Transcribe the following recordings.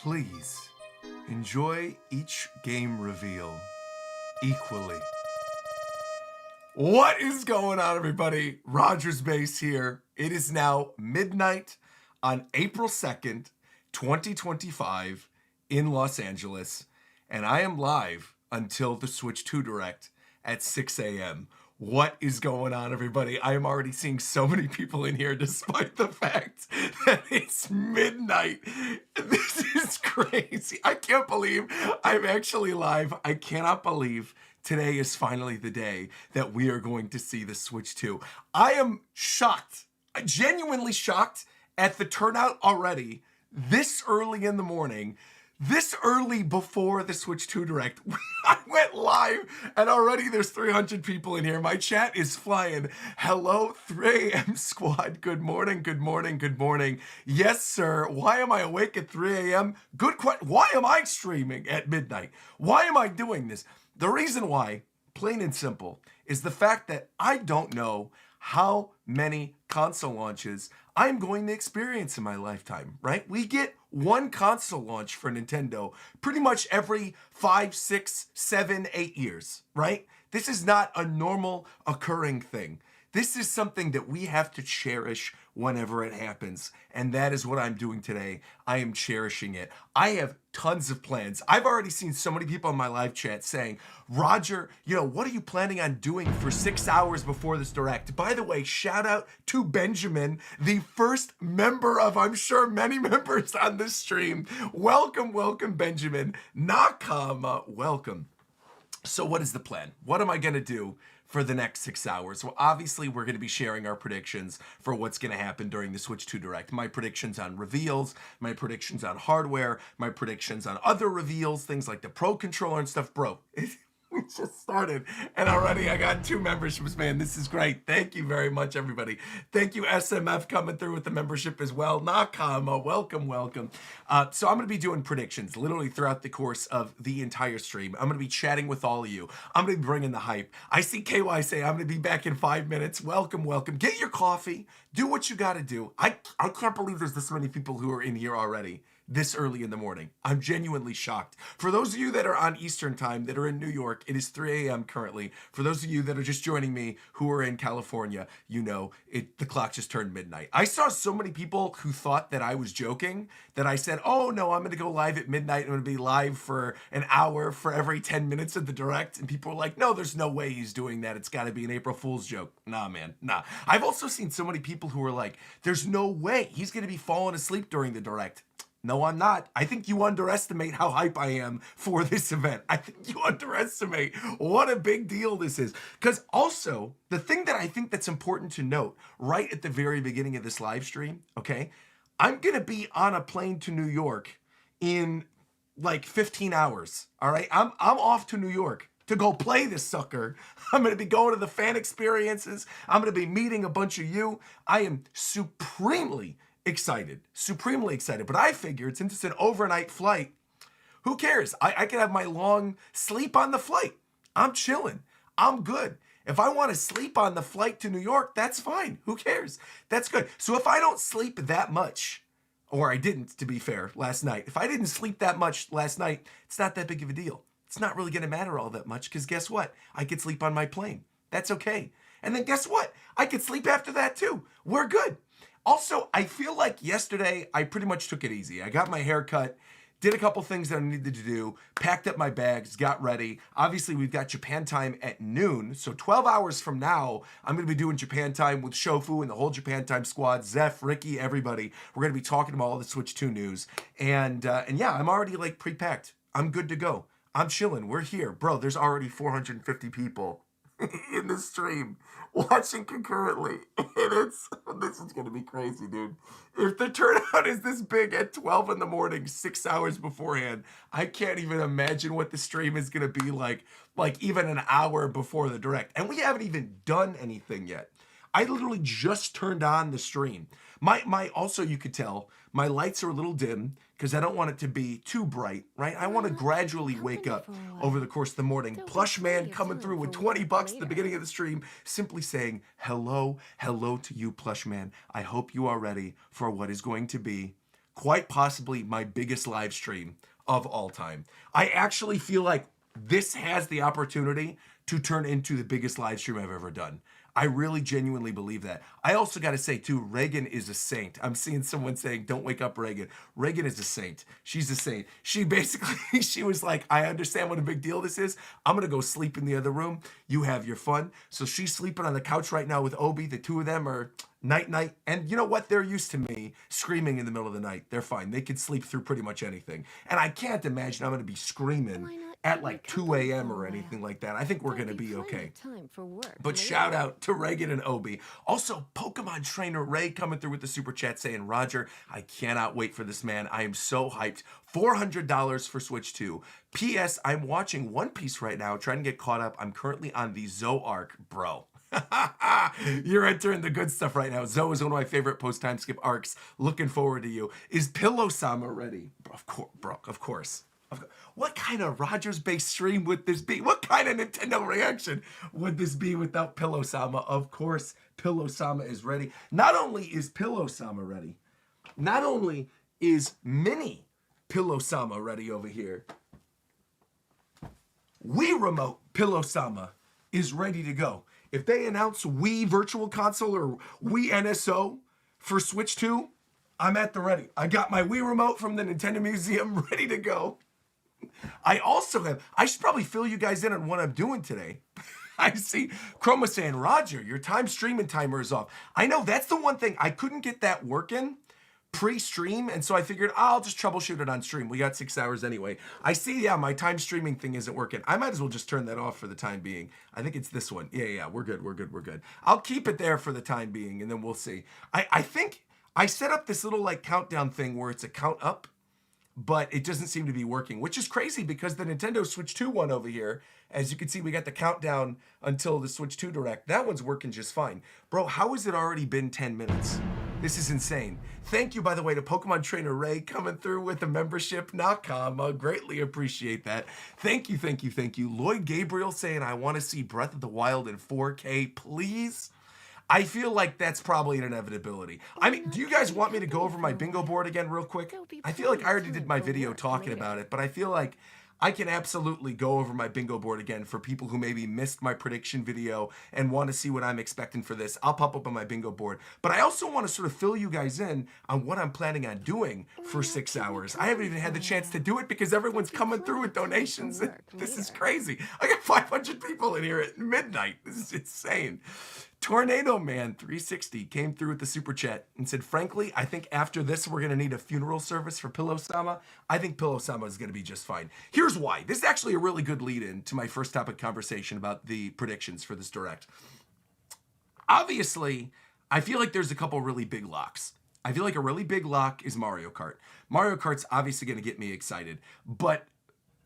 Please enjoy each game reveal equally. What is going on, everybody? RogersBase here. It is now midnight on April 2nd, 2025 in Los Angeles, and I am live until the Switch 2 Direct at 6 a.m. What is going on, everybody? I am already seeing so many people in here despite the fact that it's midnight. This is crazy. I can't believe I'm actually live. I cannot believe today is finally the day that we are going to see the Switch 2. I am shocked, genuinely shocked at the turnout already this early in the morning. This early before the Switch 2 Direct, I went live and already there's 300 people in here. My chat is flying. Hello, 3 a.m. squad. Good morning, good morning, good morning. Yes, sir. Why am I awake at 3 a.m.? Good question. Why am I streaming at midnight? Why am I doing this? The reason why, plain and simple, is the fact that I don't know how many console launches I'm going to experience in my lifetime, right? We get one console launch for Nintendo pretty much every 5, 6, 7, 8 years, right? This is not a normal occurring thing. This is something that we have to cherish whenever it happens. And that is what I'm doing today. I am cherishing it. I have tons of plans. I've already seen so many people in my live chat saying, Roger, what are you planning on doing for 6 hours before this Direct? By the way, shout out to Benjamin, the first member of, I'm sure, many members on this stream. Welcome, welcome, Benjamin. Nakama, welcome. So what is the plan? What am I going to do for the next 6 hours? Well, obviously, we're going to be sharing our predictions for what's going to happen during the Switch 2 Direct. My predictions on reveals, my predictions on hardware, my predictions on other reveals, things like the Pro Controller and stuff. Bro, we just started, and already I got 2 memberships, man. This is great. Thank you very much, everybody. Thank you, SMF, coming through with the membership as well. Nakama, welcome, welcome. So I'm going to be doing predictions literally throughout the course of the entire stream. I'm going to be chatting with all of you. I'm going to be bringing the hype. I see KY say I'm going to be back in 5 minutes. Welcome, welcome. Get your coffee. Do what you got to do. I can't believe there's this many people who are in here already this early in the morning. I'm genuinely shocked. For those of you that are on Eastern time, that are in New York, it is 3 a.m. currently. For those of you that are just joining me who are in California, the clock just turned midnight. I saw so many people who thought that I was joking, that I said, oh no, I'm gonna go live at midnight. I'm gonna be live for an hour for every 10 minutes of the Direct. And people were like, no, there's no way he's doing that. It's gotta be an April Fool's joke. Nah, man, nah. I've also seen so many people who are like, there's no way he's gonna be falling asleep during the Direct. No, I'm not. I think you underestimate how hype I am for this event. I think you underestimate what a big deal this is. Because also, the thing that I think that's important to note right at the very beginning of this live stream, okay, I'm going to be on a plane to New York in like 15 hours, all right? I'm off to New York to go play this sucker. I'm going to be going to the fan experiences. I'm going to be meeting a bunch of you. I am supremely excited, but I figured since it's an overnight flight, who cares? I can have my long sleep on the flight. I'm chilling. I'm good. If I want to sleep on the flight to New York, that's fine. Who cares? That's good. So if I don't sleep that much, or I didn't, to be fair, last night, if I didn't sleep that much last night, it's not that big of a deal. It's not really going to matter all that much because guess what? I could sleep on my plane. That's okay. And then guess what? I could sleep after that too. We're good. Also, I feel like yesterday I pretty much took it easy. I got my hair cut, did a couple things that I needed to do, packed up my bags, got ready. Obviously, we've got Japan time at noon. So 12 hours from now, I'm going to be doing Japan time with Shofu and the whole Japan time squad, Zeph, Ricky, everybody. We're going to be talking about all the Switch 2 news. And yeah, I'm already like pre-packed. I'm good to go. I'm chilling. We're here. Bro, there's already 450 people in the stream watching concurrently, and this is gonna be crazy, dude. If the turnout is this big at 12 in the morning, 6 hours beforehand, I can't even imagine what the stream is gonna be like even an hour before the Direct, and we haven't even done anything yet. I literally just turned on the stream. My also, you could tell my lights are a little dim because I don't want it to be too bright, right? I want to gradually wake up over the course of the morning. Plush Man coming through with 20 bucks at the beginning of the stream, simply saying, hello to you, Plush Man. I hope you are ready for what is going to be quite possibly my biggest live stream of all time. I actually feel like this has the opportunity to turn into the biggest live stream I've ever done. I really genuinely believe that. I also got to say, too, Reagan is a saint. I'm seeing someone saying, don't wake up Reagan. Reagan is a saint. She's a saint. She basically, she was like, I understand what a big deal this is. I'm going to go sleep in the other room. You have your fun. So she's sleeping on the couch right now with Obi. The two of them are night. And you know what? They're used to me screaming in the middle of the night. They're fine. They could sleep through pretty much anything. And I can't imagine I'm going to be screaming at like 2 a.m. or anything like that. I think we're going to be okay. But shout out to Reagan and Obi. Also, Pokemon Trainer Ray coming through with the super chat saying, Roger, I cannot wait for this, man. I am so hyped. $400 for Switch 2. P.S. I'm watching One Piece right now, trying to get caught up. I'm currently on the Zoe arc, bro. You're entering the good stuff right now. Zoe is one of my favorite post-time skip arcs. Looking forward to you. Is Pillow-sama ready? Of course, bro. Of course. What kind of RogersBase stream would this be? What kind of Nintendo reaction would this be without Pillow-sama? Of course, Pillow-sama is ready. Not only is Pillow-sama ready, not only is Mini Pillow-sama ready over here, Wii Remote Pillow-sama is ready to go. If they announce Wii Virtual Console or Wii NSO for Switch 2, I'm at the ready. I got my Wii Remote from the Nintendo Museum ready to go. I also have, I should probably fill you guys in on what I'm doing today. I see Chroma saying, Roger, your time streaming timer is off. I know that's the one thing. I couldn't get that working pre-stream, and so I figured I'll just troubleshoot it on stream. We got 6 hours anyway. I see, yeah, my time streaming thing isn't working. I might as well just turn that off for the time being. I think it's this one. Yeah, we're good. I'll keep it there for the time being, and then we'll see. I think I set up this little like countdown thing where it's a count up, but it doesn't seem to be working, which is crazy because the Nintendo Switch 2 one over here, as you can see, we got the countdown until the Switch 2 Direct. That one's working just fine. Bro, how has it already been 10 minutes? This is insane. Thank you, by the way, to Pokemon Trainer Ray coming through with a membership. Nakama, greatly appreciate that. Thank you. Lloyd Gabriel saying, I want to see Breath of the Wild in 4K, please. I feel like that's probably an inevitability. I mean, do you guys want me to go over my bingo board again real quick? I feel like I already did my video talking about it, but I feel like I can absolutely go over my bingo board again for people who maybe missed my prediction video and want to see what I'm expecting for this. I'll pop up on my bingo board. But I also want to sort of fill you guys in on what I'm planning on doing for 6 hours. I haven't even had the chance to do it because everyone's coming through with donations. This is crazy. I got 500 people in here at midnight. This is insane. Tornado Man 360 came through with the super chat and said, frankly, I think after this, we're going to need a funeral service for Pillow-sama. I think Pillow-sama is going to be just fine. Here's why. This is actually a really good lead-in to my first topic conversation about the predictions for this Direct. Obviously, I feel like there's a couple really big locks. I feel like a really big lock is Mario Kart. Mario Kart's obviously going to get me excited, but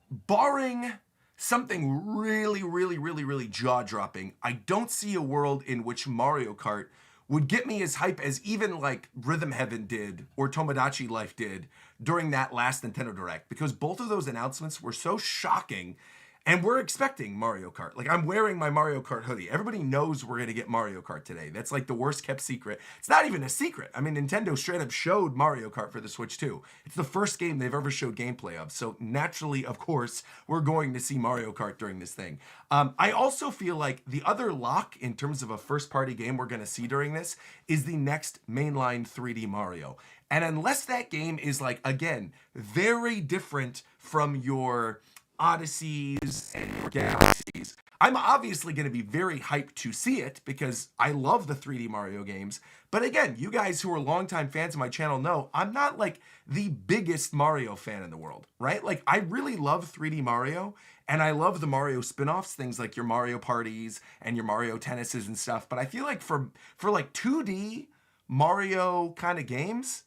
barring something really jaw-dropping, I don't see a world in which Mario Kart would get me as hype as even like Rhythm Heaven did or Tomodachi Life did during that last Nintendo Direct, because both of those announcements were so shocking. And we're expecting Mario Kart. Like, I'm wearing my Mario Kart hoodie. Everybody knows we're going to get Mario Kart today. That's like the worst kept secret. It's not even a secret. I mean, Nintendo straight up showed Mario Kart for the Switch 2. It's the first game they've ever showed gameplay of. So naturally, of course, we're going to see Mario Kart during this thing. I also feel like the other lock in terms of a first-party game we're going to see during this is the next mainline 3D Mario. And unless that game is like, again, very different from your Odysseys and your Galaxies, I'm obviously going to be very hyped to see it because I love the 3D Mario games. But again, you guys who are longtime fans of my channel know I'm not like the biggest Mario fan in the world, right? Like, I really love 3D Mario and I love the Mario spin-offs, things like your Mario Parties and your Mario Tennises and stuff. But I feel like for like 2D Mario kind of games,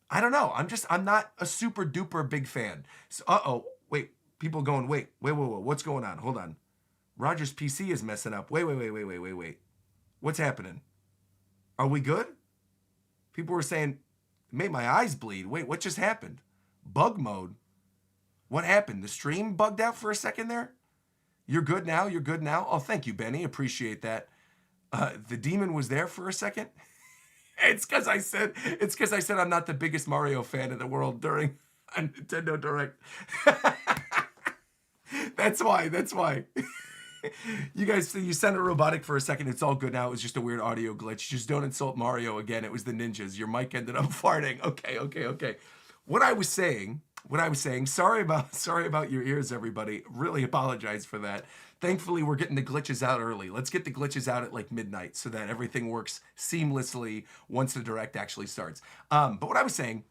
I don't know. I'm not a super duper big fan. So, wait. People going, wait, what's going on? Hold on. Roger's PC is messing up. Wait. What's happening? Are we good? People were saying, it made my eyes bleed. Wait, what just happened? Bug mode? What happened? The stream bugged out for a second there? You're good now? Oh, thank you, Benny. Appreciate that. The demon was there for a second. It's because I said I'm not the biggest Mario fan in the world during a Nintendo Direct. That's why. You guys, you sounded robotic for a second. It's all good now. It was just a weird audio glitch. Just don't insult Mario again. It was the ninjas. Your mic ended up farting. Okay. What I was saying. Sorry about your ears, everybody. Really apologize for that. Thankfully, we're getting the glitches out early. Let's get the glitches out at like midnight so that everything works seamlessly once the direct actually starts. But what I was saying,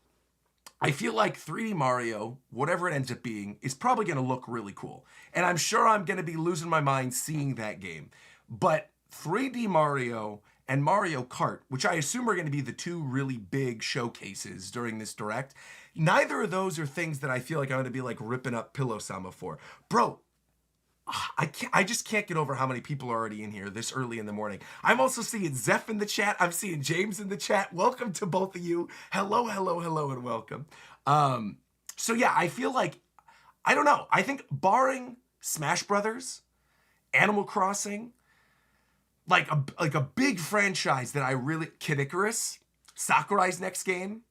I feel like 3D Mario, whatever it ends up being, is probably going to look really cool. And I'm sure I'm going to be losing my mind seeing that game. But 3D Mario and Mario Kart, which I assume are going to be the two really big showcases during this direct, neither of those are things that I feel like I'm going to be like ripping up Pillow Sama for. Bro, I just can't get over how many people are already in here this early in the morning. I'm also seeing Zeph in the chat. I'm seeing James in the chat. Welcome to both of you. Hello, and welcome. So yeah, I feel like, I don't know. I think barring Smash Brothers, Animal Crossing, like a big franchise that I really, Kid Icarus, Sakurai's next game,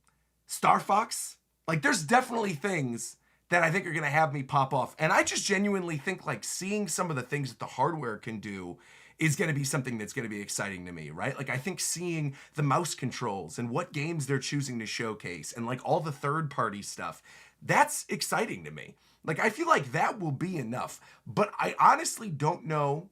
Star Fox, like there's definitely things that I think are going to have me pop off. And I just genuinely think like seeing some of the things that the hardware can do is going to be something that's going to be exciting to me, right? Like I think seeing the mouse controls and what games they're choosing to showcase and like all the third-party stuff, that's exciting to me. Like I feel like that will be enough. But I honestly don't know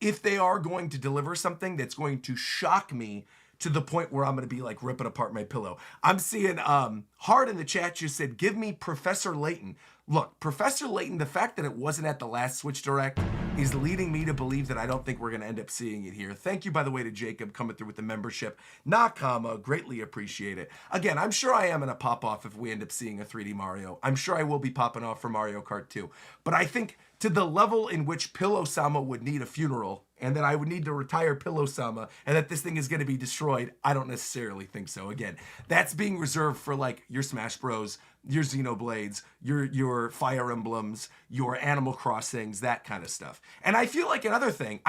if they are going to deliver something that's going to shock me to the point where I'm going to be like ripping apart my pillow. I'm seeing Hard in the chat just said, give me Professor Layton. Look, Professor Layton, the fact that it wasn't at the last Switch Direct is leading me to believe that I don't think we're going to end up seeing it here. Thank you, by the way, to Jacob coming through with the membership. Nakama, greatly appreciate it. Again, I'm sure I am going to pop off if we end up seeing a 3D Mario. I'm sure I will be popping off for Mario Kart 2. But I think to the level in which Pillow Sama would need a funeral and that I would need to retire Pillow Sama and that this thing is going to be destroyed, I don't necessarily think so. Again, that's being reserved for like your Smash Bros, your Xenoblades, your Fire Emblems, your Animal Crossings, that kind of stuff. And I feel like another thing,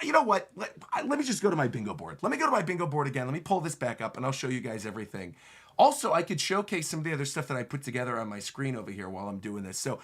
you know what? Let me just go to my bingo board. Let me go to my bingo board again. Let me pull this back up and I'll show you guys everything. Also, I could showcase some of the other stuff that I put together on my screen over here while I'm doing this. So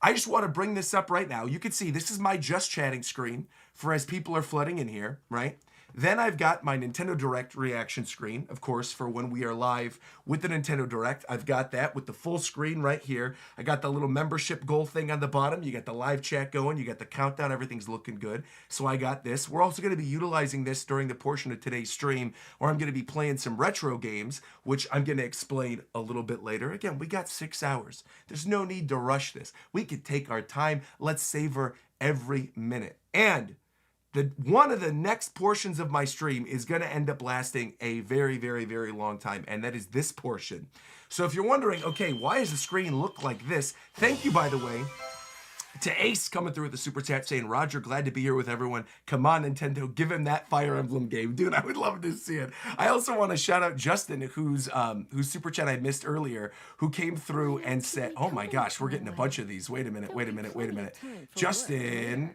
I just want to bring this up right now. You can see this is my just chatting screen for as people are flooding in here, right? Then I've got my Nintendo Direct reaction screen, of course, for when we are live with the Nintendo Direct. I've got that with the full screen right here. I got the little membership goal thing on the bottom. You got the live chat going. You got the countdown. Everything's looking good. So I got this. We're also going to be utilizing this during the portion of today's stream where I'm going to be playing some retro games, which I'm going to explain a little bit later. Again, we got 6 hours. There's no need to rush this. We could take our time. Let's savor every minute. And one of the next portions of my stream is going to end up lasting a very, very, very long time, and that is this portion. So if you're wondering, okay, why does the screen look like this? Thank you, by the way, to Ace coming through with the super chat saying, Roger, glad to be here with everyone. Come on, Nintendo, give him that Fire Emblem game. Dude, I would love to see it. I also want to shout out Justin, whose super chat I missed earlier, who came through and said, oh my gosh, we're getting a bunch of these. Wait a minute. Justin,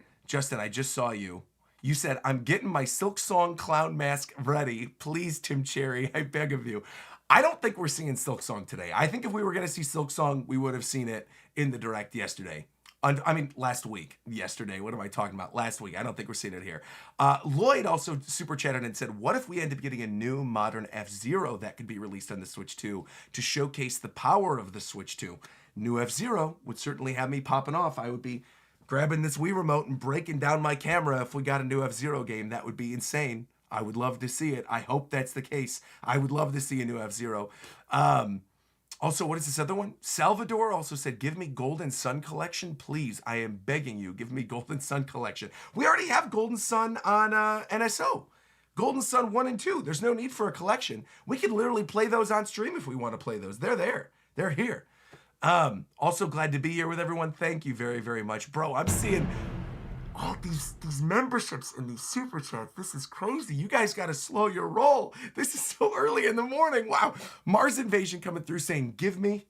I just saw you. You said, I'm getting my Silk Song clown mask ready. Please, Tim Cherry, I beg of you. I don't think we're seeing Silk Song today. I think if we were going to see Silk Song, we would have seen it in the Direct yesterday. Last week. Yesterday. What am I talking about? Last week. I don't think we're seeing it here. Lloyd also super chatted and said, what if we end up getting a new modern F-Zero that could be released on the Switch 2 to showcase the power of the Switch 2? New F-Zero would certainly have me popping off. I would be grabbing this Wii remote and breaking down my camera if we got a new F-Zero game. That would be insane. I would love to see it. I hope that's the case. I would love to see a new F-Zero. Also, what is this other one? Salvador also said, give me Golden Sun Collection, please. I am begging you, give me Golden Sun Collection. We already have Golden Sun on NSO. Golden Sun 1 and 2. There's no need for a collection. We can literally play those on stream if we want to play those. They're there. They're here. Also glad to be here with everyone. Thank you very, very much. Bro, I'm seeing all these memberships and these super chats. This is crazy. You guys got to slow your roll. This is so early in the morning. Wow. Mars Invasion coming through saying, give me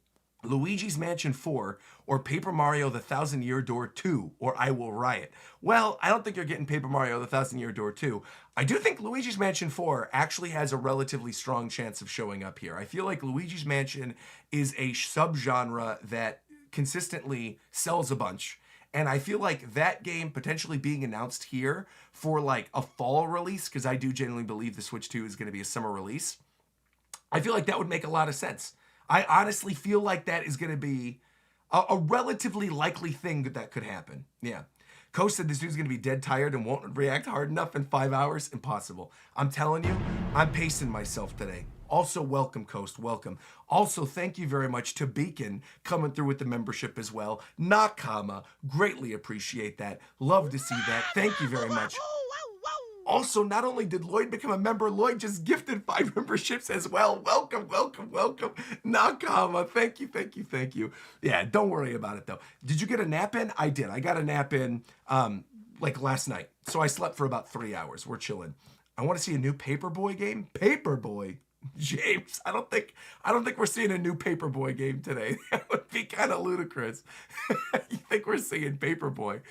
Luigi's Mansion 4 or Paper Mario The Thousand Year Door 2 or I Will Riot. Well, I don't think you're getting Paper Mario The Thousand Year Door 2. I do think Luigi's Mansion 4 actually has a relatively strong chance of showing up here. I feel like Luigi's Mansion is a subgenre that consistently sells a bunch. And I feel like that game potentially being announced here for like a fall release, because I do genuinely believe the Switch 2 is going to be a summer release, I feel like that would make a lot of sense. I honestly feel like that is going to be a relatively likely thing that could happen. Yeah. Coach said this dude's going to be dead tired and won't react hard enough in 5 hours. Impossible. I'm telling you, I'm pacing myself today. Also, welcome, Coast. Welcome. Also, thank you very much to Beacon coming through with the membership as well. Nakama, greatly appreciate that. Love to see that. Thank you very much. Also, not only did Lloyd become a member, Lloyd just gifted 5 memberships as well. Welcome, welcome, welcome. Nakama, thank you, thank you, thank you. Yeah, don't worry about it though. Did you get a nap in? I did. I got a nap in like last night. So I slept for about 3 hours. We're chilling. I want to see a new Paperboy game. Paperboy. James, I don't think we're seeing a new Paperboy game today. That would be kind of ludicrous. You think we're seeing Paperboy?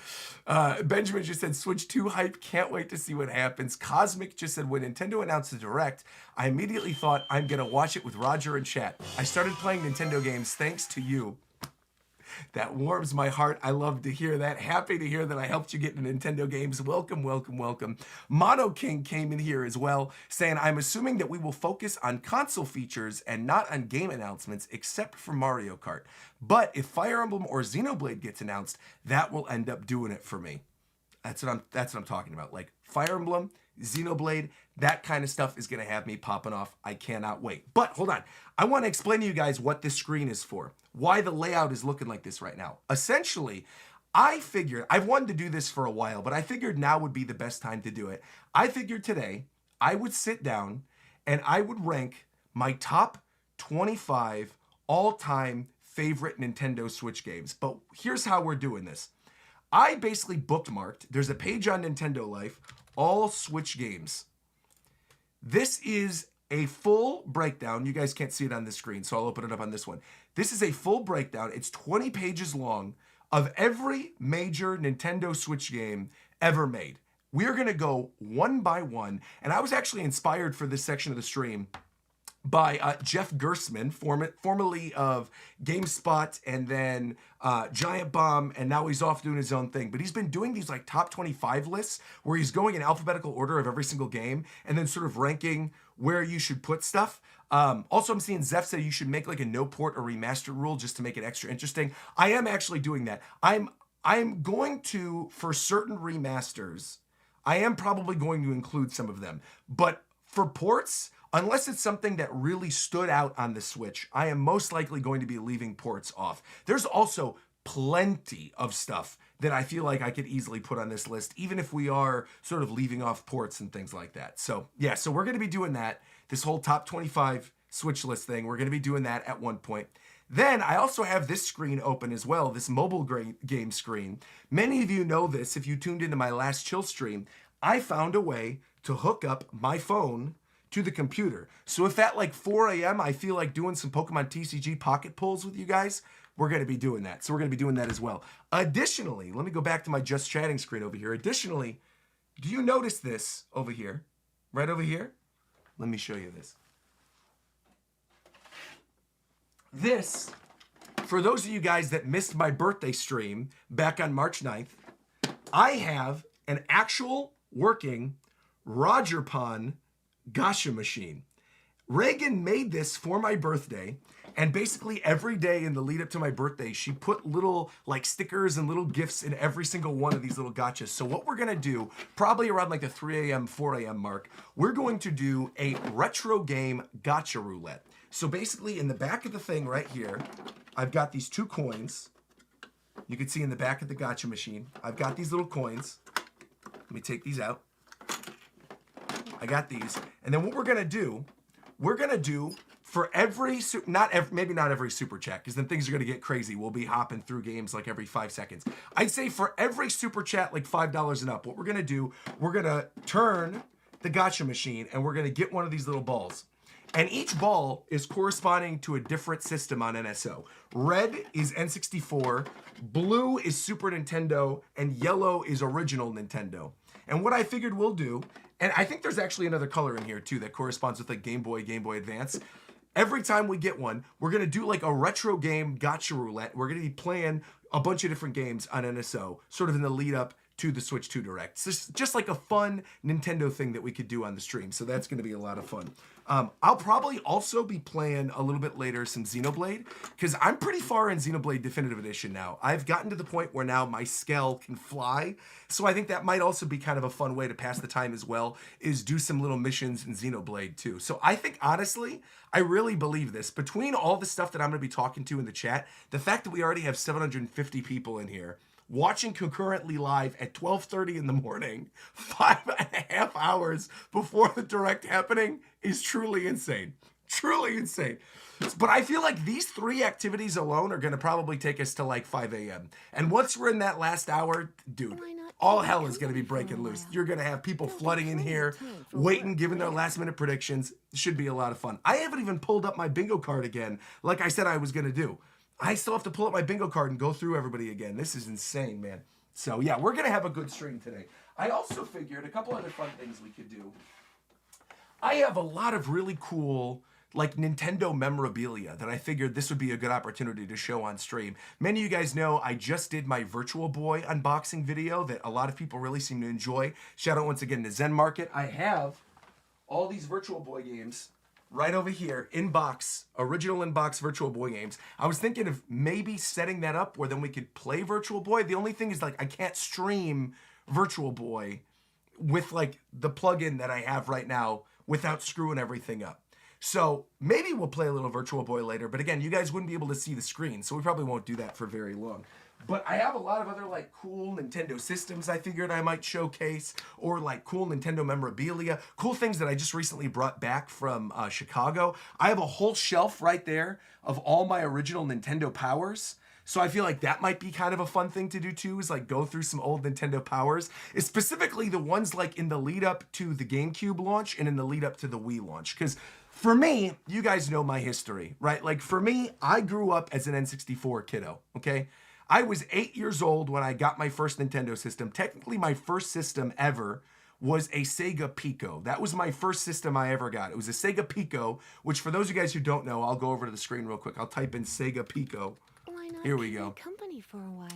Benjamin just said Switch 2 hype. Can't wait to see what happens. Cosmic just said when Nintendo announced the Direct, I immediately thought I'm gonna watch it with Roger and chat. I started playing Nintendo games thanks to you. That warms my heart. I love to hear that. Happy to hear that I helped you get into Nintendo games. Welcome, welcome, welcome. Mono King came in here as well, saying, I'm assuming that we will focus on console features and not on game announcements, except for Mario Kart. But if Fire Emblem or Xenoblade gets announced, that will end up doing it for me. That's what I'm talking about. Like Fire Emblem, Xenoblade, that kind of stuff is going to have me popping off. I cannot wait. But hold on. I want to explain to you guys what this screen is for. Why the layout is looking like this right now. Essentially, I figured, I've wanted to do this for a while, but I figured now would be the best time to do it. I figured today I would sit down and I would rank my top 25 all-time favorite Nintendo Switch games. But here's how we're doing this. I basically bookmarked, there's a page on Nintendo Life, all Switch games. This is a full breakdown. You guys can't see it on the screen, so I'll open it up on this one. This is a full breakdown. It's 20 pages long of every major Nintendo Switch game ever made. We're going to go one by one, and I was actually inspired for this section of the stream by Jeff Gersman, formerly of GameSpot and then Giant Bomb, and now he's off doing his own thing. But he's been doing these like top 25 lists where he's going in alphabetical order of every single game and then sort of ranking where you should put stuff. Also, I'm seeing Zeph say you should make like a no port or remaster rule just to make it extra interesting. I am actually doing that. I'm going to, for certain remasters, I am probably going to include some of them. But for ports, unless it's something that really stood out on the Switch, I am most likely going to be leaving ports off. There's also plenty of stuff that I feel like I could easily put on this list, even if we are sort of leaving off ports and things like that. So yeah, so we're going to be doing that. This whole top 25 Switch list thing, we're going to be doing that at one point. Then I also have this screen open as well, this mobile game screen. Many of you know this if you tuned into my last chill stream. I found a way to hook up my phone to the computer. So if at like 4 a.m. I feel like doing some Pokemon TCG pocket pulls with you guys, we're going to be doing that. So we're going to be doing that as well. Additionally, let me go back to my just chatting screen over here. Additionally, do you notice this over here? Right over here? Let me show you this. This, for those of you guys that missed my birthday stream back on March 9th, I have an actual working Roger Pond gacha machine. Reagan made this for my birthday, and basically every day in the lead up to my birthday, she put little like stickers and little gifts in every single one of these little gachas. So what we're gonna do, probably around like the 3 a.m., 4 a.m. mark, we're going to do a retro game gacha roulette. So basically in the back of the thing right here, I've got these 2 coins. You can see in the back of the gacha machine, I've got these little coins. Let me take these out. I got these. And then what we're going to do for every, maybe not every super chat, because then things are going to get crazy. We'll be hopping through games like every 5 seconds. I'd say for every super chat, like $5 and up, what we're going to do, we're going to turn the gacha machine and we're going to get one of these little balls. And each ball is corresponding to a different system on NSO. Red is N64, blue is Super Nintendo, and yellow is original Nintendo. And what I figured we'll do, and I think there's actually another color in here too that corresponds with like Game Boy Advance. Every time we get one, we're gonna do like a retro game gotcha roulette. We're gonna be playing a bunch of different games on NSO, sort of in the lead up to the Switch 2 Direct. It's just like a fun Nintendo thing that we could do on the stream. So that's going to be a lot of fun. I'll probably also be playing a little bit later some Xenoblade, because I'm pretty far in Xenoblade Definitive Edition now. I've gotten to the point where now my Skell can fly. So I think that might also be kind of a fun way to pass the time as well, is do some little missions in Xenoblade too. So I think, honestly, I really believe this. Between all the stuff that I'm going to be talking to in the chat, the fact that we already have 750 people in here, watching concurrently live at 12:30 in the morning, 5.5 hours before the direct happening, is truly insane. Truly insane. But I feel like these three activities alone are going to probably take us to like 5 a.m. And once we're in that last hour, dude, all hell is going to be breaking loose. You're going to have people flooding in here, waiting, giving their last minute predictions. It should be a lot of fun. I haven't even pulled up my bingo card again, like I said I was going to do. I still have to pull up my bingo card and go through everybody again. This is insane, man. So yeah, we're going to have a good stream today. I also figured a couple other fun things we could do. I have a lot of really cool like Nintendo memorabilia that I figured this would be a good opportunity to show on stream. Many of you guys know I just did my Virtual Boy unboxing video that a lot of people really seem to enjoy. Shout out once again to Zen Market. I have all these Virtual Boy games right over here, in-box, original in-box Virtual Boy games. I was thinking of maybe setting that up where then we could play Virtual Boy. The only thing is, like, I can't stream Virtual Boy with, like, the plugin that I have right now without screwing everything up. So maybe we'll play a little Virtual Boy later, but again, you guys wouldn't be able to see the screen, so we probably won't do that for very long. But I have a lot of other like cool Nintendo systems I figured I might showcase, or like cool Nintendo memorabilia, cool things that I just recently brought back from Chicago. I have a whole shelf right there of all my original Nintendo powers. So I feel like that might be kind of a fun thing to do too, is like go through some old Nintendo powers, specifically the ones like in the lead up to the GameCube launch and in the lead up to the Wii launch. Because for me, you guys know my history, right? Like for me, I grew up as an N64 kiddo, okay? I was 8 years old when I got my first Nintendo system. Technically, my first system ever was a Sega Pico. That was my first system I ever got. It was a Sega Pico, which for those of you guys who don't know, I'll go over to the screen real quick. I'll type in Sega Pico. Here we go.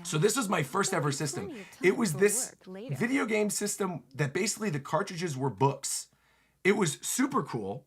So this was my first ever system. It was this video game system that basically the cartridges were books. It was super cool.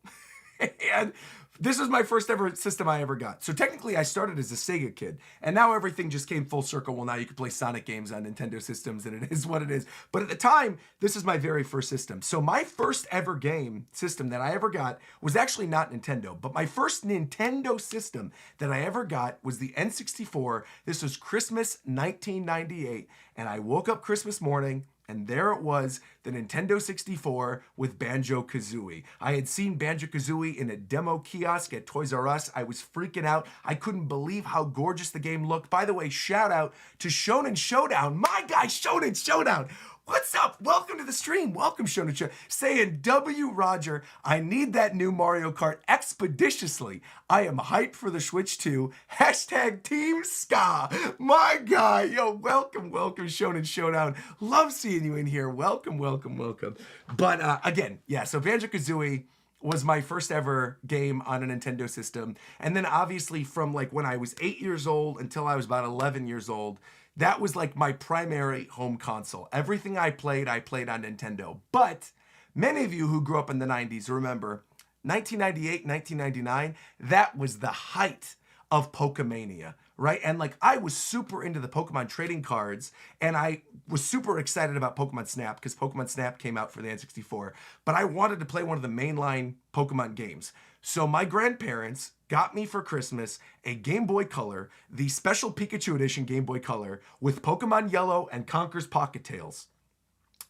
And this was my first ever system I ever got. So technically I started as a Sega kid, and now everything just came full circle. Well, now you can play Sonic games on Nintendo systems, and it is what it is. But at the time, this is my very first system. So my first ever game system that I ever got was actually not Nintendo, but my first Nintendo system that I ever got was the N64. This was Christmas 1998, and I woke up Christmas morning, and there it was, the Nintendo 64 with Banjo-Kazooie. I had seen Banjo-Kazooie in a demo kiosk at Toys R Us. I was freaking out. I couldn't believe how gorgeous the game looked. By the way, shout out to Shonen Showdown, my guy Shonen Showdown. What's up? Welcome to the stream. Welcome, Shonen Showdown. Saying, W. Roger, I need that new Mario Kart expeditiously. I am hyped for the Switch 2. Hashtag Team Ska. My guy. Yo, welcome, Shonen Showdown. Love seeing you in here. Welcome. But again, yeah, so Banjo-Kazooie was my first ever game on a Nintendo system. And then obviously from like when I was 8 years old until I was about 11 years old, that was like my primary home console. Everything I played on Nintendo. But many of you who grew up in the 90s remember 1998, 1999, that was the height of Pokemania, right? And like I was super into the Pokemon trading cards, and I was super excited about Pokemon Snap because Pokemon Snap came out for the N64, but I wanted to play one of the mainline Pokemon games. So my grandparents got me for Christmas a Game Boy Color, the special Pikachu edition Game Boy Color with Pokemon Yellow and Conker's Pocket Tales.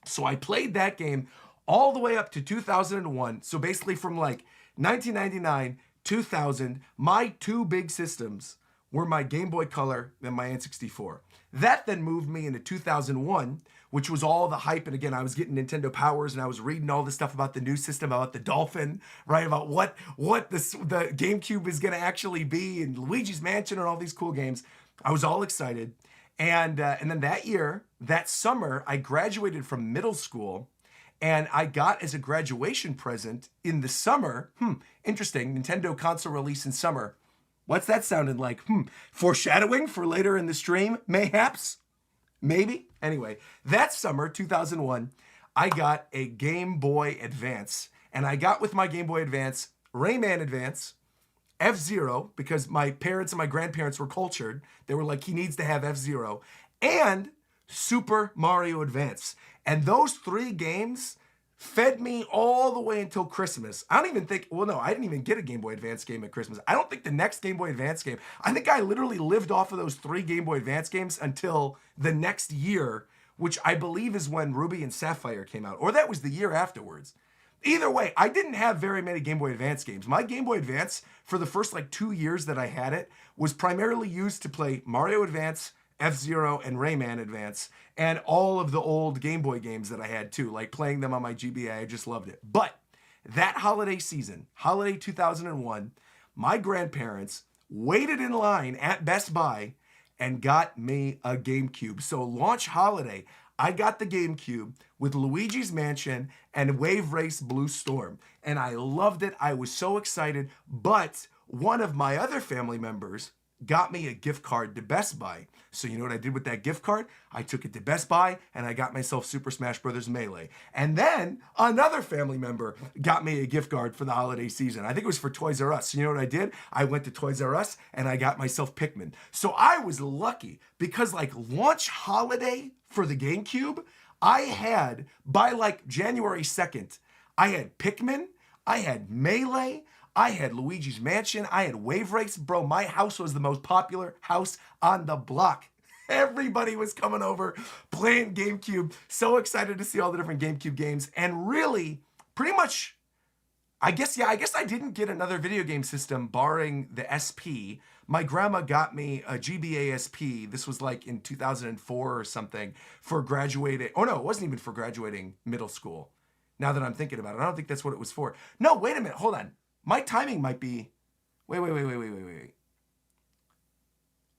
So I played that game all the way up to 2001. So basically from like 1999, 2000, my two big systems were my Game Boy Color and my N64. That then moved me into 2001, which was all the hype. And again, I was getting Nintendo Powers and I was reading all this stuff about the new system, about the Dolphin, right? About what the GameCube is going to actually be, and Luigi's Mansion and all these cool games. I was all excited. And then that year, that summer, I graduated from middle school, and I got as a graduation present in the summer, interesting, Nintendo console release in summer. What's that sounding like? Foreshadowing for later in the stream, mayhaps? Maybe? Anyway, that summer, 2001, I got a Game Boy Advance. And I got with my Game Boy Advance, Rayman Advance, F-Zero, because my parents and my grandparents were cultured. They were like, he needs to have F-Zero. And Super Mario Advance. And those 3 games fed me all the way until Christmas. I don't even think, well, no, I didn't even get a Game Boy Advance game at Christmas. I don't think the next Game Boy Advance game, I think I literally lived off of those 3 Game Boy Advance games until the next year, which I believe is when Ruby and Sapphire came out, or that was the year afterwards. Either way, I didn't have very many Game Boy Advance games. My Game Boy Advance, for the first 2 years that I had it, was primarily used to play Mario Advance, F-Zero, and Rayman Advance, and all of the old Game Boy games that I had too, like playing them on my GBA. I just loved it. But that holiday season, holiday 2001, my grandparents waited in line at Best Buy and got me a GameCube. So launch holiday, I got the GameCube with Luigi's Mansion and Wave Race Blue Storm. And I loved it. I was so excited. But one of my other family members got me a gift card to Best Buy. So you know what I did with that gift card? I took it to Best Buy and I got myself Super Smash Bros. Melee. And then another family member got me a gift card for the holiday season. I think it was for Toys R Us. So you know what I did? I went to Toys R Us and I got myself Pikmin. So I was lucky because launch holiday for the GameCube, I had, by January 2nd, I had Pikmin, I had Melee, I had Luigi's Mansion, I had Wave Race. Bro, my house was the most popular house on the block. Everybody was coming over, playing GameCube. So excited to see all the different GameCube games. And really, pretty much, I guess I didn't get another video game system barring the SP. My grandma got me a GBA SP. This was in 2004 or something for graduating. Oh no, it wasn't even for graduating middle school. Now that I'm thinking about it, I don't think that's what it was for. No, wait a minute, hold on. My timing might be, wait.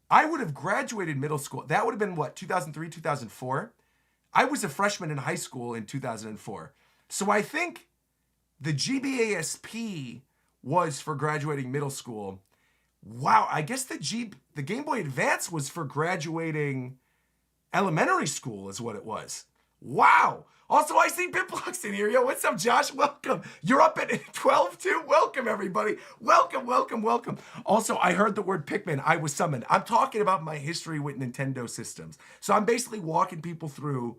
I would have graduated middle school. That would have been what, 2003, 2004? I was a freshman in high school in 2004. So I think the GBA SP was for graduating middle school. Wow, I guess the Game Boy Advance was for graduating elementary school is what it was. Wow. Also, I see BitBlocks in here. Yo, what's up, Josh? Welcome. You're up at 12 too? Welcome, everybody. Welcome. Also, I heard the word Pikmin. I was summoned. I'm talking about my history with Nintendo systems. So I'm basically walking people through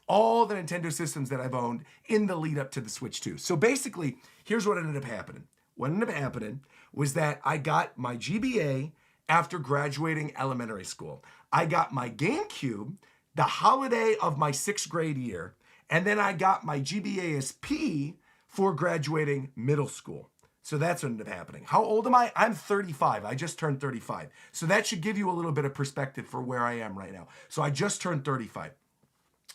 all the Nintendo systems that I've owned in the lead up to the Switch 2. So basically, here's what ended up happening. What ended up happening was that I got my GBA after graduating elementary school. I got my GameCube the holiday of my 6th grade year. And then I got my GBA SP for graduating middle school. So that's what ended up happening. How old am I? I'm 35. I just turned 35. So that should give you a little bit of perspective for where I am right now. So I just turned 35.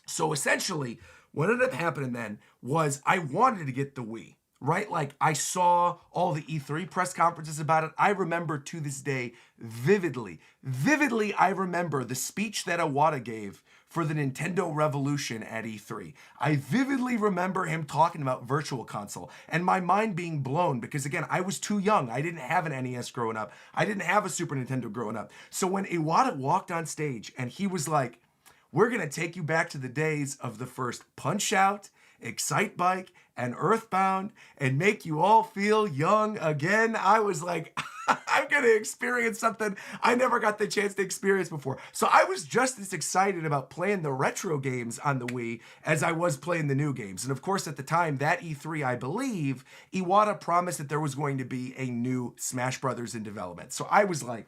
So essentially, what ended up happening then was I wanted to get the Wii, right? I saw all the E3 press conferences about it. I remember to this day vividly, I remember the speech that Iwata gave for the Nintendo Revolution at E3. I vividly remember him talking about Virtual Console and my mind being blown because, again, I was too young. I didn't have an NES growing up. I didn't have a Super Nintendo growing up. So when Iwata walked on stage and he was like, we're going to take you back to the days of the first Punch-Out, Excitebike, and Earthbound and make you all feel young again. I was like, I'm going to experience something I never got the chance to experience before. So I was just as excited about playing the retro games on the Wii as I was playing the new games. And of course, at the time, that E3, I believe, Iwata promised that there was going to be a new Smash Brothers in development. So I was like,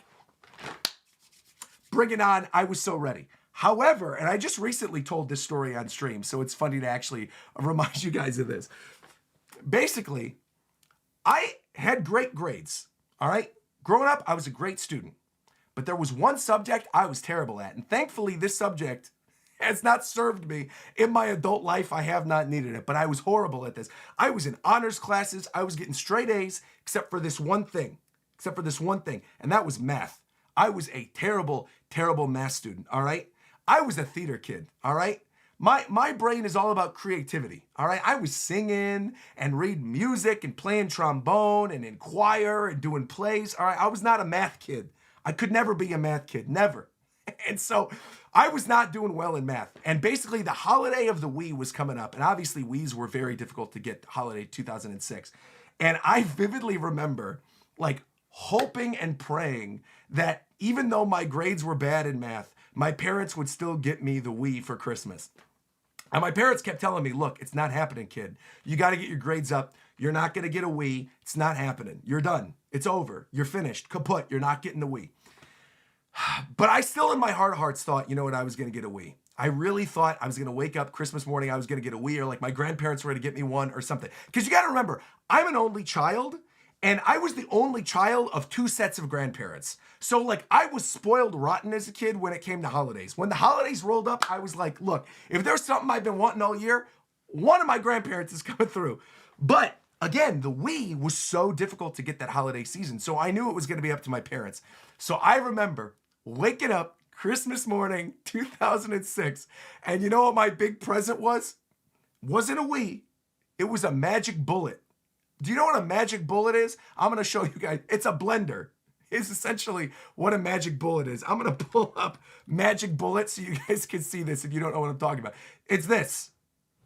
bring it on. I was so ready. However, and I just recently told this story on stream, so it's funny to actually remind you guys of this. Basically, I had great grades, all right? Growing up, I was a great student. But there was one subject I was terrible at. And thankfully, this subject has not served me in my adult life. I have not needed it, but I was horrible at this. I was in honors classes. I was getting straight A's except for this one thing, and that was math. I was a terrible, terrible math student, all right? I was a theater kid, all right? My brain is all about creativity, all right? I was singing and reading music and playing trombone and in choir and doing plays, all right? I was not a math kid. I could never be a math kid, never. And so I was not doing well in math. And basically the holiday of the Wii was coming up. And obviously Wiis were very difficult to get, holiday 2006. And I vividly remember like hoping and praying that even though my grades were bad in math, my parents would still get me the Wii for Christmas. And my parents kept telling me, look, it's not happening, kid. You got to get your grades up. You're not going to get a Wii. It's not happening. You're done. It's over. You're finished. Kaput. You're not getting the Wii. But I still in my heart of hearts thought, you know what, I was going to get a Wii. I really thought I was going to wake up Christmas morning, I was going to get a Wii, or like my grandparents were going to get me one or something. Because you got to remember, I'm an only child, and I was the only child of two sets of grandparents. So like I was spoiled rotten as a kid when it came to holidays. When the holidays rolled up, I was like, look, if there's something I've been wanting all year, one of my grandparents is coming through. But again, the Wii was so difficult to get that holiday season. So I knew it was going to be up to my parents. So I remember waking up Christmas morning, 2006. And you know what my big present was? Wasn't a Wii. It was a magic bullet. Do you know what a magic bullet is? I'm going to show you guys. It's a blender. It's essentially what a magic bullet is. I'm going to pull up magic bullet so you guys can see this if you don't know what I'm talking about. It's this.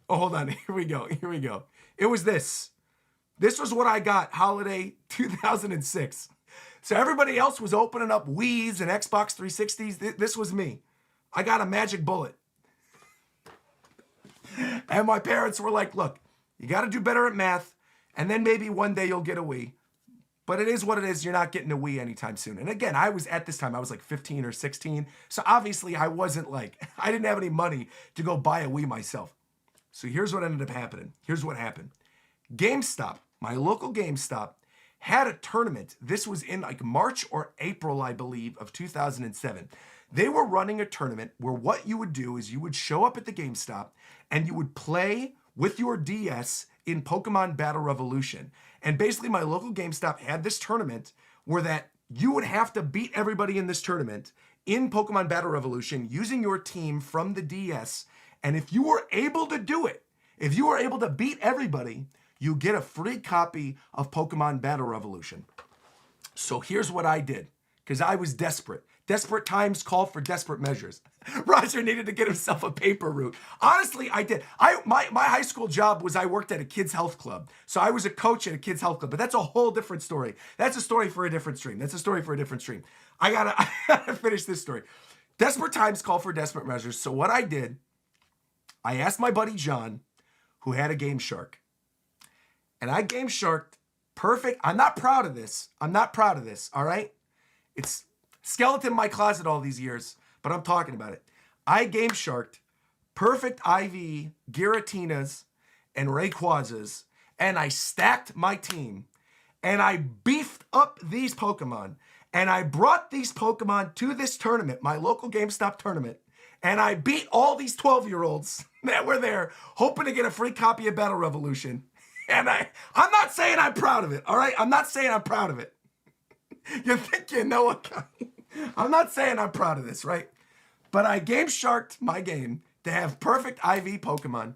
Oh, hold on. Here we go. Here we go. It was this. This was what I got holiday 2006. So everybody else was opening up Wiis and Xbox 360s. This was me. I got a magic bullet. And my parents were like, look, you got to do better at math, and then maybe one day you'll get a Wii. But it is what it is. You're not getting a Wii anytime soon. And again, I was at this time, I was like 15 or 16. So obviously I wasn't like, I didn't have any money to go buy a Wii myself. So here's what ended up happening. Here's what happened. GameStop, my local GameStop, had a tournament. This was in like March or April, I believe, of 2007. They were running a tournament where what you would do is you would show up at the GameStop and you would play with your DS in Pokemon Battle Revolution. And basically my local GameStop had this tournament where that you would have to beat everybody in this tournament in Pokemon Battle Revolution using your team from the DS. And if you were able to do it, if you were able to beat everybody, you get a free copy of Pokemon Battle Revolution. So here's what I did, because I was desperate. Desperate times call for desperate measures. Roger needed to get himself a paper route. Honestly, I did. My high school job was I worked at a kids' health club. So I was a coach at a kids' health club, but that's a whole different story. That's a story for a different stream. I gotta finish this story. Desperate times call for desperate measures. So what I did, I asked my buddy John, who had a Game Shark. And I Game Sharked perfect. I'm not proud of this, all right? It's skeleton in my closet all these years, but I'm talking about it. I Game Sharked perfect IV Giratinas and Rayquazas, and I stacked my team, and I beefed up these Pokemon, and I brought these Pokemon to this tournament, my local GameStop tournament, and I beat all these 12-year-olds that were there, hoping to get a free copy of Battle Revolution. And I'm not saying I'm proud of it, all right? I'm not saying I'm proud of it. You think you know what? I'm not saying I'm proud of this, right? But I Game Sharked my game to have perfect IV Pokemon.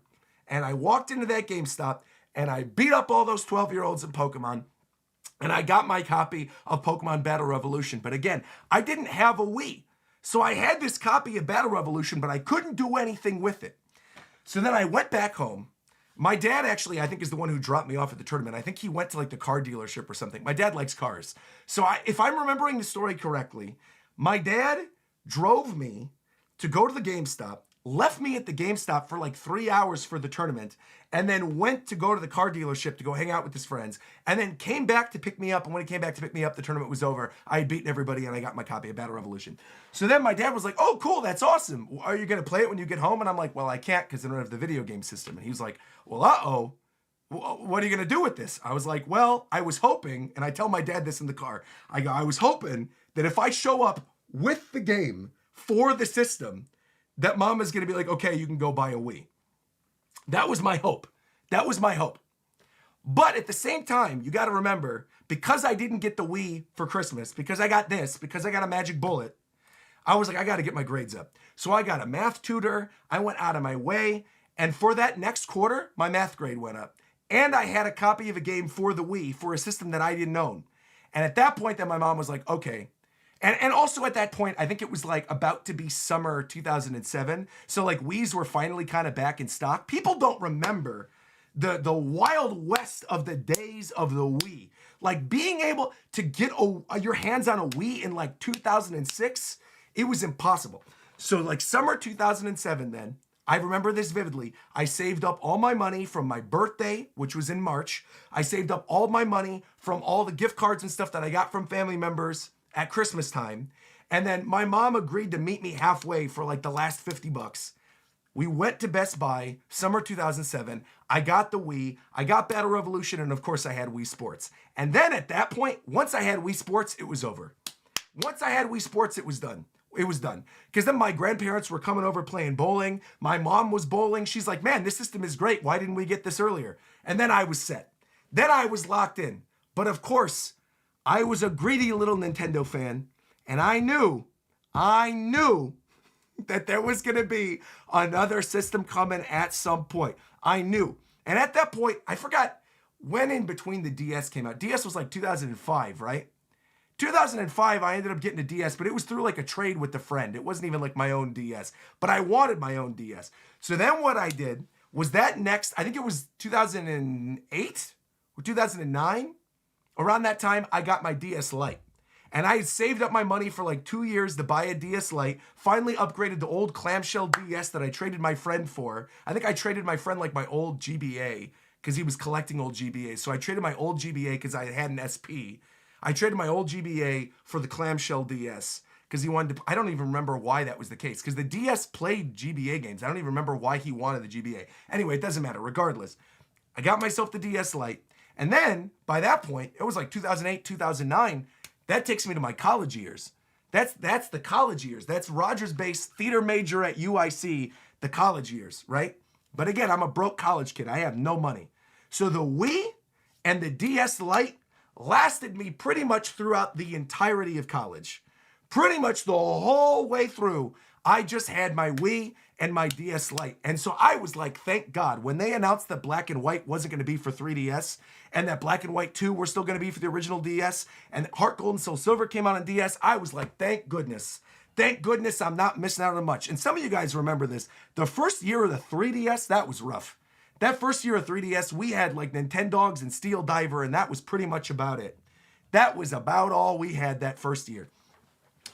And I walked into that GameStop and I beat up all those 12-year-olds in Pokemon. And I got my copy of Pokemon Battle Revolution. But again, I didn't have a Wii. So I had this copy of Battle Revolution, but I couldn't do anything with it. So then I went back home. My dad actually, I think, is the one who dropped me off at the tournament. I think he went to like the car dealership or something. My dad likes cars. So if I'm remembering the story correctly, my dad drove me to go to the GameStop, left me at the GameStop for like 3 hours for the tournament, and then went to go to the car dealership to go hang out with his friends, and then came back to pick me up. And when he came back to pick me up, the tournament was over. I had beaten everybody, and I got my copy of Battle Revolution. So then my dad was like, oh, cool, that's awesome. Are you going to play it when you get home? And I'm like, well, I can't because I don't have the video game system. And he was like, well, uh-oh. What are you going to do with this? I was like, well, I was hoping, and I tell my dad this in the car. I go, I was hoping that if I show up with the game for the system that mama's going to be like, okay, you can go buy a Wii. That was my hope. That was my hope. But at the same time, you got to remember, because I didn't get the Wii for Christmas, because I got this, because I got a magic bullet, I was like, I got to get my grades up. So I got a math tutor. I went out of my way. And for that next quarter, my math grade went up. And I had a copy of a game for the Wii for a system that I didn't own. And at that point, then my mom was like, okay. And also at that point, I think it was like about to be summer 2007. So like Wiis were finally kind of back in stock. People don't remember the wild west of the days of the Wii. Like being able to get your hands on a Wii in like 2006, it was impossible. So like summer 2007 then, I remember this vividly. I saved up all my money from my birthday, which was in March. I saved up all my money from all the gift cards and stuff that I got from family members at Christmas time. And then my mom agreed to meet me halfway for like the last $50. We went to Best Buy, summer 2007. I got the Wii, I got Battle Revolution, and of course I had Wii Sports. And then at that point, once I had Wii Sports, it was over. Once I had Wii Sports, it was done. It was done. Because then my grandparents were coming over playing bowling. My mom was bowling. She's like, man, this system is great. Why didn't we get this earlier? And then I was set. Then I was locked in. But of course, I was a greedy little Nintendo fan. And I knew that there was going to be another system coming at some point. I knew. And at that point, I forgot when in between the DS came out. DS was like 2005, right? 2005, I ended up getting a DS, but it was through like a trade with a friend. It wasn't even like my own DS, but I wanted my own DS. So then what I did was that next, I think it was 2008 or 2009. Around that time, I got my DS Lite. And I had saved up my money for like 2 years to buy a DS Lite, finally upgraded the old clamshell DS that I traded my friend for. I think I traded my friend like my old GBA because he was collecting old GBAs. So I traded my old GBA because I had an SP. I traded my old GBA for the clamshell DS because he wanted to, I don't even remember why that was the case because the DS played GBA games. I don't even remember why he wanted the GBA. Anyway, it doesn't matter. Regardless, I got myself the DS Lite. And then by that point, it was like 2008, 2009. That takes me to my college years. That's the college years. That's RogersBase theater major at UIC, the college years, right? But again, I'm a broke college kid. I have no money. So the Wii and the DS Lite lasted me pretty much throughout the entirety of college. Pretty much the whole way through, I just had my Wii and my DS Lite. And so I was like, thank God. When they announced that Black and White wasn't going to be for 3DS and that Black and White 2 were still going to be for the original DS and Heart Gold and Soul Silver came out on DS, I was like, thank goodness. Thank goodness I'm not missing out on much. And some of you guys remember this. The first year of the 3DS, that was rough. That first year of 3DS, we had like Nintendogs and Steel Diver, and that was pretty much about it. That was about all we had that first year.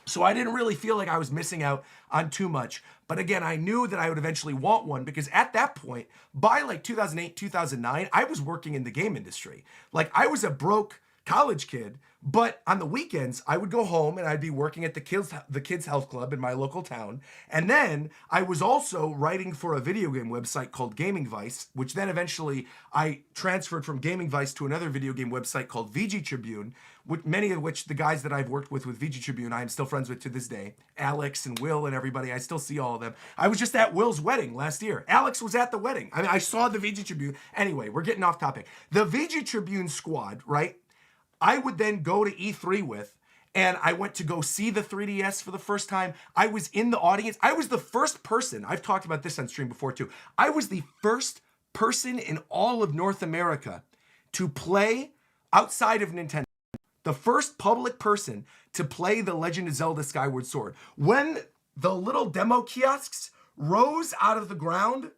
So I didn't really feel like I was missing out on too much. But again, I knew that I would eventually want one because at that point, by like 2008, 2009, I was working in the game industry. Like I was a broke college kid, but on the weekends, I would go home and I'd be working at the kids health club in my local town. And then I was also writing for a video game website called Gaming Vice, which then eventually I transferred from Gaming Vice to another video game website called VG Tribune, many of which the guys that I've worked with VG Tribune, I am still friends with to this day. Alex and Will and everybody, I still see all of them. I was just at Will's wedding last year. Alex was at the wedding. I mean, I saw the VG Tribune. Anyway, we're getting off topic. The VG Tribune squad, right? I would then go to E3 with, and I went to go see the 3DS for the first time. I was in the audience. I was the first person, I've talked about this on stream before too. I was the first person in all of North America to play outside of Nintendo. The first public person to play The Legend of Zelda Skyward Sword. When the little demo kiosks rose out of the ground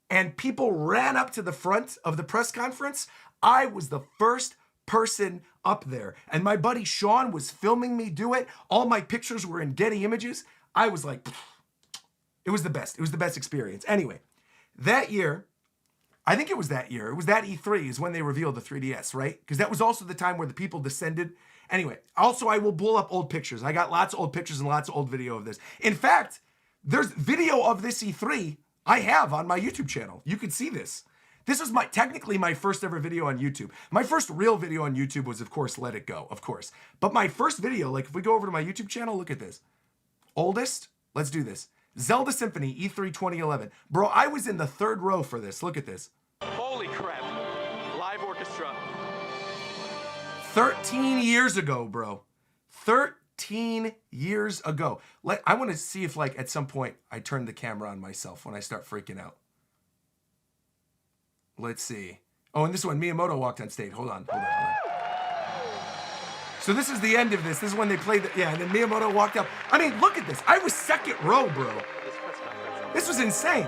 and people ran up to the front of the press conference, I was the first person up there. And my buddy Sean was filming me do it. All my pictures were in Getty Images. I was like, it was the best. It was the best experience. Anyway, that year, I think it was that year. It was that E3 is when they revealed the 3DS, right? Because that was also the time where the people descended. Anyway, also I will pull up old pictures. I got lots of old pictures and lots of old video of this. In fact, there's video of this E3 I have on my YouTube channel. You can see this. This was technically my first ever video on YouTube. My first real video on YouTube was, of course, Let It Go, of course. But my first video, like if we go over to my YouTube channel, look at this. Oldest? Let's do this. Zelda Symphony E3 2011. Bro, I was in the third row for this. Look at this. Holy crap. Live orchestra. 13 years ago, bro. 13 years ago. I want to see if, like, at some point I turn the camera on myself when I start freaking out. Let's see. Oh, and this one, Miyamoto walked on stage. Hold on. So this is the end of this. This is when they played and then Miyamoto walked up. I mean, look at this. I was second row, bro. This was insane.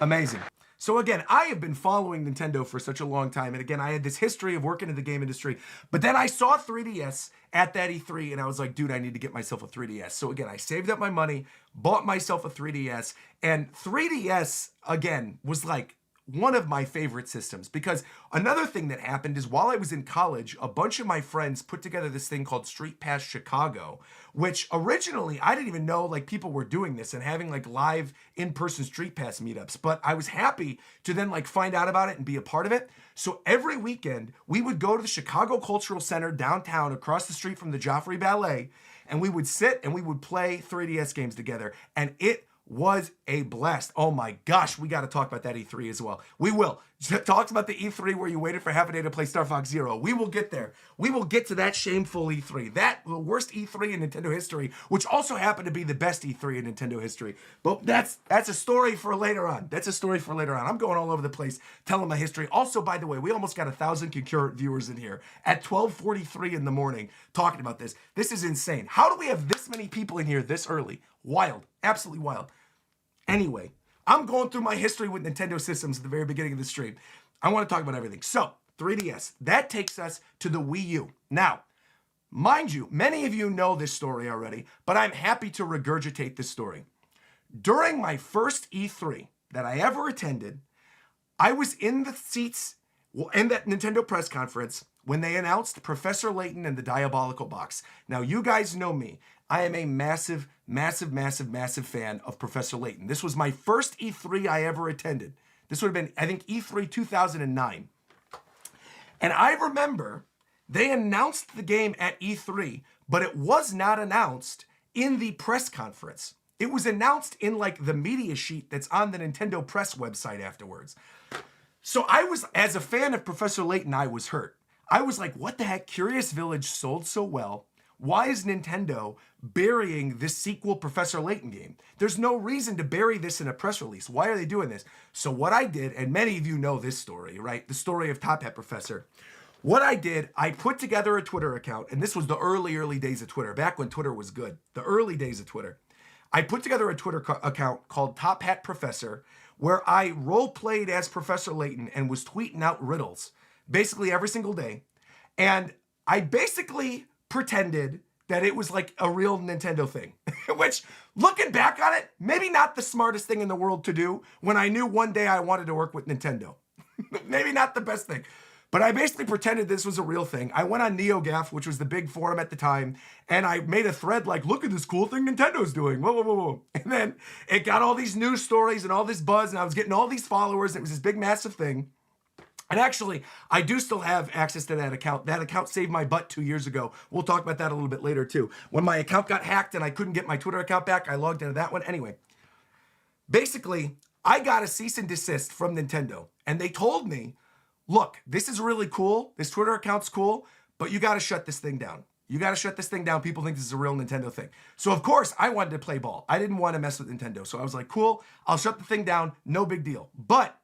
Amazing. So again, I have been following Nintendo for such a long time. And again, I had this history of working in the game industry. But then I saw 3DS at that E3 and I was like, dude, I need to get myself a 3DS. So again, I saved up my money, bought myself a 3DS. And 3DS, again, was like one of my favorite systems, because another thing that happened is while I was in college, a bunch of my friends put together this thing called Street Pass Chicago, which originally I didn't even know like people were doing this and having like live in-person Street Pass meetups, but I was happy to then like find out about it and be a part of it. So every weekend we would go to the Chicago Cultural Center downtown across the street from the Joffrey Ballet, and we would sit and we would play 3DS games together, and it was a blast. Oh my gosh, we got to talk about that E3 as well. We will. Talks about the E3 where you waited for half a day to play Star Fox Zero. We will get there. We will get to that shameful E3. The worst E3 in Nintendo history, which also happened to be the best E3 in Nintendo history. But that's a story for later on. That's a story for later on. I'm going all over the place telling my history. Also, by the way, we almost got 1,000 concurrent viewers in here at 12:43 in the morning talking about this. This is insane. How do we have this many people in here this early? Wild. Absolutely wild. Anyway, I'm going through my history with Nintendo systems at the very beginning of the stream. I want to talk about everything. So, 3DS. That takes us to the Wii U. Now, mind you, many of you know this story already, but I'm happy to regurgitate this story. During my first E3 that I ever attended, I was in the seats in that Nintendo press conference when they announced Professor Layton and the Diabolical Box. Now, you guys know me. I am a massive fan of Professor Layton. This was my first E3 I ever attended. This would have been, I think, E3 2009. And I remember they announced the game at E3, but it was not announced in the press conference. It was announced in like the media sheet that's on the Nintendo press website afterwards. So I was, as a fan of Professor Layton, I was hurt. I was like, what the heck? Curious Village sold so well. Why is Nintendo burying this sequel Professor Layton game? There's no reason to bury this in a press release. Why are they doing this? So what I did, and many of you know this story, right? The story of Top Hat Professor. What I did, I put together a Twitter account, and this was the early days of Twitter, back when Twitter was good, the early days of Twitter. I put together a Twitter account called Top Hat Professor, where I role-played as Professor Layton and was tweeting out riddles, basically every single day. And I basically pretended that it was like a real Nintendo thing, which, looking back on it, maybe not the smartest thing in the world to do when I knew one day I wanted to work with Nintendo. Maybe not the best thing. But I basically pretended this was a real thing. I went on NeoGAF, which was the big forum at the time, and I made a thread like, look at this cool thing Nintendo's doing. Whoa, whoa, whoa, whoa. And then it got all these news stories and all this buzz, and I was getting all these followers, and it was this big, massive thing. And actually, I do still have access to that account. That account saved my butt 2 years ago. We'll talk about that a little bit later, too. When my account got hacked and I couldn't get my Twitter account back, I logged into that one. Anyway, basically, I got a cease and desist from Nintendo. And they told me, look, this is really cool. This Twitter account's cool, but you got to shut this thing down. You got to shut this thing down. People think this is a real Nintendo thing. So, of course, I wanted to play ball. I didn't want to mess with Nintendo. So I was like, cool, I'll shut the thing down. No big deal. But,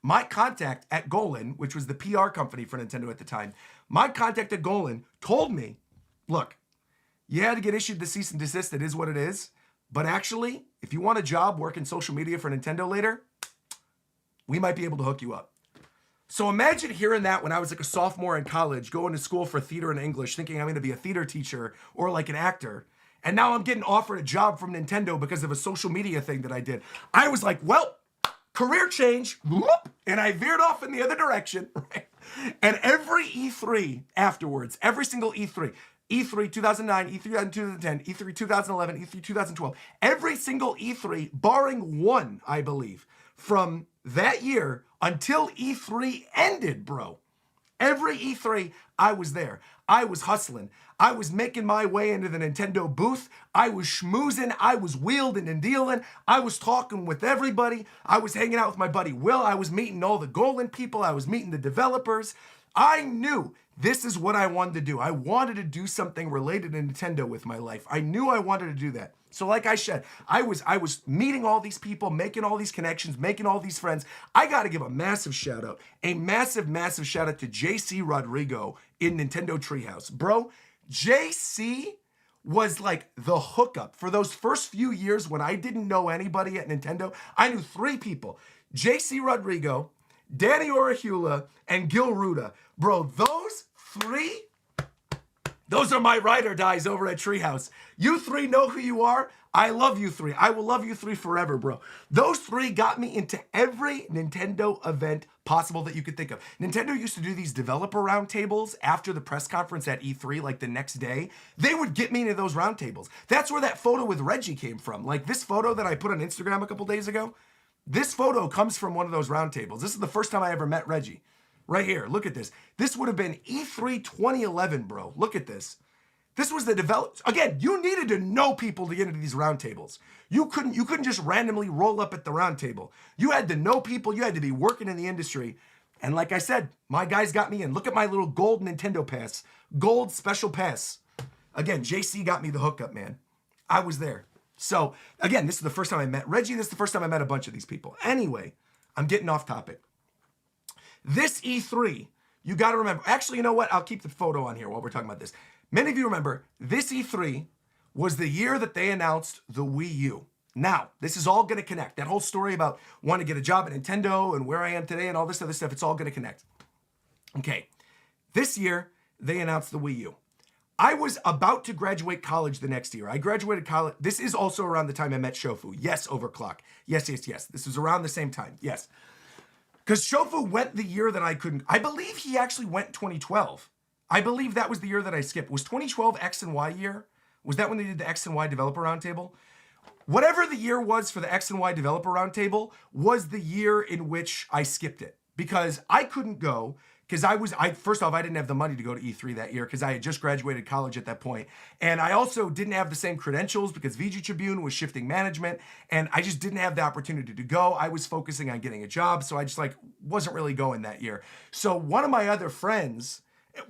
my contact at Golan, which was the PR company for Nintendo at the time, my contact at Golan told me, look, you had to get issued the cease and desist. It is what it is. But actually, if you want a job working social media for Nintendo later, we might be able to hook you up. So imagine hearing that when I was like a sophomore in college, going to school for theater and English, thinking I'm going to be a theater teacher or like an actor. And now I'm getting offered a job from Nintendo because of a social media thing that I did. I was like, well, career change, whoop, and I veered off in the other direction, right? And every E3 afterwards, every single E3, E3 2009, E3 2010, E3 2011, E3 2012, every single E3, barring one, I believe, from that year until E3 ended, bro. Every E3, I was there. I was hustling. I was making my way into the Nintendo booth. I was schmoozing. I was wheeling and dealing. I was talking with everybody. I was hanging out with my buddy Will. I was meeting all the Golden people. I was meeting the developers. I knew this is what I wanted to do. I wanted to do something related to Nintendo with my life. I knew I wanted to do that. So like I said, I was meeting all these people, making all these connections, making all these friends. I got to give a massive shout out, a massive, massive shout out to JC Rodrigo in Nintendo Treehouse. Bro, JC was like the hookup. For those first few years when I didn't know anybody at Nintendo, I knew 3 people. JC Rodrigo, Danny Orahula, and Gil Ruda. Bro, those 3, those are my ride or dies over at Treehouse. You 3 know who you are. I love you 3. I will love you 3 forever, bro. Those 3 got me into every Nintendo event possible that you could think of. Nintendo used to do these developer roundtables after the press conference at E3, like the next day. They would get me into those roundtables. That's where that photo with Reggie came from. Like this photo that I put on Instagram a couple days ago. This photo comes from one of those roundtables. This is the first time I ever met Reggie. Right here, look at this. This would have been E3 2011, bro. Look at this. This was the again, you needed to know people to get into these roundtables. You couldn't just randomly roll up at the roundtable. You had to know people, you had to be working in the industry. And like I said, my guys got me in. Look at my little gold Nintendo pass. Gold special pass. Again, JC got me the hookup, man. I was there. So, again, this is the first time I met Reggie. This is the first time I met a bunch of these people. Anyway, I'm getting off topic. This E3, you got to remember. Actually, you know what? I'll keep the photo on here while we're talking about this. Many of you remember, this E3 was the year that they announced the Wii U. Now, this is all going to connect. That whole story about wanting to get a job at Nintendo and where I am today and all this other stuff, it's all going to connect. Okay, this year, they announced the Wii U. I was about to graduate college the next year. I graduated college. This is also around the time I met Shofu. Yes, Overclock. Yes. This was around the same time. Yes. Because Shofu went the year that I couldn't. I believe he actually went 2012. I believe that was the year that I skipped. Was 2012 X and Y year? Was that when they did the X and Y Developer Roundtable? Whatever the year was for the X and Y Developer Roundtable was the year in which I skipped it. Because I couldn't go. Because first off, I didn't have the money to go to E3 that year because I had just graduated college at that point. And I also didn't have the same credentials because VG Tribune was shifting management. And I just didn't have the opportunity to go. I was focusing on getting a job. So I just wasn't really going that year. So one of my other friends,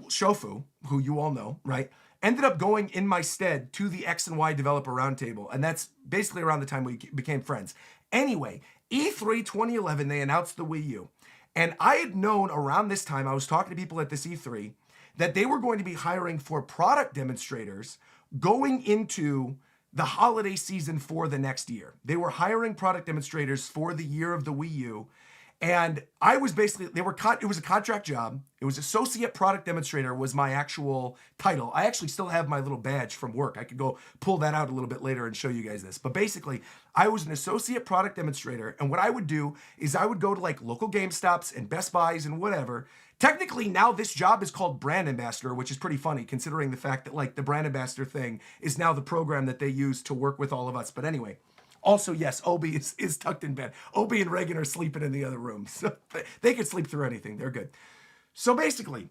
Shofu, who you all know, right, ended up going in my stead to the X and Y Developer Roundtable. And that's basically around the time we became friends. Anyway, E3 2011, they announced the Wii U. And I had known around this time, I was talking to people at this E3, that they were going to be hiring for product demonstrators going into the holiday season for the next year. They were hiring product demonstrators for the year of the Wii U. And I was basically, it was a contract job. It was associate product demonstrator was my actual title. I actually still have my little badge from work. I could go pull that out a little bit later and show you guys this. But basically, I was an associate product demonstrator. And what I would do is I would go to like local GameStops and Best Buys and whatever. Technically, now this job is called brand ambassador, which is pretty funny considering the fact that like the brand ambassador thing is now the program that they use to work with all of us. But anyway. Also, yes, Obi is tucked in bed. Obi and Reagan are sleeping in the other room. So they can sleep through anything. They're good. So basically,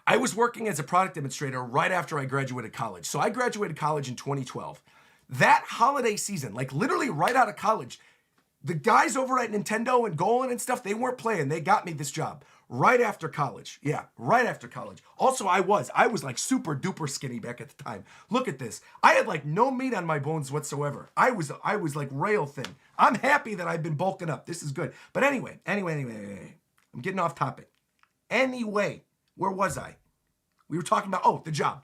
I was working as a product demonstrator right after I graduated college. So I graduated college in 2012. That holiday season, like literally right out of college, the guys over at Nintendo and Golan and stuff, they weren't playing. They got me this job right after college. Yeah, right after college. Also, I was like super duper skinny back at the time. Look at this. I had like no meat on my bones whatsoever. I was like rail thin. I'm happy that I've been bulking up. This is good. But anyway. I'm getting off topic. Anyway, where was I? We were talking about, the job.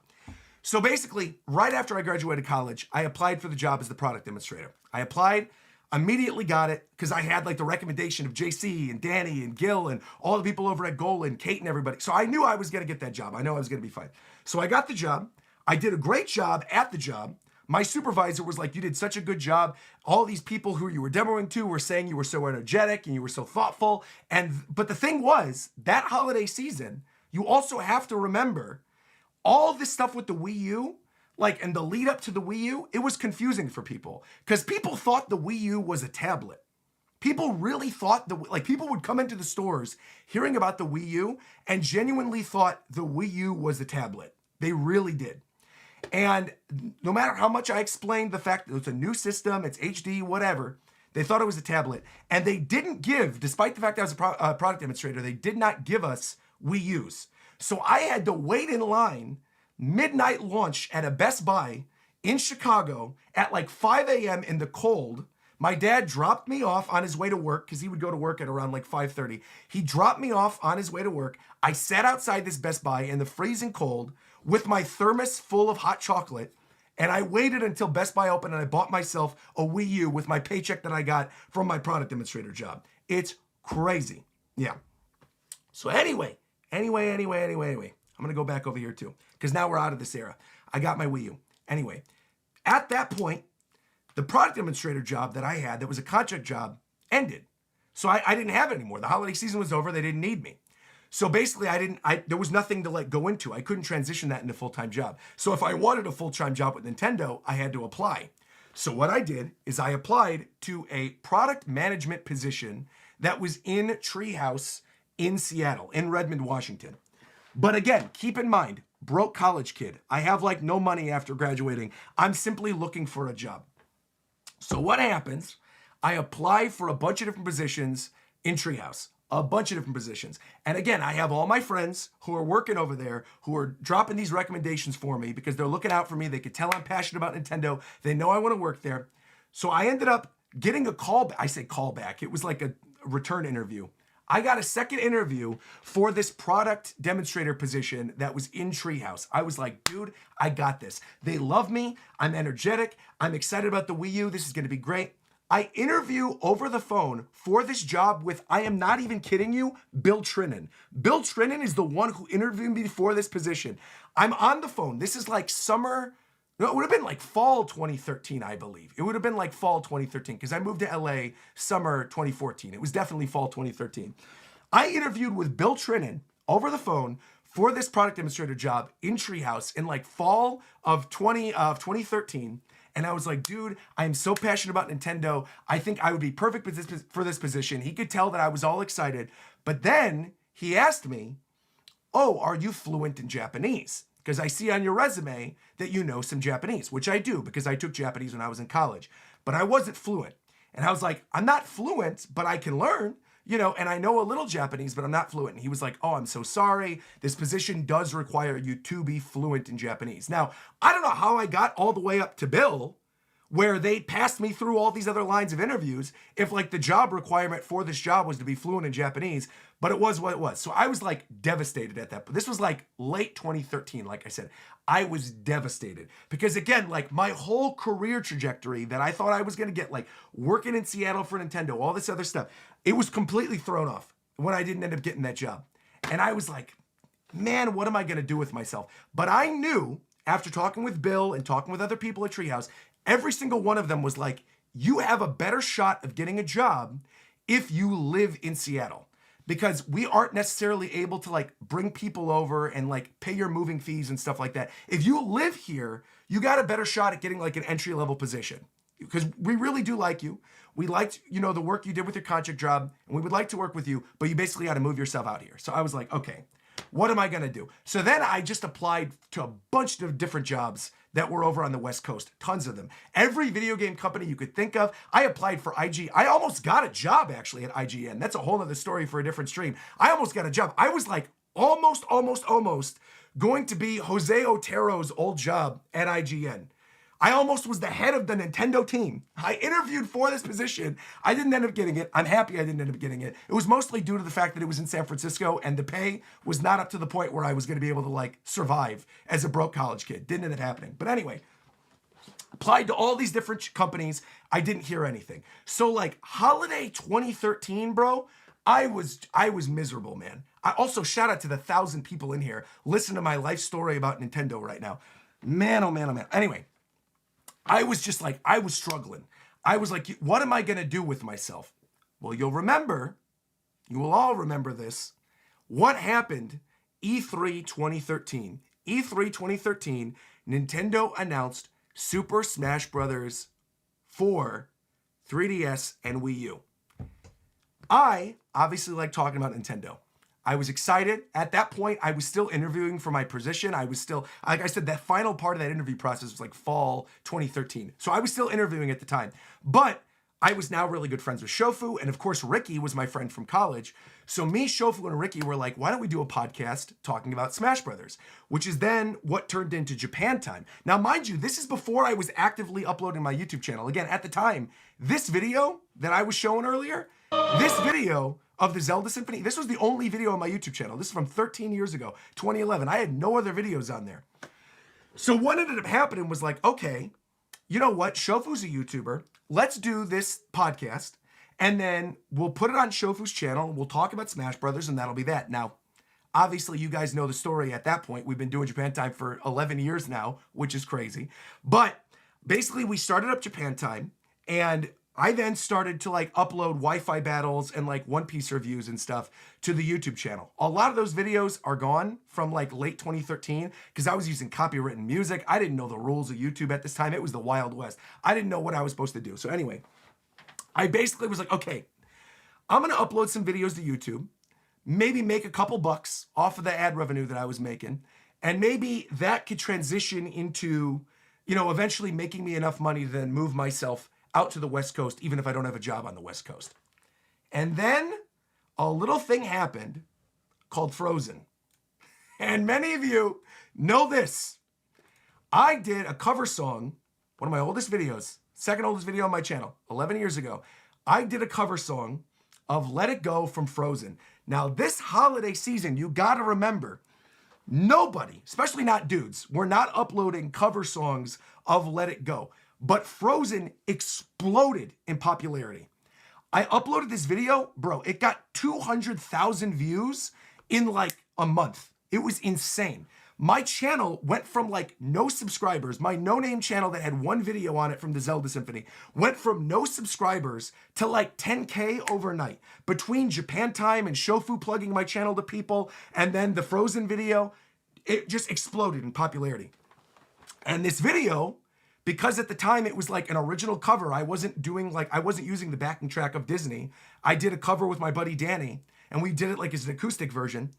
So basically, right after I graduated college, I applied for the job as the product demonstrator. I applied, immediately got it because I had like the recommendation of JC and Danny and Gil and all the people over at Golan, Kate and everybody. So I knew I was going to get that job. I know I was going to be fine. So I got the job. I did a great job at the job. My supervisor was like, you did such a good job. All these people who you were demoing to were saying you were so energetic and you were so thoughtful. But the thing was, that holiday season, you also have to remember all this stuff with the Wii U, and the lead up to the Wii U, it was confusing for people because people thought the Wii U was a tablet. People really thought people would come into the stores hearing about the Wii U and genuinely thought the Wii U was a tablet. They really did. And no matter how much I explained the fact that it's a new system, it's HD, whatever, they thought it was a tablet. And they didn't give, despite the fact that I was a product demonstrator, they did not give us Wii U's. So I had to wait in line, midnight launch at a Best Buy in Chicago at like 5 a.m. in the cold. My dad dropped me off on his way to work because he would go to work at around like 5:30. He dropped me off on his way to work. I sat outside this Best Buy in the freezing cold with my thermos full of hot chocolate, and I waited until Best Buy opened and I bought myself a Wii U with my paycheck that I got from my product demonstrator job. It's crazy. Yeah. So anyway, I'm going to go back over here too because now we're out of this era. I got my Wii U. Anyway, at that point, the product demonstrator job that I had that was a contract job ended. So I didn't have it anymore. The holiday season was over. They didn't need me. So basically there was nothing to like go into. I couldn't transition that into a full-time job. So if I wanted a full-time job with Nintendo, I had to apply. So what I did is I applied to a product management position that was in Treehouse in Seattle, in Redmond, Washington. But again, keep in mind, broke college kid. I have like no money after graduating. I'm simply looking for a job. So what happens, I apply for a bunch of different positions in Treehouse, a bunch of different positions. And again, I have all my friends who are working over there who are dropping these recommendations for me because they're looking out for me. They could tell I'm passionate about Nintendo. They know I want to work there. So I ended up getting a call. I say call back. It was like a return interview. I got a second interview for this product demonstrator position that was in Treehouse. I was like, dude, I got this. They love me. I'm energetic. I'm excited about the Wii U. This is going to be great. I interview over the phone for this job with, I am not even kidding you, Bill Trinan. Bill Trinan is the one who interviewed me for this position. I'm on the phone. This is like summer. No, it would have been like fall 2013, I believe. It would have been like fall 2013 because I moved to LA summer 2014. It was definitely fall 2013. I interviewed with Bill Trinan over the phone for this product demonstrator job in Treehouse in like fall of 2013. And I was like, dude, I am so passionate about Nintendo. I think I would be perfect for this position. He could tell that I was all excited. But then he asked me, oh, are you fluent in Japanese? Because I see on your resume that you know some Japanese, which I do because I took Japanese when I was in college. But I wasn't fluent. And I was like, I'm not fluent, but I can learn, and I know a little Japanese, but I'm not fluent. And he was like, oh, I'm so sorry. This position does require you to be fluent in Japanese. Now, I don't know how I got all the way up to Bill, where they passed me through all these other lines of interviews, if like the job requirement for this job was to be fluent in Japanese, but it was what it was. So I was like devastated at that. But this was like late 2013, like I said. I was devastated because again, like my whole career trajectory that I thought I was going to get, like working in Seattle for Nintendo, all this other stuff, it was completely thrown off when I didn't end up getting that job. And I was like, man, what am I going to do with myself? But I knew after talking with Bill and talking with other people at Treehouse, every single one of them was like, you have a better shot of getting a job if you live in Seattle. Because we aren't necessarily able to like bring people over and like pay your moving fees and stuff like that. If you live here, you got a better shot at getting like an entry-level position. Because we really do like you. We liked, the work you did with your contract job, and we would like to work with you, but you basically got to move yourself out here. So I was like, okay, what am I going to do? So then I just applied to a bunch of different jobs that were over on the West Coast, tons of them. Every video game company you could think of. I applied for IG. I almost got a job actually at IGN. That's a whole other story for a different stream. I almost got a job. I was like almost going to be Jose Otero's old job at IGN. I almost was the head of the Nintendo team. I interviewed for this position. I didn't end up getting it. I'm happy I didn't end up getting it. It was mostly due to the fact that it was in San Francisco and the pay was not up to the point where I was going to be able to like survive as a broke college kid. Didn't end up happening. But anyway, applied to all these different companies. I didn't hear anything. So like holiday 2013, bro, I was miserable, man. I also shout out to the 1,000 people in here. Listen to my life story about Nintendo right now. Man, oh man, oh man. Anyway. I was just like, I was struggling. I was like, what am I going to do with myself? Well, you will all remember this. What happened E3 2013? E3 2013, Nintendo announced Super Smash Bros. 4, 3DS, and Wii U. I obviously like talking about Nintendo. I was excited. At that point, I was still interviewing for my position. I was still, like I said, that final part of that interview process was like fall 2013. So I was still interviewing at the time. But I was now really good friends with Shofu. And of course, Ricky was my friend from college. So me, Shofu, and Ricky were like, why don't we do a podcast talking about Smash Brothers? Which is then what turned into Japan Time. Now, mind you, this is before I was actively uploading my YouTube channel. Again, at the time, this video that I was showing earlier, this video of the Zelda Symphony, this was the only video on my YouTube channel. This is from 13 years ago, 2011. I had no other videos on there. So what ended up happening was like, okay, you know what? Shofu's a YouTuber. Let's do this podcast, and then we'll put it on Shofu's channel. We'll talk about Smash Brothers, and that'll be that. Now, obviously, you guys know the story at that point. We've been doing Japan Time for 11 years now, which is crazy. But basically, we started up Japan Time, and I then started to like upload Wi-Fi battles and like One Piece reviews and stuff to the YouTube channel. A lot of those videos are gone from like late 2013 because I was using copywritten music. I didn't know the rules of YouTube at this time. It was the Wild West. I didn't know what I was supposed to do. So anyway, I basically was like, okay, I'm going to upload some videos to YouTube, maybe make a couple bucks off of the ad revenue that I was making, and maybe that could transition into, you know, eventually making me enough money to then move myself out to the West Coast, even if I don't have a job on the West Coast. And then a little thing happened called Frozen. And many of you know this. I did a cover song, one of my oldest videos, second oldest video on my channel, 11 years ago. I did a cover song of Let It Go from Frozen. Now, this holiday season, you gotta remember, nobody, especially not dudes, were not uploading cover songs of Let It Go. But Frozen exploded in popularity. I uploaded this video, bro, it got 200,000 views in like a month. It was insane. My channel went from like no subscribers, my no-name channel that had one video on it from the Zelda Symphony, went from no subscribers to like 10K overnight. Between Japan Time and Shofu plugging my channel to people, and then the Frozen video, it just exploded in popularity. And this video, because at the time it was like an original cover, I wasn't using the backing track of Disney. I did a cover with my buddy Danny, and we did it like as an acoustic version.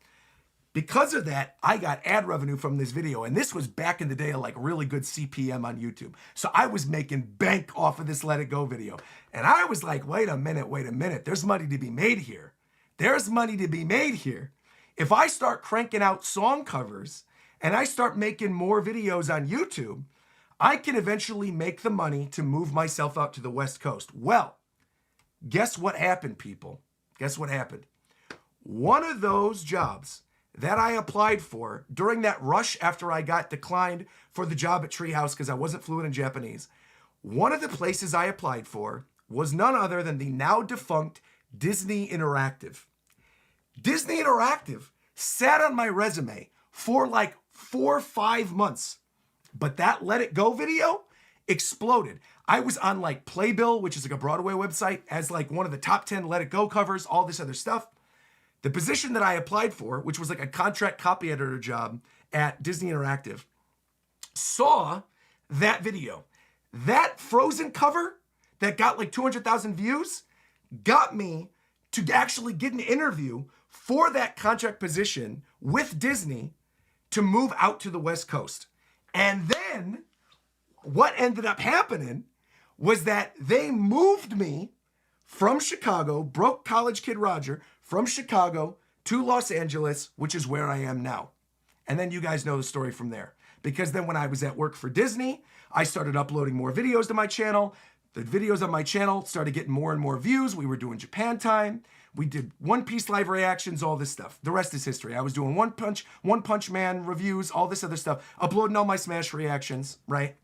Because of that, I got ad revenue from this video, and this was back in the day of like really good CPM on YouTube. So I was making bank off of this Let It Go video. And I was like, wait a minute, there's money to be made here. There's money to be made here. If I start cranking out song covers and I start making more videos on YouTube, I can eventually make the money to move myself out to the West Coast. Well, guess what happened, people? Guess what happened? One of those jobs that I applied for during that rush after I got declined for the job at Treehouse because I wasn't fluent in Japanese, one of the places I applied for was none other than the now defunct Disney Interactive. Disney Interactive sat on my resume for like 4 or 5 months. But that Let It Go video exploded. I was on like Playbill, which is like a Broadway website, as like one of the top 10 Let It Go covers, all this other stuff. The position that I applied for, which was like a contract copy editor job at Disney Interactive, saw that video. That Frozen cover that got like 200,000 views got me to actually get an interview for that contract position with Disney to move out to the West Coast. And then what ended up happening was that they moved me from Chicago, broke college kid Roger, from Chicago to Los Angeles, which is where I am now. And then you guys know the story from there. Because then when I was at work for Disney, I started uploading more videos to my channel. The videos on my channel started getting more and more views. We were doing Japan Time. We did One Piece live reactions, all this stuff. The rest is history. I was doing One Punch Man reviews, all this other stuff, uploading all my Smash reactions, right?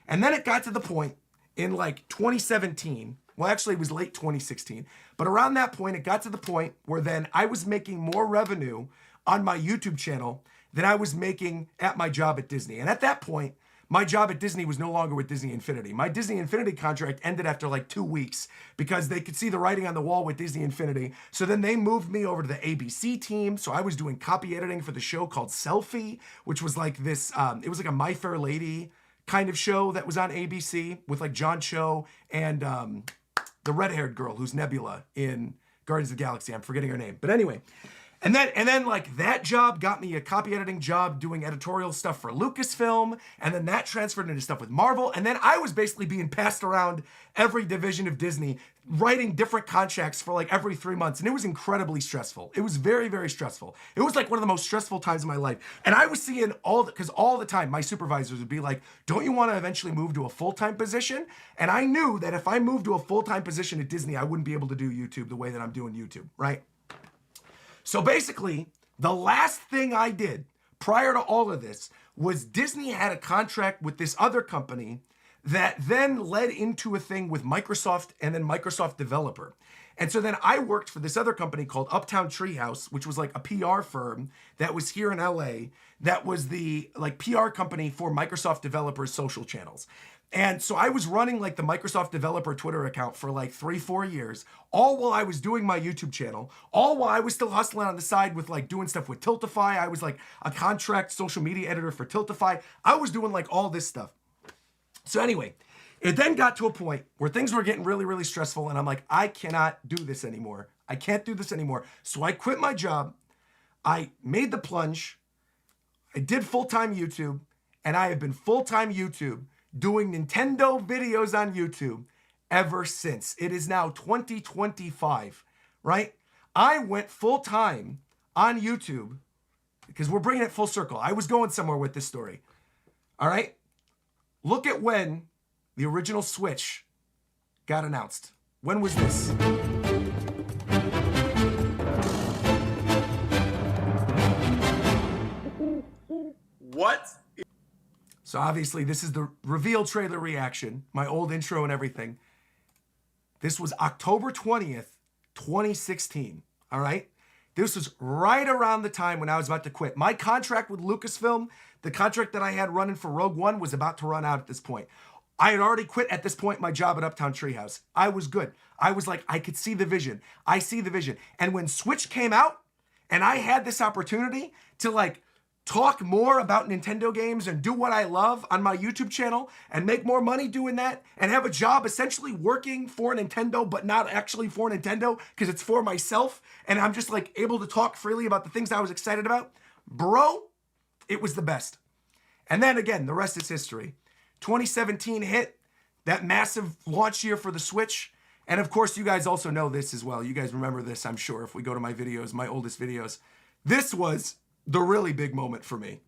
And then it got to the point in like 2017, well, actually it was late 2016, but around that point, it got to the point where then I was making more revenue on my YouTube channel than I was making at my job at Disney. And at that point, my job at Disney was no longer with Disney Infinity. My Disney Infinity contract ended after like 2 weeks because they could see the writing on the wall with Disney Infinity. So then they moved me over to the ABC team. So I was doing copy editing for the show called Selfie, which was like this, it was like a My Fair Lady kind of show that was on ABC with like John Cho and the red-haired girl who's Nebula in Guardians of the Galaxy. I'm forgetting her name. But anyway, and then like that job got me a copy editing job doing editorial stuff for Lucasfilm, and then that transferred into stuff with Marvel, and then I was basically being passed around every division of Disney, writing different contracts for like every 3 months, and it was incredibly stressful. It was very, very stressful. It was like one of the most stressful times of my life. And I was seeing because all the time my supervisors would be like, don't you want to eventually move to a full-time position? And I knew that if I moved to a full-time position at Disney, I wouldn't be able to do YouTube the way that I'm doing YouTube, right? So basically, the last thing I did prior to all of this was Disney had a contract with this other company that then led into a thing with Microsoft and then Microsoft Developer. And so then I worked for this other company called Uptown Treehouse, which was like a PR firm that was here in LA, that was the like PR company for Microsoft Developers social channels. And so I was running like the Microsoft Developer Twitter account for like 3-4 years, all while I was doing my YouTube channel, all while I was still hustling on the side with like doing stuff with Tiltify. I was like a contract social media editor for Tiltify. I was doing like all this stuff. So anyway, it then got to a point where things were getting really, really stressful, and I'm like, I cannot do this anymore. I can't do this anymore. So I quit my job. I made the plunge. I did full-time YouTube, and I have been full-time YouTube doing Nintendo videos on YouTube ever since. It is now 2025, right? I went full-time on YouTube because we're bringing it full circle. I was going somewhere with this story, all right? Look at when the original Switch got announced. When was this? What? So obviously this is the reveal trailer reaction, my old intro and everything. This was October 20th, 2016, all right? This was right around the time when I was about to quit. My contract with Lucasfilm, the contract that I had running for Rogue One, was about to run out at this point. I had already quit at this point my job at Uptown Treehouse. I was good. I was like, I could see the vision. I see the vision. And when Switch came out and I had this opportunity to like talk more about Nintendo games and do what I love on my YouTube channel and make more money doing that and have a job essentially working for Nintendo, but not actually for Nintendo because it's for myself, and I'm just like able to talk freely about the things I was excited about, bro, it was the best. And then again, the rest is history. 2017 hit, that massive launch year for the Switch. And of course, you guys also know this as well. You guys remember this, I'm sure, if we go to my videos, my oldest videos. This was the really big moment for me.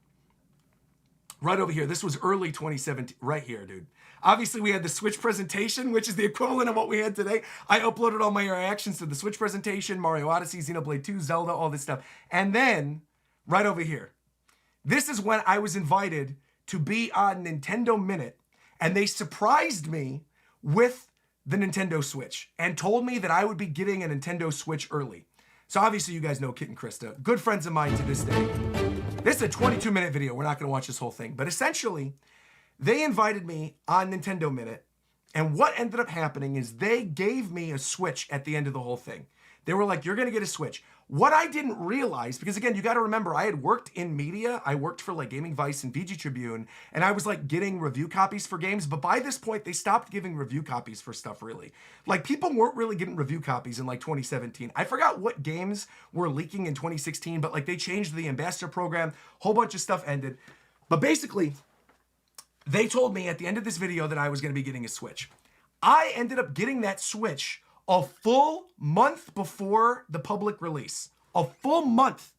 Right over here. This was early 2017. Right here, dude. Obviously, we had the Switch presentation, which is the equivalent of what we had today. I uploaded all my reactions to the Switch presentation, Mario Odyssey, Xenoblade 2, Zelda, all this stuff. And then, right over here, this is when I was invited to be on Nintendo Minute, and they surprised me with the Nintendo Switch and told me that I would be getting a Nintendo Switch early. So obviously you guys know Kit and Krista, good friends of mine to this day. This is a 22-minute video. We're not going to watch this whole thing. But essentially, they invited me on Nintendo Minute, and what ended up happening is they gave me a Switch at the end of the whole thing. They were like, you're going to get a Switch. What I didn't realize, because again, you got to remember, I had worked in media. I worked for like Gaming Vice and VG Tribune, and I was like getting review copies for games. But by this point, they stopped giving review copies for stuff, really. Like people weren't really getting review copies in like 2017. I forgot what games were leaking in 2016, but like they changed the ambassador program. Whole bunch of stuff ended. But basically, they told me at the end of this video that I was going to be getting a Switch. I ended up getting that Switch a full month before the public release. A full month.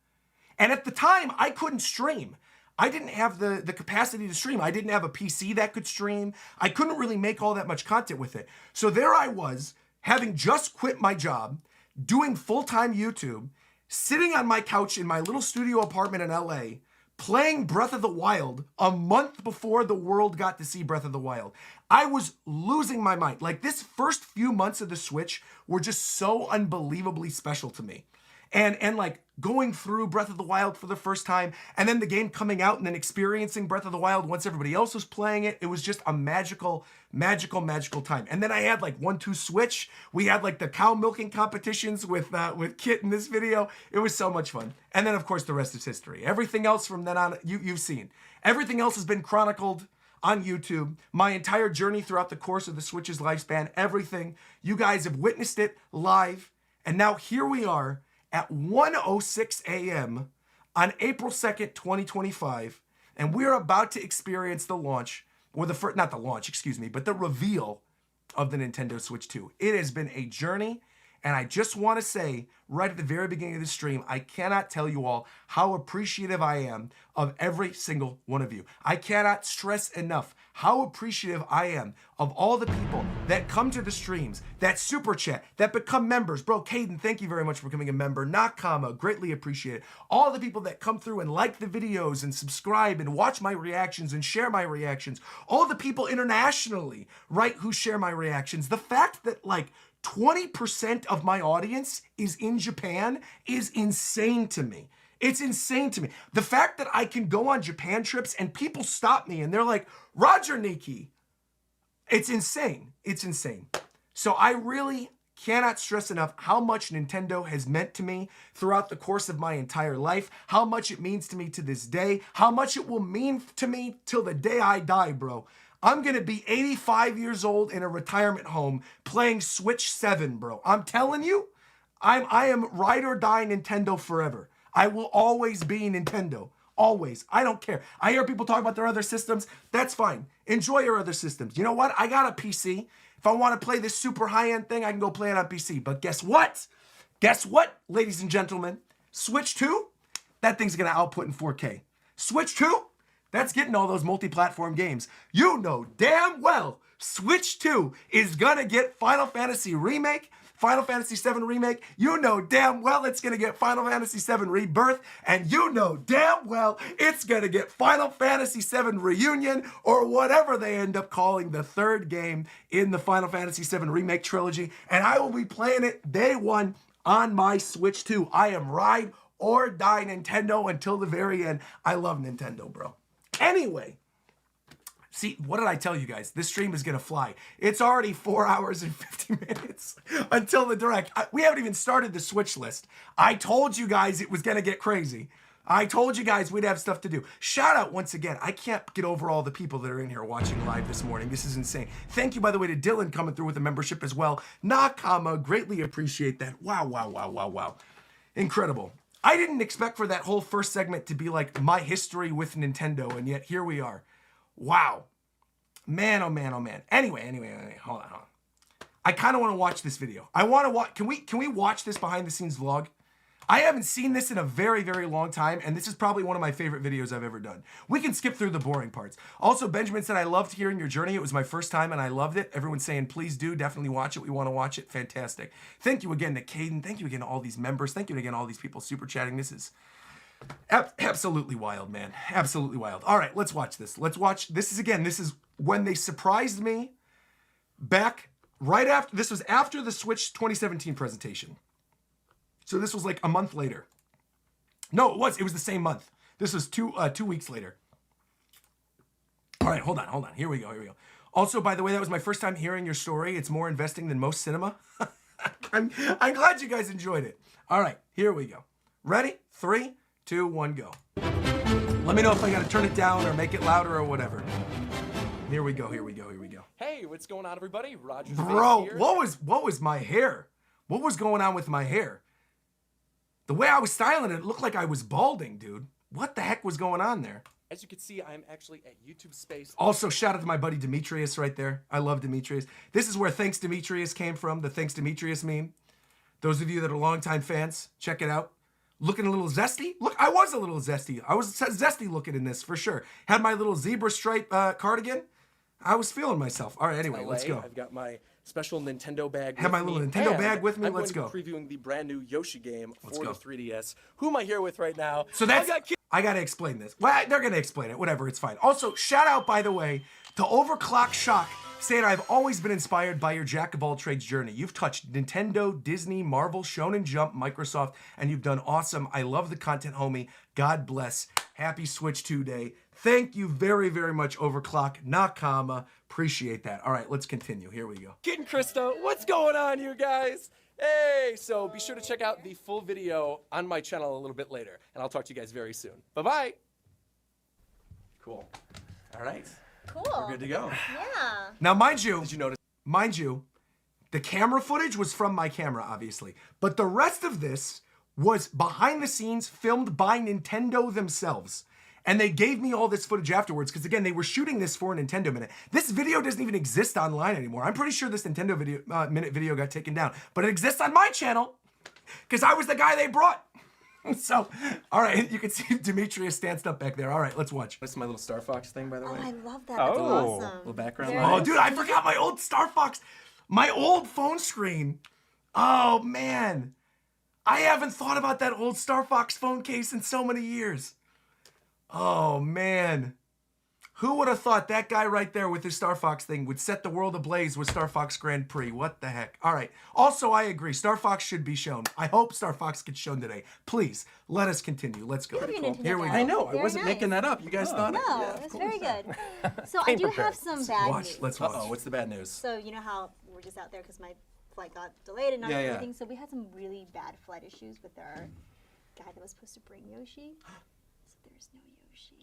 And at the time, I couldn't stream. I didn't have the capacity to stream. I didn't have a PC that could stream. I couldn't really make all that much content with it. So there I was, having just quit my job, doing full-time YouTube, sitting on my couch in my little studio apartment in LA, playing Breath of the Wild a month before the world got to see Breath of the Wild. I was losing my mind. Like this first few months of the Switch were just so unbelievably special to me. And like going through Breath of the Wild for the first time, and then the game coming out and then experiencing Breath of the Wild once everybody else was playing it. It was just a magical, magical, magical time. And then I had like 1-2 Switch. We had like the cow milking competitions with Kit in this video. It was so much fun. And then of course the rest is history. Everything else from then on, you've seen. Everything else has been chronicled on YouTube. My entire journey throughout the course of the Switch's lifespan, everything. You guys have witnessed it live. And now here we are at 1:06 a.m. on April 2nd, 2025, and we're about to experience the launch, or the first, not the launch, excuse me, but the reveal of the Nintendo Switch 2. It has been a journey, and I just want to say right at the very beginning of the stream, I cannot tell you all how appreciative I am of every single one of you. I cannot stress enough how appreciative I am of all the people that come to the streams, that super chat, that become members. Bro, Caden, thank you very much for becoming a member. Nakama, greatly appreciate it. All the people that come through and like the videos and subscribe and watch my reactions and share my reactions. All the people internationally, right, who share my reactions. The fact that like 20% of my audience is in Japan is insane to me. It's insane to me. The fact that I can go on Japan trips and people stop me and they're like, Roger Nikki, it's insane. It's insane. So I really cannot stress enough how much Nintendo has meant to me throughout the course of my entire life, how much it means to me to this day, how much it will mean to me till the day I die, bro. I'm going to be 85 years old in a retirement home playing Switch 7, bro. I'm telling you, I am ride or die Nintendo forever. I will always be Nintendo. Always. I don't care. I hear people talk about their other systems. That's fine. Enjoy your other systems. You know what? I got a PC. If I want to play this super high-end thing, I can go play it on PC. But guess what? Guess what, ladies and gentlemen? Switch 2, that thing's going to output in 4K. Switch 2, that's getting all those multi-platform games. You know damn well Switch 2 is going to get Final Fantasy Remake, Final Fantasy VII Remake. You know damn well it's going to get Final Fantasy VII Rebirth. And you know damn well it's going to get Final Fantasy VII Reunion, or whatever they end up calling the third game in the Final Fantasy VII Remake trilogy. And I will be playing it day one on my Switch 2. I am ride or die Nintendo until the very end. I love Nintendo, bro. Anyway, see, what did I tell you guys? This stream is going to fly. It's already 4 hours and 50 minutes until the direct. We haven't even started the Switch list. I told you guys it was going to get crazy. I told you guys we'd have stuff to do. Shout out once again. I can't get over all the people that are in here watching live this morning. This is insane. Thank you, by the way, to Dylan coming through with a membership as well. Nakama, greatly appreciate that. Wow, wow, wow, wow, wow. Incredible. I didn't expect for that whole first segment to be like my history with Nintendo, and yet here we are. Wow. Man, oh man, oh man. Anyway, hold on. I kind of want to watch this video. I want to watch, can we watch this behind the scenes vlog? I haven't seen this in a very, very long time, and this is probably one of my favorite videos I've ever done. We can skip through the boring parts. Also, Benjamin said, I loved hearing your journey. It was my first time, and I loved it. Everyone's saying, please do, definitely watch it. We want to watch it. Fantastic. Thank you again to Caden. Thank you again to all these members. Thank you again to all these people super chatting. This is absolutely wild, man. Absolutely wild. All right, let's watch this. Let's watch. This is when they surprised me back right after. This was after the Switch 2017 presentation. So this was like a month later. No, it was the same month. This was 2 weeks later. All right, hold on. Here we go. Also, by the way, that was my first time hearing your story. It's more investing than most cinema. I'm glad you guys enjoyed it. All right, here we go. Ready? 3, 2, 1, go. Let me know if I gotta turn it down or make it louder or whatever. Here we go. Hey, what's going on, everybody? RogersBase Bro, here. what was my hair? What was going on with my hair? The way I was styling it, it looked like I was balding, dude. What the heck was going on there? As you can see, I'm actually at YouTube Space. Also, shout out to my buddy Demetrius right there. I love Demetrius. This is where Thanks Demetrius came from, the Thanks Demetrius meme. Those of you that are longtime fans, check it out. Looking a little zesty? Look, I was a little zesty. I was zesty looking in this, for sure. Had my little zebra stripe cardigan. I was feeling myself. All right, anyway, let's go. I've got my special Nintendo bag Have my little Nintendo bag with me. I'm Let's going go. to be previewing the brand new Yoshi game for go. the 3DS. Who am I here with right now? So that's, I gotta explain this. Well, they're gonna explain it. Whatever, it's fine. Also, shout out, by the way, to Overclock Shock, saying I've always been inspired by your jack of all trades journey. You've touched Nintendo, Disney, Marvel, Shonen Jump, Microsoft, and you've done awesome. I love the content, homie. God bless. Happy Switch 2 Day. Thank you very, very much, Overclock Nakama. Appreciate that. All right, let's continue. Here we go. Kid and Krista, what's going on, you guys? Hey, so be sure to check out the full video on my channel a little bit later, and I'll talk to you guys very soon. Bye-bye. Cool. All right. Cool. We're good to go. Yeah. Now, mind you, Did you notice? mind you, The camera footage was from my camera, obviously. But the rest of this was behind the scenes filmed by Nintendo themselves. And they gave me all this footage afterwards because, again, they were shooting this for a Nintendo Minute. This video doesn't even exist online anymore. I'm pretty sure this Nintendo Minute video got taken down. But it exists on my channel because I was the guy they brought. So, all right, you can see Demetrius stanced up back there. All right, let's watch. That's my little Star Fox thing, by the way. Oh, I love that. That's awesome. Little background Very light. Oh, dude, I forgot my old Star Fox, my old phone screen. Oh, man. I haven't thought about that old Star Fox phone case in so many years. Oh, man. Who would have thought that guy right there with his Star Fox thing would set the world ablaze with Star Fox Grand Prix? What the heck? All right. Also, I agree. Star Fox should be shown. I hope Star Fox gets shown today. Please, let us continue. Let's go. Here we go. I know. I Very wasn't nice. making that up. You guys thought it? No, Yeah, of it's course. very good. So I do have some bad news. Let's watch. Uh-oh, what's the bad news? So you know how we're just out there because my flight got delayed and not Yeah, yeah. everything. So we had some really bad flight issues with our guy that was supposed to bring Yoshi. So there's no Yoshi.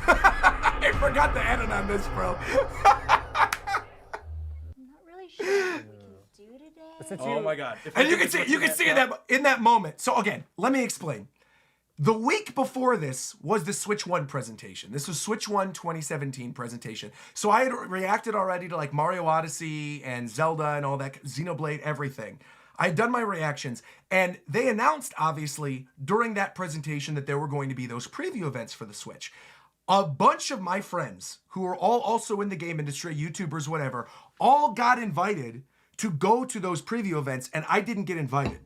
I forgot to edit on this, bro. I'm not really sure what we can do today. Oh my God. And you can see in that moment. So again, let me explain. The week before this was the Switch 1 presentation. This was Switch 1 2017 presentation. So I had reacted already to like Mario Odyssey and Zelda and all that, Xenoblade, everything. I had done my reactions, and they announced, obviously, during that presentation that there were going to be those preview events for the Switch. A bunch of my friends, who are all also in the game industry, YouTubers, whatever, all got invited to go to those preview events, and I didn't get invited.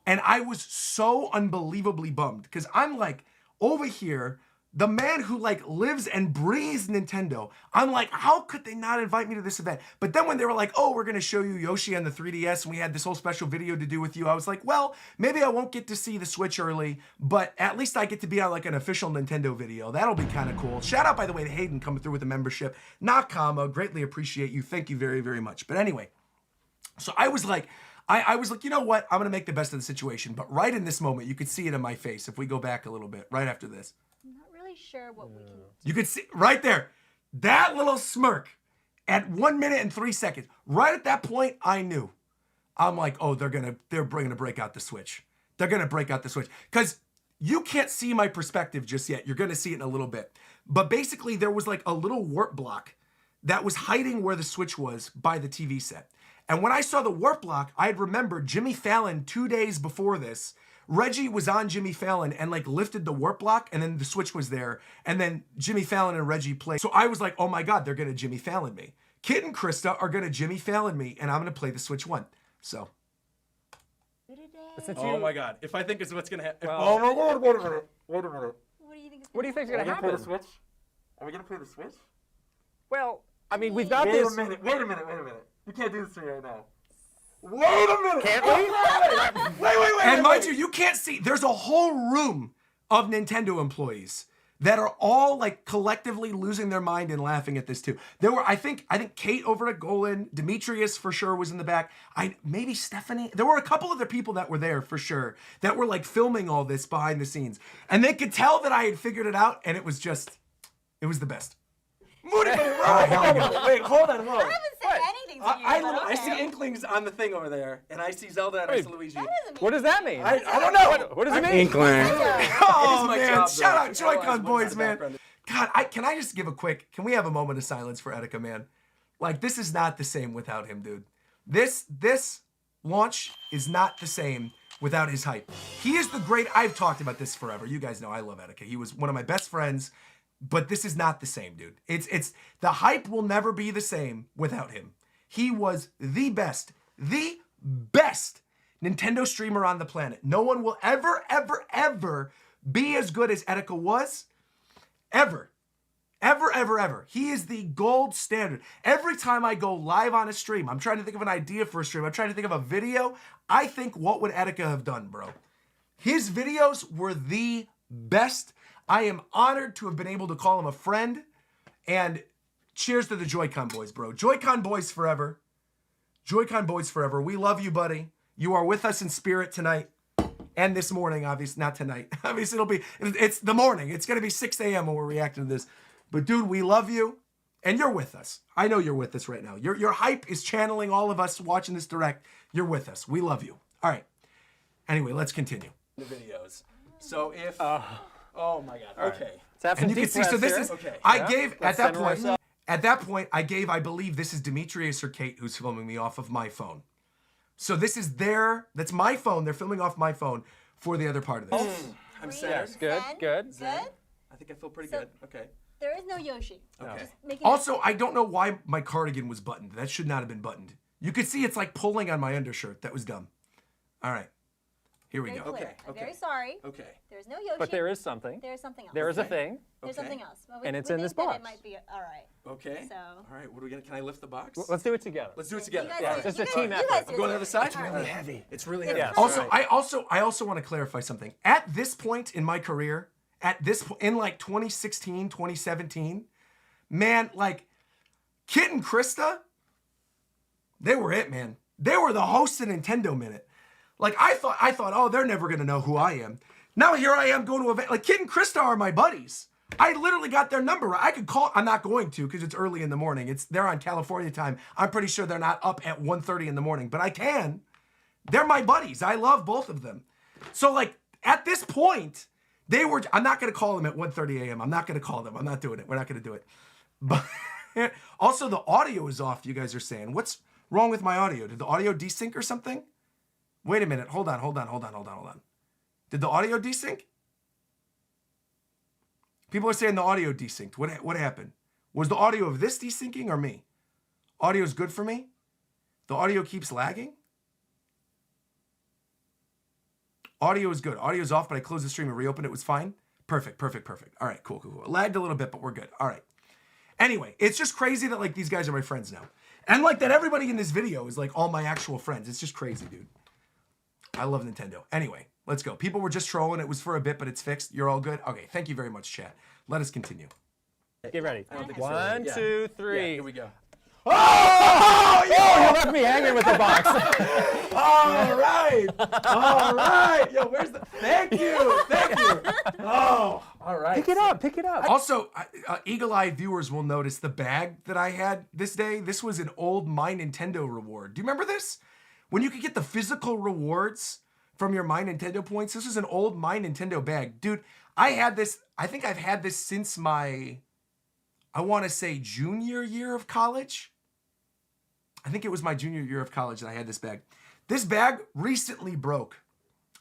And I was so unbelievably bummed, because I'm like, over here, the man who like lives and breathes Nintendo, I'm like, how could they not invite me to this event? But then when they were like, oh, we're gonna show you Yoshi on the 3DS, and we had this whole special video to do with you, I was like, well, maybe I won't get to see the Switch early, but at least I get to be on like an official Nintendo video. That'll be kind of cool. Shout out, by the way, to Hayden coming through with the membership. Nakama, greatly appreciate you. Thank you very, very much. But anyway, so I was like, I was like, you know what? I'm gonna make the best of the situation. But right in this moment, you could see it in my face. If we go back a little bit, right after this. I'm not really sure what we can do. You could see right there, that little smirk at 1 minute and 3 seconds. Right at that point, I knew. I'm like, oh, they're gonna break out the Switch. They're gonna break out the Switch. Because you can't see my perspective just yet. You're gonna see it in a little bit. But basically, there was like a little warp block that was hiding where the Switch was by the TV set. And when I saw the warp block, I had remembered Jimmy Fallon 2 days before this. Reggie was on Jimmy Fallon and like lifted the warp block, and then the Switch was there, and then Jimmy Fallon and Reggie played. So I was like, oh my God, they're gonna Jimmy Fallon me. Kit and Krista are gonna Jimmy Fallon me, and I'm gonna play the Switch 1. So. Oh my God. If I think it's what's gonna happen. Oh my God, wait a minute. What do you think is What do you think's gonna Are we gonna play the happen? Switch? Are we gonna play the Switch? Well, I mean, we've got Wait this. a minute, wait a minute. You can't do this to me right now. Wait a minute! Can't we? Wait. And mind you can't see, there's a whole room of Nintendo employees that are all like collectively losing their mind and laughing at this too. There were, I think Kate over at Golan, Demetrius for sure was in the back. Maybe Stephanie. There were a couple other people that were there for sure that were like filming all this behind the scenes. And they could tell that I had figured it out, and it was the best. Wait, hold on, whoa. I haven't said anything to you. I see inklings on the thing over there, and I see Zelda and I see Luigi. What does that mean? I don't know. What does it mean? Inkling. Oh my man, job, shout though. out Joy-Con Otherwise, boys, what's the man. background? God, can I just give can we have a moment of silence for Etika, man? Like, this is not the same without him, dude. This launch is not the same without his hype. He is the great, I've talked about this forever. You guys know I love Etika. He was one of my best friends, but this is not the same, dude. It's the hype will never be the same without him. He was the best Nintendo streamer on the planet. No one will ever be as good as Etika was. Ever. He is the gold standard. Every time I go live on a stream, I'm trying to think of an idea for a stream. I'm trying to think of a video. I think, what would Etika have done, bro? His videos were the best. I am honored to have been able to call him a friend. And cheers to the Joy-Con boys, bro. Joy-Con boys forever. Joy-Con boys forever. We love you, buddy. You are with us in spirit tonight. And this morning, obviously, not tonight. Obviously, it's the morning. It's going to be 6 a.m. when we're reacting to this. But dude, we love you. And you're with us. I know you're with us right now. Your hype is channeling all of us watching this direct. You're with us. We love you. All right. Anyway, let's continue. The videos. So if oh my god. Okay. Let's have some And you can deep see, so breaths this here. is, Okay. I Yeah. gave, Let's at that center point, ourselves. I believe this is Demetrius or Kate who's filming me off of my phone. So this is that's my phone. They're filming off my phone for the other part of this. I'm Green, centered. Yes, good, Zen, good. Good. I think I feel pretty So- good. Okay. There is no Yoshi. Okay. Just making Also, I don't know why my cardigan was buttoned. That should not have been buttoned. You could see it's like pulling on my undershirt. That was dumb. All right. Here we very go. clear. Okay, I'm okay. very sorry. Okay. There's no Yoshi. But there is something. There's something else. There is a Okay. thing. There's Okay. something else. Well, And we it's in think this that box. It might be all right. Okay. So- All right. What are we gonna? Can I lift the box? Let's do it together. Let's do it together. You guys Yeah. do- Just you a guys- team you effort. guys do I'm going to the it. other side. It's really heavy. It's really heavy. Yes. Also, All right. I also want to clarify something. At this point in my career, in like 2016, 2017, man, like Kit and Krista, they were it, man. They were the hosts of Nintendo Minute. Like I thought, oh, they're never gonna know who I am. Now here I am going to event. Like Kit and Krista are my buddies. I literally got their number. I could call. I'm not going to because it's early in the morning. They're on California time. I'm pretty sure they're not up at 1:30 in the morning, but I can. They're my buddies. I love both of them. So like at this point, I'm not gonna call them at 1:30 a.m. I'm not gonna call them. I'm not doing it. We're not gonna do it. But also the audio is off. You guys are saying what's wrong with my audio? Did the audio desync or something? Wait a minute. Hold on. Did the audio desync? People are saying the audio desynced. What happened? Was the audio of this desyncing or me? Audio is good for me? The audio keeps lagging? Audio is good. Audio is off, but I closed the stream and reopened it. It was fine. Perfect. All right, cool. It lagged a little bit, but we're good. All right. Anyway, it's just crazy that like these guys are my friends now. And like that everybody in this video is like all my actual friends. It's just crazy, dude. I love Nintendo. Anyway, let's go. People were just trolling. It was for a bit, but it's fixed. You're all good? Okay, thank you very much, chat. Let us continue. Get ready. I don't think One, so. Yeah. two, Yeah, three. here we go. Oh, you left me hanging with the box. All right. Yo, where's the... Thank you. Oh, All right. Pick it up. also, eagle-eyed viewers will notice the bag that I had this day. This was an old My Nintendo reward. Do you remember this? When you could get the physical rewards from your My Nintendo points. This was an old My Nintendo bag. Dude, I had this... I think I've had this since my... I want to say junior year of college. I think it was my junior year of college that I had this bag. This bag recently broke.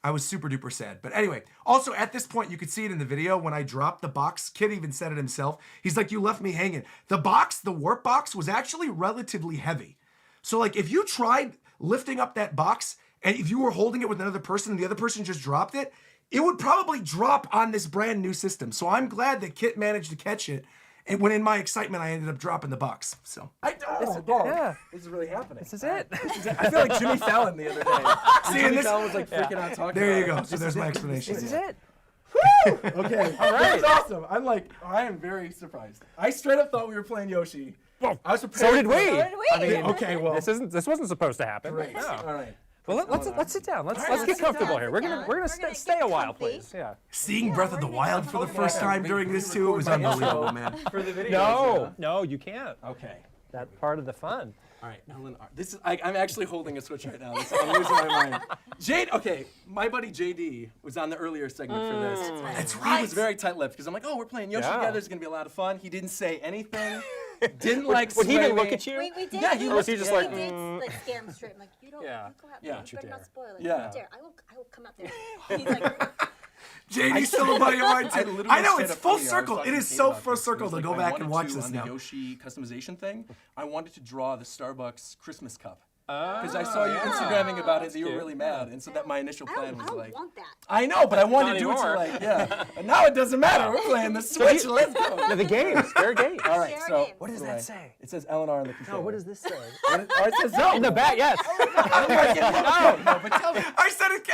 I was super duper sad. But anyway, also at this point, you could see it in the video when I dropped the box. Kid even said it himself. He's like, you left me hanging. The warp box was actually relatively heavy. So like if you tried lifting up that box and if you were holding it with another person and the other person just dropped it, it would probably drop on this brand new system. So I'm glad that Kit managed to catch it. And when in my excitement, I ended up dropping the box. So Yeah, This is really happening. this is it. I feel like Jimmy Fallon the other day. See, Jimmy this- Fallon was like freaking out talking there you about go. it. So there's my explanation. This is it. Okay. All right. That's awesome. I am very surprised. I straight up thought we were playing Yoshi. I was prepared. So did we. So did we. I mean, Okay, well. this wasn't supposed to happen. Great. No. All right. Well, let's sit down. Let's let's get sit comfortable down, here. sit We're down. gonna We're gonna stay a get while, comfy. please. Yeah. Seeing Breath of the we're Wild gonna for the get first comfortable. time during this too, it was Record my unbelievable, intro man. For the video. No, you can't. Okay. That's part of the fun. All right, Ellen, this is I'm actually holding a switch right now. I'm losing my mind. Jade, okay, my buddy JD was on the earlier segment for this. That's He right. was very tight-lipped because I'm like, oh, we're playing Yoshi Yeah. together. It's gonna be a lot of fun. He didn't say anything. Didn't like. Would he sway even look me. at you? We did. Yeah, he we was- he just we like, did like scare him straight. I'm like, you don't. Yeah. You go out Yeah. there. Don't You better you not dare. spoil it. Yeah. Don't dare. I will come out there. He's like, JD's still a buddy of mine I too. literally I know straight it's up full told you, I was circle. talking It to is Kate so about full this. It circle was to like, go I back and wanted watch to, this on now. the Yoshi customization thing, I wanted to draw the Starbucks Christmas cup. Because I saw you Instagramming about it, that you were cute. really mad, and so that my initial plan was I don't like, want that. I know, but I wanted to do it Not to anymore. like, yeah. And now it doesn't matter. We're playing the Switch. Let's go. No, the games. Fair games. All right, Share so games. What does anyway, that say? It says Eleanor on the controller. No, what does this say? Oh, it says no. In the back, yes. No, but tell me. I said it.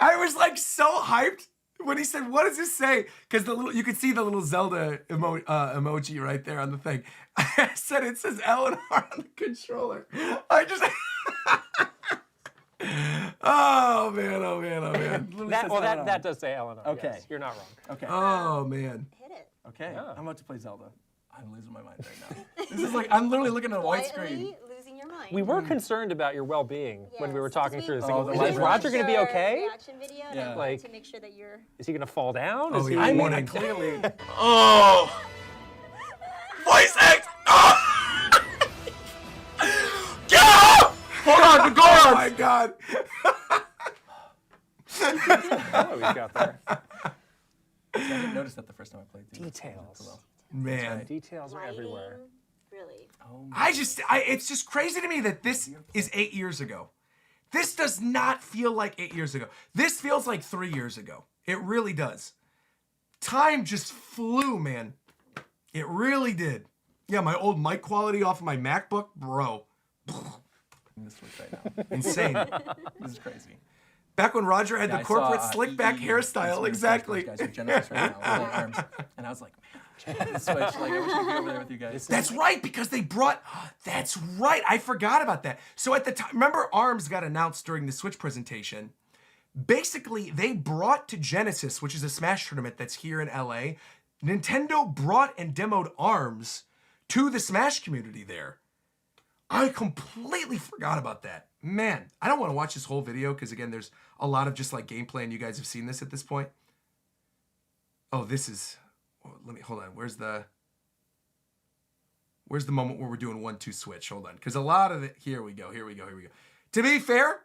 I was like so hyped when he said, "What does this say?" Because you could see the little Zelda emoji right there on the thing. I said it says Eleanor on the controller. I just Oh man, oh man, oh man. That does say Eleanor. Okay. Yes, you're not wrong. Okay. Oh man. Hit it. Okay. Yeah. I'm about to play Zelda. I'm losing my mind right now. This is like I'm literally looking at a white Quietly screen. losing your mind. We were concerned about your well-being when we were Yes, talking because through this. Oh, Is the is Roger going to be Your okay? reaction video and Yeah. I wanted to make sure that you're. Is he going to fall down? Oh, Is he? yeah. I mean, Warning. clearly. Oh! Voice act! Oh! Get up! Hold on, the guard! Oh my god! Oh, he's got there. I didn't notice that the first time I played. Details. Man. Details are everywhere. Really. Oh, It's just crazy to me that this is 8 years ago. This does not feel like 8 years ago. This feels like 3 years ago. It really does. Time just flew, man. It really did. Yeah, my old mic quality off of my MacBook, bro. this Switch right now. Insane. This is crazy. Back when Roger had Yeah, the I corporate saw, slick back EE hairstyle, on exactly. Guys with Genesis right now, with their arms, and I was like, man, the Switch. Like, I wish I could be over there with you guys. That's right, because they brought. That's right, I forgot about that. So at the time, remember, ARMS got announced during the Switch presentation. Basically, they brought to Genesis, which is a Smash tournament that's here in LA. Nintendo brought and demoed ARMS to the Smash community there. I completely forgot about that. Man, I don't want to watch this whole video because, again, there's a lot of just like gameplay and you guys have seen this at this point. Oh, this is... let me... hold on. Where's the moment where we're doing 1-2 switch? Hold on. Because a lot of it... Here we go. To be fair,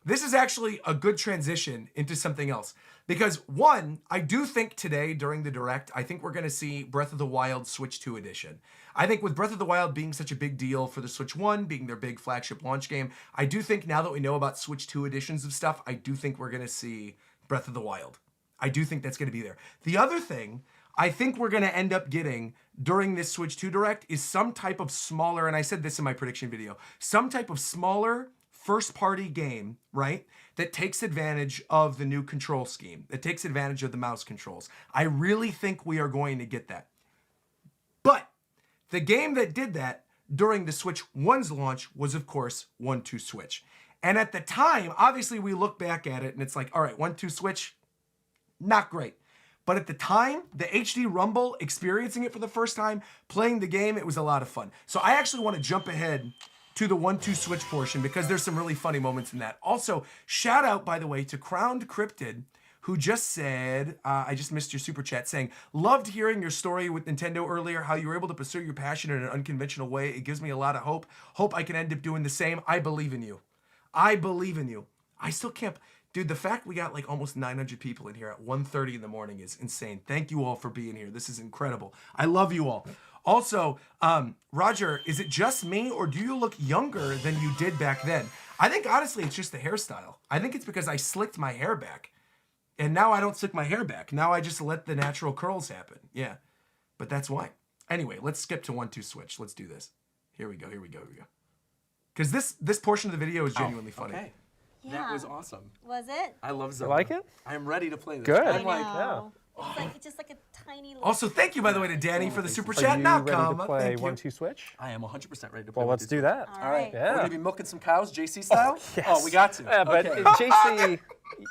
this is actually a good transition into something else. Because, one, I do think today, during the Direct, I think we're going to see Breath of the Wild Switch 2 edition. I think with Breath of the Wild being such a big deal for the Switch 1, being their big flagship launch game, I do think now that we know about Switch 2 editions of stuff, I do think we're going to see Breath of the Wild. I do think that's going to be there. The other thing I think we're going to end up getting during this Switch 2 Direct is some type of smaller, and I said this in my prediction video, some type of smaller first-party game, right, that takes advantage of the new control scheme, that takes advantage of the mouse controls. I really think we are going to get that. But the game that did that during the Switch 1's launch was, of course, 1-2 Switch. And at the time, obviously, we look back at it, and it's like, all right, 1-2 Switch, not great. But at the time, the HD Rumble, experiencing it for the first time, playing the game, it was a lot of fun. So I actually want to jump ahead to the 1-2 Switch portion because there's some really funny moments in that. Also, shout out, by the way, to Crowned Cryptid, who just said, I just missed your super chat, saying, loved hearing your story with Nintendo earlier, how you were able to pursue your passion in an unconventional way. It gives me a lot of hope. Hope I can end up doing the same. I believe in you. I believe in you. I still can't... Dude, the fact we got like almost 900 people in here at 1:30 in the morning is insane. Thank you all for being here. This is incredible. I love you all. Also, Roger, is it just me or do you look younger than you did back then? I think honestly it's just the hairstyle. I think it's because I slicked my hair back. And now I don't slick my hair back. Now I just let the natural curls happen. Yeah, but that's why. Anyway, let's skip to 1-2 Switch. Let's do this. Here we go. Because this portion of the video is genuinely funny. Okay. Yeah. That was awesome. Was it? I love You Zelda. like it? I'm ready to play this. Good. I'm I like, know. It's just like a tiny little. Also, thank you, by the way, to Danny for the super Are chat. you Now, ready to comma. play Thank you. 1-2 Switch? I am 100% ready to play. Well, let's do that. All right. We're Yeah. gonna be milking some cows, JC style. Yes. Oh, we got to. Yeah, but okay. JC,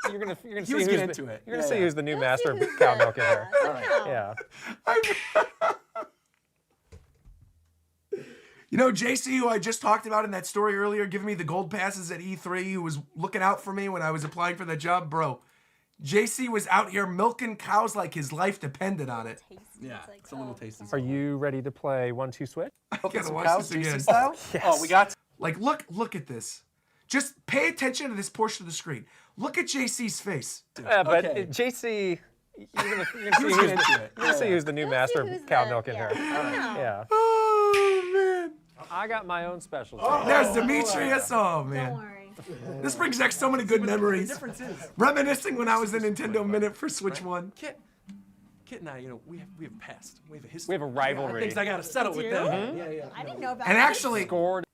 you're gonna see was who's getting the, into it. You're gonna Yeah, see yeah. who's the new master of Let's see cow who's milking here. All right. Yeah. You know, JC, who I just talked about in that story earlier, giving me the gold passes at E3, who was looking out for me when I was applying for that job, bro. JC was out here milking cows like his life depended on it. Tasty. Yeah, like, it's a little oh, tasty. Are you ready to play 1-2 Switch? Milking gotta some watch cows, this again. JC style. Yes. Oh, we got to. Like, look at this. Just pay attention to this portion of the screen. Look at JC's face. But Okay. JC, you're gonna see, was who's, into it. you're gonna see who's the new master who's of cow the- milking yeah. here. Yeah. Yeah. Oh, man. I got my own specialty. There's Demetrius. Oh, Don't man. worry. This brings back so many good The memories. difference is, Reminiscing when I was in Nintendo Minute for Switch 1. Kit and I, we have past. We have a history. We have a rivalry. Things I gotta settle with them. Yeah. I didn't know about And this. actually, Scored.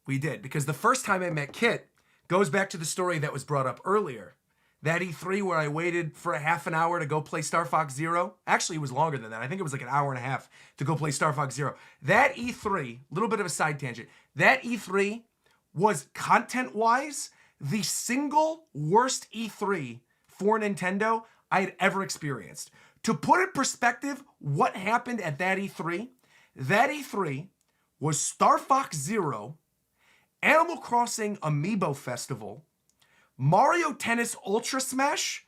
we did, because the first time I met Kit goes back to the story that was brought up earlier. That E3 where I waited for a half an hour to go play Star Fox Zero. Actually, it was longer than that. I think it was like an hour and a half to go play Star Fox Zero. That E3, little bit of a side tangent, that E3 was content-wise the single worst E3 for Nintendo I had ever experienced. To put in perspective what happened at that E3 was Star Fox Zero, Animal Crossing Amiibo Festival, Mario Tennis Ultra Smash,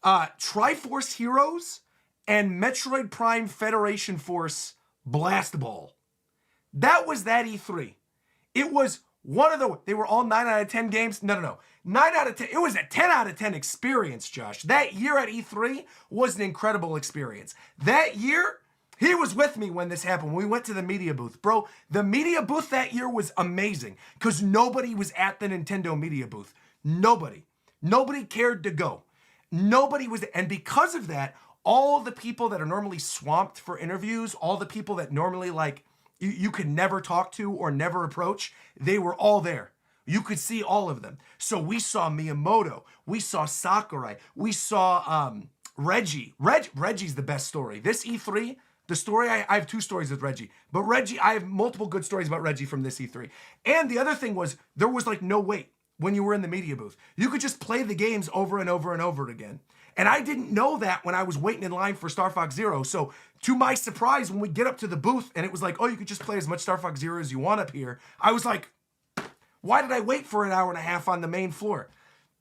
Triforce Heroes, and Metroid Prime Federation Force Blast Ball. That was that E3. It was they were all 9 out of 10 games. No. 9 out of 10. It was a 10 out of 10 experience, Josh. That year at E3 was an incredible experience. That year, he was with me when this happened. When we went to the media booth. Bro, the media booth that year was amazing because nobody was at the Nintendo media booth. Nobody. Nobody cared to go. Nobody was. And because of that, all the people that are normally swamped for interviews, all the people that normally you could never talk to or never approach, they were all there. You could see all of them. So we saw Miyamoto. We saw Sakurai. We saw Reggie. Reggie's the best story. This E3, the story, I have 2 stories with Reggie. But Reggie, I have multiple good stories about Reggie from this E3. And the other thing was, there was no wait when you were in the media booth. You could just play the games over and over and over again. And I didn't know that when I was waiting in line for Star Fox Zero. So to my surprise, when we get up to the booth and it was like, oh, you could just play as much Star Fox Zero as you want up here, I was like, why did I wait for an hour and a half on the main floor?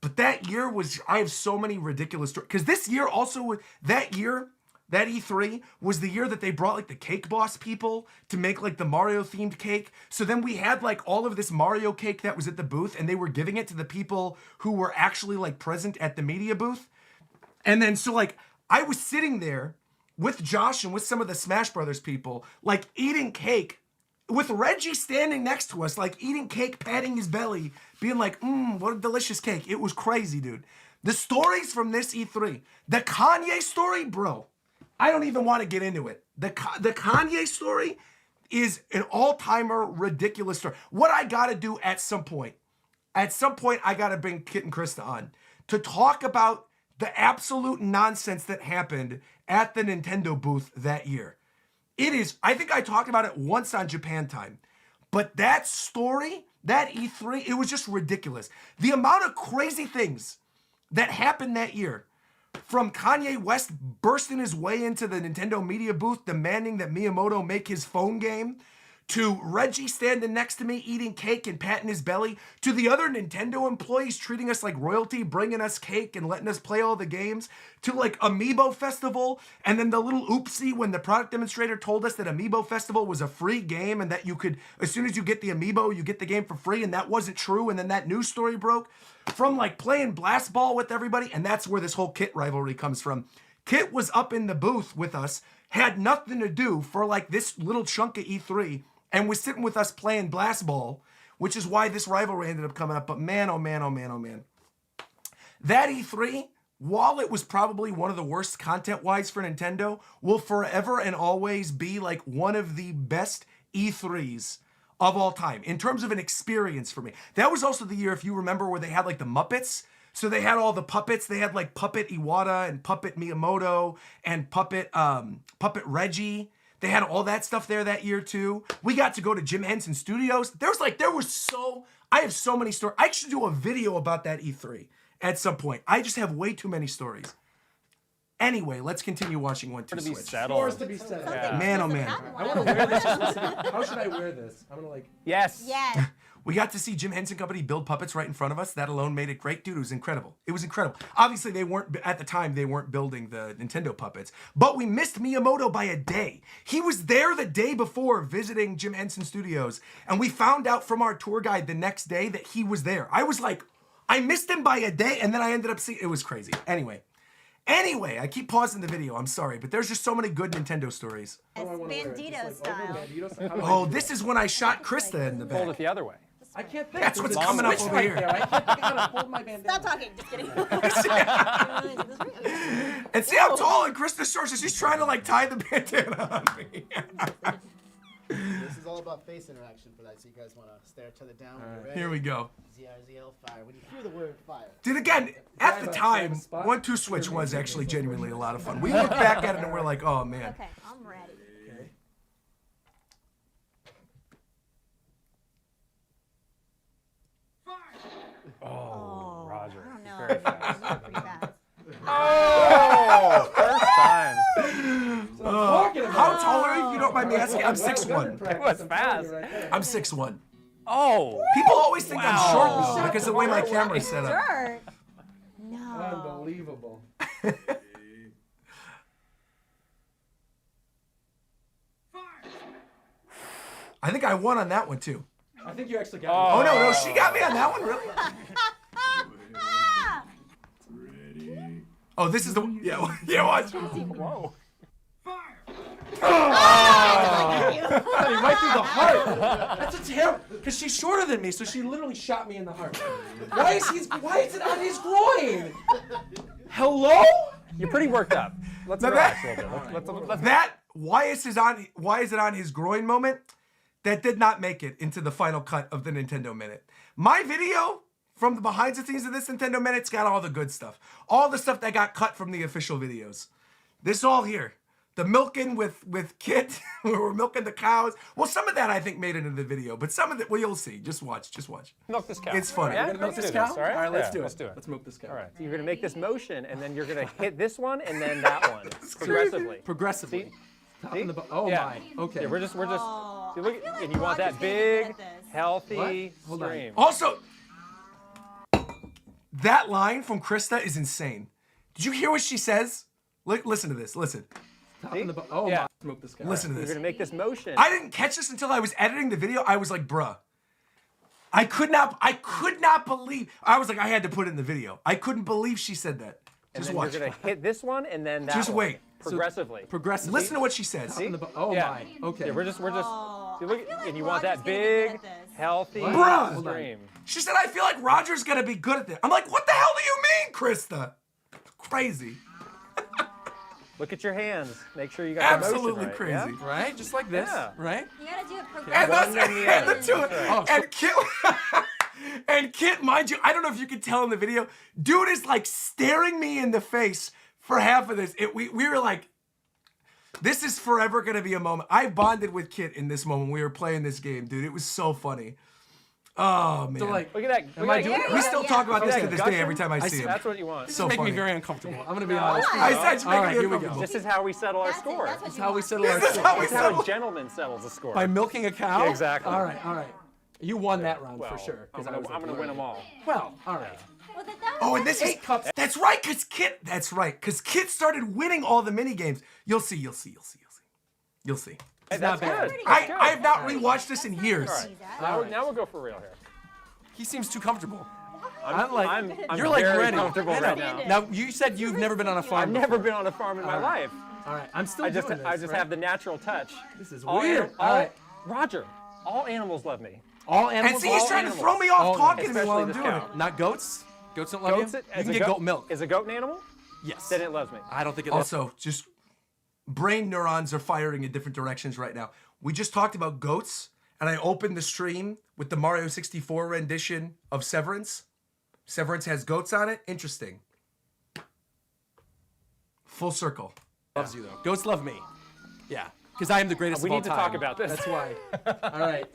But that year I have so many ridiculous stories. Because this year also, that E3 was the year that they brought the Cake Boss people to make the Mario themed cake. So then we had all of this Mario cake that was at the booth and they were giving it to the people who were actually present at the media booth. And then so I was sitting there with Josh and with some of the Smash Brothers people, eating cake with Reggie standing next to us, eating cake, patting his belly, being like, what a delicious cake. It was crazy, dude. The stories from this E3, the Kanye story, bro, I don't even want to get into it. The Kanye story is an all-timer ridiculous story. What I got to do at some point, I got to bring Kit and Krista on to talk about the absolute nonsense that happened at the Nintendo booth that year. I think I talked about it once on Japan Time, but that story, that E3, it was just ridiculous. The amount of crazy things that happened that year, from Kanye West bursting his way into the Nintendo media booth demanding that Miyamoto make his phone game, to Reggie standing next to me eating cake and patting his belly, to the other Nintendo employees treating us like royalty, bringing us cake and letting us play all the games, to Amiibo Festival, and then the little oopsie when the product demonstrator told us that Amiibo Festival was a free game and that you could, as soon as you get the Amiibo, you get the game for free, and that wasn't true, and then that news story broke. From playing Blast Ball with everybody, and that's where this whole Kit rivalry comes from. Kit was up in the booth with us, had nothing to do for this little chunk of E3, and was sitting with us playing Blast Ball, which is why this rivalry ended up coming up. But man, oh man, oh man, oh man. That E3, while it was probably one of the worst content-wise for Nintendo, will forever and always be one of the best E3s of all time in terms of an experience for me. That was also the year, if you remember, where they had the Muppets. So they had all the puppets. They had Puppet Iwata and Puppet Miyamoto and Puppet Reggie. They had all that stuff there that year too. We got to go to Jim Henson Studios. I have so many stories. I should do a video about that E3 at some point. I just have way too many stories. Anyway, let's continue watching 1-2 Switch. Scores to be settled. Yeah. Man, oh man. I want to wear this. How should I wear this? I'm gonna Yes. Yes. We got to see Jim Henson Company build puppets right in front of us. That alone made it great. Dude, it was incredible. It was incredible. Obviously, at the time, they weren't building the Nintendo puppets, but we missed Miyamoto by a day. He was there the day before visiting Jim Henson Studios, and we found out from our tour guide the next day that he was there. I was like, I missed him by a day, and then I ended up seeing, it was crazy. Anyway, I keep pausing the video. I'm sorry, but there's just so many good Nintendo stories. It's Bandito style. Oh, this is when I shot Krista in the Hold it back. the other way. I can't think. That's what's There's a coming up switch over right here. there. I can't think how to hold my bandana. Stop talking. Just kidding. And see how tall and Krista's short, so she's trying to tie the bandana on me. This is all about face interaction for that, so you guys want to stare each other down when you're ready. Here we go. ZRZL fire. When you hear the word fire. Dude, again, at the time, 1-2 Switch was actually genuinely a lot of fun. We look back at it and we're like, oh man. Okay, I'm ready. Oh. very fast. Pretty fast. Oh, first time. How tall are you? You don't mind me asking? I'm 6'1". That was fast. I'm 6'1". Oh. People always think I'm short Wow. though because of the way my camera's set up. Dirt. No. Unbelievable. I think I won on that one too. I think you actually got Oh no, she got me on that one, really? Oh, this is the one. Yeah, watch. Whoa. Right through the heart. That's a terrible. Because she's shorter than me, so she literally shot me in the heart. Why is it on his groin? Hello? You're pretty worked up. Let's Now relax that- a little bit. Let's That why is it on his groin moment? That did not make it into the final cut of the Nintendo Minute. My video from the behind the scenes of this Nintendo Minute's got all the good stuff. All the stuff that got cut from the official videos. This all here. The milking with Kit, where we're milking the cows. Well, some of that I think made it into the video, but some of it, well, you'll see. Just watch. milk this cow. It's funny. Yeah? We're Milk Let's this do cow? this, all right? All right, let's Yeah, do it. Let's do it. Let's milk this cow. All right. So you're gonna make this motion, and then you're gonna hit this one, and then that one progressively. Progressively. See? Oh Yeah. my. Okay. Yeah, we're just. Oh, See, look, I feel like and you want that Roger's getting good big, at this. healthy Hold on. stream. Also, that line from Krista is insane. Did you hear what she says? Listen to this. Listen. Oh Yeah. my. Milk this cow. Listen to You're this. gonna make this motion. I didn't catch this until I was editing the video. I was like, bruh. I could not believe. I was like, I had to put it in the video. I couldn't believe she said that. and Just then watch. you're gonna hit this one, and then that Just one. wait. Progressively. Progressively. Listen to what she says. See? Oh Yeah. my. Okay. Yeah, we're just. Oh, See, look, I feel like and you want Roger's that getting good big, at this. healthy Bruh. Hold on. stream. She said, I feel like Roger's gonna be good at this. I'm like, what the hell do you mean, Krista? Crazy. Look at your hands. Make sure you got the motion Absolutely right, crazy. yeah? Right? Just like this. Yeah. Right? You gotta do it And progressively. that's One and the and other. the two. That's And Kit, and Kit, mind you, I don't know if you can tell in the video, dude is like staring me in the face for half of this. We were like, this is forever gonna be a moment. I bonded with Kit in this moment. We were playing this game, dude. It was so funny. Oh man. So like, Look at that. Am I look at doing that- it? we still talk about this Yeah. to this day every time I see him. That's what you want. So make funny. me very uncomfortable. I'm gonna be honest. I said you All right, make me here we go. uncomfortable. This is how we settle our score. That's what That's you how we want. settle our This is score. how we This is how settle. a gentleman settles a score. By milking a cow? Yeah, exactly. All right, all right. You won that round Well, for sure. 'cause I'm I was gonna like, win them all. Well, all right. Well, that was Oh, and this is 8 cups. that's right, cause Kit started winning all the mini games. You'll see. Hey, It's that's not bad. good. I have not rewatched this in years. Now we'll go for real here. He seems too comfortable. I'm You're like very ready. comfortable I right know. now. Now you said you've never been on a farm. I've never before. been on a farm in my life. All right, I'm still I just doing this. I just right? have the natural touch. This is All weird. anim- All right. Roger, all animals love me. All And animals. see, he's all trying to animals. throw me off All talking to me especially while I'm this doing cow. it. Not goats. Goats don't love Goats, you. as You can a get goat milk. Is a goat an animal? Yes. Then it loves me. I don't think it. Also, just brain neurons are firing in different directions right now. We just talked about goats, and I opened the stream with the Mario 64 rendition of Severance. Severance has goats on it. Interesting. Full circle. loves you though. Goats love me. Yeah, because I am the greatest We of all need to time. talk about this. That's why. All right.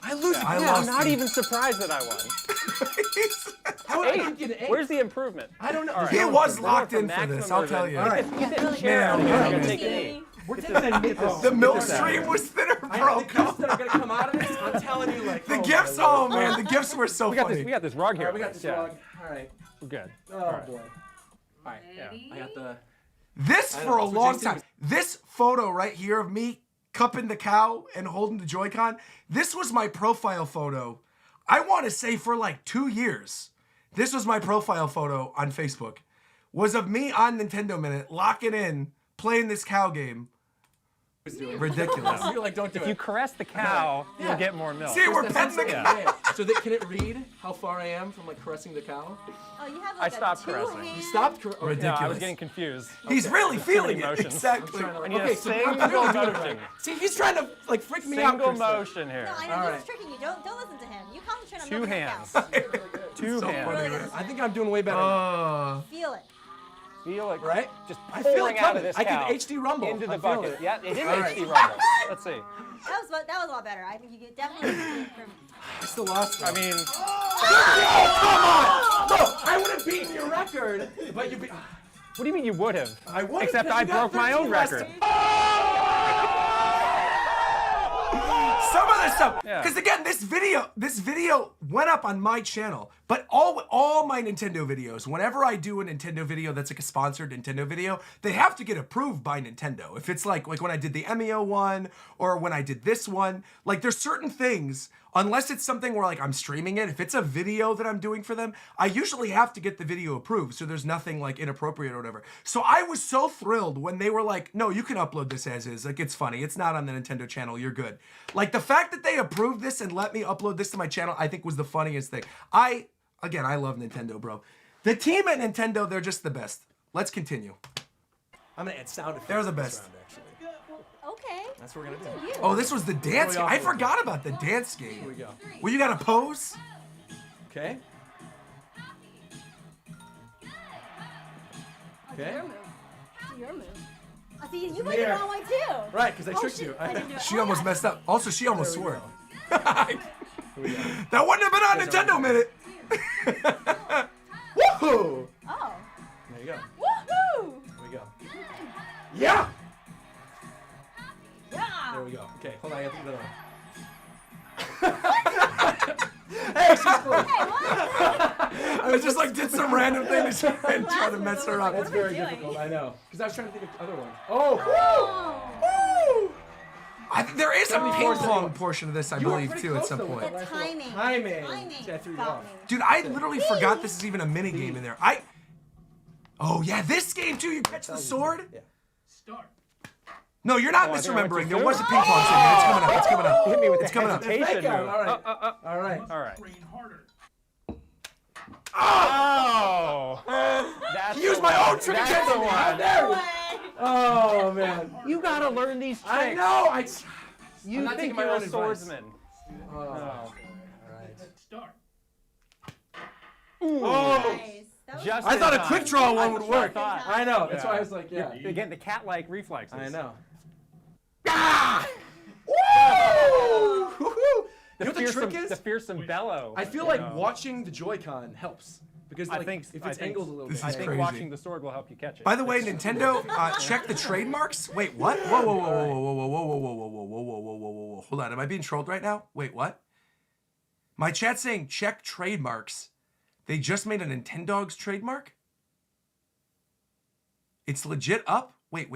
I lose I again. lost. I'm not even surprised that I won. How did I get an 8? Where's the improvement? I don't know. All right. He was We're locked going in for maximum this, I'll motion. tell you. All right. Get this Really chair out of good. here. Yeah, I'm gonna yeah. take a knee. We're taking a nip. The milk stream was thinner, I bro. know the gifts that are gonna come out of this. I'm telling you, like The oh gifts, my oh Lord. man, the gifts were so We got funny. this. We got this rug All here. right, we got this Yeah. vlog. All right. We're good. Oh right. boy. All right. Yeah. I got the. This I for know, a that's what long Jason time. was- This photo right here of me cupping the cow and holding the Joy-Con, this was my profile photo. I want to say for like 2 years. This was my profile photo on Facebook. Was of me on Nintendo Minute, locking in, playing this cow game. Ridiculous. You're like, don't do If you it. caress the cow, Yeah. you'll get more milk. See, we're That's petting the what cow. I'm saying. So that, can it read how far I am from like caressing the cow? Oh, you have I like stopped a caressing. two-hand. You stopped. Okay. No, I Ridiculous. was getting confused. He's really feeling it. motions. Exactly. I need Okay, a so I'm single really doing it motion. right. See, he's trying to like freak me out. Single Krista. motion here. No, I know All he's right. tricking you. Don't listen to him. You concentrate on Two milking the hands. cow. Two So hands. funny, Really man. good. I think I'm doing way better. now. Feel it. feel it Right? just I feel it pouring out of coming. this I can cow HD rumble. into the I feel bucket. it. Yeah, it did All right. HD rumble. Let's see. That was a lot better. I think you get definitely from. I still lost. I mean, Bro, I would have beaten your record, but you beat. what do you mean you would have? I would have. Except I broke my own record. Some of this stuff, Yeah. because again, this video went up on my channel, but all my Nintendo videos, whenever I do a Nintendo video that's like a sponsored Nintendo video, they have to get approved by Nintendo. If it's like when I did the Emio one, or when I did this one, like there's certain things, unless it's something where like I'm streaming it, if it's a video that I'm doing for them, I usually have to get the video approved, so there's nothing like inappropriate or whatever. So I was so thrilled when they were like, no, you can upload this as is, like it's funny, it's not on the Nintendo channel, you're good. Like the fact that they approved this and let me upload this to my channel, I think was the funniest thing. Again, I love Nintendo, bro. The team at Nintendo, they're just the best. Let's continue. I'm gonna add sound effects. They're the this best. round, actually. Okay. That's what we're gonna Good do. for you. Oh, this was the dance game. off I a little forgot about the dance game. Here we go. Well, you gotta pose? Okay. Okay. Your move. It's your move. I see you went the Here. wrong way too. Right, because I Oh, tricked shit, you. I didn't do it. She Oh, almost yeah. messed up. Also, she almost There we swore. Here we go. That wouldn't have been on Nintendo Minute. Woohoo! Oh. There you go. Woohoo! There we go. Yeah! Yeah. There we go. Okay, hold on, I gotta think that one. Hey, she's close. Hey, what? I was just like, did some random thing to try to mess her up. That's What are we very doing? difficult, I know. Because I was trying to think of other ones. Oh! Oh. I think there is a 74, ping pong portion of this, I You were believe, pretty too, at close, some though, with point. that The last little- timing. Timing. See, I threw you Got off. me. Dude, I literally forgot this is even a mini game in there. Oh yeah, this game too. You catch the sword. Yeah. No, you're not Oh, I think I went misremembering. too There soon. was a ping pong segment. It's coming up. It's coming up. Hit me with It's the coming up. hesitation Thank you. move. All right. All right. All right. Train harder. Oh! That's Use the my one. own trick That's against the me. one. There we Way. Oh, man. You gotta learn these tricks. I know. I'm You not think taking my you're own a advice. swordsman. Oh. No. Start. Oh. Nice. That was Just I in thought a time. quick draw one would That's what I work. thought. I know. That's Yeah. why I was like, yeah. Again, the cat-like reflexes. I know. Woo! Woo-hoo! The You know what the trick fearsome, is? the fearsome bellow. I feel you like know. watching the Joy-Con helps. Because I like, think if I it's think- angled a little This bit. I is think crazy. watching the sword will help you catch it. By the way, Nintendo, check the trademarks. Wait, what? Whoa, whoa, whoa, whoa, whoa, whoa, whoa, whoa, whoa, whoa, whoa, whoa, whoa, whoa, whoa, whoa. Hold on, am I being trolled right now? Wait, what? My chat's saying check trademarks. They just made a Nintendogs trademark? It's legit up? Wait.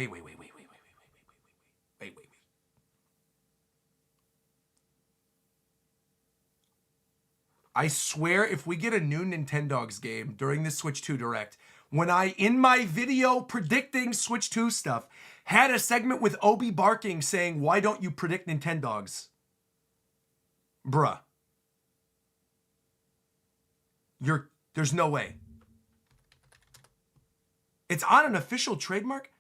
I swear if we get a new Nintendogs game during the Switch 2 Direct, when I, in my video predicting Switch 2 stuff, had a segment with Obi barking saying, why don't you predict Nintendogs? Bruh. There's no way. It's on an official trademark?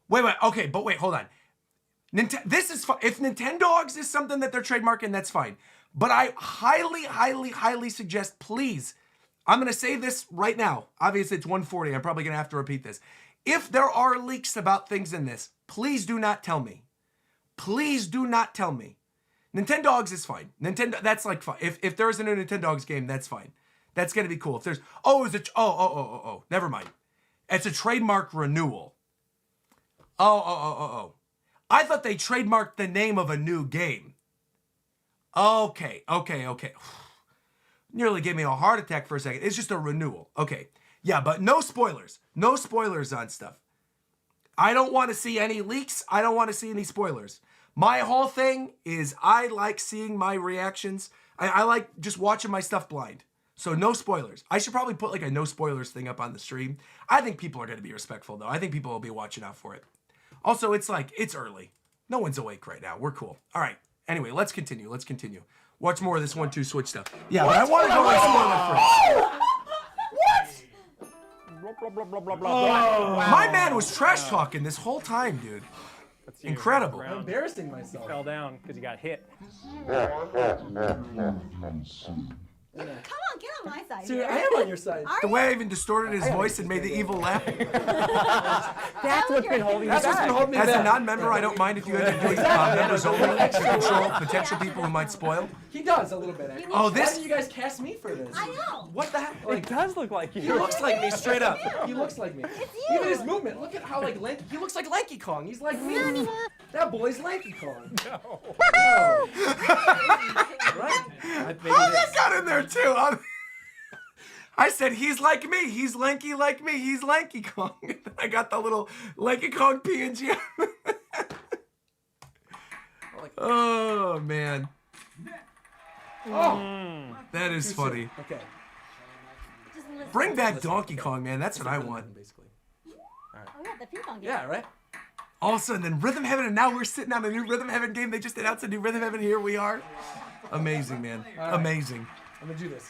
Wait, okay, but wait, hold on. This is fine. If Nintendogs is something that they're trademarking, that's fine. But I highly suggest, please, I'm going to say this right now. Obviously, it's 1:40. I'm probably going to have to repeat this. If there are leaks about things in this, please do not tell me. Please do not tell me. Nintendogs is fine. Nintendo, that's like fine. If there's a new Nintendogs game, that's fine. That's going to be cool. If there's, never mind. It's a trademark renewal. I thought they trademarked the name of a new game. Okay. Nearly gave me a heart attack for a second. It's just a renewal. Okay. Yeah, but no spoilers. No spoilers on stuff. I don't want to see any leaks. I don't want to see any spoilers. My whole thing is I like seeing my reactions. I like just watching my stuff blind. So no spoilers. I should probably put like a no spoilers thing up on the stream. I think people are going to be respectful though. I think people will be watching out for it. Also, it's early. No one's awake right now. We're cool. All right. Anyway, let's continue. Watch more of this 1-2 Switch stuff. Yeah, but I want to go like spoiler free. Blah, blah, blah, blah, blah. My man was trash talking this whole time, dude. That's you. Incredible. I'm embarrassing myself. Fell down because you got hit. Come on, get on my side. Dude, here. I am on your side. Are The you? way I even distorted his voice and made the evil laugh. That's what's been holding you That's what's back. been holding me As a back. non-member, I don't mind if you end up doing members only to control potential people who might spoil. He does a little bit. Actually. Oh, Why this. didn't you guys cast me for this? I know. What the heck? It Like, does look like he you. looks like me straight up. He looks like me. you. Even his movement. Look at how like he looks like Lanky Kong. He's like me. That boy's Lanky Kong. No. Right? Oh, that got in there too. I said he's like me. He's lanky like me. He's Lanky Kong. I got the little Lanky Kong PNG. Oh man, Oh. that is funny. Okay. Just listen. Bring back Donkey Kong, man. That's what I want. Basically. Oh yeah, the ping pong game. Yeah. Right. All of a sudden, then Rhythm Heaven, and now we're sitting on a new Rhythm Heaven game. They just announced a new Rhythm Heaven. Here we are. Amazing, man. Amazing. I'm gonna do this.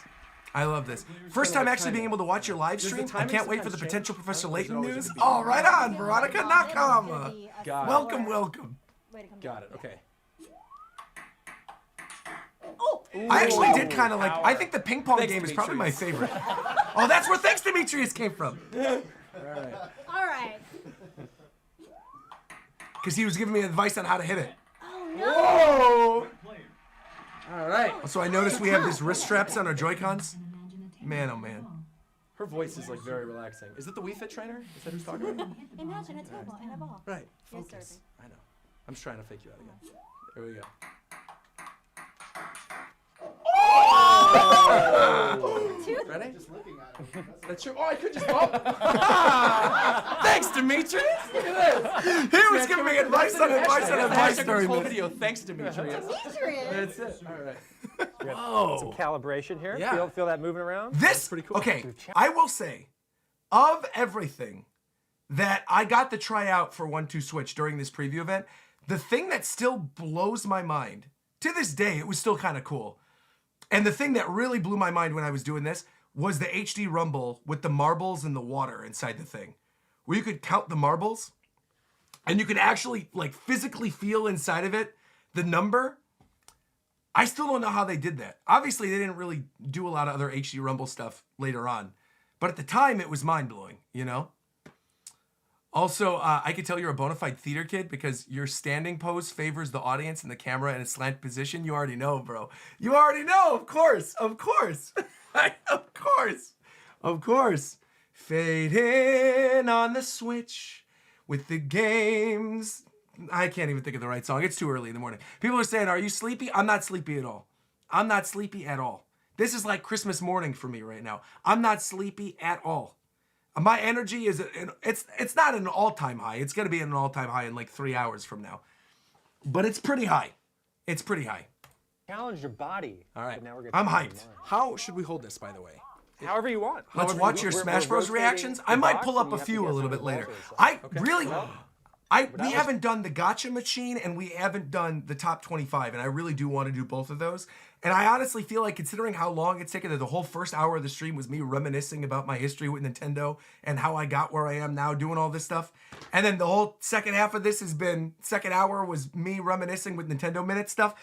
I love this. First time actually being able to watch your live Does the stream. I timing can't wait for the sometimes potential change? Professor Or is it Layton always news. gonna be- Oh, right on, Veronica It's gonna Nakama. be a Got it. Welcome, score. welcome. Way to come Got down. it. Okay. Oh, I actually did kind of like. I think the ping pong Thanks, game is probably my Demetrius. favorite. Oh, that's where Thanks Demetrius came from. All right. all right. Because he was giving me advice on how to hit it. Oh no. Whoa. All right. So I noticed we have these wrist straps on our Joy-Cons. Man, oh man. Her voice is like very relaxing. Is it the Wii Fit trainer? Is that who's talking about? Imagine a table and a ball. Right. Yes, Focus. Sergeant. I know. I'm just trying to fake you out again. There we go. Ready? Just looking at him. That's true. Oh, I could just bump. Thanks, Demetrius. Look at this. He was giving me advice on advice on advice Hashtag during this whole this. video. Thanks, Demetrius. Demetrius. That's it. All right. Oh. Calibration here. Yeah. Feel that moving around? This, pretty cool. okay, I will say, of everything that I got to try out for 1-2 Switch during this preview event, the thing that still blows my mind, to this day, it was still kind of cool. And the thing that really blew my mind when I was doing this was the HD Rumble with the marbles and the water inside the thing, where you could count the marbles and you could actually like physically feel inside of it the number. I still don't know how they did that. Obviously, they didn't really do a lot of other HD Rumble stuff later on. But at the time, it was mind-blowing, you know? Also, I could tell you're a bona fide theater kid because your standing pose favors the audience and the camera in a slant position. You already know, bro. You already know, of course. Of course. Of course. Of course. Fade in on the Switch with the games. I can't even think of the right song. It's too early in the morning. People are saying, are you sleepy? I'm not sleepy at all. I'm not sleepy at all. This is like Christmas morning for me right now. I'm not sleepy at all. My energy is, it's not an all-time high. It's going to be an all-time high in like 3 hours from now. But it's pretty high. It's pretty high. Challenge your body. All right. But now we're I'm gonna hyped. How should we hold this, by the way? However you want. Let's However, watch your we're Smash Bros. rotating reactions. the I might box pull and up you a have to few a guess little on bit the later. results. I Okay. really, Well, we haven't done the gotcha machine and we haven't done the top 25, and I really do want to do both of those. And I honestly feel like, considering how long it's taken, that the whole first hour of the stream was me reminiscing about my history with Nintendo and how I got where I am now doing all this stuff. And then the whole second half of this has been, second hour was me reminiscing with Nintendo Minute stuff.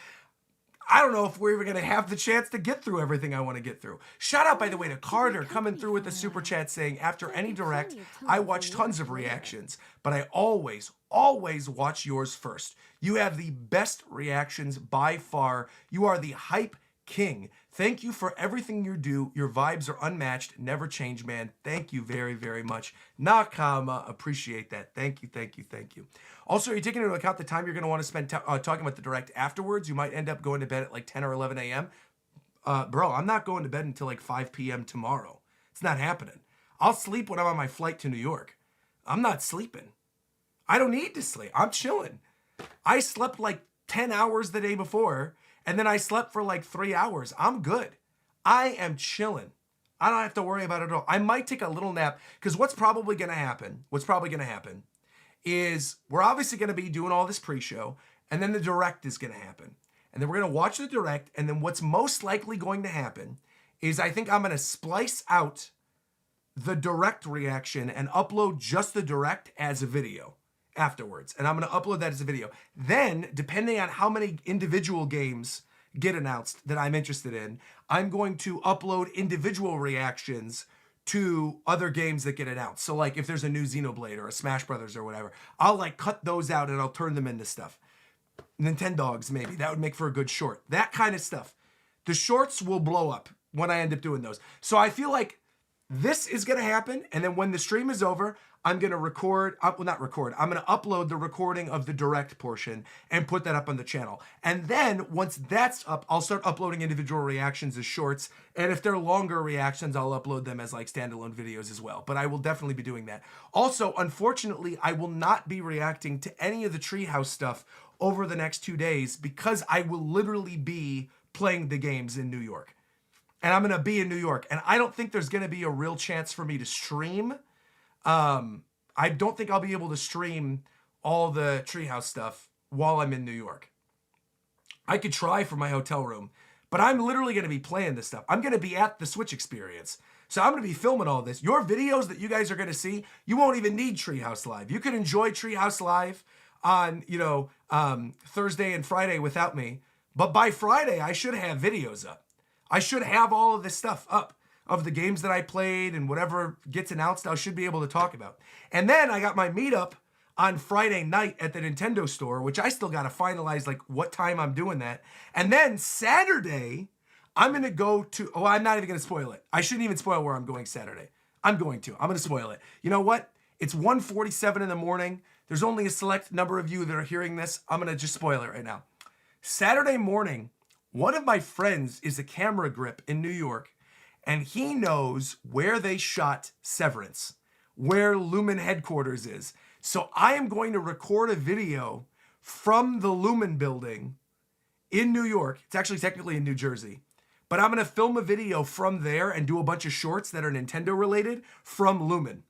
I don't know if we're even going to have the chance to get through everything I want to get through. Shout out, by the way, to Carter coming through with the super chat saying, after any direct, I watch tons of reactions, but I always watch yours first. You have the best reactions by far. You are the hype king. Thank you for everything you do. Your vibes are unmatched. Never change, man. Thank you very, very much. Nakama, appreciate that. Thank you, thank you, thank you. Also, are you taking into account the time you're going to want to spend talking about the direct afterwards? You might end up going to bed at like 10 or 11 a.m. Bro, I'm not going to bed until like 5 p.m. tomorrow. It's not happening. I'll sleep when I'm on my flight to New York. I'm not sleeping. I don't need to sleep. I'm chilling. I slept like 10 hours the day before, and then I slept for like 3 hours. I'm good. I am chilling. I don't have to worry about it at all. I might take a little nap, because what's probably going to happen is we're obviously going to be doing all this pre-show, and then the direct is going to happen. And then we're going to watch the direct, and then what's most likely going to happen is I think I'm going to splice out the direct reaction and upload just the direct as a video afterwards. And I'm going to upload that as a video. Then, depending on how many individual games get announced that I'm interested in, I'm going to upload individual reactions to other games that get announced. So like if there's a new Xenoblade or a Smash Brothers or whatever, I'll like cut those out and I'll turn them into stuff. Nintendogs maybe, that would make for a good short. That kind of stuff. The shorts will blow up when I end up doing those. So I feel like this is going to happen, and then when the stream is over, I'm going to record, I'm going to upload the recording of the direct portion and put that up on the channel. And then once that's up, I'll start uploading individual reactions as shorts. And if they're longer reactions, I'll upload them as like standalone videos as well. But I will definitely be doing that. Also, unfortunately, I will not be reacting to any of the Treehouse stuff over the next 2 days because I will literally be playing the games in New York. And I'm going to be in New York. And I don't think there's going to be a real chance for me to stream. I don't think I'll be able to stream all the Treehouse stuff while I'm in New York. I could try from my hotel room, but I'm literally going to be playing this stuff. I'm going to be at the Switch experience. So I'm going to be filming all this. Your videos that you guys are going to see, you won't even need Treehouse Live. You can enjoy Treehouse Live on, Thursday and Friday without me. But by Friday, I should have videos up. I should have all of this stuff up of the games that I played and whatever gets announced, I should be able to talk about. And then I got my meetup on Friday night at the Nintendo store, which I still got to finalize like what time I'm doing that. And then Saturday, I'm going to go to, I'm not even going to spoil it. I shouldn't even spoil where I'm going Saturday. I'm going to spoil it. You know what? It's 1:47 in the morning. There's only a select number of you that are hearing this. I'm going to just spoil it right now. Saturday morning, one of my friends is a camera grip in New York, and he knows where they shot Severance, where Lumen headquarters is. So I am going to record a video from the Lumen building in New York. It's actually technically in New Jersey. But I'm going to film a video from there and do a bunch of shorts that are Nintendo related from Lumen.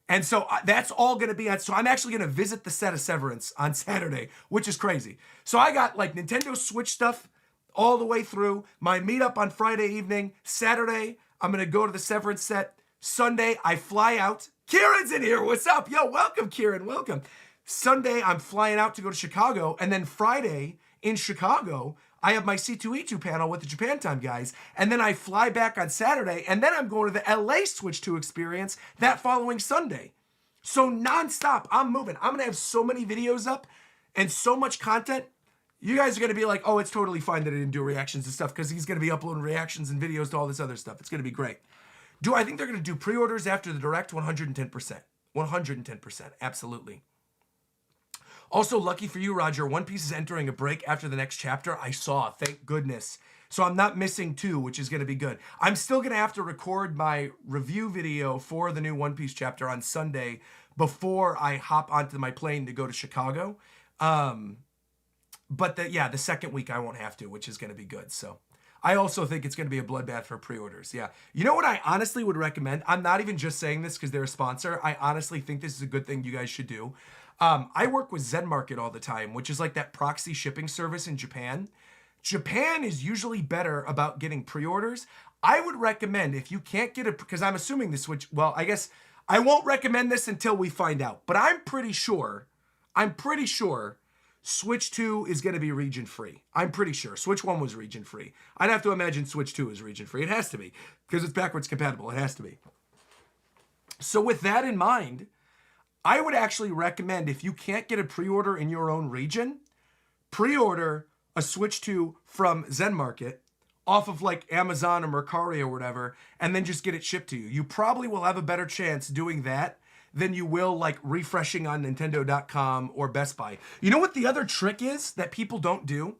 And so that's all going to be on. So I'm actually going to visit the set of Severance on Saturday, which is crazy. So I got like Nintendo Switch stuff all the way through. My meetup on Friday evening. Saturday, I'm going to go to the Severance set. Sunday, I fly out. Kieran's in here. What's up? Yo, welcome, Kieran. Welcome. Sunday, I'm flying out to go to Chicago. And then Friday in Chicago, I have my C2E2 panel with the Japan Time guys. And then I fly back on Saturday. And then I'm going to the LA Switch 2 experience that following Sunday. So nonstop, I'm moving. I'm going to have so many videos up and so much content. You guys are going to be like, oh, it's totally fine that I didn't do reactions and stuff because he's going to be uploading reactions and videos to all this other stuff. It's going to be great. Do I think they're going to do pre-orders after the Direct? 110%. 110%. Absolutely. Also, lucky for you, Roger, One Piece is entering a break after the next chapter. I saw, thank goodness. So I'm not missing 2, which is going to be good. I'm still going to have to record my review video for the new One Piece chapter on Sunday before I hop onto my plane to go to Chicago. But the second week I won't have to, which is going to be good. So I also think it's going to be a bloodbath for pre-orders. Yeah. You know what I honestly would recommend? I'm not even just saying this because they're a sponsor. I honestly think this is a good thing you guys should do. I work with Zen Market all the time, which is like that proxy shipping service in Japan. Japan is usually better about getting pre-orders. I would recommend if you can't get it, because I'm assuming the Switch, well, I guess I won't recommend this until we find out, but I'm pretty sure Switch 2 is going to be region free. I'm pretty sure. Switch 1 was region free. I'd have to imagine Switch 2 is region free. It has to be because it's backwards compatible. It has to be. So with that in mind, I would actually recommend if you can't get a pre-order in your own region, pre-order a Switch 2 from Zen Market off of like Amazon or Mercari or whatever, and then just get it shipped to you. You probably will have a better chance doing that than you will like refreshing on Nintendo.com or Best Buy. You know what the other trick is that people don't do?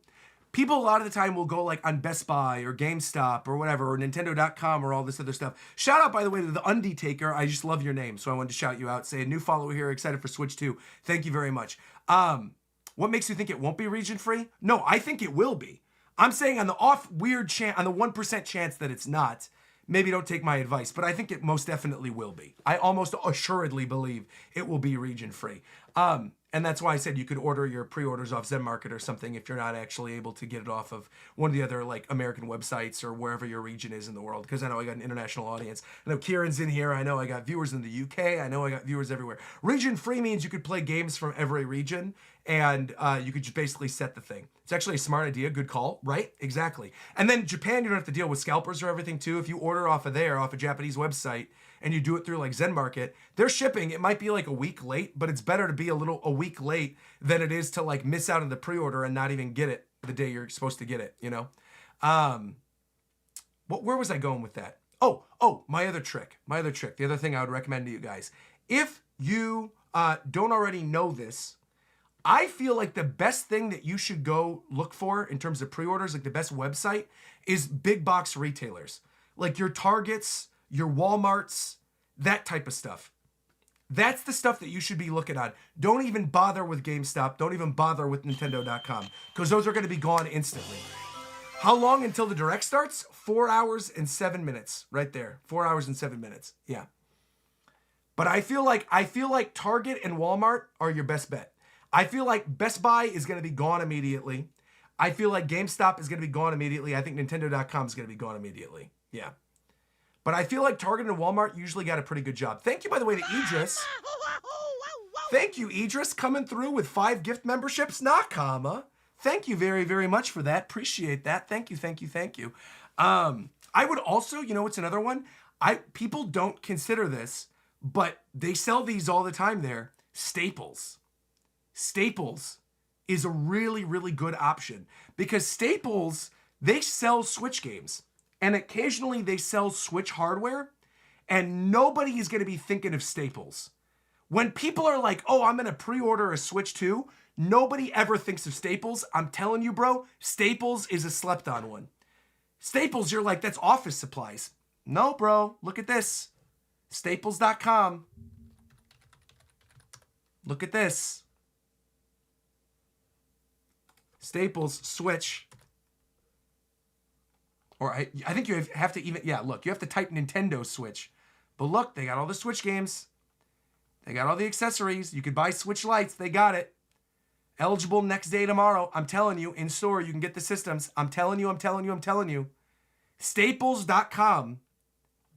People a lot of the time will go like on Best Buy or GameStop or whatever, or Nintendo.com or all this other stuff. Shout out, by the way, to the Undie Taker. I just love your name, so I wanted to shout you out. Say, a new follower here, excited for Switch 2. Thank you very much. What makes you think it won't be region free? No, I think it will be. I'm saying on the weird chance, on the 1% chance that it's not, maybe don't take my advice, but I think it most definitely will be. I almost assuredly believe it will be region free. And that's why I said you could order your pre-orders off Zen Market or something if you're not actually able to get it off of one of the other like American websites or wherever your region is in the world. Because I know I got an international audience. I know Kieran's in here. I know I got viewers in the UK. I know I got viewers everywhere. Region free means you could play games from every region, and you could just basically set the thing. It's actually a smart idea. Good call, right? Exactly. And then Japan, you don't have to deal with scalpers or everything too. If you order off of there, off a Japanese website, and you do it through like Zen Market, they're shipping. It might be like a week late, but it's better to be a week late than it is to like miss out on the pre-order and not even get it the day you're supposed to get it, you know? Where was I going with that? Oh, my other trick. The other thing I would recommend to you guys. If you don't already know this, I feel like the best thing that you should go look for in terms of pre-orders, like the best website, is big box retailers. Like your Targets, your Walmarts, that type of stuff. That's the stuff that you should be looking at. Don't even bother with GameStop. Don't even bother with Nintendo.com, because those are going to be gone instantly. How long until the Direct starts? 4 hours and 7 minutes. Right there. 4 hours and 7 minutes. Yeah. But I feel like Target and Walmart are your best bet. I feel like Best Buy is going to be gone immediately. I feel like GameStop is going to be gone immediately. I think Nintendo.com is going to be gone immediately. Yeah. But I feel like Target and Walmart usually got a pretty good job. Thank you, by the way, to Idris. Thank you, Idris, coming through with 5 gift memberships. Nakama. Thank you very, very much for that. Appreciate that. Thank you. I would also, you know, it's another one. People don't consider this, but they sell these all the time there. Staples. Staples is a really, really good option because Staples, they sell Switch games. And occasionally they sell Switch hardware, and nobody is going to be thinking of Staples. When people are like, oh, I'm going to pre-order a Switch 2, nobody ever thinks of Staples. I'm telling you, bro, Staples is a slept-on one. Staples, you're like, that's office supplies. No, bro, look at this. Staples.com. Look at this. Staples, Switch. Or I think you have to even, look, you have to type Nintendo Switch. But look, they got all the Switch games. They got all the accessories. You could buy Switch Lights. They got it. Eligible next day tomorrow. I'm telling you, in store, you can get the systems. I'm telling you. Staples.com.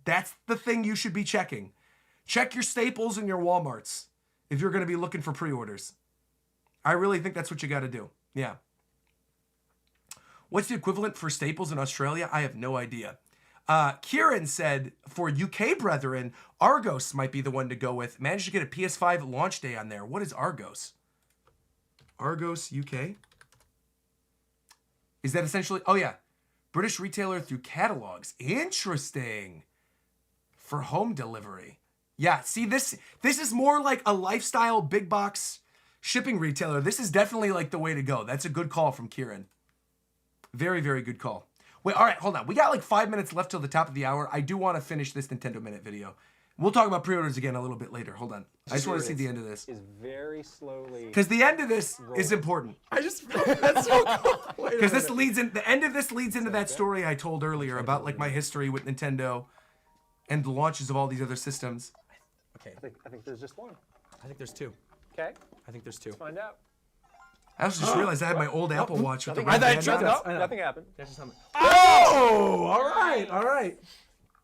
That's the thing you should be checking. Check your Staples and your Walmarts if you're going to be looking for pre-orders. I really think that's what you got to do. Yeah. What's the equivalent for Staples in Australia? I have no idea. Kieran said, for UK brethren, Argos might be the one to go with. Managed to get a PS5 launch day on there. What is Argos? Argos UK? Is that essentially... Oh, yeah. British retailer through catalogs. Interesting. For home delivery. Yeah, see, this is more like a lifestyle big box shipping retailer. This is definitely like the way to go. That's a good call from Kieran. Very, very good call. Wait, all right, hold on. We got like 5 minutes left till the top of the hour. I do want to finish this Nintendo Minute video. We'll talk about pre-orders again a little bit later. Hold on. I just want to see the end of this. Is very slowly. Because the end of this is important. That's so cool. Because this leads in, the end of this leads into that story I told earlier about like my history with Nintendo and the launches of all these other systems. Okay. I think there's just one. I think there's 2. Okay. I think there's 2. Let's find out. I also just realized I had my old Apple Watch with the Nothing red happened. band on it. Nothing happened. Oh, all right.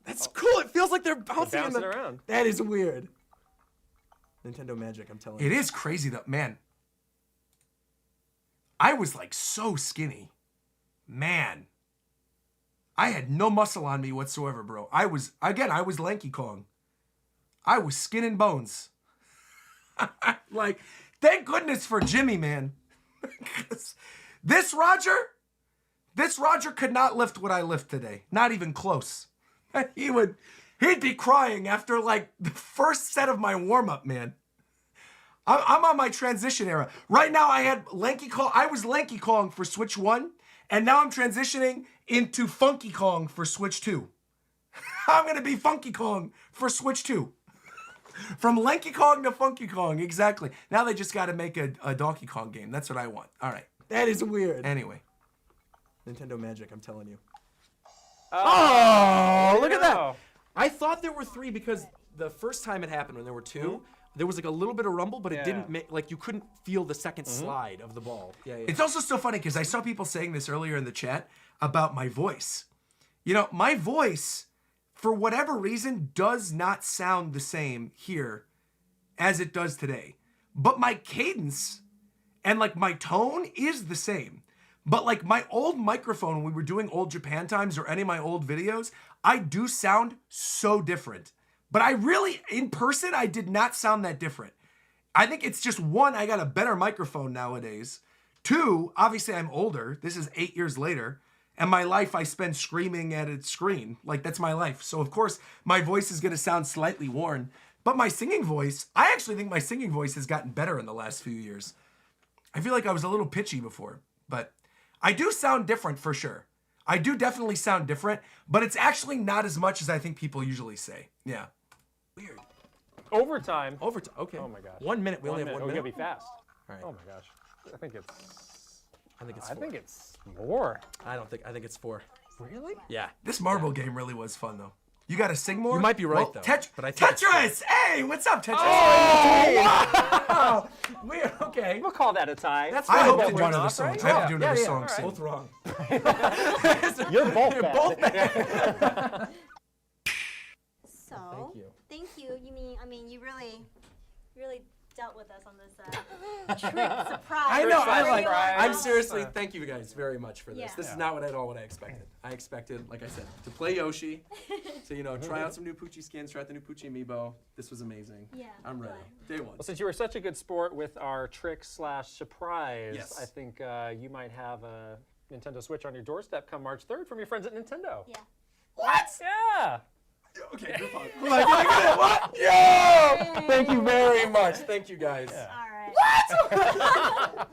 That's cool. It feels like they're bouncing around. That is weird. Nintendo magic, I'm telling you. It is crazy though, man. I was like so skinny. Man. I had no muscle on me whatsoever, bro. I was Lanky Kong. I was skin and bones. Like, thank goodness for Jimmy, man. This Roger could not lift what I lift today. Not even close. He'd be crying after like the first set of my warm-up, man. I'm on my transition era. Right now I was Lanky Kong for Switch 1, and now I'm transitioning into Funky Kong for Switch 2. I'm gonna be Funky Kong for Switch 2. From Lanky Kong to Funky Kong, exactly. Now they just gotta make a Donkey Kong game. That's what I want. All right. That is weird. Anyway. Nintendo magic, I'm telling you. Oh, Look at that. I thought there were 3 because the first time it happened when there were 2, there was like a little bit of rumble, but it Yeah. didn't make, like you couldn't feel the second slide of the ball. Yeah, yeah. It's also so funny because I saw people saying this earlier in the chat about my voice. You know, my voice, for whatever reason, does not sound the same here as it does today. But my cadence and like my tone is the same. But like my old microphone, when we were doing old Japan times or any of my old videos, I do sound so different. But I really, in person, I did not sound that different. I think it's just one, I got a better microphone nowadays. Two, obviously I'm older. This is 8 years later. And my life I spend screaming at a screen. Like, that's my life. So, of course, my voice is going to sound slightly worn. But my singing voice, I actually think my singing voice has gotten better in the last few years. I feel like I was a little pitchy before. But I do sound different for sure. I do definitely sound different. But it's actually not as much as I think people usually say. Yeah. Weird. Overtime. Overtime. Okay. Oh my gosh. 1 minute. We only have 1 Oh, we minute. gotta be fast. All right. Oh my gosh. I think it's I think it's more. I think it's 4. Really? Yeah. This marble game really was fun, though. You got to sing more? You might be right, Well, though, but I think it's Tetris! Hey, what's up, Tetris? Oh, weird. Okay. We'll call that a tie. That's I fine. hope Both to do wrong, another right? song. Yeah. I have to do another Yeah, song. all Sing. Both wrong. You're both bad. So, you. thank you. I mean, you really dealt with us on this trick surprise. I know. Very well I'm done. seriously. Thank you guys very much for this. Yeah. This is not at all what I expected. I expected, like I said, to play Yoshi. So try out some new Poochie skins. Try out the new Poochie amiibo. This was amazing. Yeah, I'm ready. glad. Day one. Well, since you were such a good sport with our trick/surprise, Yes. I think you might have a Nintendo Switch on your doorstep come March 3rd from your friends at Nintendo. Yeah. What? Yeah. Okay, you're fine. What? Yo! Thank you very much. Thank you guys. All right.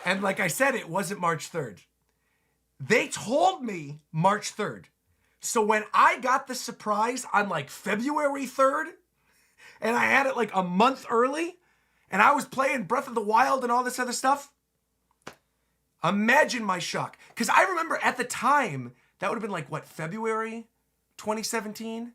And like I said, it wasn't March 3rd. They told me March 3rd. So when I got the surprise on like February 3rd, and I had it like a month early, and I was playing Breath of the Wild and all this other stuff, imagine my shock. Because I remember at the time, that would have been like, what, February 2017?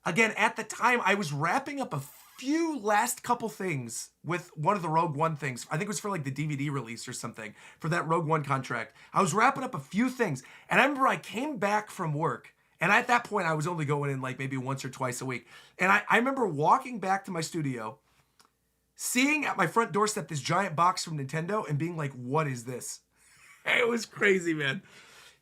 Again, at the time, I was wrapping up a few last couple things with one of the Rogue One things. I think it was for like the DVD release or something for that Rogue One contract. I was wrapping up a few things. And I remember I came back from work. And at that point, I was only going in like maybe once or twice a week. And I remember walking back to my studio, seeing at my front doorstep this giant box from Nintendo and being like, what is this? It was crazy, man.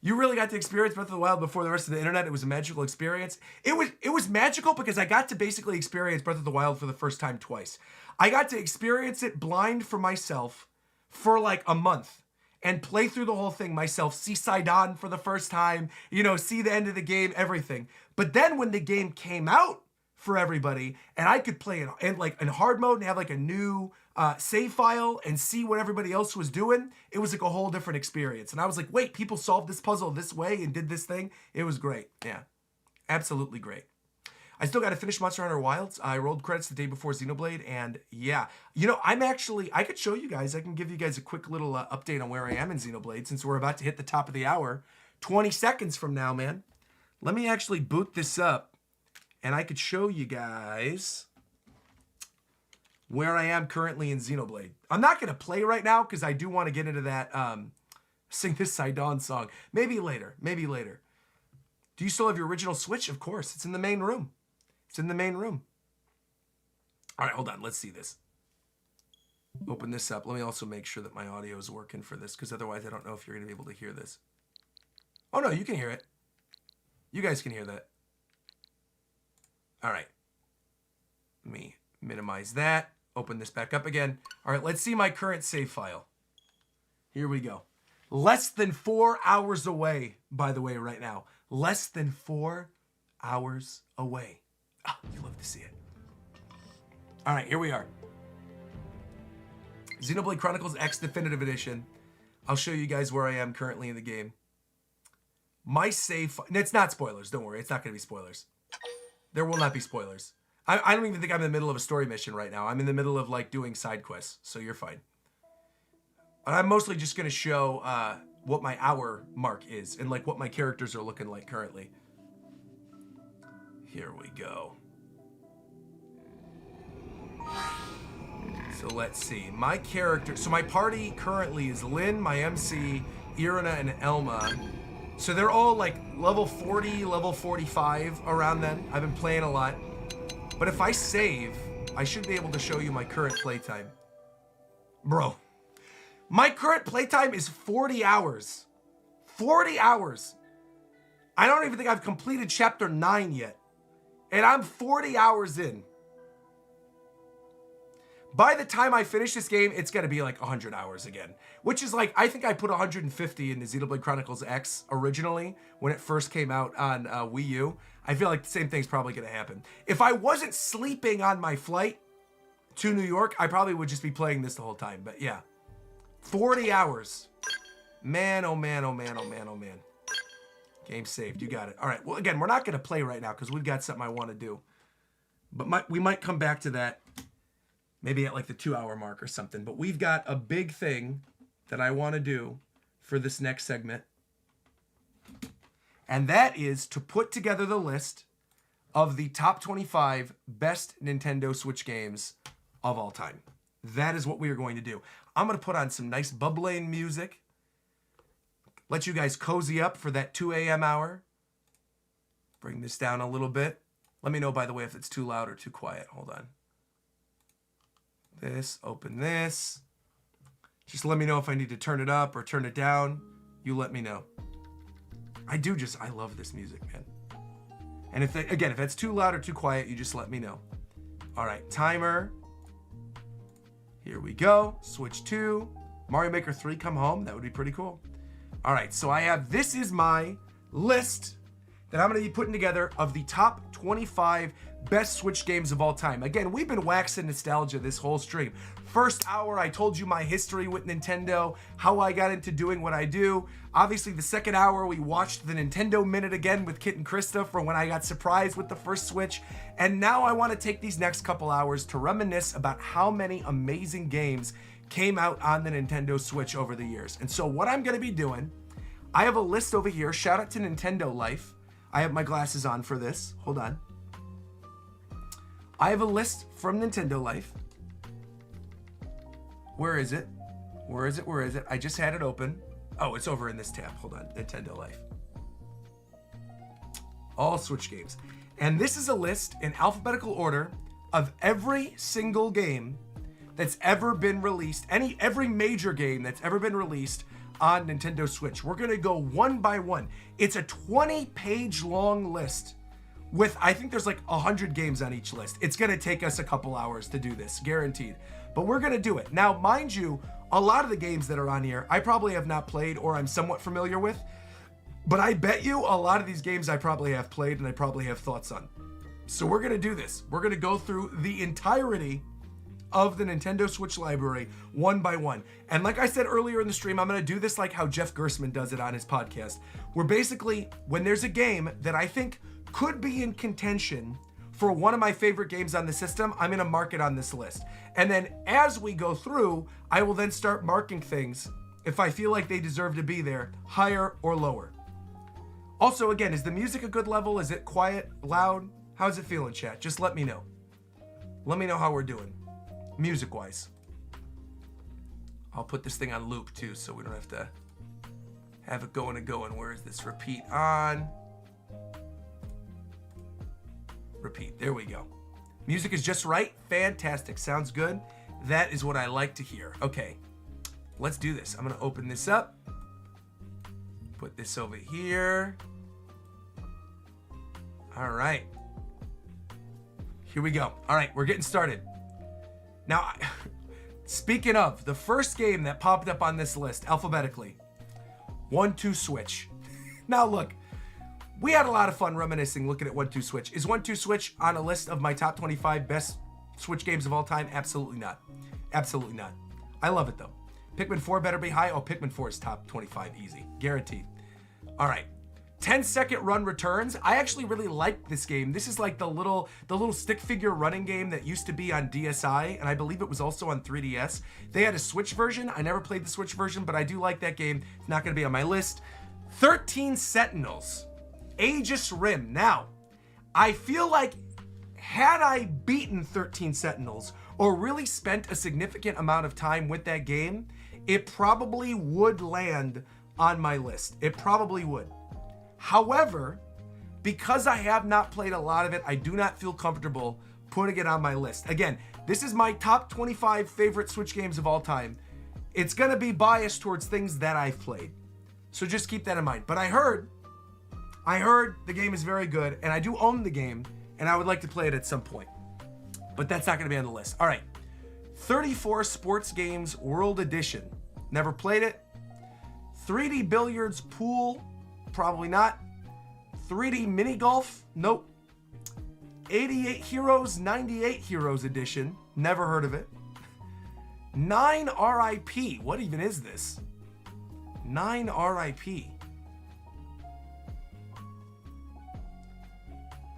You really got to experience Breath of the Wild before the rest of the internet. It was a magical experience. It was magical because I got to basically experience Breath of the Wild for the first time twice. I got to experience it blind for myself for like a month and play through the whole thing myself, see Sidon for the first time, see the end of the game, everything. But then when the game came out for everybody and I could play it in hard mode and have like a new save file and see what everybody else was doing, it was like a whole different experience. And I was like, wait, people solved this puzzle this way and did this thing? It was great. Yeah, absolutely great. I still got to finish Monster Hunter Wilds. I rolled credits the day before Xenoblade, and yeah. I could show you guys, I can give you guys a quick little update on where I am in Xenoblade since we're about to hit the top of the hour. 20 seconds from now, man. Let me actually boot this up, and I could show you guys where I am currently in Xenoblade. I'm not going to play right now because I do want to get into that, sing this Sidon song. Maybe later. Do you still have your original Switch? Of course. It's in the main room. All right, hold on. Let's see this. Open this up. Let me also make sure that my audio is working for this because otherwise I don't know if you're going to be able to hear this. Oh, no, you can hear it. You guys can hear that. All right. Let me minimize that. Open this back up again. All right, let's see my current save file. Here we go. Less than 4 hours away, by the way, right now. Less than 4 hours away. Ah, you love to see it. All right, here we are. Xenoblade Chronicles X Definitive Edition. I'll show you guys where I am currently in the game. My save... It's not spoilers, don't worry. It's not going to be spoilers. There will not be spoilers. I don't even think I'm in the middle of a story mission right now. I'm in the middle of like doing side quests, so you're fine. But I'm mostly just going to show what my hour mark is and like what my characters are looking like currently. Here we go. So let's see. My character, so my party currently is Lynn, my MC, Irina, and Elma. So they're all like level 40, level 45 around then. I've been playing a lot. But if I save, I should be able to show you my current playtime. Bro, my current playtime is 40 hours. 40 hours. I don't even think I've completed chapter 9 yet. And I'm 40 hours in. By the time I finish this game, it's gonna be like 100 hours again. Which is like, I think I put 150 in the Xenoblade Chronicles X originally, when it first came out on Wii U. I feel like the same thing's probably gonna happen. If I wasn't sleeping on my flight to New York, I probably would just be playing this the whole time. But yeah, 40 hours. Man, oh man, oh man, oh man, oh man. Game saved, you got it. All right, well again, we're not gonna play right now because we've got something I wanna do. But we might come back to that maybe at like the 2-hour mark or something. But we've got a big thing that I wanna do for this next segment. And that is to put together the list of the top 25 best Nintendo Switch games of all time. That is what we are going to do. I'm going to put on some nice bubbling music. Let you guys cozy up for that 2 a.m. hour. Bring this down a little bit. Let me know, by the way, if it's too loud or too quiet. Hold on. This, open this. Just let me know if I need to turn it up or turn it down. You let me know. I love this music, man. And if it's too loud or too quiet, you just let me know. All right, timer. Here we go. Switch 2. Mario Maker 3 come home. That would be pretty cool. All right, so this is my list that I'm going to be putting together of the top 25 best Switch games of all time. Again, we've been waxing nostalgia this whole stream. First hour, I told you my history with Nintendo, how I got into doing what I do. Obviously, the second hour, we watched the Nintendo Minute again with Kit and Krista for when I got surprised with the first Switch. And now I want to take these next couple hours to reminisce about how many amazing games came out on the Nintendo Switch over the years. And so what I'm going to be doing, I have a list over here. Shout out to Nintendo Life. I have my glasses on for this. Hold on. I have a list from Nintendo Life. Where is it? Where is it? Where is it? I just had it open. Oh, it's over in this tab. Hold on. Nintendo Life. All Switch games. And this is a list in alphabetical order of every single game that's ever been released. Every major game that's ever been released on Nintendo Switch. We're going to go one by one. It's a 20-page long list with, I think there's like 100 games on each list. It's going to take us a couple hours to do this, guaranteed. But we're going to do it. Now, mind you, a lot of the games that are on here, I probably have not played or I'm somewhat familiar with. But I bet you a lot of these games I probably have played and I probably have thoughts on. So we're going to do this. We're going to go through the entirety of the Nintendo Switch library one by one. And like I said earlier in the stream, I'm going to do this like how Jeff Gersman does it on his podcast, where basically when there's a game that I think could be in contention for one of my favorite games on the system, I'm going to mark it on this list. And then as we go through, I will then start marking things if I feel like they deserve to be there, higher or lower. Also, again, is the music a good level? Is it quiet, loud? How's it feeling, chat? Just let me know. Let me know how we're doing, music-wise. I'll put this thing on loop, too, so we don't have to have it going and going. Where is this? Repeat on. Repeat. There we go. Music is just right. Fantastic. Sounds good. That is what I like to hear. Okay, let's do this. I'm going to open this up. Put this over here. All right. Here we go. All right, we're getting started. Now, speaking of, the first game that popped up on this list alphabetically, 1-2 Switch. Now look, we had a lot of fun reminiscing looking at 1-2 Switch. Is 1-2 Switch on a list of my top 25 best Switch games of all time? Absolutely not. Absolutely not. I love it though. Pikmin 4 better be high. Oh, Pikmin 4 is top 25 easy. Guaranteed. All right. 10-second run returns. I actually really like this game. This is like the little stick figure running game that used to be on DSi, and I believe it was also on 3DS. They had a Switch version. I never played the Switch version, but I do like that game. It's not going to be on my list. 13 Sentinels. Aegis Rim. Now, I feel like had I beaten 13 Sentinels, or really spent a significant amount of time with that game, it probably would land on my list. It probably would. However, because I have not played a lot of it, I do not feel comfortable putting it on my list. Again, this is my top 25 favorite Switch games of all time. It's gonna be biased towards things that I've played. So just keep that in mind. But I heard the game is very good, and I do own the game, and I would like to play it at some point. But that's not gonna be on the list. All right, 34 Sports Games World Edition. Never played it. 3D Billiards Pool, probably not. 3D Mini Golf, nope. 88 Heroes, 98 Heroes Edition, never heard of it. 9 RIP, what even is this? 9 RIP.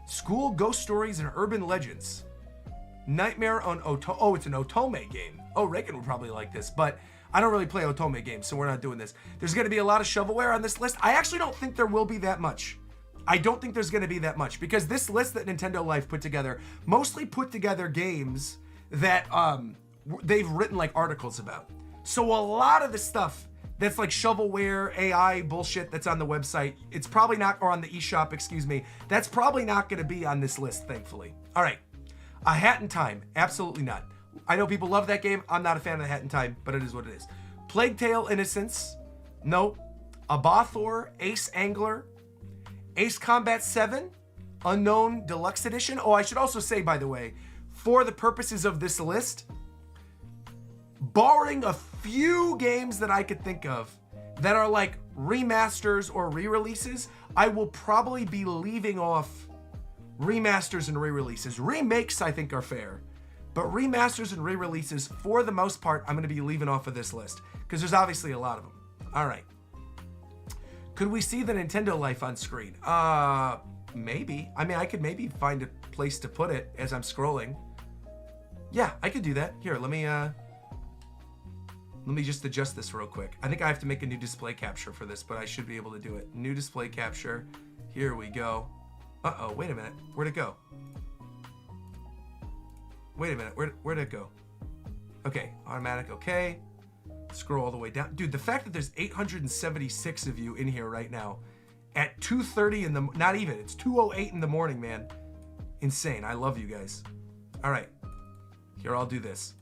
School Ghost Stories and Urban Legends. Nightmare on Otome. Oh, it's an Otome game. Oh, Reagan would probably like this, but I don't really play Otome games, so we're not doing this. There's going to be a lot of shovelware on this list. I actually don't think there will be that much. I don't think there's going to be that much, because this list that Nintendo Life put together mostly put together games that they've written like articles about. So a lot of the stuff that's like shovelware, AI bullshit that's on the website, it's probably not, or on the eShop, excuse me, that's probably not going to be on this list, thankfully. All right, A Hat in Time, absolutely not. I know people love that game. I'm not a fan of A Hat in Time, but it is what it is. Plague Tale Innocence, nope. Abathur Ace Angler, Ace Combat 7, Unknown Deluxe Edition. Oh, I should also say, by the way, for the purposes of this list, barring a few games that I could think of that are like remasters or re-releases, I will probably be leaving off remasters and re-releases. Remakes, I think, are fair, but remasters and re-releases, for the most part, I'm going to be leaving off of this list because there's obviously a lot of them. All right. Could we see the Nintendo Life on screen? Maybe. I mean, I could maybe find a place to put it as I'm scrolling. Yeah, I could do that. Here, let me just adjust this real quick. I think I have to make a new display capture for this, but I should be able to do it. New display capture. Here we go. Uh-oh, wait a minute. Where'd it go? Wait a minute. Where'd it go? Okay, automatic, okay. Scroll all the way down. Dude, the fact that there's 876 of you in here right now at 2:30 in the, not even, it's 2:08 in the morning, man. Insane. I love you guys. All right. Here, I'll do this.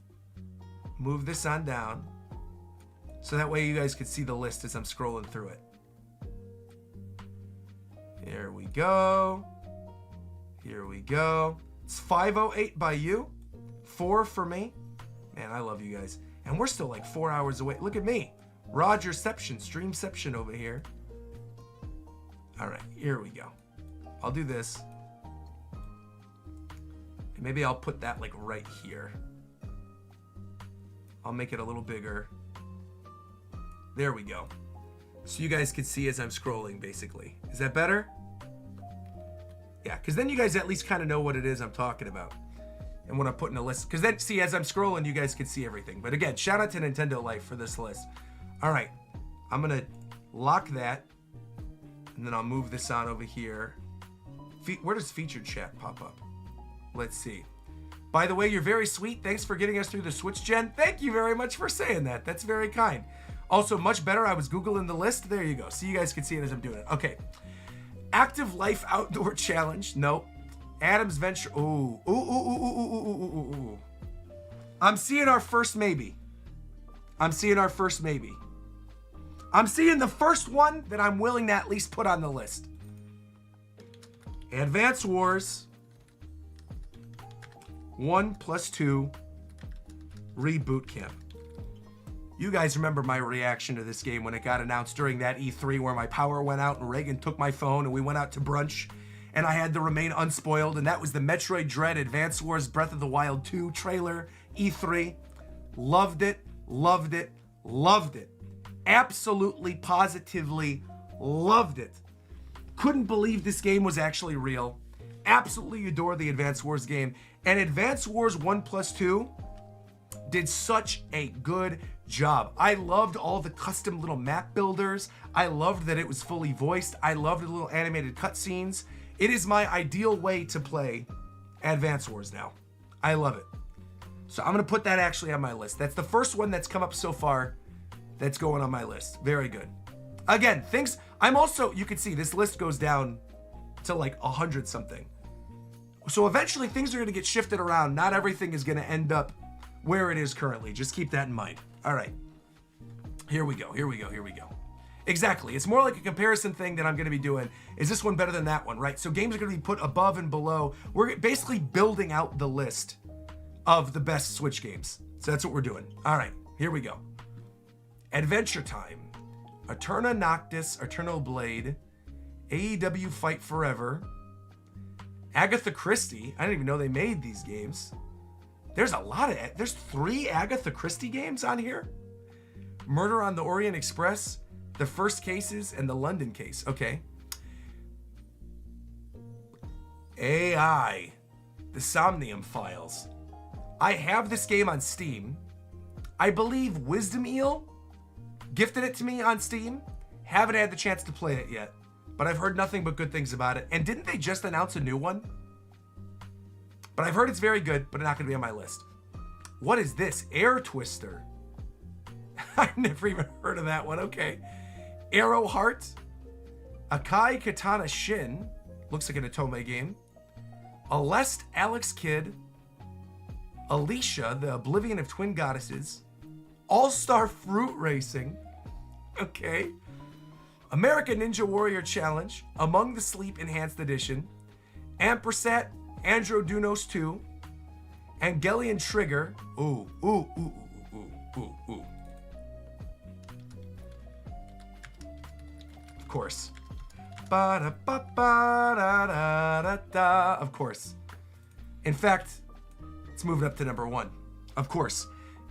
Move this on down so that way you guys can see the list as I'm scrolling through it. Here we go. Here we go. It's 5:08 by you. 4 for me. Man, I love you guys. And we're still like 4 hours away. Look at me. Rogerception, Streamception over here. All right, here we go. I'll do this. And maybe I'll put that like right here. I'll make it a little bigger. There we go. So you guys can see as I'm scrolling, basically. Is that better? Yeah, because then you guys at least kind of know what it is I'm talking about. And when I'm putting a list, because then, see, as I'm scrolling, you guys can see everything. But again, shout out to Nintendo Life for this list. All right, I'm going to lock that. And then I'll move this on over here. Where does featured chat pop up? Let's see. By the way, you're very sweet. Thanks for getting us through the Switch gen. Thank you very much for saying that. That's very kind. Also, much better, I was Googling the list. There you go. So you guys can see it as I'm doing it. Okay. Active Life Outdoor Challenge. Nope. Adam's Venture. Ooh. Ooh. I'm seeing our first maybe. I'm seeing the first one that I'm willing to at least put on the list. Advance Wars 1+2 Reboot Camp. You guys remember my reaction to this game when it got announced during that E3 where my power went out and Reagan took my phone and we went out to brunch and I had to remain unspoiled, and that was the Metroid Dread Advance Wars Breath of the Wild 2 trailer, E3. Loved it. Absolutely, positively loved it. Couldn't believe this game was actually real. Absolutely adore the Advance Wars game. And Advance Wars 1+2 did such a good job. I loved all the custom little map builders. I loved that it was fully voiced. I loved the little animated cutscenes. It is my ideal way to play Advance Wars now. I love it. So I'm going to put that actually on my list. That's the first one that's come up so far that's going on my list. Very good. Again, things, I'm also, you can see this list goes down to like 100 something. So eventually things are going to get shifted around. Not everything is going to end up where it is currently. Just keep that in mind. All right. Here we go. Exactly. It's more like a comparison thing that I'm going to be doing. Is this one better than that one, right? So games are going to be put above and below. We're basically building out the list of the best Switch games. So that's what we're doing. All right, here we go. Adventure Time, Eterna Noctis, Eternal Blade, AEW Fight Forever, Agatha Christie. I didn't even know they made these games. There's 3 Agatha Christie games on here. Murder on the Orient Express, The First Cases, and The London Case. Okay. AI, The Somnium Files. I have this game on Steam. I believe Wisdom Eel gifted it to me on Steam. Haven't had the chance to play it yet, but I've heard nothing but good things about it. And didn't they just announce a new one? But I've heard it's very good, but not going to be on my list. What is this? Air Twister. I've never even heard of that one. Okay. Arrow Heart. Akai Katana Shin. Looks like an Otome game. Aleste Alex Kidd. Alicia, the Oblivion of Twin Goddesses. All-Star Fruit Racing. Okay. American Ninja Warrior Challenge. Among the Sleep Enhanced Edition. Ampersat Androdunos 2. Angelian Trigger. Ooh. Of course. Ba-da-ba-ba-da-da-da-da. Of course. In fact, let's move it up to number 1. Of course.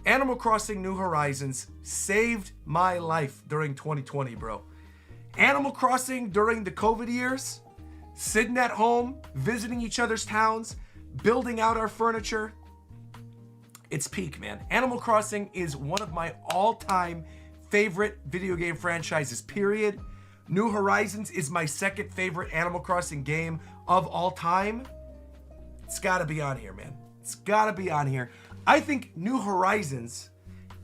Animal Crossing New Horizons saved my life during 2020, bro. Animal Crossing during the COVID years, sitting at home, visiting each other's towns, building out our furniture. It's peak, man. Animal Crossing is one of my all-time favorite video game franchises, period. New Horizons is my second favorite Animal Crossing game of all time. It's got to be on here, man. It's got to be on here. I think New Horizons,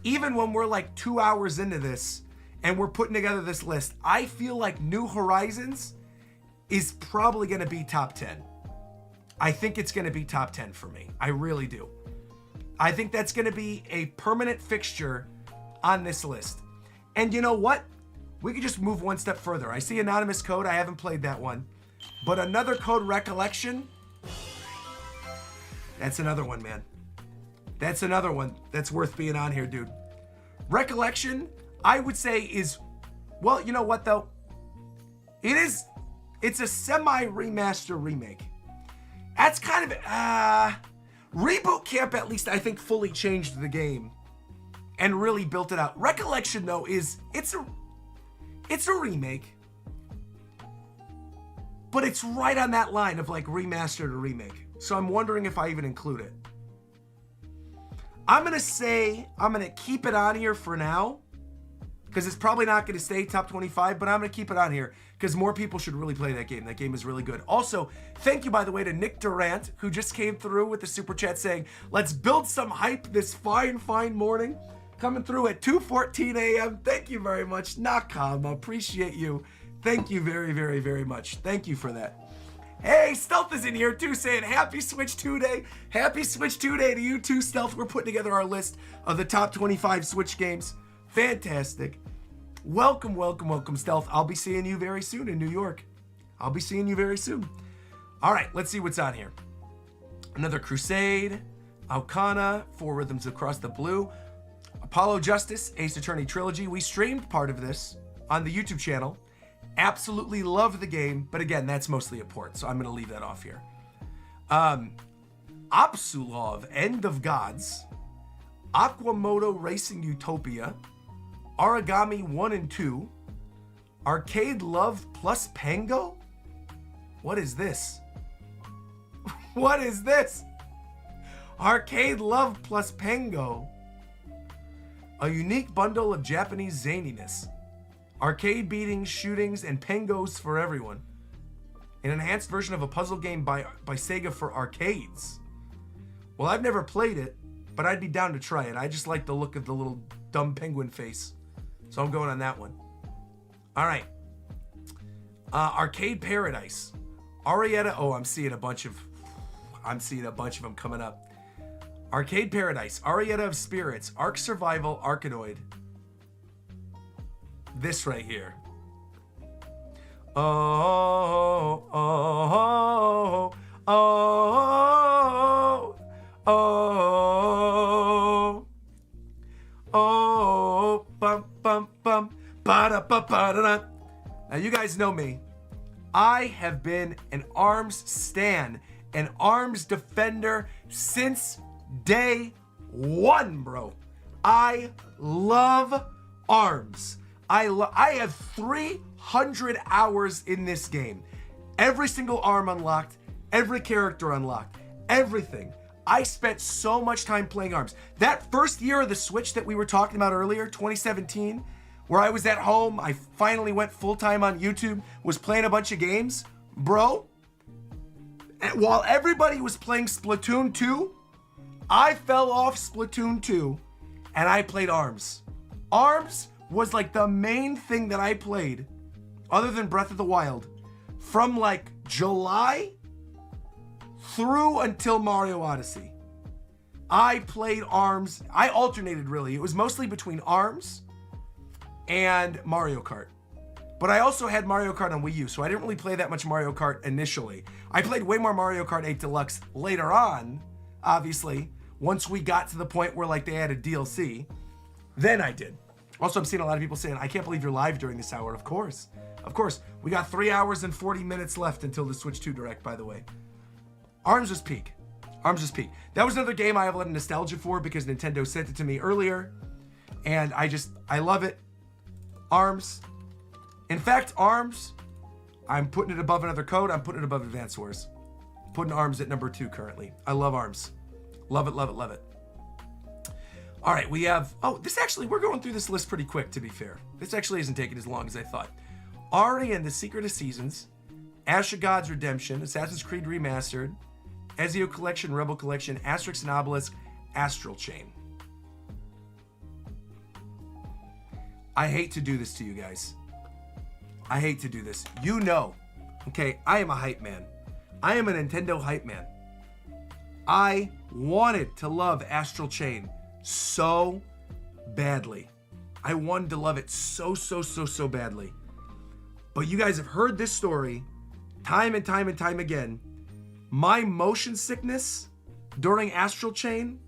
even when we're like 2 hours into this and we're putting together this list, I feel like New Horizons is probably going to be top 10. I think it's going to be top 10 for me. I really do. I think that's going to be a permanent fixture on this list. And you know what? We could just move one step further. I see Anonymous Code. I haven't played that one. But Another Code Recollection, that's another one, man. That's another one that's worth being on here, dude. Recollection, I would say is, well, you know what, though? It's a semi-remaster remake. That's kind of, Reboot Camp, at least, I think, fully changed the game and really built it out. Recollection, though, it's a remake, but it's right on that line of like remastered or remake. So I'm wondering if I even include it. I'm going to say I'm going to keep it on here for now because it's probably not going to stay top 25, but I'm going to keep it on here because more people should really play that game. That game is really good. Also, thank you, by the way, to Nick Durant, who just came through with the super chat saying, let's build some hype this fine morning. Coming through at 2:14 a.m. Thank you very much. Nakam, appreciate you. Thank you very, very, very much. Thank you for that. Hey, Stealth is in here too, saying Happy Switch 2 Day. Happy Switch 2 Day to you too, Stealth. We're putting together our list of the top 25 Switch games. Fantastic. Welcome, Stealth. I'll be seeing you very soon in New York. I'll be seeing you very soon. All right, let's see what's on here. Another Crusade. Alcana, 4 Rhythms Across the Blue. Apollo Justice, Ace Attorney Trilogy. We streamed part of this on the YouTube channel. Absolutely love the game, but again, that's mostly a port, so I'm going to leave that off here. Apsulov, End of Gods. Aquamoto Racing Utopia. Origami 1 and 2. Arcade Love plus Pango? What is this? What is this? Arcade Love plus Pango. A unique bundle of Japanese zaniness. Arcade beatings, shootings, and pengos for everyone. An enhanced version of a puzzle game by Sega for arcades. Well, I've never played it, but I'd be down to try it. I just like the look of the little dumb penguin face. So I'm going on that one. All right. Arcade Paradise. Arietta. Oh, I'm seeing a bunch of them coming up. Arcade Paradise. Arietta of Spirits. Ark Survival. Arkanoid. This right here. Oh, oh, oh, oh, oh, oh, bum, bum, bum, ba-da-ba-ba-da-da. Now, you guys know me. I have been an ARMS stan, an ARMS defender since day one, bro. I love ARMS. I have 300 hours in this game. Every single arm unlocked, every character unlocked, everything. I spent so much time playing ARMS. That first year of the Switch that we were talking about earlier, 2017, where I was at home, I finally went full-time on YouTube, was playing a bunch of games. Bro, while everybody was playing Splatoon 2, I fell off Splatoon 2 and I played ARMS. ARMS was like the main thing that I played, other than Breath of the Wild, from like July through until Mario Odyssey. I played ARMS. I alternated, really. It was mostly between ARMS and Mario Kart. But I also had Mario Kart on Wii U, so I didn't really play that much Mario Kart initially. I played way more Mario Kart 8 Deluxe later on, obviously, once we got to the point where like they added DLC. Then I did. Also, I'm seeing a lot of people saying, I can't believe you're live during this hour. Of course. Of course. We got 3 hours and 40 minutes left until the Switch 2 Direct, by the way. ARMS was peak. ARMS was peak. That was another game I have a lot of nostalgia for because Nintendo sent it to me earlier. And I love it. ARMS. In fact, ARMS, I'm putting it above another code. I'm putting it above Advance Wars. Putting ARMS at number 2 currently. I love ARMS. Love it, love it, love it. All right, we have, we're going through this list pretty quick, to be fair. This actually isn't taking as long as I thought. Ari and the Secret of Seasons, Ash of Gods Redemption, Assassin's Creed Remastered, Ezio Collection, Rebel Collection, Asterix and Obelisk, Astral Chain. I hate to do this to you guys. I hate to do this. You know, okay, I am a hype man. I am a Nintendo hype man. I wanted to love Astral Chain so badly. I wanted to love it so badly. But you guys have heard this story time and time and time again. My motion sickness during Astral Chain,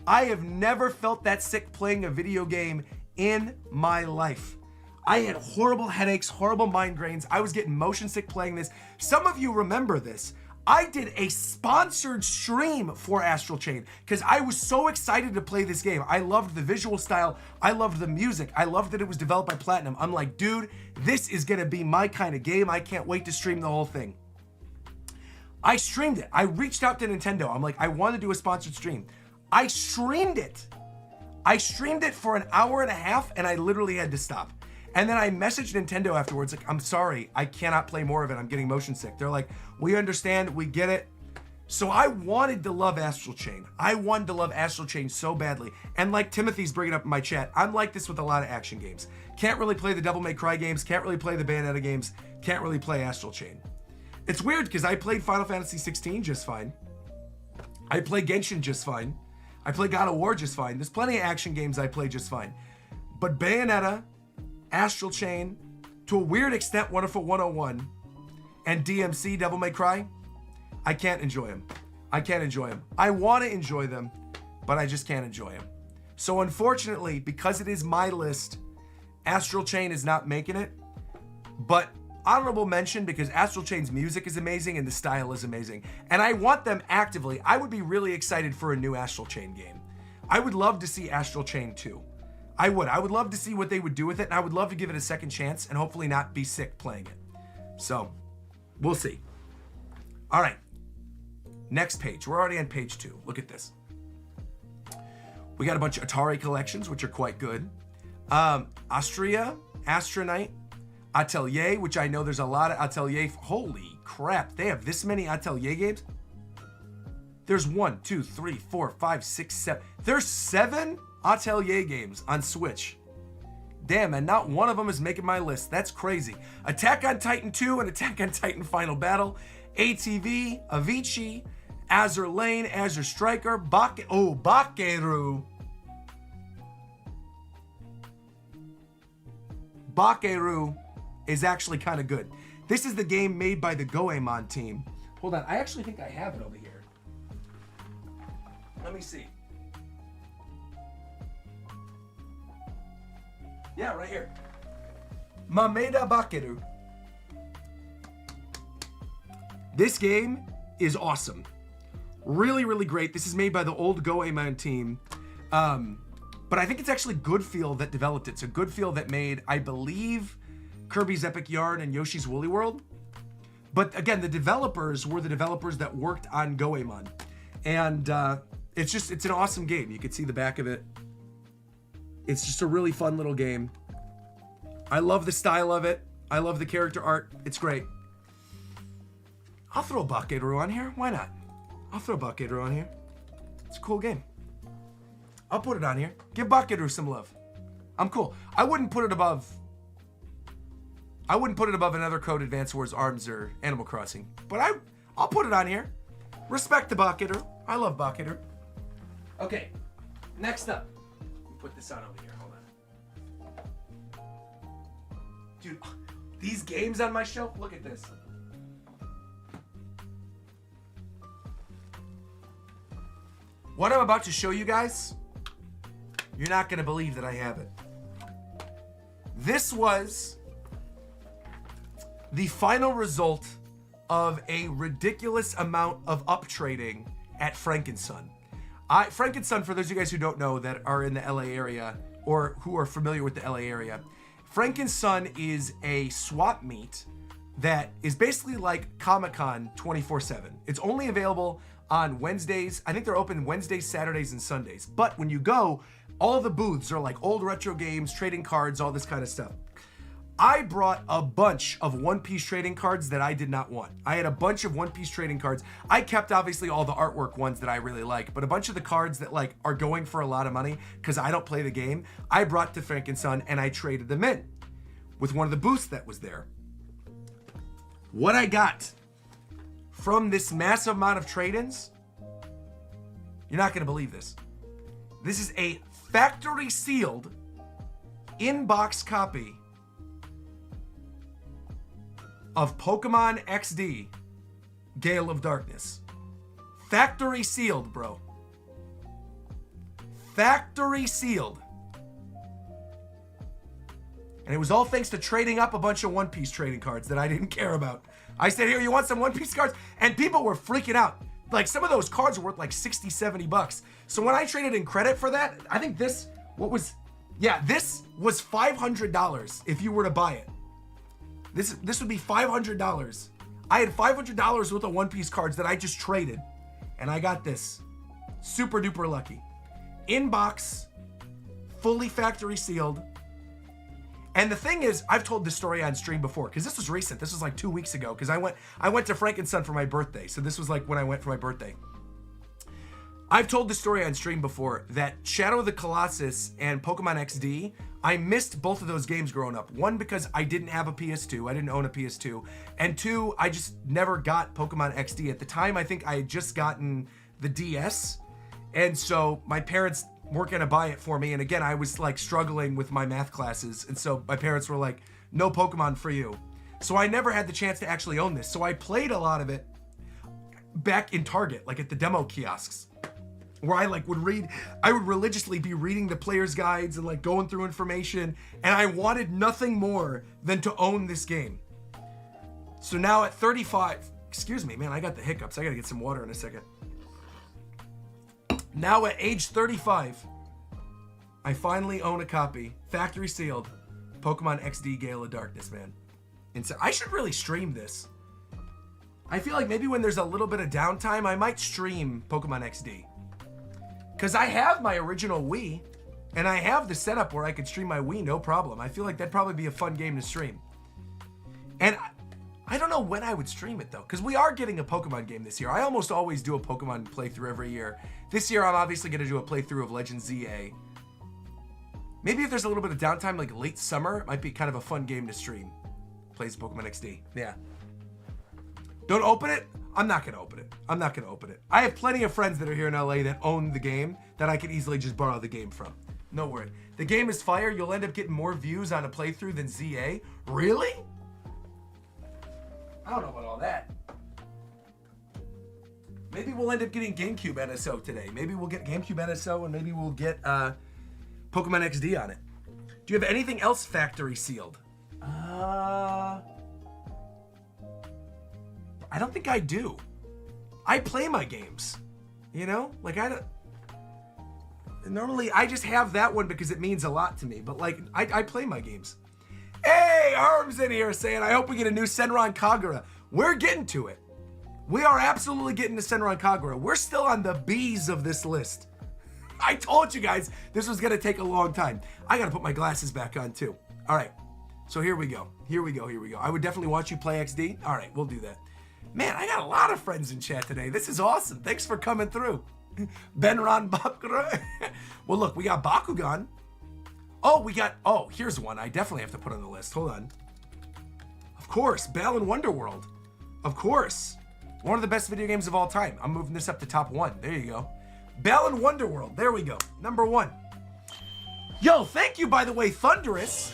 I have never felt that sick playing a video game in my life. I had horrible headaches, horrible migraines. I was getting motion sick playing this. Some of you remember this. I did a sponsored stream for Astral Chain because I was so excited to play this game. I loved the visual style. I loved the music. I loved that it was developed by Platinum. I'm like, dude, this is going to be my kind of game. I can't wait to stream the whole thing. I streamed it. I reached out to Nintendo. I'm like, I want to do a sponsored stream. I streamed it. I streamed it for an hour and a half and I literally had to stop. And then I messaged Nintendo afterwards, like, I'm sorry, I cannot play more of it. I'm getting motion sick. They're like, we understand, we get it. So I wanted to love Astral Chain. I wanted to love Astral Chain so badly. And like Timothy's bringing up in my chat, I'm like this with a lot of action games. Can't really play the Devil May Cry games, can't really play the Bayonetta games, can't really play Astral Chain. It's weird because I played Final Fantasy 16 just fine. I play Genshin just fine. I play God of War just fine. There's plenty of action games I play just fine. But Bayonetta, Astral Chain, to a weird extent, Wonderful 101, and DMC, Devil May Cry, I can't enjoy them. I can't enjoy them. I want to enjoy them, but I just can't enjoy them. So unfortunately, because it is my list, Astral Chain is not making it, but honorable mention because Astral Chain's music is amazing and the style is amazing. And I want them actively. I would be really excited for a new Astral Chain game. I would love to see Astral Chain 2. I would love to see what they would do with it, and I would love to give it a second chance and hopefully not be sick playing it. So, we'll see. All right. Next page. We're already on page 2. Look at this. We got a bunch of Atari collections, which are quite good. Astria, Astronite, Atelier, which I know there's a lot of Atelier. Holy crap. They have this many Atelier games? There's 1, 2, 3, 4, 5, 6, 7. There's 7 Atelier games on Switch. Damn, and not one of them is making my list. That's crazy. Attack on Titan 2 and Attack on Titan Final Battle, ATV, Avicii, Azure Lane, Azure Striker, Bakeru. Bakeru is actually kind of good. This is the game made by the Goemon team. Hold on, I actually think I have it over here. Let me see. Yeah, right here. Mameda Bakeru. This game is awesome. Really, really great. This is made by the old Goemon team. But I think it's actually Goodfeel that developed it. So Goodfeel that made, I believe, Kirby's Epic Yarn and Yoshi's Woolly World. But again, the developers were the developers that worked on Goemon. And it's an awesome game. You can see the back of it. It's just a really fun little game. I love the style of it. I love the character art. It's great. I'll throw Bakeru on here. Why not? I'll throw Bakeru on here. It's a cool game. I'll put it on here. Give Bakeru some love. I'm cool. I wouldn't put it above another Code Advance Wars Arms or Animal Crossing. But I'll put it on here. Respect the Bakeru. I love Bakeru. Okay. Next up. Put this on over here. Hold on. Dude, these games on my shelf, look at this. What I'm about to show you guys, you're not going to believe that I have it. This was the final result of a ridiculous amount of uptrading at Frankenson. Frankenson, for those of you guys who don't know that are in the LA area or who are familiar with the LA area, Frankenson is a swap meet that is basically like Comic-Con 24/7. It's only available on Wednesdays. I think they're open Wednesdays, Saturdays, and Sundays. But when you go, all the booths are like old retro games, trading cards, all this kind of stuff. I brought a bunch of One Piece trading cards that I did not want. I had a bunch of One Piece trading cards. I kept obviously all the artwork ones that I really like, but a bunch of the cards that like are going for a lot of money because I don't play the game, I brought to Frankenson and I traded them in with one of the booths that was there. What I got from this massive amount of trade-ins, you're not going to believe this. This is a factory sealed in-box copy of Pokemon XD Gale of Darkness. Factory sealed, bro. Factory sealed. And it was all thanks to trading up a bunch of One Piece trading cards that I didn't care about. I said, here, you want some One Piece cards? And people were freaking out. Like, some of those cards were worth like 60, 70 bucks. So when I traded in credit for that, I think this was $500 if you were to buy it. This would be $500. I had $500 worth of One Piece cards that I just traded. And I got this. Super duper lucky. In-box, fully factory sealed. And the thing is, I've told this story on stream before, because this was recent. This was like 2 weeks ago, because I went to Frankenson for my birthday. So this was like when I went for my birthday. I've told this story on stream before, that Shadow of the Colossus and Pokemon XD, I missed both of those games growing up. One, because I didn't have a PS2. I didn't own a PS2. And two, I just never got Pokemon XD. At the time, I think I had just gotten the DS. And so my parents weren't going to buy it for me. And again, I was like struggling with my math classes. And so my parents were like, no Pokemon for you. So I never had the chance to actually own this. So I played a lot of it back in Target, like at the demo kiosks, where I like would religiously be reading the player's guides and like going through information. And I wanted nothing more than to own this game. So now at 35, excuse me, man, I got the hiccups. I got to get some water in a second. Now at age 35, I finally own a copy, factory sealed, Pokemon XD Gale of Darkness, man. And so I should really stream this. I feel like maybe when there's a little bit of downtime, I might stream Pokemon XD. Because I have my original Wii, and I have the setup where I could stream my Wii no problem. I feel like that'd probably be a fun game to stream. And I don't know when I would stream it though, because we are getting a Pokemon game this year. I almost always do a Pokemon playthrough every year. This year, I'm obviously going to do a playthrough of Legend ZA. Maybe if there's a little bit of downtime, like late summer, it might be kind of a fun game to stream. Plays Pokemon XD. Yeah. Don't open it. I'm not going to open it. I'm not going to open it. I have plenty of friends that are here in LA that own the game that I could easily just borrow the game from. No worry. The game is fire. You'll end up getting more views on a playthrough than ZA. Really? I don't know about all that. Maybe we'll end up getting GameCube NSO today. Maybe we'll get GameCube NSO and maybe we'll get Pokemon XD on it. Do you have anything else factory sealed? I don't think I do. I play my games. You know? Like, I don't... Normally, I just have that one because it means a lot to me. But, like, I play my games. Hey, Arms in here saying, I hope we get a new Senran Kagura. We're getting to it. We are absolutely getting to Senran Kagura. We're still on the B's of this list. I told you guys this was going to take a long time. I got to put my glasses back on, too. All right. So here we go. Here we go. Here we go. I would definitely watch you play XD. All right, we'll do that. Man, I got a lot of friends in chat today. This is awesome. Thanks for coming through. Benron Bakura. Well, look, we got Bakugan. Oh, here's one I definitely have to put on the list. Hold on. Of course, Balan Wonderworld. Of course. One of the best video games of all time. I'm moving this up to top 1. There you go. Balan Wonderworld. There we go. Number 1. Yo, thank you, by the way, Thunderous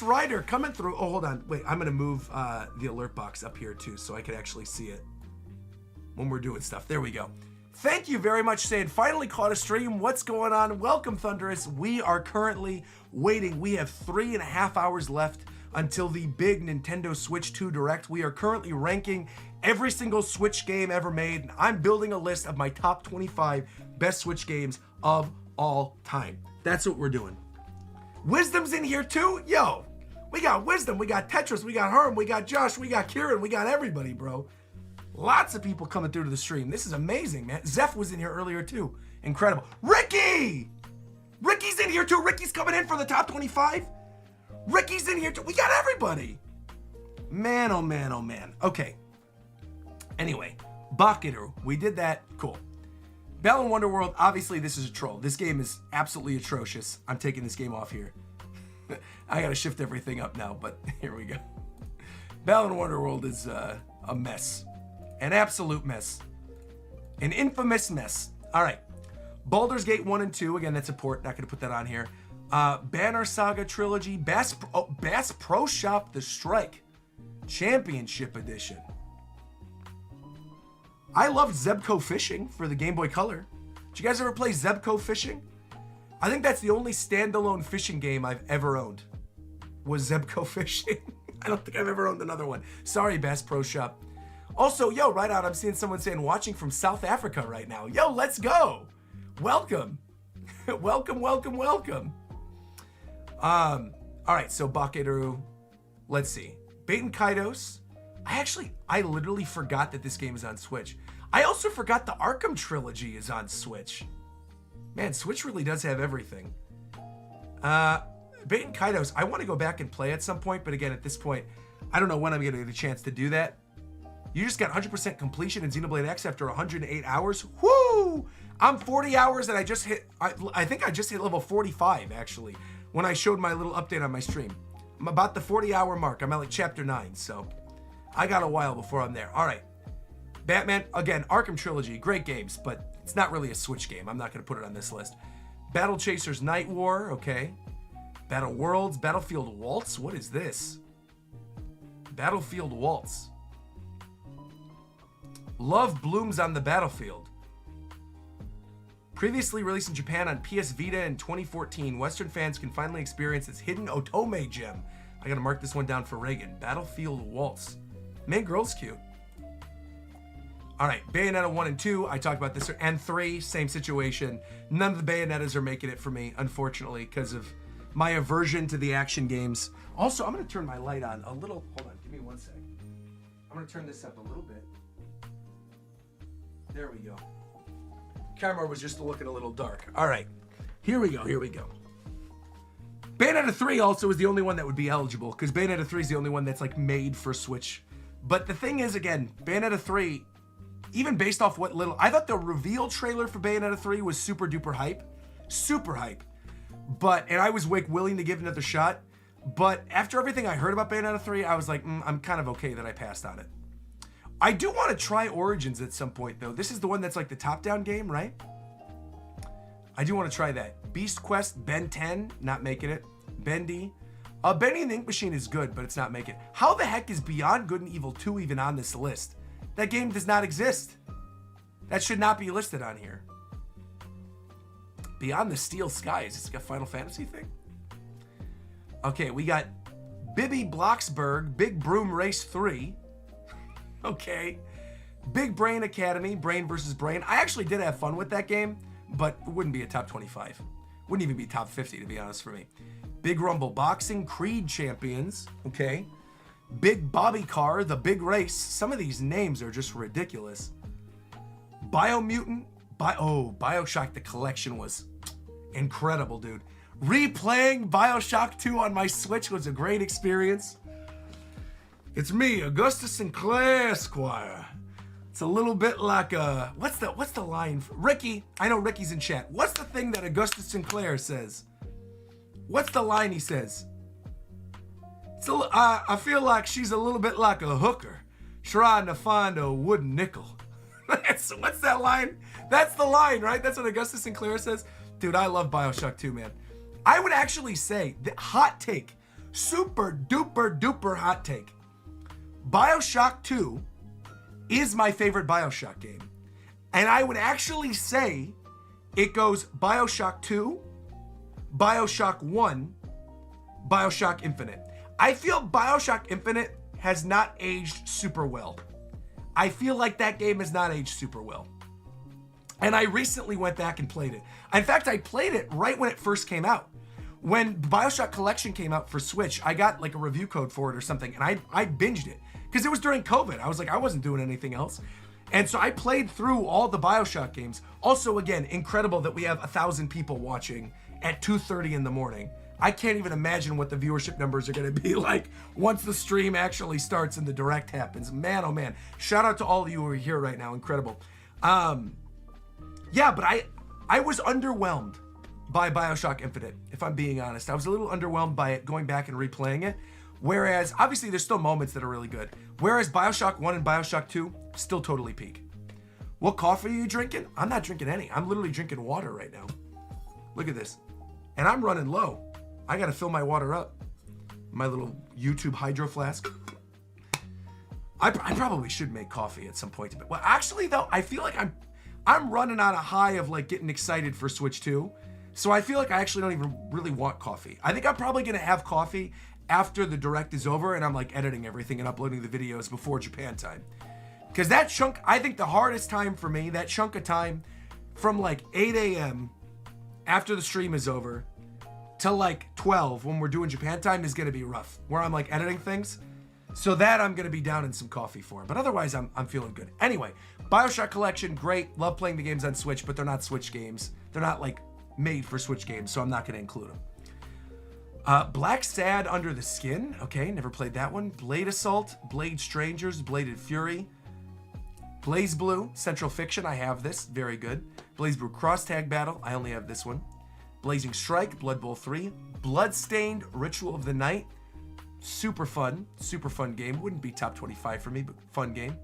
Rider coming through. Oh, hold on. Wait, I'm going to move the alert box up here, too, so I can actually see it when we're doing stuff. There we go. Thank you very much, saying, finally caught a stream. What's going on? Welcome, Thunderous. We are currently waiting. We have 3.5 hours left until the big Nintendo Switch 2 Direct. We are currently ranking every single Switch game ever made. And I'm building a list of my top 25 best Switch games of all time. That's what we're doing. Wisdom's in here too? Yo, we got Wisdom, we got Tetris, we got Herm, we got Josh, we got Kieran, we got everybody, bro. Lots of people coming through to the stream. This is amazing, man. Zeph was in here earlier too. Incredible. Ricky! Ricky's in here too. Ricky's coming in for the top 25. Ricky's in here too. We got everybody. Man, oh man, oh man. Okay. Anyway, Bakiru. We did that. Cool. Balan Wonderworld, obviously this is a troll. This game is absolutely atrocious. I'm taking this game off here. I gotta shift everything up now, but here we go. Balan Wonderworld is a mess. An absolute mess. An infamous mess. All right. Baldur's Gate 1 and 2. Again, that's a port. Not gonna put that on here. Banner Saga Trilogy. Bass Pro Shop The Strike. Championship Edition. I loved Zebco Fishing for the Game Boy Color. Did you guys ever play Zebco Fishing? I think that's the only standalone fishing game I've ever owned. Was Zebco Fishing. I don't think I've ever owned another one. Sorry, Bass Pro Shop. Also, yo, right out, I'm seeing someone saying watching from South Africa right now. Yo, let's go. Welcome. welcome, welcome, welcome. All right, so Bakeru. Let's see. Baten Kaidos. I literally forgot that this game is on Switch. I also forgot the Arkham Trilogy is on Switch. Man, Switch really does have everything. Baten Kaidos, I want to go back and play at some point, but again, at this point, I don't know when I'm going to get a chance to do that. You just got 100% completion in Xenoblade X after 108 hours. Woo! I'm 40 hours and I just hit, I think I just hit level 45, actually, when I showed my little update on my stream. I'm about the 40-hour mark. I'm at like chapter 9, so I got a while before I'm there. All right. Batman, again, Arkham Trilogy, great games, but it's not really a Switch game. I'm not going to put it on this list. Battle Chasers Night War, okay. Battle Worlds, Battlefield Waltz, what is this? Battlefield Waltz. Love Blooms on the Battlefield. Previously released in Japan on PS Vita in 2014, Western fans can finally experience its hidden Otome gem. I gotta mark this one down for Reagan. Battlefield Waltz. Man, girl's cute. All right, Bayonetta 1 and 2, I talked about this, and 3, same situation. None of the Bayonettas are making it for me, unfortunately, because of my aversion to the action games. Also, I'm gonna turn my light on a little. Hold on, give me 1 sec. I'm gonna turn this up a little bit. There we go. Camera was just looking a little dark. All right, here we go, here we go. Bayonetta 3 also is the only one that would be eligible, because Bayonetta 3 is the only one that's like made for Switch. But the thing is, again, Bayonetta 3, even based off what little, I thought the reveal trailer for Bayonetta 3 was super duper hype. Super hype. And I was willing to give it another shot. But after everything I heard about Bayonetta 3, I was like, I'm kind of okay that I passed on it. I do want to try Origins at some point, though. This is the one that's like the top-down game, right? I do want to try that. Beast Quest, Ben 10, not making it. Bendy. Bendy and the Ink Machine is good, but it's not making it. How the heck is Beyond Good and Evil 2 even on this list? That game does not exist. That should not be listed on here. Beyond the Steel Skies. It's like a Final Fantasy thing. Okay, we got Bibby Bloxburg, Big Broom Race 3. Okay. Big Brain Academy, Brain versus Brain. I actually did have fun with that game, but it wouldn't be a top 25. Wouldn't even be top 50, to be honest, for me. Big Rumble Boxing, Creed Champions. Okay. Big Bobby Car, The Big Race. Some of these names are just ridiculous. Biomutant. Bioshock the Collection was incredible, dude. Replaying Bioshock 2 on my Switch was a great experience. It's me, Augustus Sinclair, Esquire. It's a little bit like what's the line? Ricky, I know Ricky's in chat. What's the thing that Augustus Sinclair says? What's the line he says? I feel like she's a little bit like a hooker trying to find a wooden nickel. What's that line? That's the line, right? That's what Augustus Sinclair says. Dude, I love Bioshock 2, man. I would actually say, the hot take, super duper duper hot take, Bioshock 2 is my favorite Bioshock game. And I would actually say it goes Bioshock 2, Bioshock 1, Bioshock Infinite. I feel Bioshock Infinite has not aged super well. I feel like that game has not aged super well. And I recently went back and played it. In fact, I played it right when it first came out. When Bioshock Collection came out for Switch, I got like a review code for it or something, and I binged it. Because it was during COVID. I was like, I wasn't doing anything else. And so I played through all the Bioshock games. Also, again, incredible that we have 1,000 people watching at 2:30 in the morning. I can't even imagine what the viewership numbers are going to be like once the stream actually starts and the direct happens. Man, oh man. Shout out to all of you who are here right now. Incredible. Yeah, but I was underwhelmed by Bioshock Infinite, if I'm being honest. I was a little underwhelmed by it going back and replaying it. Whereas, obviously, there's still moments that are really good. Whereas Bioshock 1 and Bioshock 2, still totally peak. What coffee are you drinking? I'm not drinking any. I'm literally drinking water right now. Look at this. And I'm running low. I gotta fill my water up. My little YouTube hydro flask. I probably should make coffee at some point. Well, actually, though, I feel like I'm running on a high of like getting excited for Switch 2. So I feel like I actually don't even really want coffee. I think I'm probably gonna have coffee after the direct is over and I'm like editing everything and uploading the videos before Japan time. Because that chunk, I think the hardest time for me, that chunk of time from like 8 a.m. after the stream is over to like 12 when we're doing Japan time is gonna be rough. Where I'm like editing things. So that I'm gonna be down in some coffee for. But otherwise I'm feeling good. Anyway, Bioshock Collection, great. Love playing the games on Switch, but they're not Switch games. They're not like made for Switch games, so I'm not gonna include them. Black Sad Under the Skin. Okay, never played that one. Blade Assault, Blade Strangers, Bladed Fury. Blaze Blue, Central Fiction. I have this. Very good. Blaze Blue Cross Tag Battle. I only have this one. Blazing Strike, Blood Bowl 3. Bloodstained, Ritual of the Night. Super fun game. Wouldn't be top 25 for me, but fun game.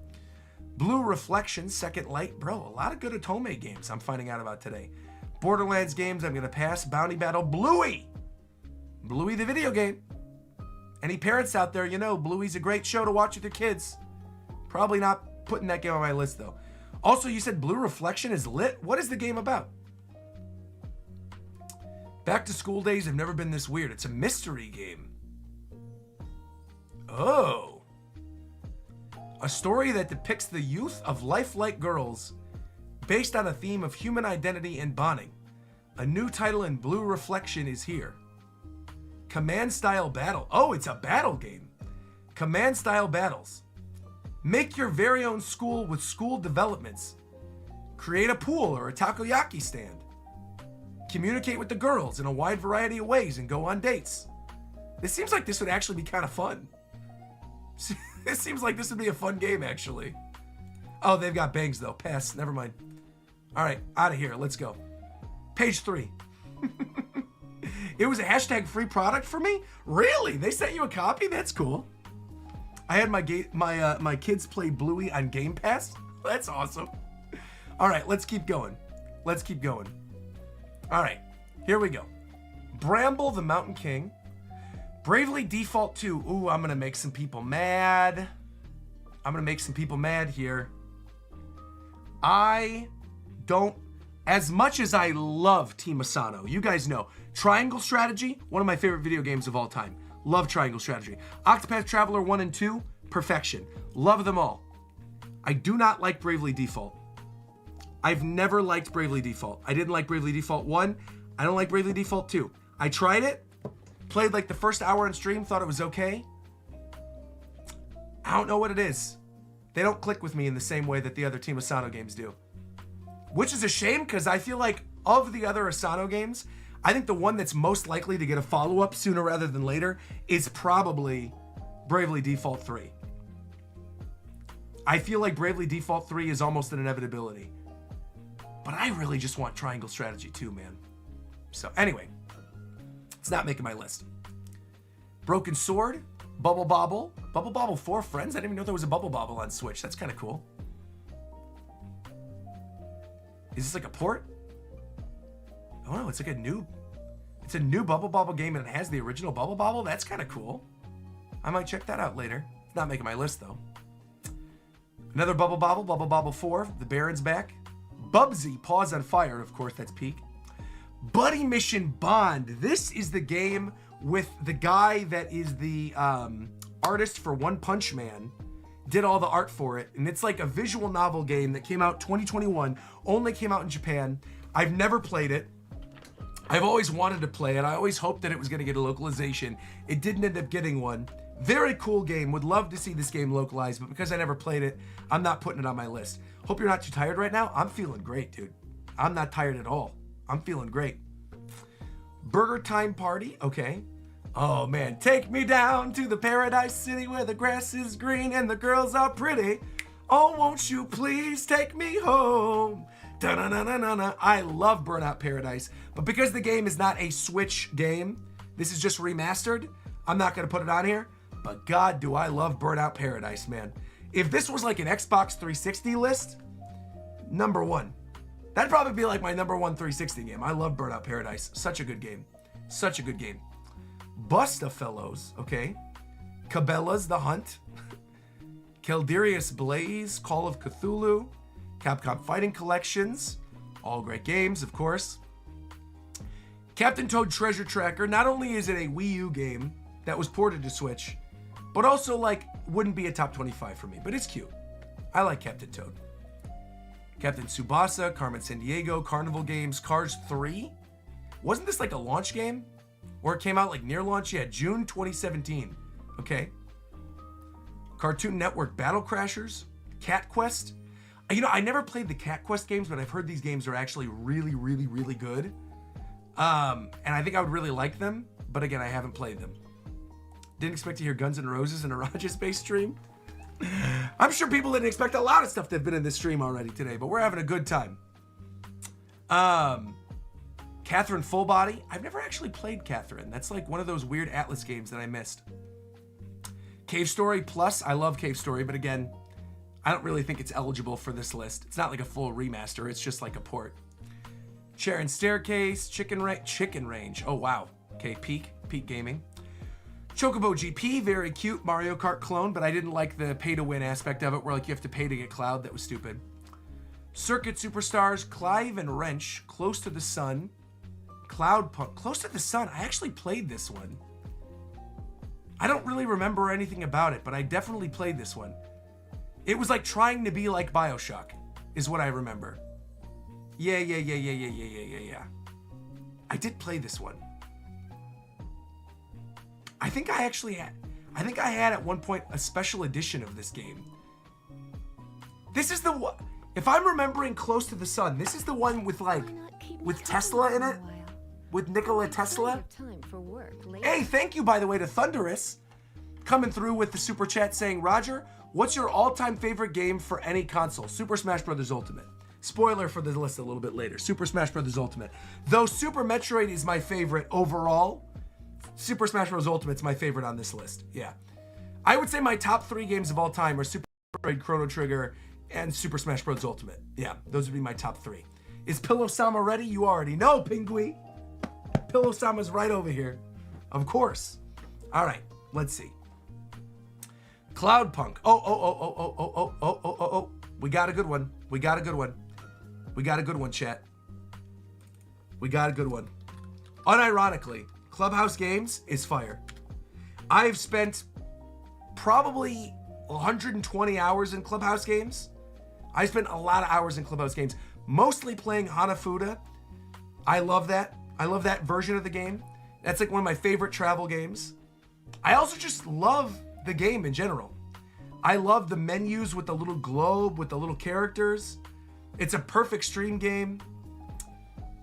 Blue Reflection, Second Light. Bro, a lot of good Otome games I'm finding out about today. Borderlands games, I'm going to pass. Bounty Battle, Bluey. Bluey the video game. Any parents out there, you know, Bluey's a great show to watch with your kids. Probably not putting that game on my list, though. Also, you said Blue Reflection is lit? What is the game about? Back to School Days have never been this weird. It's a mystery game. Oh. A story that depicts the youth of lifelike girls based on a theme of human identity and bonding. A new title in Blue Reflection is here. Command Style Battle. Oh, it's a battle game. Command Style Battles. Make your very own school with school developments. Create a pool or a takoyaki stand. communicate with the girls in a wide variety of ways and go on dates. This seems like this would actually be kind of fun. This seems like this would be a fun game, actually. Oh, they've got bangs, though. Pass. Never mind. All right, out of here. Let's go. Page 3. It was a hashtag free product for me? Really? They sent you a copy? That's cool. I had my kids play Bluey on Game Pass. That's awesome. All right, let's keep going. Let's keep going. All right, here we go. Bramble the Mountain King. Bravely Default 2. Ooh, I'm going to make some people mad. I'm going to make some people mad here. I don't, as much as I love Team Asano, you guys know, Triangle Strategy, one of my favorite video games of all time. Love Triangle Strategy. Octopath Traveler 1 and 2, perfection. Love them all. I do not like Bravely Default. I've never liked Bravely Default. I didn't like Bravely Default 1. I don't like Bravely Default 2. I tried it, played like the first hour on stream, thought it was okay. I don't know what it is. They don't click with me in the same way that the other Team Asano games do. Which is a shame, because I feel like of the other Asano games, I think the one that's most likely to get a follow-up sooner rather than later is probably Bravely Default 3. I feel like Bravely Default 3 is almost an inevitability. But I really just want Triangle Strategy 2, man. So anyway, it's not making my list. Broken Sword, Bubble Bobble. Bubble Bobble 4 Friends? I didn't even know there was a Bubble Bobble on Switch. That's kind of cool. Is this like a port? Oh no, it's like a new Bubble Bobble game and it has the original Bubble Bobble? That's kind of cool. I might check that out later. It's not making my list though. Another Bubble Bobble, Bubble Bobble 4, the Baron's back. Bubsy, Paws on Fire, of course, that's peak. Buddy Mission Bond. This is the game with the guy that is the artist for One Punch Man. Did all the art for it, and it's like a visual novel game that came out 2021, only came out in Japan. I've never played it. I've always wanted to play it. I always hoped that it was going to get a localization. It didn't end up getting one. Very cool game. Would love to see this game localized, but because I never played it, I'm not putting it on my list. Hope you're not too tired right now. I'm feeling great, dude. I'm not tired at all. I'm feeling great. Burger Time Party. Okay. Oh man, take me down to the paradise city where the grass is green and the girls are pretty. Oh, won't you please take me home? Da-na-na-na-na-na. I love Burnout Paradise, but because the game is not a Switch game, this is just remastered, I'm not going to put it on here, but God, do I love Burnout Paradise, man. If this was like an Xbox 360 list, number one. That'd probably be like my number one 360 game. I love Burnout Paradise. Such a good game. Such a good game. Busta Fellows, okay. Cabela's The Hunt. Keldarius Blaze, Call of Cthulhu. Capcom Fighting Collections. All great games, of course. Captain Toad Treasure Tracker. Not only is it a Wii U game that was ported to Switch, but also like wouldn't be a top 25 for me, but it's cute. I like Captain Toad. Captain Tsubasa, Carmen Sandiego, Carnival Games, Cars 3. Wasn't this like a launch game? Or it came out like near launch? Yeah, June 2017. Okay. Cartoon Network Battle Crashers, Cat Quest. You know, I never played the Cat Quest games, but I've heard these games are actually really, really, really good. And I think I would really like them, but again, I haven't played them. Didn't expect to hear Guns N' Roses in a RogersBase stream. I'm sure people didn't expect a lot of stuff that have been in this stream already today, but we're having a good time. Catherine Full Body. I've never actually played Catherine. That's like one of those weird Atlas games that I missed. Cave Story Plus. I love Cave Story, but again, I don't really think it's eligible for this list. It's not like a full remaster. It's just like a port. Chair and Staircase. Chicken Range. Oh, wow. Okay, Peak Gaming. Chocobo GP, very cute Mario Kart clone, but I didn't like the pay-to-win aspect of it, where like you have to pay to get Cloud. That was stupid. Circuit Superstars, Clive and Wrench, Close to the Sun, Cloud Punk, Close to the Sun. I actually played this one. I don't really remember anything about it, but I definitely played this one. It was like trying to be like BioShock, is what I remember. Yeah. I did play this one. I think I had at one point a special edition of this game. This is the one, if I'm remembering Close to the Sun, this is the one with like, with Tesla in it. with Nikola Tesla. Have time for work later. Hey, thank you, by the way, to Thunderous coming through with the super chat saying, Roger, what's your all-time favorite game for any console? Super Smash Bros. Ultimate. Spoiler for the list a little bit later. Super Smash Bros. Ultimate. Though Super Metroid is my favorite overall, Super Smash Bros. Ultimate's my favorite on this list. Yeah. I would say my top 3 games of all time are Super Metroid, Chrono Trigger, and Super Smash Bros. Ultimate. Yeah, those would be my top 3. Is Pillow-sama ready? You already know, Pingui. Pillow-sama's right over here. Of course. All right, let's see. Cloudpunk. Oh. We got a good one. We got a good one, chat. We got a good one. Unironically, Clubhouse Games is fire. I've spent probably 120 hours in Clubhouse Games. I spent a lot of hours in Clubhouse Games, mostly playing Hanafuda. I love that. I love that version of the game. That's like one of my favorite travel games. I also just love the game in general. I love the menus with the little globe, with the little characters. It's a perfect stream game.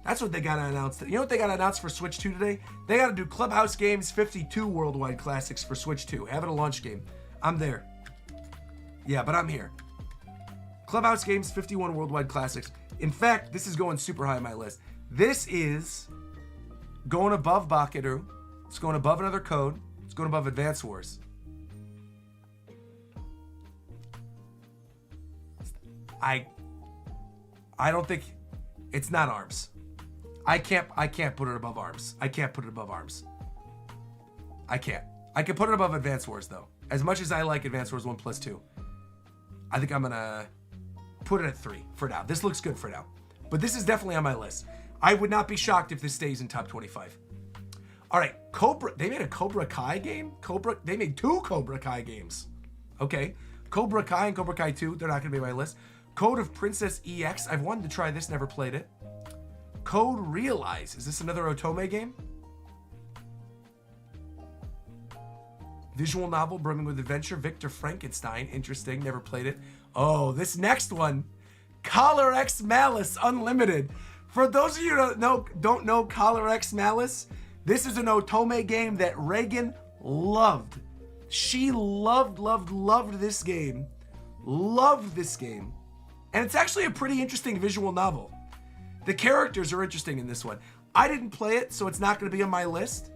That's what they got to announce. You know what they got to announce for Switch 2 today? They got to do Clubhouse Games 52 Worldwide Classics for Switch 2. Have it a launch game. I'm there. Yeah, but I'm here. Clubhouse Games 51 Worldwide Classics. In fact, this is going super high on my list. This is going above Bakeru. It's going above Another Code. It's going above Advance Wars. I don't think it's not ARMS. I can't put it above ARMS. I can't put it above ARMS. I can't. I can put it above Advance Wars though. As much as I like Advance Wars 1+2, I think I'm gonna put it at 3 for now. This looks good for now. But this is definitely on my list. I would not be shocked if this stays in top 25. All right, Cobra. They made a Cobra Kai game. They made 2 Cobra Kai games. Okay, Cobra Kai and Cobra Kai 2. They're not gonna be on my list. Code of Princess EX. I've wanted to try this. Never played it. Code Realize. Is this another Otome game? Visual novel brimming with adventure. Victor Frankenstein. Interesting. Never played it. Oh, this next one. Collar X Malice Unlimited. For those of you who don't know Collar X Malice, this is an Otome game that Reagan loved. She loved this game. Loved this game. And it's actually a pretty interesting visual novel. The characters are interesting in this one. I didn't play it, so it's not going to be on my list.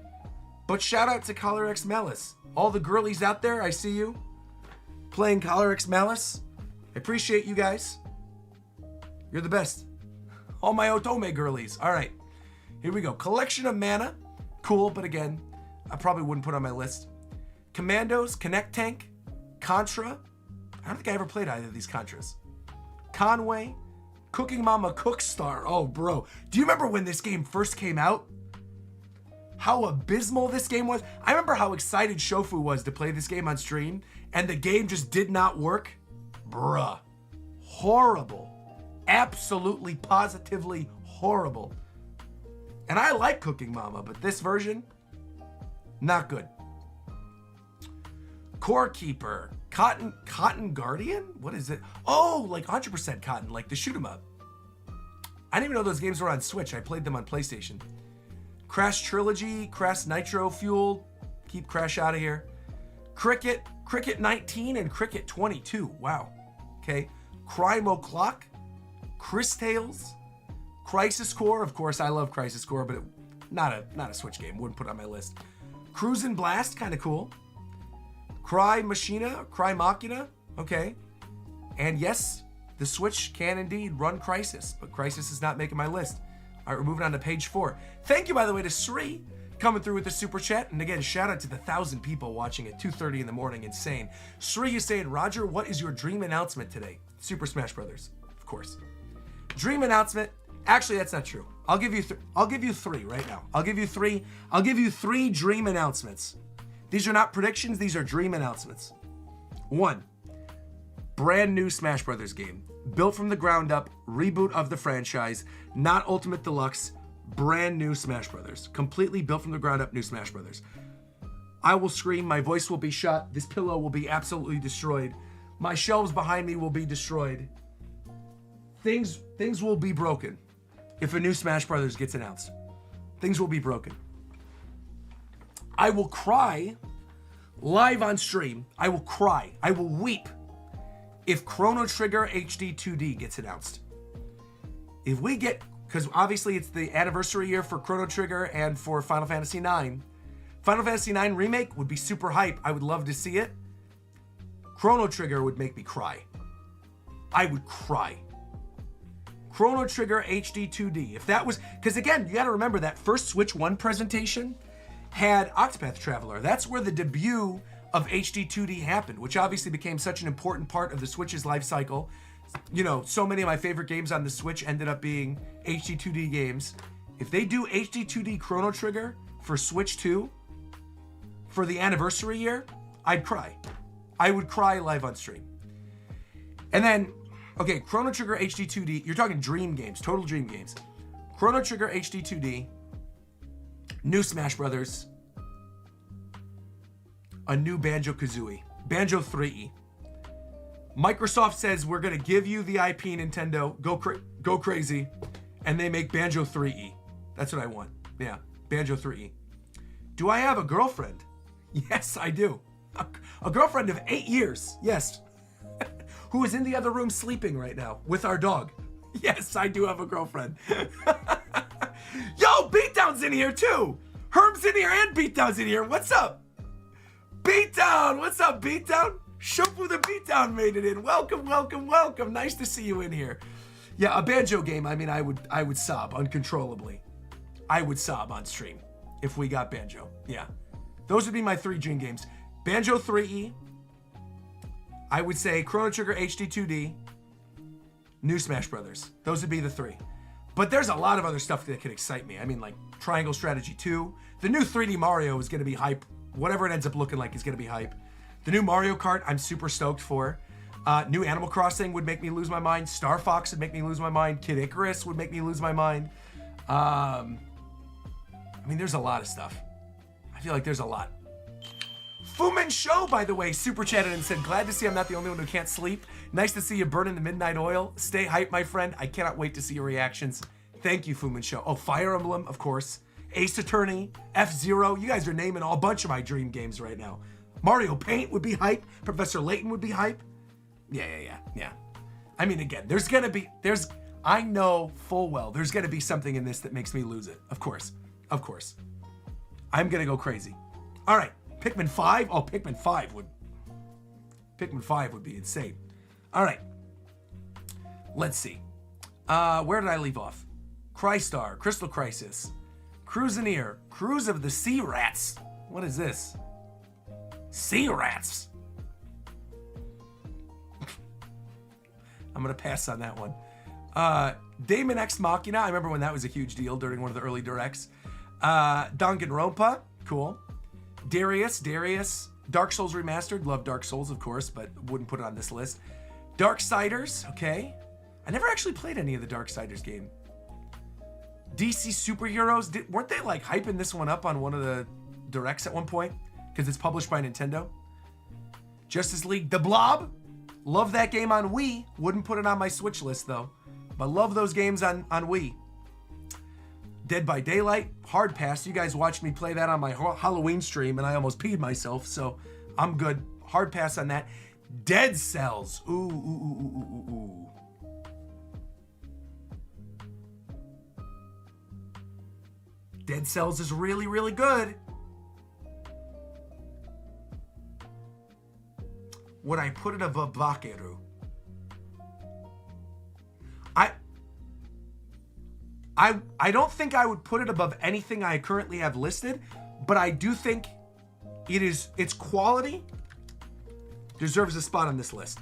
But shout out to Collar X Malice. All the girlies out there, I see you playing Collar X Malice. I appreciate you guys. You're the best. All my Otome girlies. All right, here we go. Collection of Mana. Cool, but again, I probably wouldn't put on my list. Commandos, Connect Tank, Contra. I don't think I ever played either of these Contras. Conway, Cooking Mama Cookstar. Oh, bro. Do you remember when this game first came out? How abysmal this game was? I remember how excited Shofu was to play this game on stream, and the game just did not work. Bruh. Horrible. Absolutely, positively horrible. And I like Cooking Mama, but this version, not good. Core Keeper. Cotton Guardian? What is it? Oh, like 100% Cotton, like the shoot 'em up. I didn't even know those games were on Switch. I played them on PlayStation. Crash Trilogy, Crash Nitro Fuel. Keep Crash out of here. Cricket 19 and Cricket 22. Wow. Okay. Crime O'Clock. Chris Tales. Crisis Core. Of course, I love Crisis Core, but not a Switch game. Wouldn't put it on my list. Cruisin' Blast, kind of cool. Cry Machina, Cry Machina, okay. And yes, the Switch can indeed run Crisis, but Crisis is not making my list. All right, we're moving on to page 4. Thank you, by the way, to Sri coming through with the super chat. And again, shout out to the 1,000 people watching at 2:30 in the morning. Insane. Sri is saying, Roger, what is your dream announcement today? Super Smash Brothers, of course. Dream announcement. Actually, that's not true. I'll give you 3 right now. I'll give you 3 dream announcements. These are not predictions, these are dream announcements. 1, brand new Smash Brothers game. Built from the ground up, reboot of the franchise, not Ultimate Deluxe, brand new Smash Brothers. Completely built from the ground up, new Smash Brothers. I will scream, my voice will be shut, this pillow will be absolutely destroyed. My shelves behind me will be destroyed. Things will be broken if a new Smash Brothers gets announced. Things will be broken. I will cry live on stream. I will cry. I will weep if Chrono Trigger HD 2D gets announced. If we get, because obviously it's the anniversary year for Chrono Trigger and for Final Fantasy IX. Final Fantasy IX Remake would be super hype. I would love to see it. Chrono Trigger would make me cry. I would cry. Chrono Trigger HD 2D. If that was, because again, you got to remember that first Switch 1 presentation had Octopath Traveler. That's where the debut of HD 2D happened, which obviously became such an important part of the Switch's life cycle. You know, so many of my favorite games on the Switch ended up being HD 2D games. If they do HD 2D Chrono Trigger for Switch 2 for the anniversary year, I'd cry. I would cry live on stream. And then, okay, Chrono Trigger HD 2D, you're talking dream games, total dream games. Chrono Trigger HD 2D, new Smash Brothers, a new Banjo-Kazooie, Banjo 3E. Microsoft says we're gonna give you the IP, Nintendo, go crazy, and they make Banjo 3E. That's what I want. Yeah, Banjo 3E. Do I have a girlfriend? Yes, I do. A girlfriend of 8 years, yes. Who is in the other room sleeping right now with our dog. Yes, I do have a girlfriend. Yo, Beatdown's in here too. Herm's in here and Beatdown's in here. What's up? Beatdown, what's up, Beatdown? Shufu the Beatdown made it in. Welcome, welcome, welcome. Nice to see you in here. Yeah, a Banjo game, I mean, I would sob uncontrollably. I would sob on stream if we got Banjo. Yeah. Those would be my 3 dream games. Banjo 3E. I would say Chrono Trigger HD 2D. New Smash Brothers. Those would be the 3. But there's a lot of other stuff that could excite me. I mean, like Triangle Strategy 2. The new 3D Mario is going to be hype. Whatever it ends up looking like is going to be hype. The new Mario Kart, I'm super stoked for. New Animal Crossing would make me lose my mind. Star Fox would make me lose my mind. Kid Icarus would make me lose my mind. I mean, there's a lot of stuff. I feel like there's a lot. Fumin Show, by the way, super chatted and said, glad to see I'm not the only one who can't sleep. Nice to see you burning the midnight oil. Stay hype, my friend. I cannot wait to see your reactions. Thank you, Fumin Show. Oh, Fire Emblem, of course. Ace Attorney, F-Zero. You guys are naming a bunch of my dream games right now. Mario Paint would be hype. Professor Layton would be hype. Yeah. I mean, again, I know full well there's gonna be something in this that makes me lose it. Of course. I'm gonna go crazy. All right, Pikmin 5. Oh, Pikmin 5 would be insane. All right, let's see. Where did I leave off? Crystar, Crystal Crisis, Cruiseneer, Cruise of the Sea Rats. What is this? Sea Rats. I'm gonna pass on that one. Daemon X Machina. I remember when that was a huge deal during one of the early directs. Danganronpa. Cool. Darius. Dark Souls Remastered. Love Dark Souls, of course, but wouldn't put it on this list. Darksiders. Okay. I never actually played any of the Darksiders game. DC Superheroes. Weren't they like hyping this one up on one of the directs at one point? Because it's published by Nintendo. Justice League The Blob. Love that game on Wii. Wouldn't put it on my Switch list though. But love those games on Wii. Dead by Daylight. Hard pass. You guys watched me play that on my Halloween stream and I almost peed myself. So I'm good. Hard pass on that. Dead Cells. Ooh. Dead Cells is really, really good. Would I put it above Bakeru? I don't think I would put it above anything I currently have listed, but I do think its quality deserves a spot on this list.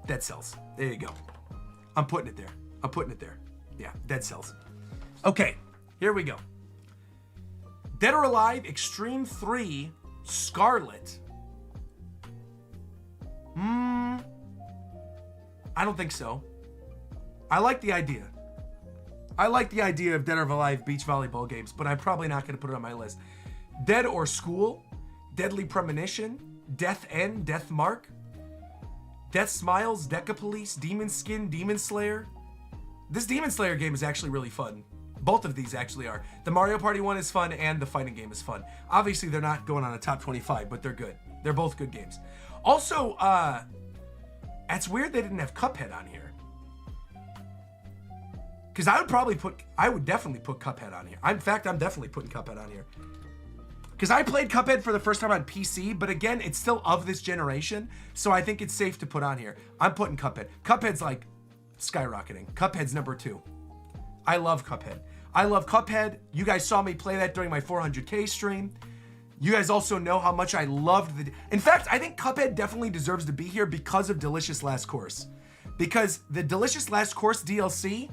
Dead Cells. There you go. I'm putting it there. Yeah, Dead Cells. Okay, here we go. Dead or Alive Extreme 3 Scarlet. I don't think so. I like the idea. Of Dead or Alive beach volleyball games, but I'm probably not going to put it on my list. Dead or School, Deadly Premonition, Death End, Death Mark, Death Smiles, Deca Police, Demon Skin, Demon Slayer. This Demon Slayer game is actually really fun. Both of these actually are. The Mario Party one is fun and the fighting game is fun. Obviously, they're not going on a top 25, but they're good. They're both good games. Also, it's weird they didn't have Cuphead on here. Because I would definitely put Cuphead on here. In fact, I'm definitely putting Cuphead on here. Because I played Cuphead for the first time on PC, but again, it's still of this generation, so I think it's safe to put on here. I'm putting Cuphead. Cuphead's like skyrocketing. Cuphead's number 2. I love Cuphead. I love Cuphead. You guys saw me play that during my 400K stream. You guys also know how much I loved the... In fact, I think Cuphead definitely deserves to be here because of Delicious Last Course. Because the Delicious Last Course DLC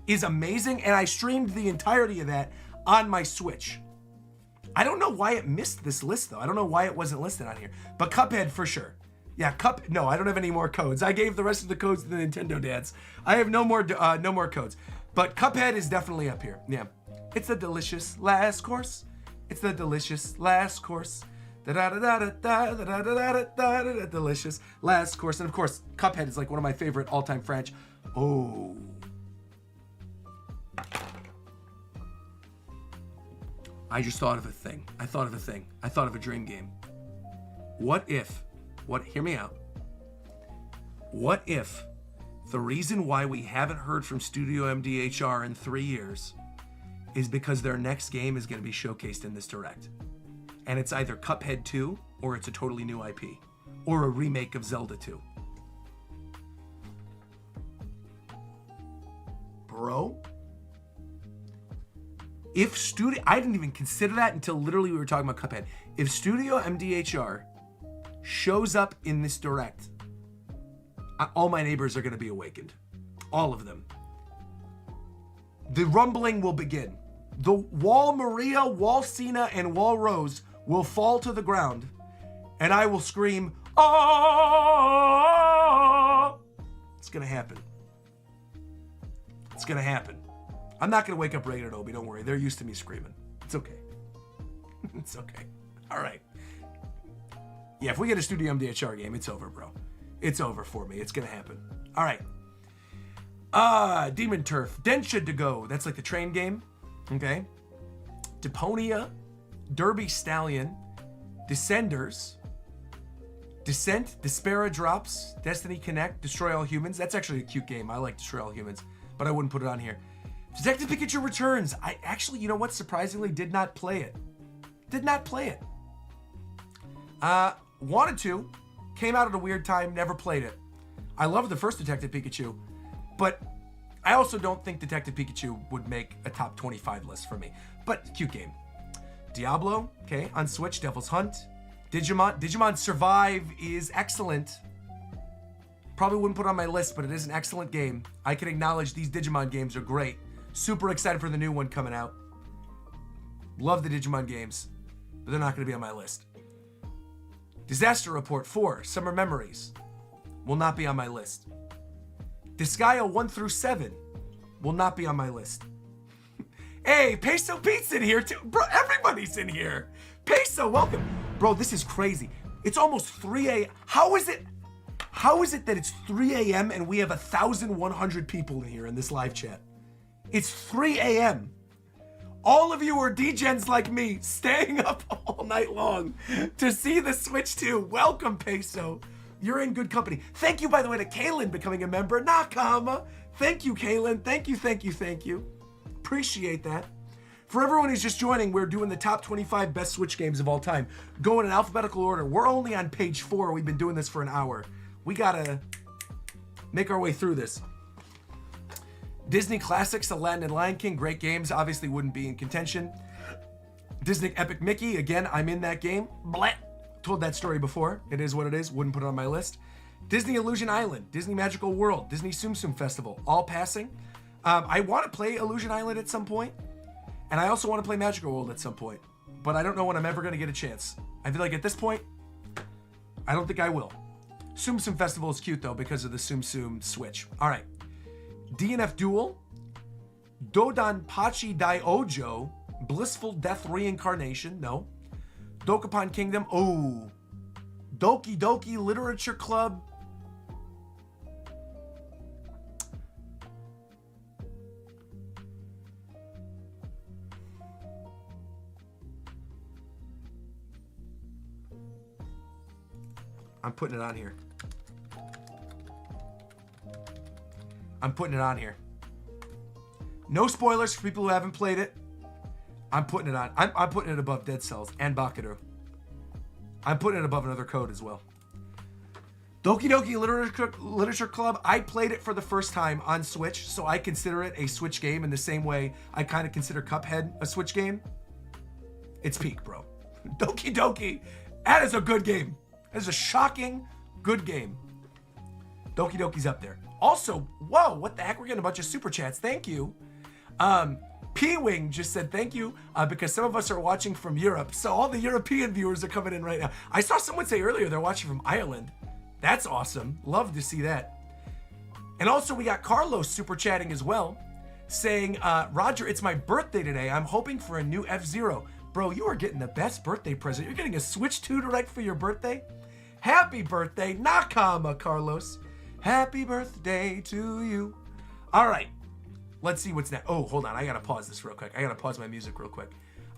is amazing, and I streamed the entirety of that on my Switch. I don't know why it missed this list, though. I don't know why it wasn't listed on here. But Cuphead, for sure. Yeah, No, I don't have any more codes. I gave the rest of the codes to the Nintendo dads. I have no more codes. But Cuphead is definitely up here. Yeah. It's the Delicious Last Course. It's the Delicious Last Course. Da-da-da-da-da-da-da-da-da-da-da-da-da. Delicious Last Course. And of course, Cuphead is like one of my favorite all-time franchise. Oh. I just thought of a thing. I thought of a dream game. Hear me out. What if the reason why we haven't heard from Studio MDHR in 3 years is because their next game is going to be showcased in this direct? And it's either Cuphead 2 or it's a totally new IP or a remake of Zelda 2. Bro? I didn't even consider that until literally we were talking about Cuphead. If Studio MDHR shows up in this direct, all my neighbors are going to be awakened. All of them. The rumbling will begin. The Wall Maria, Wall Cena, and Wall Rose will fall to the ground, and I will scream, "Ah!" It's going to happen. It's going to happen. I'm not going to wake up Reagan and Obi, don't worry. They're used to me screaming. It's okay. It's okay. All right. Yeah, if we get a Studio MDHR game, it's over, bro. It's over for me. It's going to happen. All right. Demon Turf. Densha to go. That's like the train game. Okay. Deponia. Derby Stallion. Descenders. Descent. Despera Drops. Destiny Connect. Destroy All Humans. That's actually a cute game. I like Destroy All Humans, but I wouldn't put it on here. Detective Pikachu Returns. I actually, you know what? Surprisingly, did not play it. Wanted to. Came out at a weird time. Never played it. I loved the first Detective Pikachu, but I also don't think Detective Pikachu would make a top 25 list for me. But cute game. Diablo. Okay. On Switch. Devil's Hunt. Digimon Survive is excellent. Probably wouldn't put it on my list, but it is an excellent game. I can acknowledge these Digimon games are great. Super excited for the new one coming out. Love the Digimon games, but they're not going to be on my list. Disaster Report 4, Summer Memories, will not be on my list. Disgaea 1 through 7 will not be on my list. Hey, Peso Pete's in here too. Bro, everybody's in here. Peso, welcome. Bro, this is crazy. It's almost 3 a.m. How is it that it's 3 a.m. and we have 1,100 people in here in this live chat? It's 3 a.m. All of you are degens like me, staying up all night long to see the Switch 2. Welcome, Peso. You're in good company. Thank you, by the way, to Kaylin becoming a member. Nakama. Thank you, Kaylin. Thank you. Appreciate that. For everyone who's just joining, we're doing the top 25 best Switch games of all time. Going in alphabetical order. We're only on page 4. We've been doing this for an hour. We gotta make our way through this. Disney Classics, Aladdin and Lion King, great games. Obviously wouldn't be in contention. Disney Epic Mickey, again, I'm in that game. Blah. Told that story before. It is what it is. Wouldn't put it on my list. Disney Illusion Island, Disney Magical World, Disney Tsum Tsum Festival, all passing. I want to play Illusion Island at some point, and I also want to play Magical World at some point, but I don't know when I'm ever going to get a chance. I feel like at this point, I don't think I will. Tsum Tsum Festival is cute, though, because of the Tsum Tsum Switch. All right. DNF Duel, Dodonpachi Daiojo, Blissful Death Reincarnation, no. Dokapon Kingdom, oh. Doki Doki Literature Club. I'm putting it on here. I'm putting it on here. No spoilers for people who haven't played it. I'm putting it on. I'm putting it above Dead Cells and Bakudo. I'm putting it above another code as well. Doki Doki Literature Club, I played it for the first time on Switch, so I consider it a Switch game in the same way I kind of consider Cuphead a Switch game. It's peak, bro. Doki Doki, that is a good game. That is a shocking good game. Doki Doki's up there. Also, whoa, what the heck? We're getting a bunch of super chats. Thank you. P-Wing just said thank you because some of us are watching from Europe. So all the European viewers are coming in right now. I saw someone say earlier they're watching from Ireland. That's awesome. Love to see that. And also we got Carlos super chatting as well, saying, Roger, it's my birthday today. I'm hoping for a new F-Zero. Bro, you are getting the best birthday present. You're getting a Switch 2 direct for your birthday. Happy birthday, Nakama, Carlos. Happy birthday to you. All right. Let's see what's next. Oh, hold on. I got to pause this real quick. I got to pause my music real quick.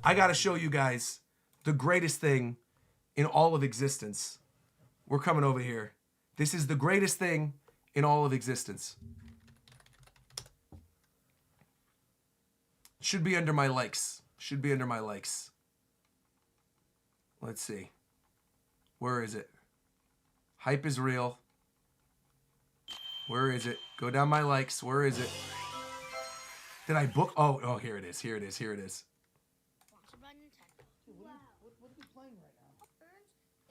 I got to show you guys the greatest thing in all of existence. We're coming over here. This is the greatest thing in all of existence. Should be under my likes. Should be under my likes. Let's see. Where is it? Hype is real. Where is it? Go down my likes. Where is it? Did I book? Oh, here it is. Here it is. Here it is.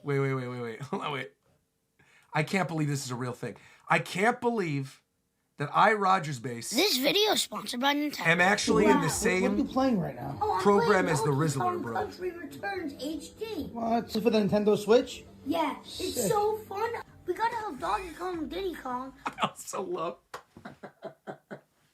Wait. Hold on, wait. I can't believe this is a real thing. I can't believe that RogersBase This video is sponsored by Nintendo. am actually in the What are same you playing right now? Oh, I'm program playing as the Donkey Rizzler, Kong bro. Country Returns HD. What? For the Nintendo Switch? Yeah, it's Sick. so fun. We gotta have Donkey Kong and Diddy Kong. I also love.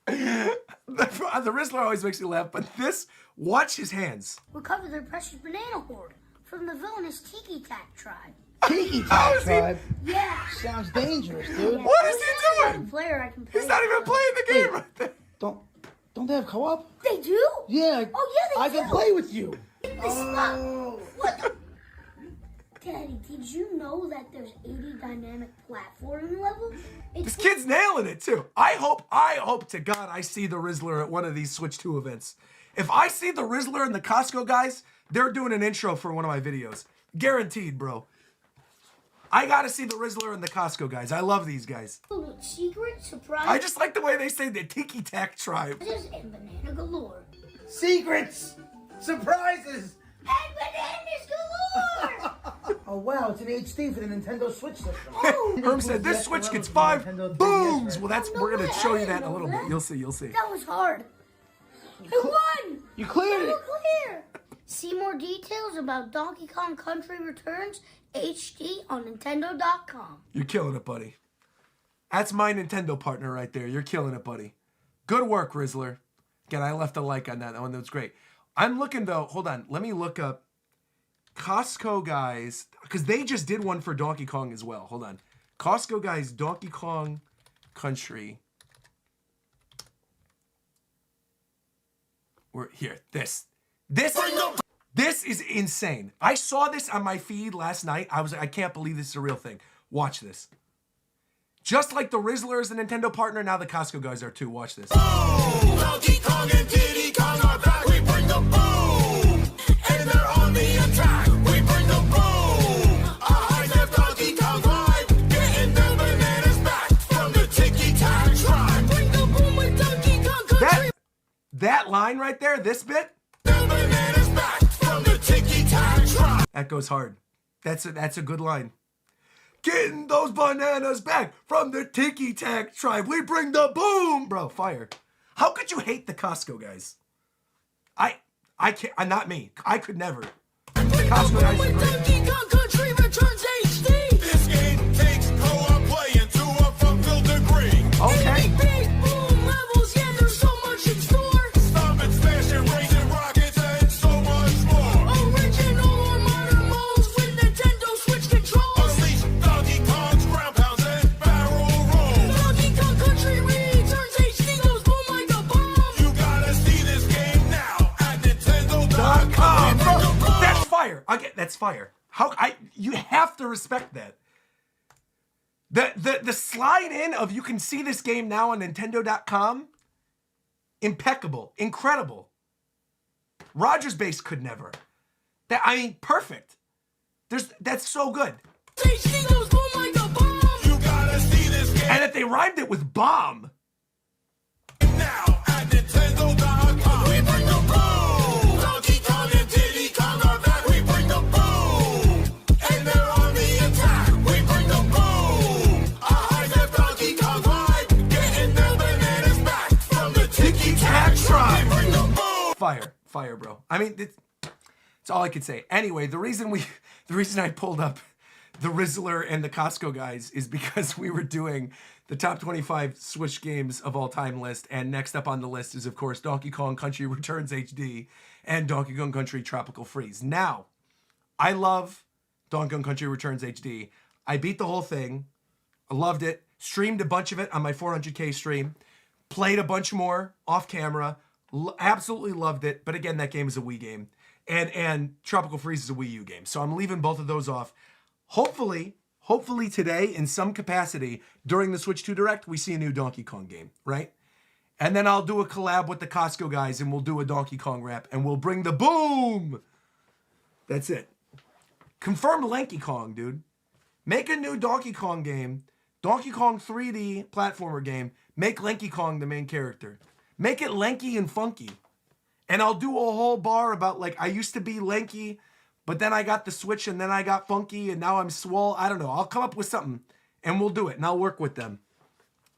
The Rizzler always makes me laugh, but this, watch his hands. Recover their precious banana hoard from the villainous Tiki Tak tribe. Tiki How Tak is he- Tribe? Yeah. Sounds dangerous, dude. What is he doing? Player I can play He's not even with. playing the game right there. Don't they have co-op? They do? Yeah. Oh, yeah, they I do. can play with you. This stuff. What the? Daddy, did you know that there's 80 dynamic platforming levels? This kid's nailing it too. I hope to God I see the Rizzler at one of these Switch 2 events. If I see the Rizzler and the Costco guys, they're doing an intro for one of my videos. Guaranteed, bro. I gotta see the Rizzler and the Costco guys. I love these guys. Secret I surprise just like the way they say the Tiki Tak tribe. and banana galore. Secrets! Surprises! And bananas galore! Oh wow, it's an HD for the Nintendo Switch system. Oh, Herm said this Switch gets 5 booms. Well, that's we're gonna show you that in a little bit. You'll see. You'll see. that was hard. I won! You cleared We it! were clear! See more details about Donkey Kong Country Returns HD on Nintendo.com. You're killing it, buddy. That's my Nintendo partner right there. You're killing it, buddy. Good work, Rizzler. Again, I left a like on that one. That was great. I'm looking, though. Hold on. Let me look up Costco guys, because they just did one for Donkey Kong as well. Hold on. Costco guys, Donkey Kong Country. We're here. This is insane. I saw this on my feed last night. I was like, I can't believe this is a real thing. Watch this. Just like the Rizzler is the Nintendo partner, now the Costco guys are too. Watch this. Donkey Kong and Diddy Kong are back. We bring the boom, and they're on the attack. We bring the boom. I have Donkey Kong live, getting the bananas back from the Tiki Tak tribe. Bring the boom with Donkey Kong Country. That line right there, this bit, The bananas back from the Tiki Tak tribe. that goes hard. That's a good line. Getting those bananas back from the Tiki Tak tribe. We bring the boom, bro. Fire. How could you hate the Costco guys? I can't. Not me. I could never. The Costco guys are great. Donkey Kong Country Returns HD. This game takes co-op play to a fulfilled degree. Okay. Big boom levels, yeah, there's so much in store. Stomping, smashing, raising rockets, and so much more. Original or modern modes with Nintendo Switch controls. Unleash Donkey Kong's ground pounds and barrel rolls. Donkey Kong Country Returns HD goes boom like a bomb. You gotta see this game now at Nintendo.com. Bro, that's fire. That's fire. You have to respect that. The slide in of you can see this game now on Nintendo.com. Impeccable. Incredible. RogersBase could never. Perfect. That's so good. And if they rhymed it with bomb. Now at Nintendo.com, we bring the boom. Donkey Kong and Diddy Kong are back. We bring the boom. And they're on the attack. We bring the boom. A high-def Donkey Kong ride, getting their bananas back from the Tiki-Tac tribe. We bring the boom. Fire, bro. I mean, it's all I could say. Anyway, the reason I pulled up the Rizzler and the Costco guys is because we were doing the top 25 Switch games of all time list, and next up on the list is, of course, Donkey Kong Country Returns HD and Donkey Kong Country Tropical Freeze. Now, I love Donkey Kong Country Returns HD. I beat the whole thing. I loved it. Streamed a bunch of it on my 400K stream. Played a bunch more off camera. Absolutely loved it. But again, that game is a Wii game. And Tropical Freeze is a Wii U game. So I'm leaving both of those off. Hopefully today, in some capacity, during the Switch 2 Direct, we see a new Donkey Kong game, right? And then I'll do a collab with the Costco guys, and we'll do a Donkey Kong rap, and we'll bring the boom! That's it. Confirm Lanky Kong, dude. Make a new Donkey Kong game, Donkey Kong 3D platformer game, make Lanky Kong the main character. Make it lanky and funky. And I'll do a whole bar about, like, I used to be lanky, but then I got the Switch, and then I got funky, and now I'm swole. I don't know. I'll come up with something, and we'll do it, and I'll work with them.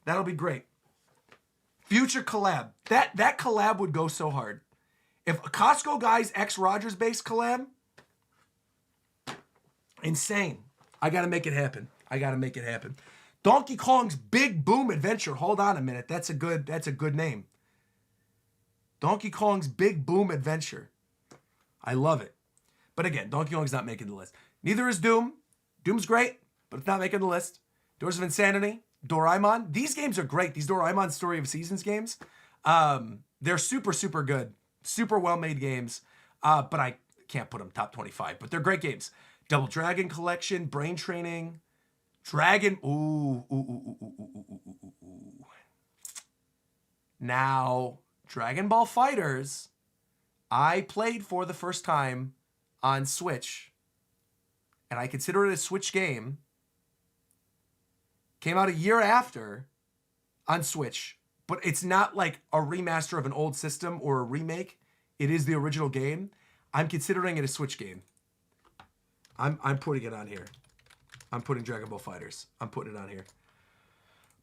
That'll be great. Future collab. That collab would go so hard. If Costco guys x RogersBase collab, insane. I got to make it happen. Donkey Kong's Big Boom Adventure. Hold on a minute. That's a good name. Donkey Kong's Big Boom Adventure. I love it. But again, Donkey Kong's not making the list. Neither is Doom. Doom's great, but it's not making the list. Doors of Insanity, Doraemon. These games are great. These Doraemon Story of Seasons games. They're super, super good. Super well-made games. But I can't put them top 25. But they're great games. Double Dragon Collection, Brain Training, Dragon. Now, Dragon Ball Fighters, I played for the first time on Switch, and I consider it a Switch game. Came out a year after on Switch, but it's not like a remaster of an old system or a remake. It is the original game. I'm considering it a Switch game. I'm putting it on here. I'm putting Dragon Ball Fighters. I'm putting it on here.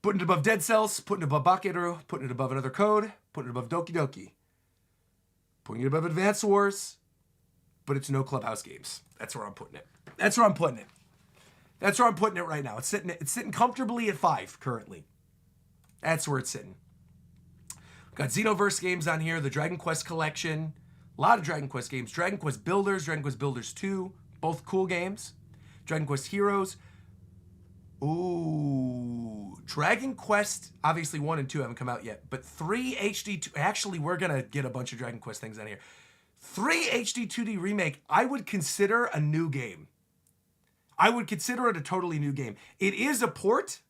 Putting it above Dead Cells, putting it above Bakeru, putting it above Another Code, putting it above Doki Doki. Putting it above Advance Wars, but it's no Clubhouse games. That's where I'm putting it. That's where I'm putting it right now. It's sitting comfortably at 5 currently. That's where it's sitting. Got Xenoverse games on here, the Dragon Quest collection, a lot of Dragon Quest games. Dragon Quest Builders, Dragon Quest Builders 2, both cool games. Dragon Quest Heroes. Ooh, Dragon Quest, obviously 1 and 2 haven't come out yet, but 3 HD2, actually we're going to get a bunch of Dragon Quest things on here. 3 HD 2D remake, I would consider a new game. I would consider it a totally new game. It is a port.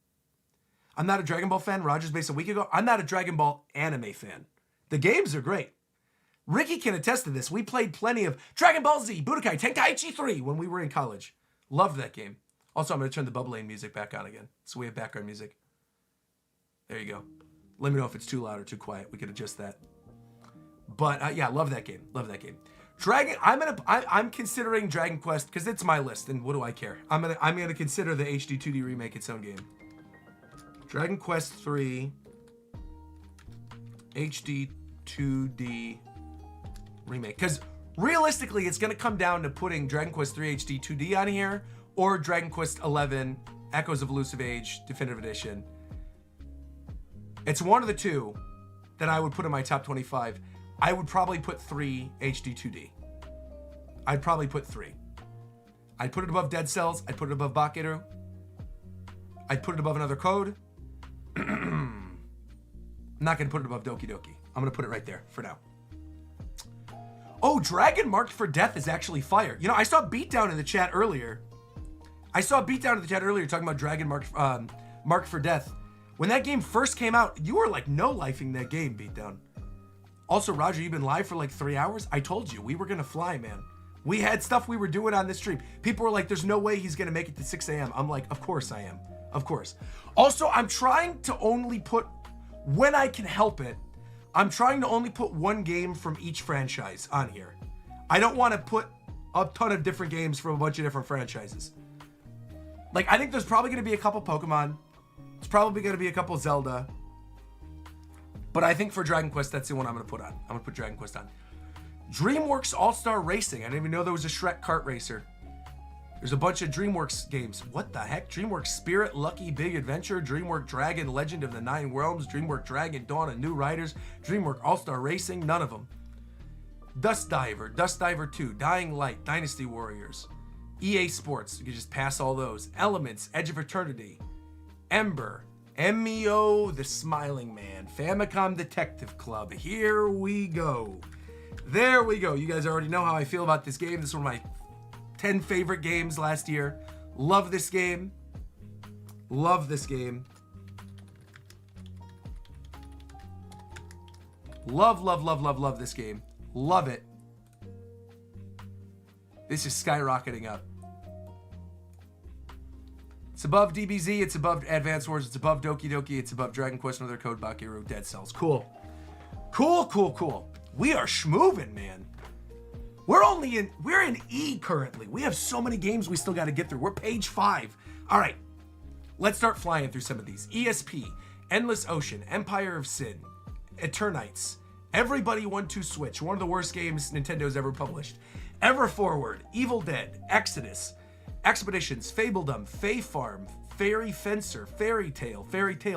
I'm not a Dragon Ball fan. RogersBase a week ago. I'm not a Dragon Ball anime fan. The games are great. Ricky can attest to this. We played plenty of Dragon Ball Z, Budokai Tenkaichi 3 when we were in college. Loved that game. Also, I'm going to turn the Bubble Lane music back on again, so we have background music. There you go. Let me know if it's too loud or too quiet. We could adjust that. But yeah, love that game. I'm considering Dragon Quest because it's my list, and what do I care? I'm gonna consider the HD 2D remake its own game. Dragon Quest 3 HD 2D remake, because realistically, it's gonna come down to putting Dragon Quest 3 HD 2D on here or Dragon Quest 11 Echoes of Elusive Age Definitive Edition. It's one of the two that I would put in my top 25. I would probably put 3 HD 2D. I'd probably put 3. I'd put it above Dead Cells. I'd put it above Bakeru. I'd put it above Another Code. I'm not going to put it above Doki Doki. I'm going to put it right there for now. Oh, Dragon Marked for Death is actually fire. You know, I saw Beatdown in the chat earlier. I saw a beatdown in the chat earlier talking about Dragon Marked for Death. When that game first came out, you were like no-lifing that game, beatdown. Also, Roger, you've been live for like 3 hours? I told you, we were gonna fly, man. We had stuff we were doing on this stream. People were like, there's no way he's gonna make it to 6 a.m. I'm like, of course I am. Of course. Also, I'm trying to only put, when I can help it, I'm trying to only put one game from each franchise on here. I don't want to put a ton of different games from a bunch of different franchises. Like, I think there's probably going to be a couple Pokemon. There's probably going to be a couple Zelda. But I think for Dragon Quest, that's the one I'm going to put on. I'm going to put Dragon Quest on. DreamWorks All-Star Racing. I didn't even know there was a Shrek kart racer. There's a bunch of DreamWorks games. What the heck? DreamWorks Spirit, Lucky Big Adventure, DreamWorks Dragon, Legend of the Nine Realms, DreamWorks Dragon, Dawn of New Riders, DreamWorks All-Star Racing, none of them. Dust Diver 2, Dying Light, Dynasty Warriors, EA Sports, you can just pass all those. Elements, Edge of Eternity, Ember, MEO, The Smiling Man, Famicom Detective Club. Here we go. There we go. You guys already know how I feel about this game. This is one of my 10 favorite games last year. Love this game. Love this game. Love, love, love, love, love this game. Love it. This is skyrocketing up. It's above DBZ, it's above Advance Wars, it's above Doki Doki, it's above Dragon Quest, Another Code, Bakiru, Dead Cells. Cool. Cool, cool, cool. We are schmoving, man. We're in E currently. We have so many games we still got to get through. We're page 5. All right. Let's start flying through some of these. ESP, Endless Ocean, Empire of Sin, Eternites, Everybody 1-2 Switch, one of the worst games Nintendo's ever published. Ever Forward, Evil Dead, Exodus, Expeditions, Fabledom, Fae Farm, Fairy Fencer, Fairy Tail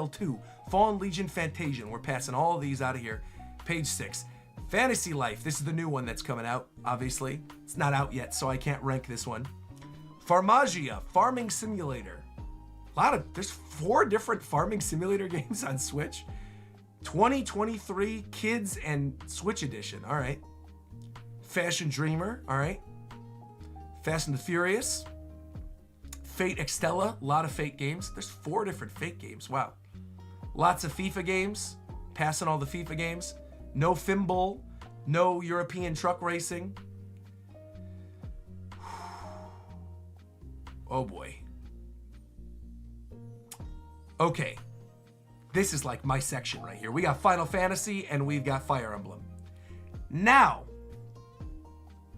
2, Fallen Legion, Fantasian. We're passing all of these out of here. Page 6. Fantasy Life. This is the new one that's coming out, obviously. It's not out yet, so I can't rank this one. Farmagia, Farming Simulator. There's 4 different Farming Simulator games on Switch. 2023 Kids and Switch Edition. All right. Fashion Dreamer. All right. Fast and the Furious. Fate Extella. A lot of Fate games. There's 4 different Fate games. Wow. Lots of FIFA games. Passing all the FIFA games. No Fimble. No European Truck Racing. Oh boy. Okay. This is like my section right here. We got Final Fantasy and we've got Fire Emblem. Now,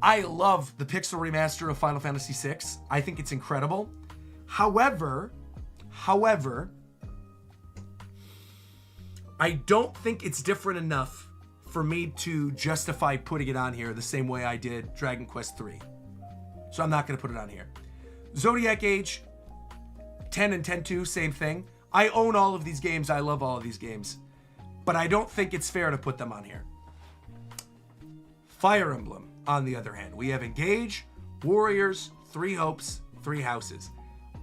I love the pixel remaster of Final Fantasy VI. I think it's incredible. However, I don't think it's different enough for me to justify putting it on here the same way I did Dragon Quest III. So I'm not going to put it on here. Zodiac Age, 10 and 10-2, same thing. I own all of these games. I love all of these games. But I don't think it's fair to put them on here. Fire Emblem, on the other hand. We have Engage, Warriors, 3 Hopes, 3 Houses.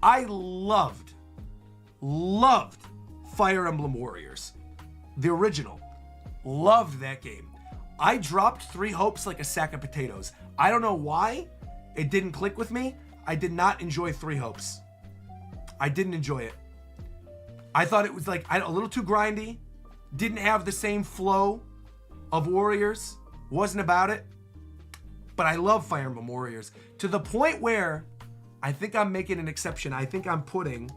I loved Fire Emblem Warriors. The original. Loved that game. I dropped 3 Hopes like a sack of potatoes. I don't know why. It didn't click with me. I did not enjoy 3 Hopes. I didn't enjoy it. I thought it was like a little too grindy. Didn't have the same flow of Warriors. Wasn't about it. But I love Fire Emblem Warriors. To the point where I think I'm making an exception. I think I'm putting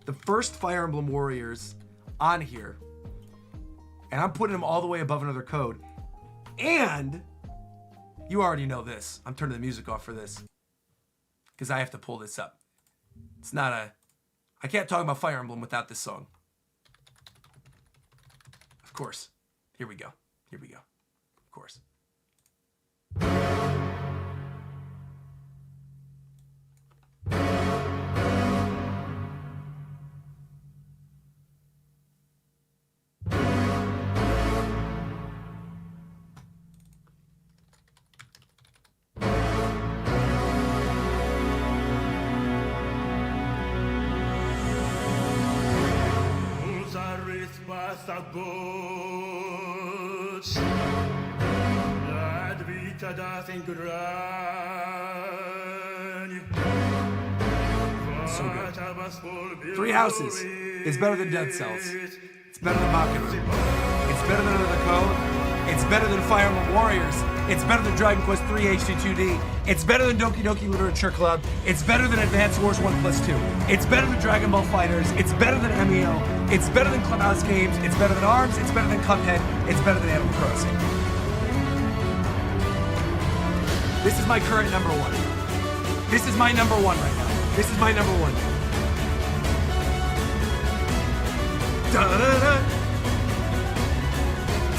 the first Fire Emblem Warriors on here. And I'm putting them all the way above Another Code. And you already know this. I'm turning the music off for this. Because I have to pull this up. It's not a... I can't talk about Fire Emblem without this song. Of course. Here we go. Here we go. Of course. Ad vita da ingrani So good. Three Houses is better than Dead Cells. It's better than Machina. It's better than Under the Code. It's better than Fire Emblem Warriors. It's better than Dragon Quest III HD 2D. It's better than Doki Doki Literature Club. It's better than Advance Wars 1+2. It's better than Dragon Ball FighterZ. It's better than MEO. It's better than Clubhouse Games. It's better than ARMS. It's better than Cuphead. It's better than Animal Crossing. This is my current number one. This is my number one right now. This is my number one. Da-da-da.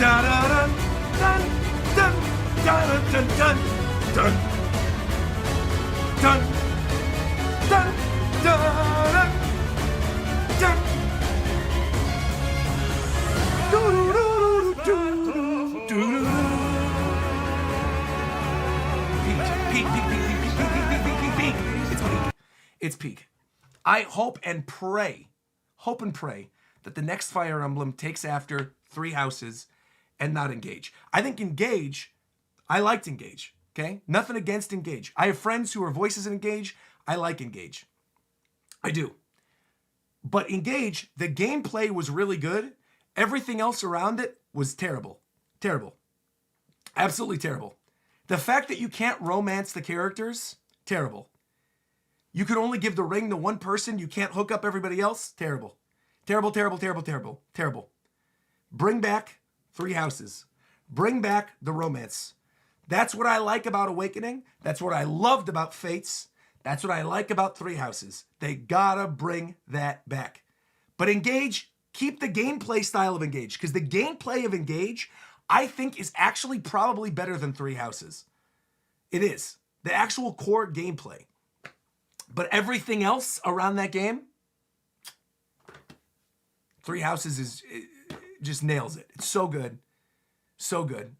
Da-da-dun, dun, dun, dun, dun, dun, dun, dun, dun, dun, dun. Peak. It's peak. It's peak. I hope and pray that the next Fire Emblem takes after Three Houses and not Engage. I think Engage, I liked Engage, okay? Nothing against Engage. I have friends who are voices in Engage. I like Engage. I do. But Engage, the gameplay was really good. Everything else around it was terrible. Terrible. Absolutely terrible. The fact that you can't romance the characters, terrible. You could only give the ring to one person. You can't hook up everybody else. Terrible. Terrible, terrible, terrible, terrible, terrible. Bring back Three Houses. Bring back the romance. That's what I like about Awakening. That's what I loved about Fates. That's what I like about Three Houses. They gotta bring that back. But Engage, keep the gameplay style of Engage, because the gameplay of Engage, I think, is actually probably better than Three Houses. It is. The actual core gameplay. But everything else around that game, Three Houses just nails it. It's so good. So good.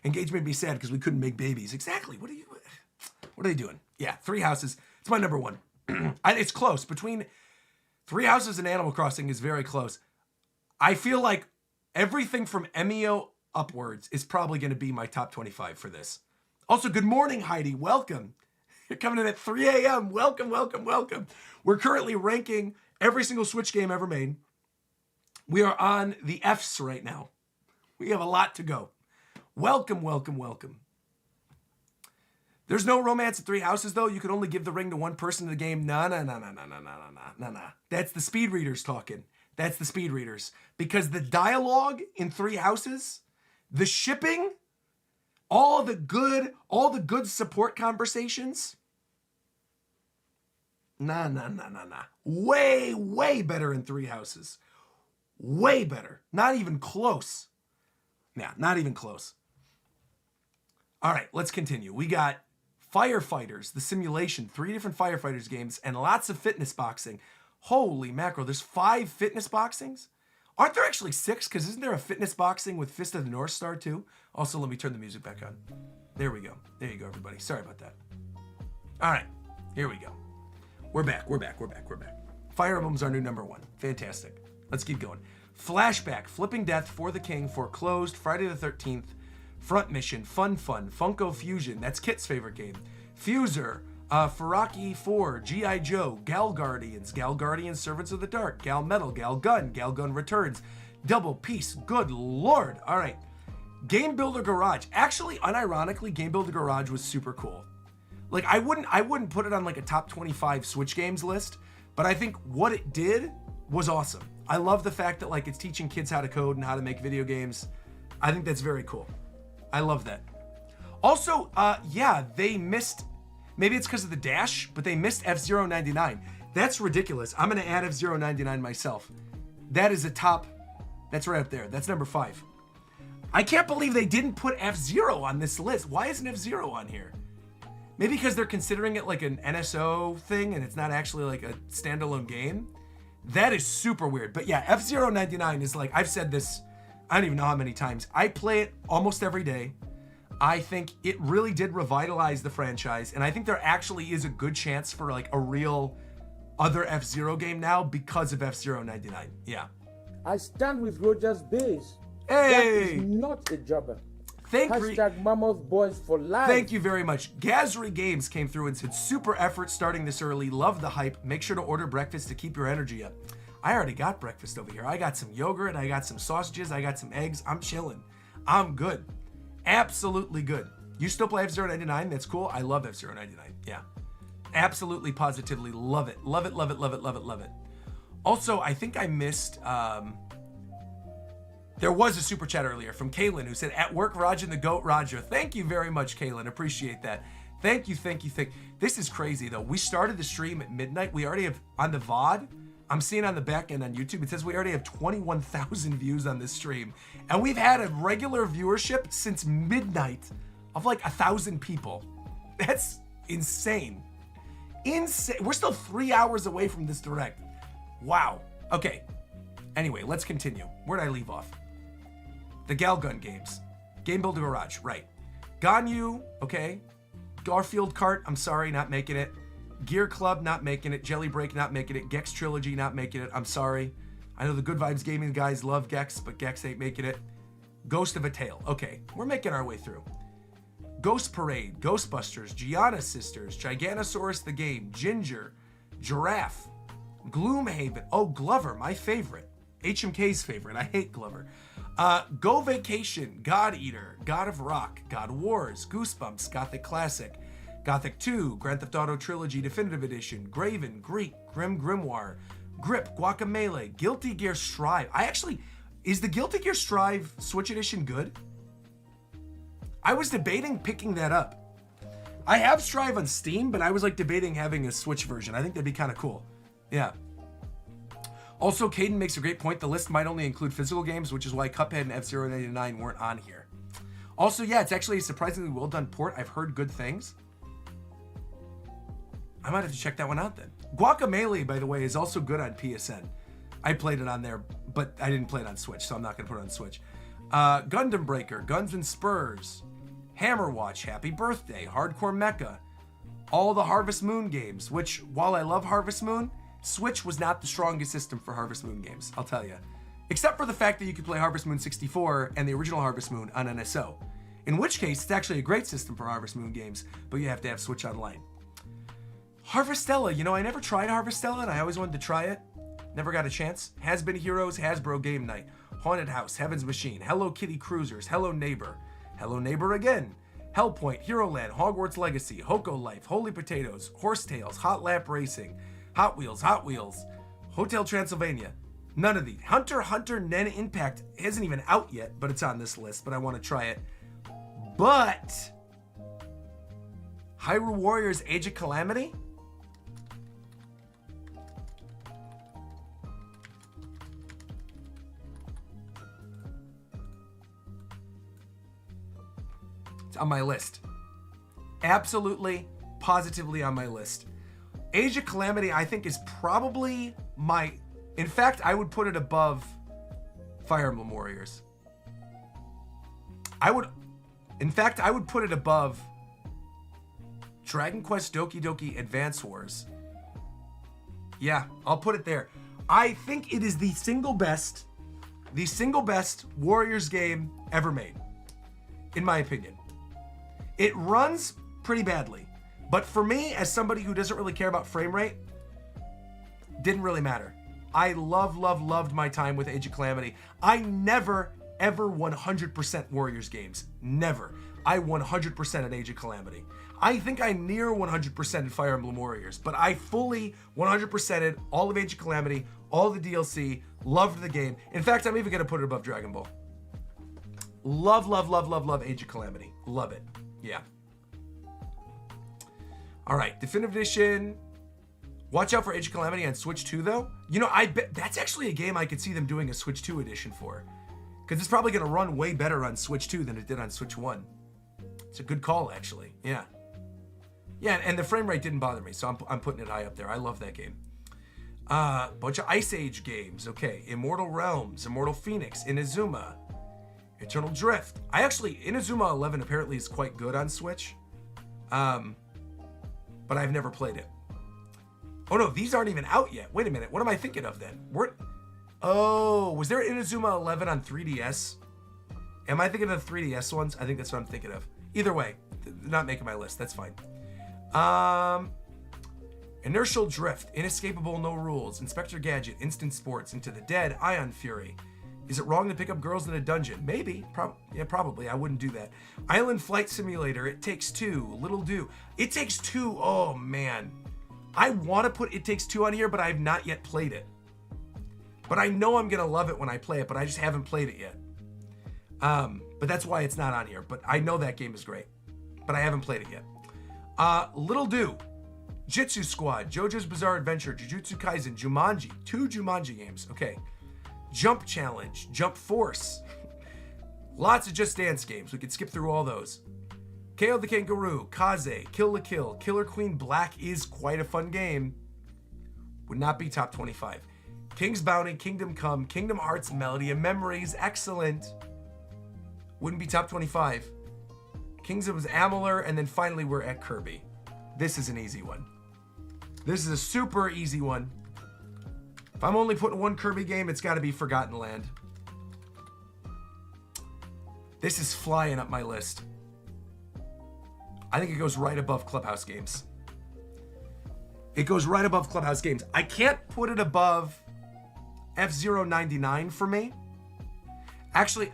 Engage made me sad because we couldn't make babies. Exactly. What are they doing? Yeah, Three Houses. It's my number one. It's close. Between Three Houses and Animal Crossing is very close. I feel like everything from MEO upwards is probably going to be my top 25 for this. Also, good morning, Heidi. Welcome. You're coming in at 3 a.m. Welcome, welcome, welcome. We're currently ranking every single Switch game ever made. We are on the Fs right now. We have a lot to go. Welcome, welcome, welcome. There's no romance at Three Houses, though. You can only give the ring to one person in the game. Nah. That's the speed readers talking. That's the speed readers. Because the dialogue in Three Houses, the shipping, all the good support conversations. Nah. Way, way better in Three Houses. Way better. Not even close. Yeah, not even close. All right, let's continue. We got Firefighters, the simulation, 3 different Firefighters games, and lots of fitness boxing. Holy mackerel, there's 5 fitness boxings? Aren't there actually 6? Because isn't there a fitness boxing with Fist of the North Star too? Also, let me turn the music back on. There we go. There you go, everybody. Sorry about that. All right, here we go. We're back. Fire Emblem's our new number one. Fantastic. Let's keep going. Flashback, Flipping Death, For the King, Foreclosed, Friday the 13th, Front Mission, Fun, Funko Fusion, that's Kit's favorite game, Fuser, Faraki 4, G.I. Joe, Gal Guardians, Servants of the Dark, Gal Metal, Gal Gun Returns, Double Peace, good lord. All right, Game Builder Garage. Actually, unironically, Game Builder Garage was super cool. Like, I wouldn't put it on like a top 25 Switch games list, but I think what it did was awesome. I love the fact that like it's teaching kids how to code and how to make video games. I think that's very cool. I love that. Also, yeah, they missed, maybe it's because of the dash, but they missed F-Zero 99. That's ridiculous. I'm going to add F-Zero 99 myself. That is a top, that's right up there. That's number 5. I can't believe they didn't put F-Zero on this list. Why isn't F-Zero on here? Maybe because they're considering it like an NSO thing and it's not actually like a standalone game. That is super weird. But yeah, F-Zero 99 is like, I've said this, I don't even know how many times. I play it almost every day. I think it really did revitalize the franchise. And I think there actually is a good chance for like a real other F-Zero game now because of F-Zero 99. Yeah. I stand with RogersBase. Hey! That is not a jobber. Hashtag Mammoth Boys for life. Thank you very much. Gazry Games came through and said, super effort starting this early. Love the hype. Make sure to order breakfast to keep your energy up. I already got breakfast over here. I got some yogurt. I got some sausages. I got some eggs. I'm chilling. I'm good. Absolutely good. You still play F-Zero 99? That's cool. I love F-Zero 99. Yeah. Absolutely, positively love it. Love it, love it, love it, love it, love it. Also, I think I missed... there was a super chat earlier from Kaylin who said, at work, Roger the Goat Roger. Thank you very much, Kaylin. Appreciate that. Thank you, thank you, thank you. This is crazy, though. We started the stream at midnight. We already have, on the VOD, I'm seeing on the back end on YouTube, it says we already have 21,000 views on this stream. And we've had a regular viewership since midnight of like 1,000 people. That's insane. Insane. We're still 3 hours away from this direct. Wow. Okay. Anyway, let's continue. Where'd I leave off? The Galgun games. Game Builder Garage, right. Ganyu, okay. Garfield Kart, I'm sorry, not making it. Gear Club, not making it. Jelly Break, not making it. Gex Trilogy, not making it. I'm sorry. I know the Good Vibes Gaming guys love Gex, but Gex ain't making it. Ghost of a Tale. Okay, we're making our way through. Ghost Parade, Ghostbusters, Gianna Sisters, Giganosaurus the Game, Ginger, Giraffe, Gloomhaven. Oh, Glover, my favorite. HMK's favorite. I hate Glover. Go Vacation, God Eater, God of Rock, God Wars, Goosebumps, Gothic Classic, Gothic 2, Grand Theft Auto Trilogy Definitive Edition, Graven, Greek, Grim Grimoire, Grip, Guacamelee, Guilty Gear Strive. Is the Guilty Gear Strive Switch Edition good? I was debating picking that up. I have Strive on Steam, but I was like debating having a Switch version. I think that'd be kind of cool. Yeah. Also, Caden makes a great point. The list might only include physical games, which is why Cuphead and F-Zero 99 weren't on here. Also, yeah, it's actually a surprisingly well done port. I've heard good things. I might have to check that one out then. Guacamelee, by the way, is also good on PSN. I played it on there, but I didn't play it on Switch, so I'm not going to put it on Switch. Gundam Breaker, Guns and Spurs, Hammer Watch, Happy Birthday, Hardcore Mecha, all the Harvest Moon games, which, while I love Harvest Moon, Switch was not the strongest system for Harvest Moon games, I'll tell you. Except for the fact that you could play Harvest Moon 64 and the original Harvest Moon on NSO. In which case, it's actually a great system for Harvest Moon games, but you have to have Switch Online. Harvestella, you know, I never tried Harvestella and I always wanted to try it. Never got a chance. Has Been Heroes, Hasbro Game Night, Haunted House, Heaven's Machine, Hello Kitty Cruisers, Hello Neighbor again, Hellpoint, Hero Land, Hogwarts Legacy, Hoko Life, Holy Potatoes, Horsetails, Hot Lap Racing, Hot Wheels, Hotel Transylvania. None of these. Hunter x Hunter Nen Impact isn't even out yet, but it's on this list, but I want to try it. But Hyrule Warriors Age of Calamity? It's on my list. Absolutely, positively on my list. Age of Calamity, I think, is probably my... In fact, I would put it above Fire Emblem Warriors. I would put it above Dragon Quest Doki Doki Advance Wars. Yeah, I'll put it there. I think it is the single best Warriors game ever made, in my opinion. It runs pretty badly, but for me, as somebody who doesn't really care about frame rate, didn't really matter. I loved my time with Age of Calamity. I never, ever 100% Warriors games. Never. I 100% at Age of Calamity. I think I near 100% in Fire Emblem Warriors, but I fully 100%ed all of Age of Calamity, all the DLC, loved the game. In fact, I'm even going to put it above Dragon Ball. Love Age of Calamity. Love it. Yeah. All right, Definitive Edition. Watch out for Age of Calamity on Switch 2, though. You know, I bet that's actually a game I could see them doing a Switch 2 edition for. Because it's probably going to run way better on Switch 2 than it did on Switch 1. It's a good call, actually. Yeah. Yeah, and the frame rate didn't bother me, so I'm putting it high up there. I love that game. Bunch of Ice Age games. Okay, Immortal Realms, Immortal Phoenix, Inazuma, Eternal Drift. Inazuma 11 apparently is quite good on Switch. But I've never played it. Oh no, these aren't even out yet. Wait a minute, what am I thinking of then? Was there Inazuma 11 on 3DS? Am I thinking of the 3DS ones? I think that's what I'm thinking of. Either way, not making my list. That's fine. Inertial Drift, Inescapable No Rules, Inspector Gadget, Instant Sports, Into the Dead, Ion Fury. Is it wrong to pick up girls in a dungeon? Maybe. Yeah, probably. I wouldn't do that. Island Flight Simulator, It Takes Two, Little Do. It Takes Two, oh man. I want to put It Takes Two on here, but I have not yet played it. But I know I'm going to love it when I play it, but I just haven't played it yet. But that's why it's not on here. But I know that game is great. But I haven't played it yet. Little Do, Jitsu Squad, JoJo's Bizarre Adventure, Jujutsu Kaisen, Jumanji. 2 Jumanji games. Okay. Jump Challenge, Jump Force. Lots of Just Dance games. We could skip through all those. KO the Kangaroo, Kaze, Kill la Kill, Killer Queen Black is quite a fun game. Would not be top 25. King's Bounty, Kingdom Come, Kingdom Hearts, Melody of Memories, excellent. Wouldn't be top 25. Kings of Amalur, and then finally we're at Kirby. This is an easy one. This is a super easy one. If I'm only putting one Kirby game, it's got to be Forgotten Land. This is flying up my list. I think it goes right above Clubhouse games. It goes right above Clubhouse games. I can't put it above F-Zero 99 for me. Actually,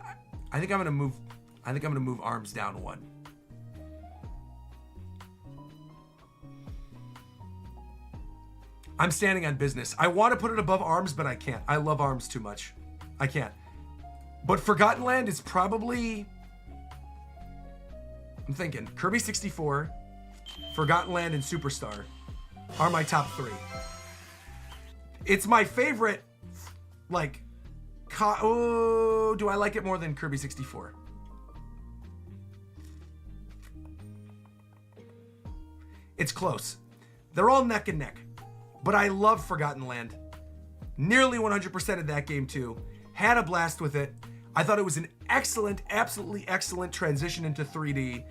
I think I'm gonna move ARMS down 1. I'm standing on business. I want to put it above ARMS, but I can't. I love ARMS too much. I can't. But Forgotten Land is probably... I'm thinking Kirby 64, Forgotten Land, and Superstar are my top 3. It's my favorite, like... do I like it more than Kirby 64? It's close. They're all neck and neck. But I love Forgotten Land. Nearly 100% of that game too. Had a blast with it. I thought it was an excellent, absolutely excellent transition into 3D.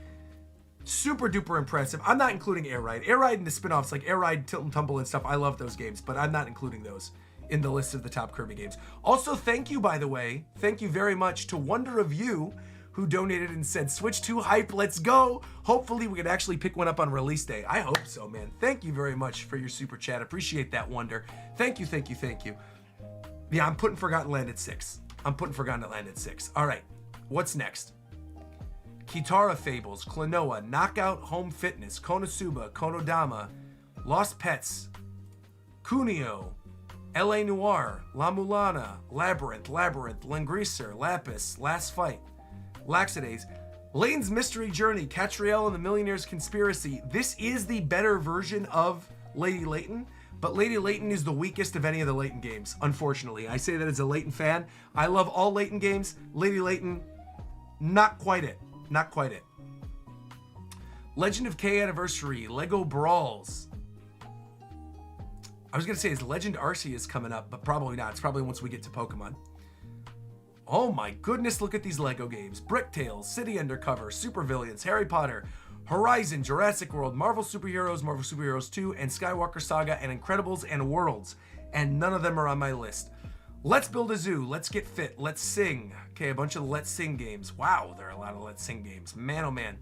Super duper impressive. I'm not including Air Ride. Air Ride and the spin-offs like Air Ride, Tilt and Tumble and stuff. I love those games, but I'm not including those in the list of the top Kirby games. Also, thank you, by the way. Thank you very much to Wonder of You, who donated and said, Switch 2 hype, let's go. Hopefully we could actually pick one up on release day. I hope so, man. Thank you very much for your super chat. Appreciate that, Wonder. Thank you, thank you, thank you. Yeah, I'm putting Forgotten Land at 6. All right, what's next? Kitara Fables, Klonoa, Knockout Home Fitness, Konosuba, Konodama, Lost Pets, Kunio, LA Noire, La Mulana, Labyrinth, Langrisser, Lapis, Last Fight, Laxidase, Layton's Mystery Journey, Catriel and the Millionaire's Conspiracy. This is the better version of Lady Layton, but Lady Layton is the weakest of any of the Layton games, unfortunately. I say that as a Layton fan. I love all Layton games. Lady Layton, not quite it. Not quite it. Legend of K Anniversary, Lego Brawls. I was going to say, is Legend Arceus coming up, but probably not. It's probably once we get to Pokemon. Oh my goodness, look at these Lego games. Brick Tales, City Undercover, Supervillains, Harry Potter, Horizon, Jurassic World, Marvel Superheroes 2, and Skywalker Saga, and Incredibles, and Worlds. And none of them are on my list. Let's Build a Zoo, Let's Get Fit, Let's Sing. Okay, a bunch of Let's Sing games. Wow, there are a lot of Let's Sing games. Man, oh man.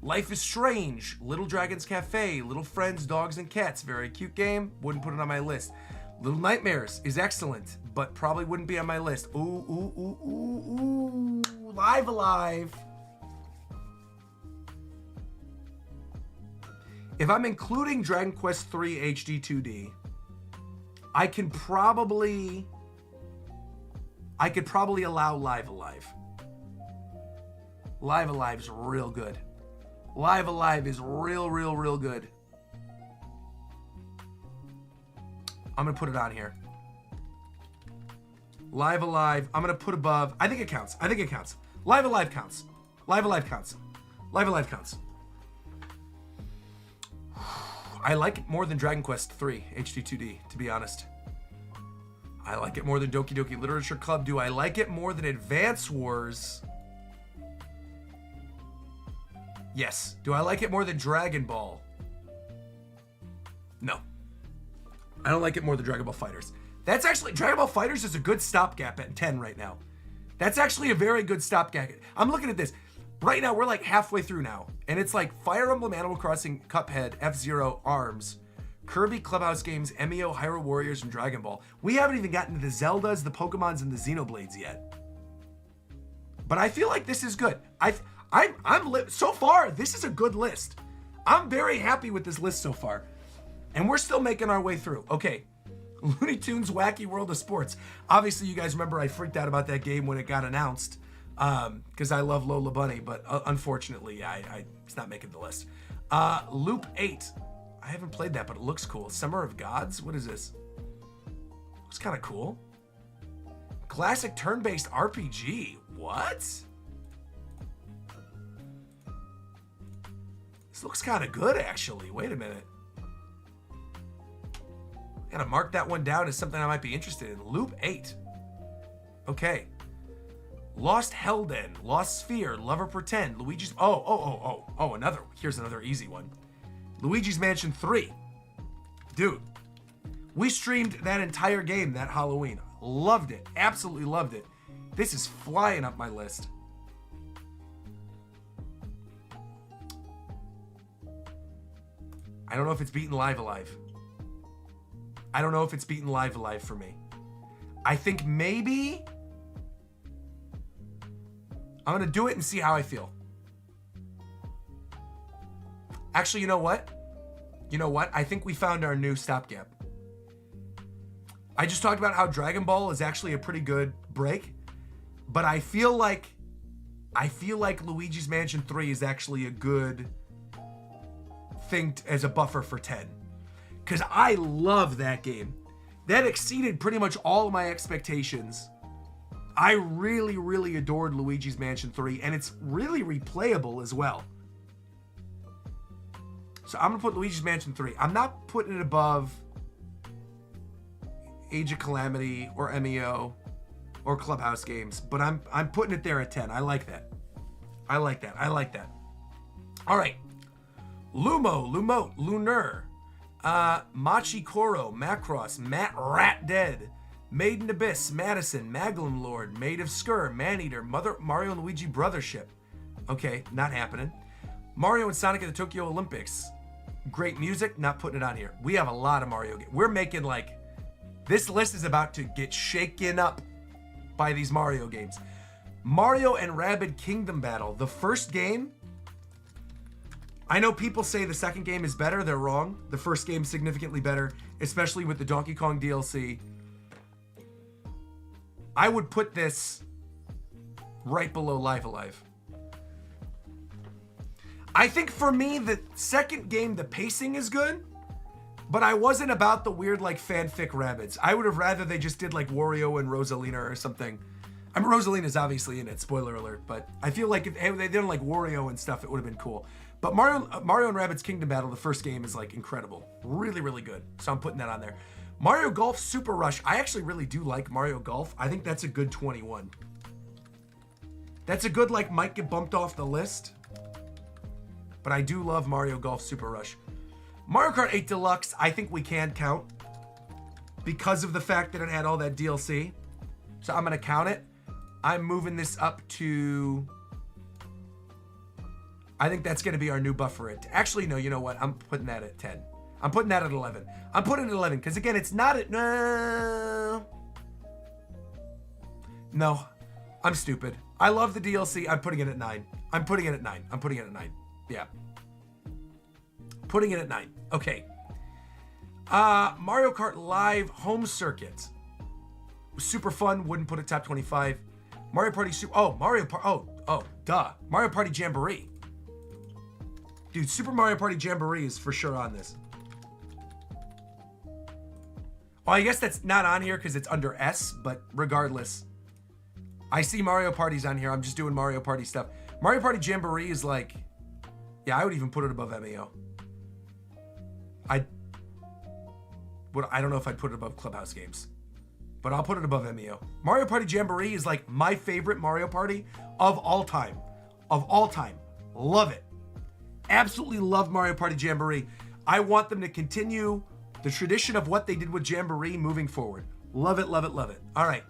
Life is Strange, Little Dragons Cafe, Little Friends, Dogs and Cats. Very cute game. Wouldn't put it on my list. Little Nightmares is excellent, but probably wouldn't be on my list. Ooh. Live Alive. If I'm including Dragon Quest III HD 2D, I could probably allow Live Alive. Live Alive's real good. Live Alive is real good. I'm going to put it on here. Live Alive, I'm going to put above. I think it counts. Live Alive counts. I like it more than Dragon Quest III HD 2D, to be honest. I like it more than Doki Doki Literature Club. Do I like it more than Advance Wars? Yes. Do I like it more than Dragon Ball? No. I don't like it more than Dragon Ball Fighters. That's actually, Dragon Ball Fighters is a good stopgap at 10 right now. That's actually a very good stopgap. I'm looking at this. Right now, we're like halfway through now. And it's like Fire Emblem, Animal Crossing, Cuphead, F-Zero, ARMS, Kirby, Clubhouse Games, MEO, Hyrule Warriors, and Dragon Ball. We haven't even gotten to the Zeldas, the Pokemons, and the Xenoblades yet. But I feel like this is good. So far, this is a good list. I'm very happy with this list so far. And we're still making our way through. Okay. Looney Tunes Wacky World of Sports. Obviously, you guys remember I freaked out about that game when it got announced because I love Lola Bunny, but unfortunately, it's not making the list. Loop 8. I haven't played that, but it looks cool. Summer of Gods? What is this? Looks kind of cool. Classic turn-based RPG. What? This looks kind of good, actually. Wait a minute. Gotta mark that one down as something I might be interested in. Loop 8. Okay. Lost Helden, Lost Sphere, Lover Pretend, Luigi's... another... Here's another easy one. Luigi's Mansion 3. Dude. We streamed that entire game that Halloween. Loved it. Absolutely loved it. This is flying up my list. I don't know if it's beaten Live Alive. I don't know if it's beaten Live Alive for me. I think maybe I'm going to do it and see how I feel. Actually, you know what? I think we found our new stopgap. I just talked about how Dragon Ball is actually a pretty good break, but I feel like Luigi's Mansion 3 is actually a good thing as a buffer for 10. Because I love that game. That exceeded pretty much all of my expectations. I really, really adored Luigi's Mansion 3, and it's really replayable as well. So I'm going to put Luigi's Mansion 3. I'm not putting it above Age of Calamity or MEO or Clubhouse Games, but I'm putting it there at 10. I like that. I like that. All right. Lumote, Lunar. Machi Koro, Macross, Matt Rat Dead, Maiden Abyss, Madison, Maglin Lord, Maid of Skur, Maneater, Mario and Luigi Brothership. Okay, not happening. Mario and Sonic at the Tokyo Olympics. Great music, not putting it on here. We have a lot of Mario games. We're making this list is about to get shaken up by these Mario games. Mario and Rabbids Kingdom Battle. The first game, I know people say the second game is better. They're wrong. The first game's significantly better, especially with the Donkey Kong DLC. I would put this right below Live Alive. I think for me, the second game, the pacing is good, but I wasn't about the weird fanfic Rabbids. I would have rather they just did Wario and Rosalina or something. I mean, Rosalina's obviously in it, spoiler alert, but I feel like if they did Wario and stuff, it would have been cool. But Mario and Rabbids Kingdom Battle, the first game, is incredible. Really, really good. So I'm putting that on there. Mario Golf Super Rush. I actually really do like Mario Golf. I think that's a good 21. That's a good might get bumped off the list. But I do love Mario Golf Super Rush. Mario Kart 8 Deluxe, I think we can count because of the fact that it had all that DLC. So I'm going to count it. I'm moving this up to... I think that's going to be our new buffer. Actually, no, you know what? I'm putting that at 10. I'm putting that at 11. I'm putting it at 11 because, again, it's not at... No, I'm stupid. I love the DLC. I'm putting it at 9. I'm putting it at 9. Yeah. Putting it at 9. Okay. Mario Kart Live Home Circuit. Super fun. Wouldn't put it top 25. Mario Party Super... Mario Party Jamboree. Dude, Super Mario Party Jamboree is for sure on this. Oh, I guess that's not on here because it's under S, but regardless. I see Mario Party's on here. I'm just doing Mario Party stuff. Mario Party Jamboree is yeah, I would even put it above MEO. I don't know if I'd put it above Clubhouse Games, but I'll put it above MEO. Mario Party Jamboree is my favorite Mario Party of all time. Love it. Absolutely love Mario Party Jamboree. I want them to continue the tradition of what they did with Jamboree moving forward. Love it. All right.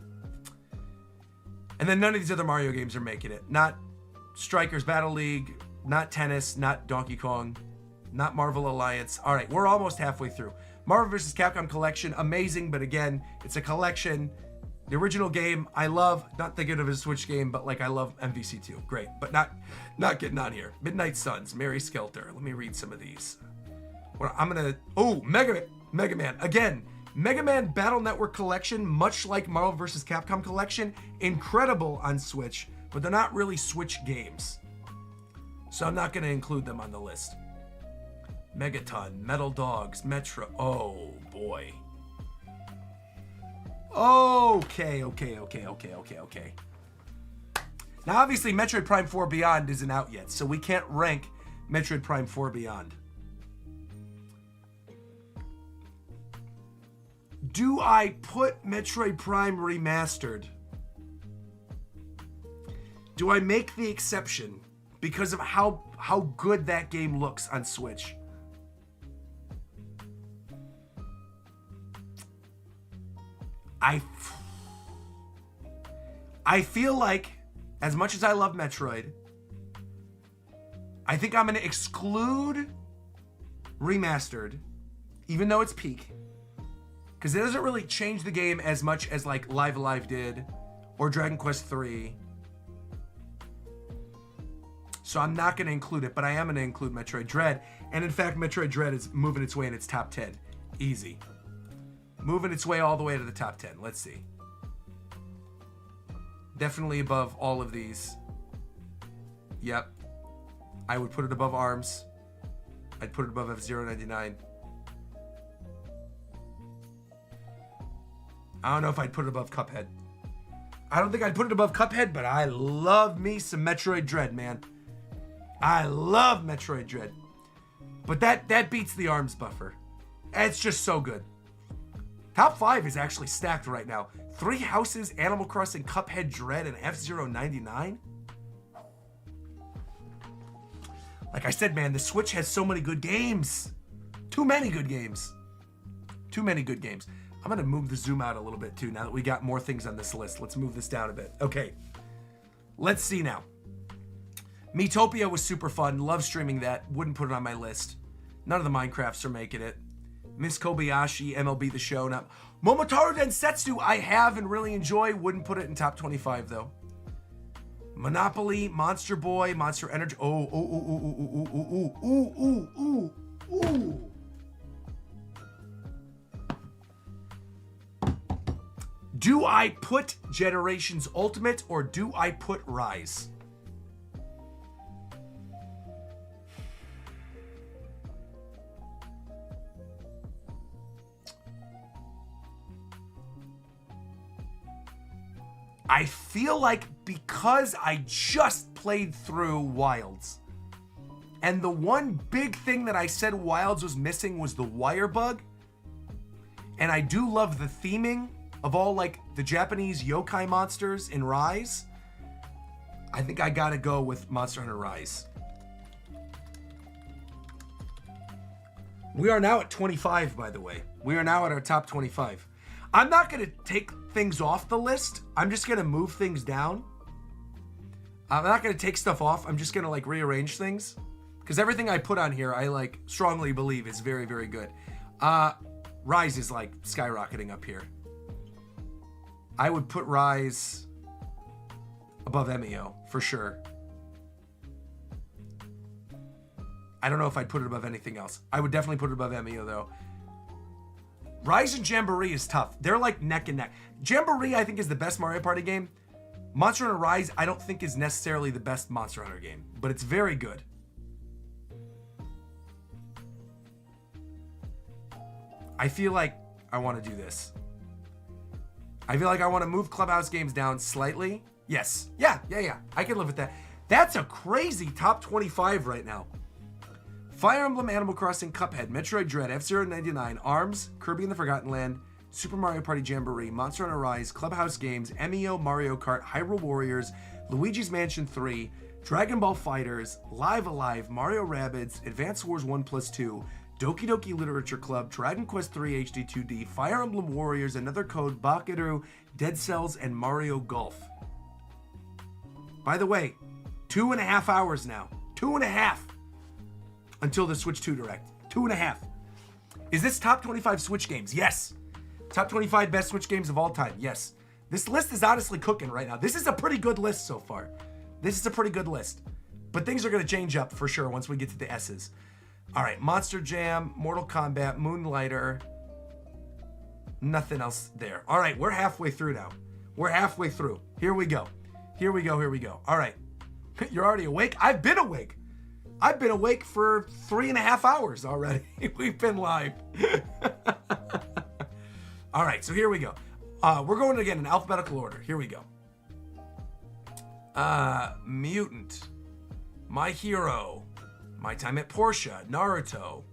And then none of these other Mario games are making it. Not Strikers Battle League, not Tennis, not Donkey Kong, not Marvel Alliance. All right, we're almost halfway through. Marvel vs. Capcom Collection, amazing, but again, it's a collection. The original game, I love, not thinking of it as a Switch game, but like I love MVC2, great, but not getting on here. Midnight Suns, Mary Skelter. Let me read some of these. Well, I'm gonna, Mega Man, again, Mega Man Battle Network Collection, much like Marvel vs. Capcom Collection, incredible on Switch, but they're not really Switch games. So I'm not gonna include them on the list. Megaton, Metal Dogs, Metro, oh boy. Okay. Now, obviously, Metroid Prime 4 Beyond isn't out yet, so we can't rank Metroid Prime 4 Beyond. Do I put Metroid Prime Remastered? Do I make the exception because of how good that game looks on Switch? I feel like, as much as I love Metroid, I think I'm going to exclude Remastered, even though it's peak, because it doesn't really change the game as much as like Live Alive did, or Dragon Quest 3. So I'm not going to include it, but I am going to include Metroid Dread. And in fact, Metroid Dread is moving its way in its top 10. Easy. Moving its way all the way to the top 10. Let's see. Definitely above all of these. Yep. I would put it above ARMS. I'd put it above F-Zero 99. I don't know if I'd put it above Cuphead. I don't think I'd put it above Cuphead, but I love me some Metroid Dread, man. I love Metroid Dread. But that beats the ARMS buffer. It's just so good. Top 5 is actually stacked right now. Three Houses, Animal Crossing, Cuphead, Dread, and F-Zero 99. Like I said, man, the Switch has so many good games. Too many good games. Too many good games. I'm going to move the zoom out a little bit, too, now that we got more things on this list. Let's move this down a bit. Okay. Let's see now. Miitopia was super fun. Love streaming that. Wouldn't put it on my list. None of the Minecrafts are making it. Miss Kobayashi, MLB The Show. Now, Momotaro Densetsu, I have and really enjoy. Wouldn't put it in top 25, though. Monopoly, Monster Boy, Monster Energy. Ooh. Do I put Generations Ultimate or do I put Rise? I feel like because I just played through Wilds, and the one big thing that I said Wilds was missing was the wire bug, and I do love the theming of all like the Japanese yokai monsters in Rise, I think I gotta go with Monster Hunter Rise. We are now at 25, by the way. We are now at our top 25. I'm not gonna take things off the list. I'm just gonna move things down. I'm not gonna take stuff off. I'm just gonna like rearrange things, because everything I put on here, I like strongly believe is very, very good. Rise is like skyrocketing up here. I would put Rise above MEO for sure. I don't know if I'd put it above anything else. I would definitely put it above MEO though. Rise and Jamboree is tough. They're like neck and neck. Jamboree, I think, is the best Mario Party game. Monster Hunter Rise, I don't think is necessarily the best Monster Hunter game, but it's very good. I feel like I want to do this. I feel like I want to move Clubhouse games down slightly. Yes. Yeah. I can live with that. That's a crazy top 25 right now. Fire Emblem, Animal Crossing, Cuphead, Metroid Dread, F-Zero 99, ARMS, Kirby and the Forgotten Land, Super Mario Party Jamboree, Monster Hunter Rise, Clubhouse Games, MEO, Mario Kart, Hyrule Warriors, Luigi's Mansion 3, Dragon Ball FighterZ, Live Alive, Mario Rabbids, Advance Wars 1+2, Doki Doki Literature Club, Dragon Quest 3 HD 2D, Fire Emblem Warriors, Another Code, Bakeru, Dead Cells, and Mario Golf. By the way, 2.5 hours now. 2.5 until the Switch 2 Direct. 2.5. Is this top 25 Switch games? Yes. Top 25 best Switch games of all time? Yes. This list is honestly cooking right now. This is a pretty good list so far. This is a pretty good list. But things are going to change up for sure once we get to the S's. All right, Monster Jam, Mortal Kombat, Moonlighter. Nothing else there. All right, we're halfway through now. We're halfway through. Here we go. Here we go. Here we go. All right. You're already awake? I've been awake. I've been awake for 3.5 hours already. We've been live. All right, so here we go. We're going again in alphabetical order. Here we go. Mutant, My Hero, My Time at Portia, Naruto,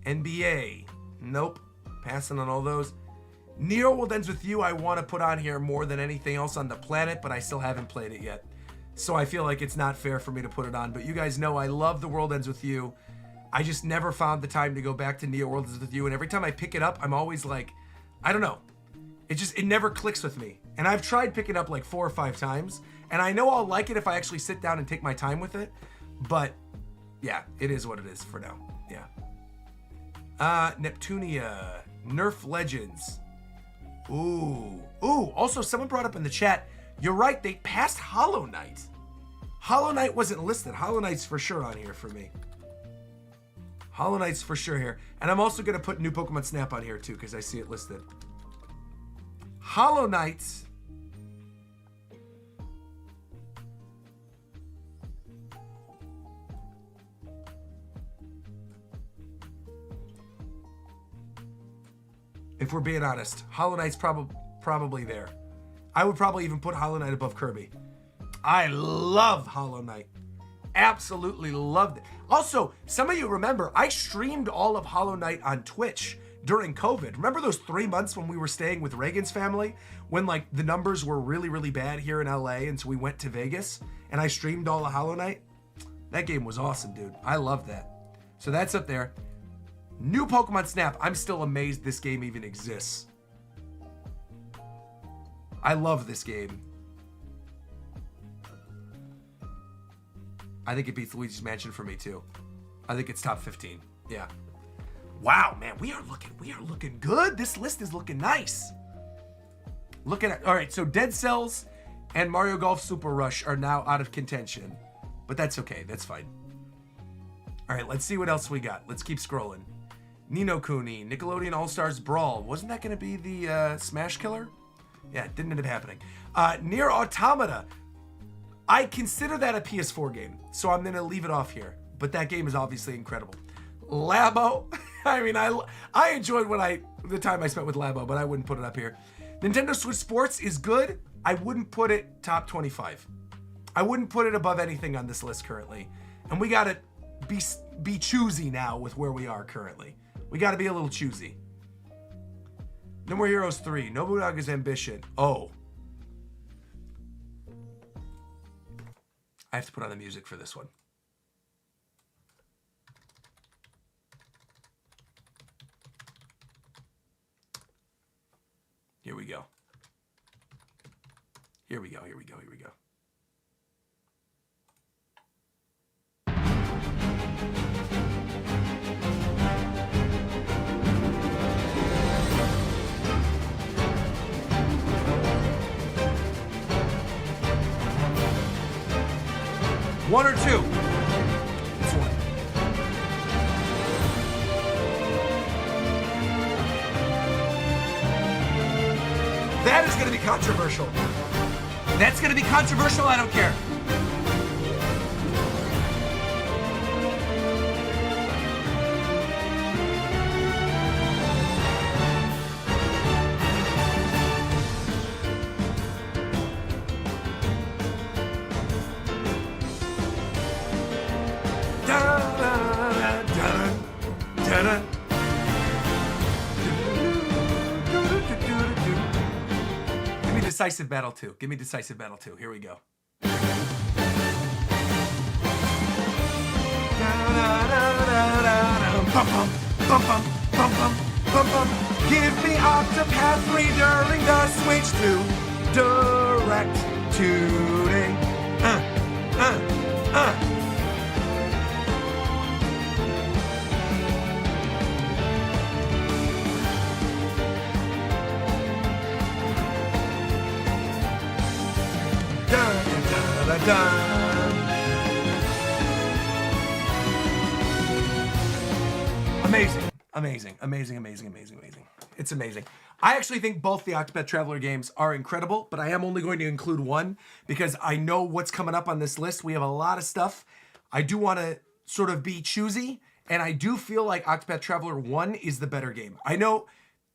NBA. Nope. Passing on all those. Neo World Ends With You I want to put on here more than anything else on the planet, but I still haven't played it yet. So I feel like it's not fair for me to put it on. But you guys know I love The World Ends With You. I just never found the time to go back to Neo World Ends With You. And every time I pick it up, I'm always like, I don't know. It never clicks with me. And I've tried picking up like 4 or 5 times. And I know I'll like it if I actually sit down and take my time with it. But yeah, it is what it is for now. Yeah. Neptunia, Nerf Legends. Ooh. Also, someone brought up in the chat, you're right, they passed Hollow Knight. Hollow Knight wasn't listed. Hollow Knight's for sure on here for me. Hollow Knight's for sure here. And I'm also going to put New Pokemon Snap on here too, because I see it listed. Hollow Knight. If we're being honest, Hollow Knight's probably there. I would probably even put Hollow Knight above Kirby. I love Hollow Knight. Absolutely loved it. Also, some of you remember, I streamed all of Hollow Knight on Twitch during COVID. Remember those 3 months when we were staying with Reagan's family? When like the numbers were really, really bad here in LA, and so we went to Vegas, and I streamed all of Hollow Knight? That game was awesome, dude. I love that. So that's up there. New Pokemon Snap, I'm still amazed this game even exists. I love this game. I think it beats Luigi's Mansion for me too. I think it's top 15. Yeah. Wow, man, we are looking good. This list is looking nice. Look at it. All right, so Dead Cells and Mario Golf Super Rush are now out of contention, but that's okay. That's fine. All right, let's see what else we got. Let's keep scrolling. Ni no Kuni, Nickelodeon All-Stars Brawl. Wasn't that going to be the Smash Killer? Yeah, it didn't end up happening. Nier Automata. I consider that a PS4 game, so I'm going to leave it off here. But that game is obviously incredible. Labo. I mean, I enjoyed the time I spent with Labo, but I wouldn't put it up here. Nintendo Switch Sports is good. I wouldn't put it top 25. I wouldn't put it above anything on this list currently. And we got to be choosy now with where we are currently. We got to be a little choosy. No More Heroes 3. Nobunaga's Ambition. Oh. I have to put on the music for this one. Here we go. Here we go. Here we go. Here we go. One or two? It's one. That is going to be controversial. That's going to be controversial. I don't care. Give me Decisive Battle 2. Give me Decisive Battle 2. Here we go. Give me Octopath 3 during the Switch 2 Direct today. Amazing, amazing, amazing, amazing, amazing, amazing. It's amazing. I actually think both the Octopath Traveler games are incredible, but I am only going to include one because I know what's coming up on this list. We have a lot of stuff. I do want to sort of be choosy, and I do feel like Octopath Traveler 1 is the better game. I know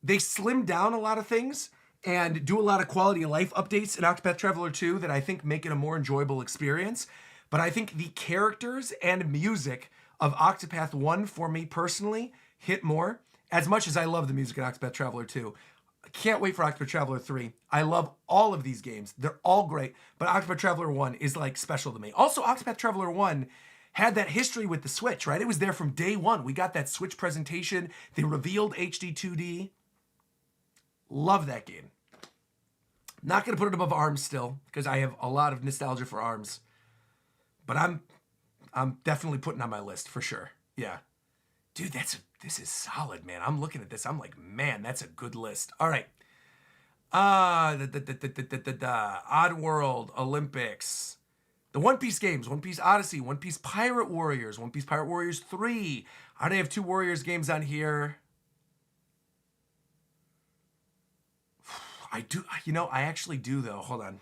they slimmed down a lot of things and do a lot of quality of life updates in Octopath Traveler 2 that I think make it a more enjoyable experience. But I think the characters and music of Octopath 1 for me personally hit more. As much as I love the music in Octopath Traveler 2, I can't wait for Octopath Traveler 3. I love all of these games. They're all great, but Octopath Traveler 1 is like special to me. Also, Octopath Traveler 1 had that history with the Switch, right? It was there from day one. We got that Switch presentation. They revealed HD 2D. Love that game. Not going to put it above ARMS still, because I have a lot of nostalgia for ARMS. But I'm definitely putting on my list for sure. Yeah. Dude, this is solid, man. I'm looking at this. I'm like, man, that's a good list. All right. Oddworld, Olympics, the One Piece games, One Piece Odyssey, One Piece Pirate Warriors, One Piece Pirate Warriors 3. I already have 2 Warriors games on here. I do, I actually do though. Hold on.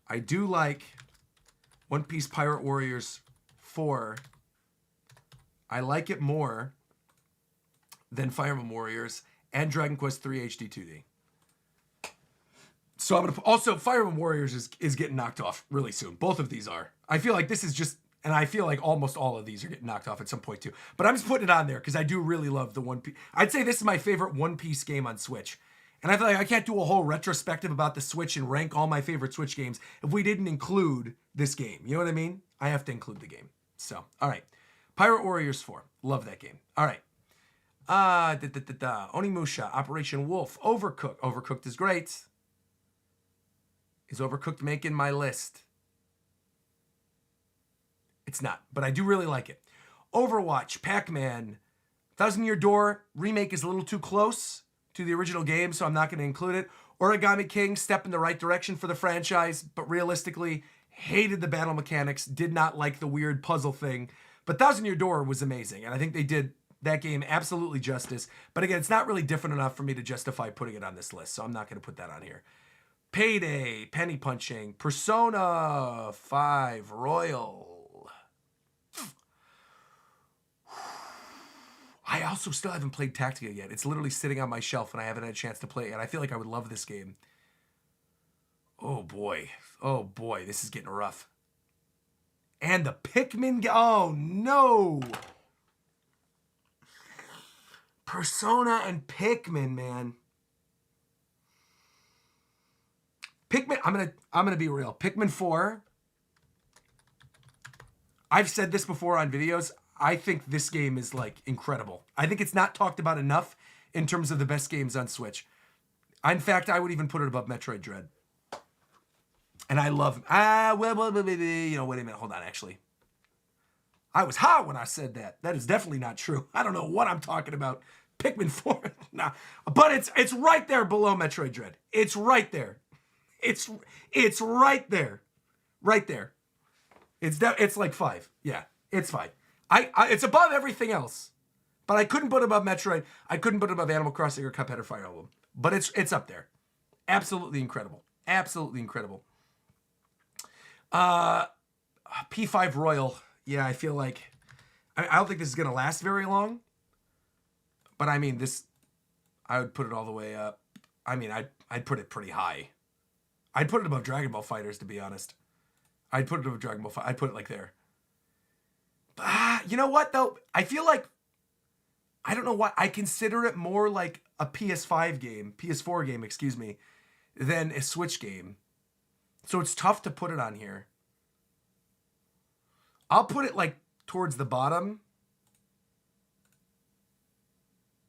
I do like One Piece Pirate Warriors 4. I like it more than Fire Emblem Warriors and Dragon Quest III HD 2D. So I'm gonna also Fire Emblem Warriors is getting knocked off really soon. Both of these are. I feel like this is just, and I feel like almost all of these are getting knocked off at some point too. But I'm just putting it on there because I do really love the One Piece. I'd say this is my favorite One Piece game on Switch. And I feel like I can't do a whole retrospective about the Switch and rank all my favorite Switch games if we didn't include this game. You know what I mean? I have to include the game. So, all right. Pirate Warriors 4. Love that game. All right. Onimusha, Operation Wolf, Overcooked. Overcooked is great. Is Overcooked making my list? It's not, but I do really like it. Overwatch, Pac-Man, Thousand Year Door remake is a little too close to the original game, so I'm not going to include it. Origami King, step in the right direction for the franchise, but realistically, hated the battle mechanics, did not like the weird puzzle thing. But Thousand Year Door was amazing, and I think they did that game absolutely justice. But again, it's not really different enough for me to justify putting it on this list, so I'm not going to put that on here. Payday, Penny Punching, Persona 5 Royal. I also still haven't played Tactica yet. It's literally sitting on my shelf, and I haven't had a chance to play it, and I feel like I would love this game. Oh, boy. Oh, boy. This is getting rough. And the Pikmin... Oh, no! Persona and Pikmin, man. Pikmin... I'm gonna be real. Pikmin 4... I've said this before on videos. I think this game is, like, incredible. I think it's not talked about enough in terms of the best games on Switch. In fact, I would even put it above Metroid Dread. And I love... wait a minute. Hold on, actually. I was hot when I said that. That is definitely not true. I don't know what I'm talking about. Pikmin 4. Nah. But it's right there below Metroid Dread. It's right there. It's right there. Right there. It's like 5. Yeah, it's 5. It's above everything else. But I couldn't put it above Metroid. I couldn't put it above Animal Crossing or Cuphead or Fire Emblem. But it's up there. Absolutely incredible. Absolutely incredible. P5 Royal. Yeah, I feel like... I don't think this is going to last very long. But I mean, this... I would put it all the way up. I mean, I'd put it pretty high. I'd put it above Dragon Ball FighterZ, to be honest. I'd put it above Dragon Ball FighterZ. I'd put it like there. But, you know what, though? I feel like... I don't know why. I consider it more like a PS4 game, excuse me, than a Switch game. So it's tough to put it on here. I'll put it like towards the bottom.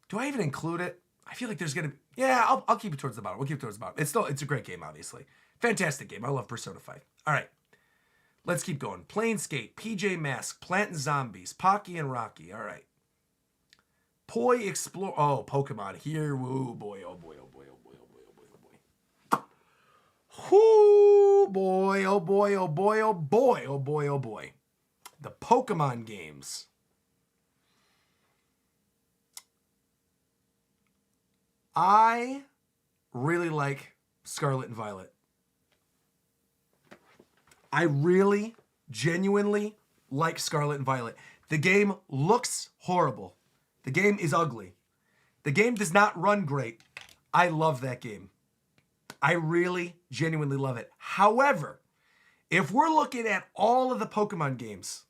Do I even include it? I feel like there's going to... Yeah, I'll keep it towards the bottom. We'll keep it towards the bottom. It's a great game, obviously. Fantastic game. I love Persona 5. All right. Let's keep going. Planescape, PJ Masks, Plantin' Zombies, Pocky and Rocky. All right. Poi Explore. Oh, Pokemon. Here. Oh, boy. Oh, boy. Oh, boy. Oh, boy. Oh, boy. Oh, boy. Oh, boy. Oh, boy. Oh, boy. Oh, boy. Oh, boy. Oh, boy. Oh, boy. The Pokemon games. I really like Scarlet and Violet. I really, genuinely like Scarlet and Violet. The game looks horrible. The game is ugly. The game does not run great. I love that game. I really, genuinely love it. However, if we're looking at all of the Pokemon games,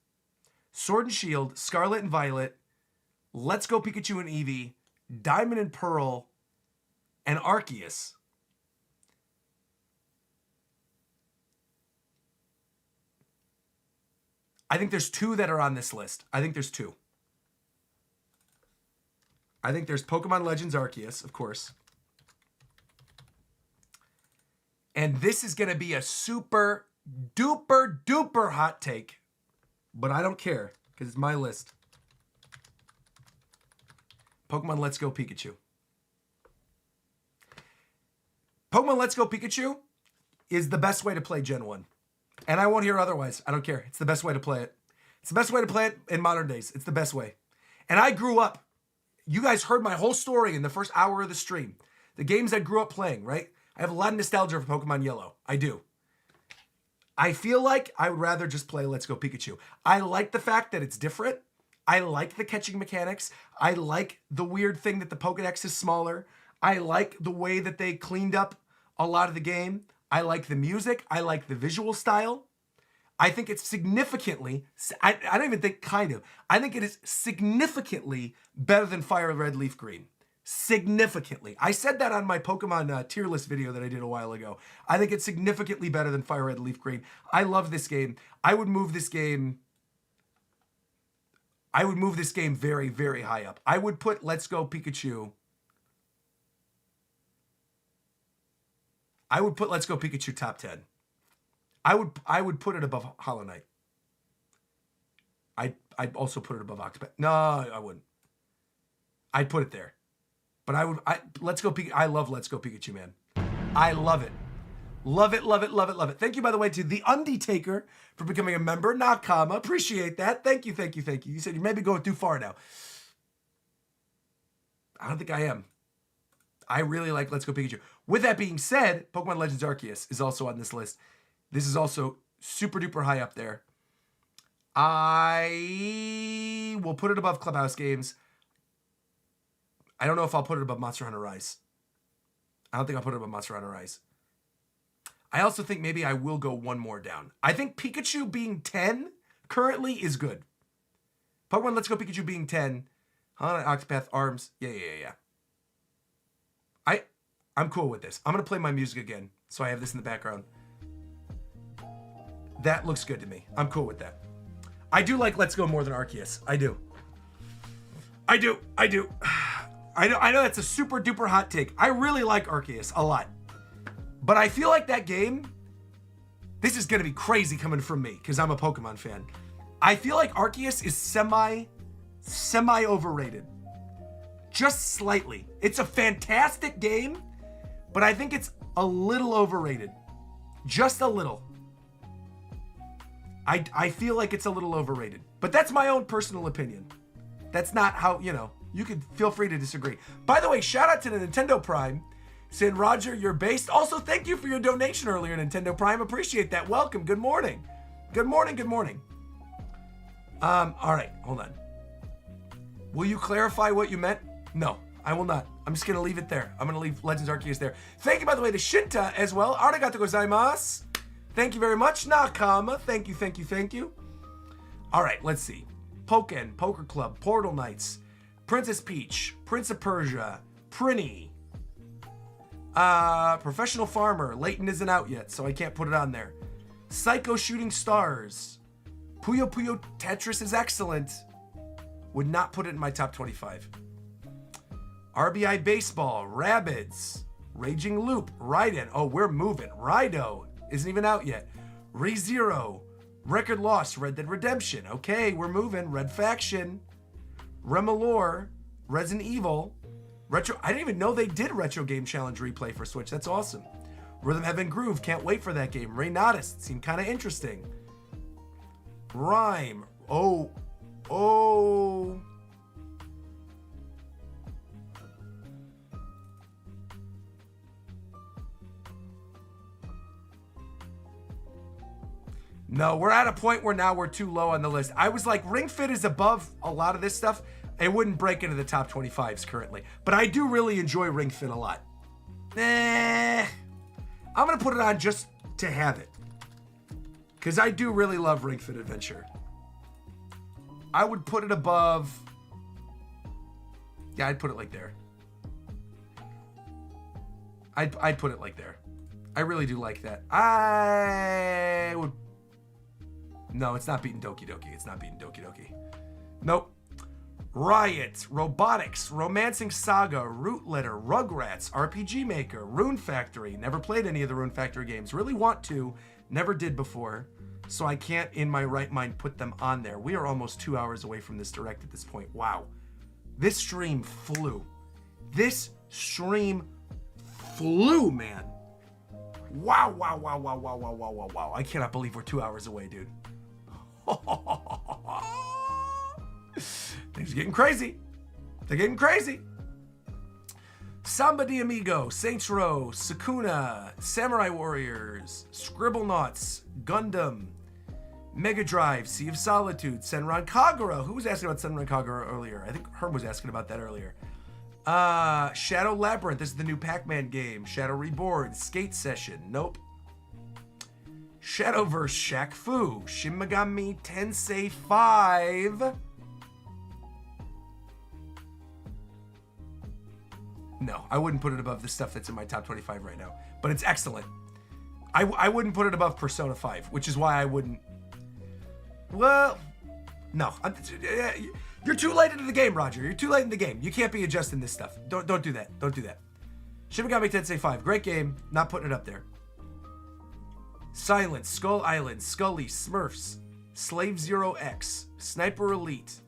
Sword and Shield, Scarlet and Violet, Let's Go Pikachu and Eevee, Diamond and Pearl, and Arceus, I think there's two that are on this list. I think there's two. I think there's Pokemon Legends Arceus, of course. And this is going to be a super duper duper hot take, but I don't care because it's my list. Pokemon Let's Go Pikachu. Pokemon Let's Go Pikachu is the best way to play Gen 1. And I won't hear otherwise. I don't care. It's the best way to play it. It's the best way to play it in modern days. It's the best way. And I grew up. You guys heard my whole story in the first hour of the stream. The games I grew up playing, right? I have a lot of nostalgia for Pokemon Yellow. I do. I feel like I would rather just play Let's Go Pikachu. I like the fact that it's different. I like the catching mechanics. I like the weird thing that the Pokedex is smaller. I like the way that they cleaned up a lot of the game. I like the music. I like the visual style. I think it's significantly, I don't even think kind of, I think it is significantly better than Fire Red Leaf Green. Significantly. I said that on my Pokemon tier list video that I did a while ago. I think it's significantly better than Fire Red Leaf Green. I love this game. I would move this game very, very high up. I would put Let's Go Pikachu. I would put Let's Go Pikachu top 10. I would put it above Hollow Knight. I'd also put it above Octopath. No, I wouldn't. I'd put it there. But Let's Go Pikachu. I love Let's Go Pikachu, man. I love it. Love it, love it, love it, love it. Thank you, by the way, to The Undertaker for becoming a member. Nakama. Appreciate that. Thank you, thank you, thank you. You said you may be going too far now. I don't think I am. I really like Let's Go Pikachu. With that being said, Pokemon Legends Arceus is also on this list. This is also super duper high up there. I will put it above Clubhouse Games. I don't know if I'll put it above Monster Hunter Rise. I don't think I'll put it above Monster Hunter Rise. I also think maybe I will go one more down. I think Pikachu being 10 currently is good. Pokemon Let's Go Pikachu being 10. Hollow Knight, Octopath, ARMS. Yeah. I'm cool with this. I'm going to play my music again, so I have this in the background. That looks good to me. I'm cool with that. I do like Let's Go more than Arceus. I do. I know that's a super duper hot take. I really like Arceus a lot. But I feel like that game, this is going to be crazy coming from me because I'm a Pokemon fan. I feel like Arceus is semi overrated. Just slightly. It's a fantastic game, but I think it's a little overrated. Just a little. I feel like it's a little overrated. But that's my own personal opinion. That's not how, you could feel free to disagree. By the way, shout out to the Nintendo Prime. Saying, Roger, you're based. Also, thank you for your donation earlier, Nintendo Prime. Appreciate that. Welcome. Good morning. Good morning. Good morning. All right. Hold on. Will you clarify what you meant? No, I will not. I'm just going to leave it there. I'm going to leave Legends Arceus there. Thank you, by the way, to Shinta as well. Arigato gozaimasu. Thank you very much. Nakama. Thank you, thank you, thank you. All right, let's see. Pokken, Poker Club, Portal Knights, Princess Peach, Prince of Persia, Prinny, Professional Farmer. Layton isn't out yet, so I can't put it on there. Psycho Shooting Stars. Puyo Puyo Tetris is excellent. Would not put it in my top 25. RBI Baseball, Rabbids, Raging Loop, Raiden. Oh, we're moving. Rido isn't even out yet. ReZero, Record Lost, Red Dead Redemption. Okay, we're moving. Red Faction. Remalore, Resident Evil. Retro. I didn't even know they did Retro Game Challenge replay for Switch. That's awesome. Rhythm Heaven Groove. Can't wait for that game. Raynaudist. Seemed kind of interesting. Rhyme. Oh. No, we're at a point where now we're too low on the list. I was like, Ring Fit is above a lot of this stuff. It wouldn't break into the top 25s currently. But I do really enjoy Ring Fit a lot. I'm going to put it on just to have it. Because I do really love Ring Fit Adventure. I would put it above... Yeah, I'd put it like there. I'd put it like there. I really do like that. I would... No, it's not beating Doki Doki. It's not beating Doki Doki. Nope. Riot, Robotics, Romancing Saga, Root Letter, Rugrats, RPG Maker, Rune Factory. Never played any of the Rune Factory games. Really want to. Never did before. So I can't, in my right mind, put them on there. We are almost 2 hours away from this direct at this point. Wow. This stream flew. This stream flew, man. Wow. I cannot believe we're 2 hours away, dude. Things are getting crazy. They're getting crazy. Samba de Amigo, Saints Row, Sakuna, Samurai Warriors, Scribblenauts, Gundam, Mega Drive, Sea of Solitude, Senran Kagura. Who was asking about Senran Kagura earlier? I think Herm was asking about that earlier. Shadow Labyrinth. This is the new Pac-Man game. Shadow Reborn, Skate Session. Nope. Shadowverse, Shaq Fu, Shin Megami Tensei 5. No, I wouldn't put it above the stuff that's in my top 25 right now. But it's excellent. I wouldn't put it above Persona 5, which is why I wouldn't... Well, no. You're too late into the game, Roger. You're too late in the game. You can't be adjusting this stuff. Don't do that. Don't do that. Shin Megami Tensei 5, great game. Not putting it up there. Silence, Skull Island, Scully, Smurfs, Slave Zero X, Sniper Elite.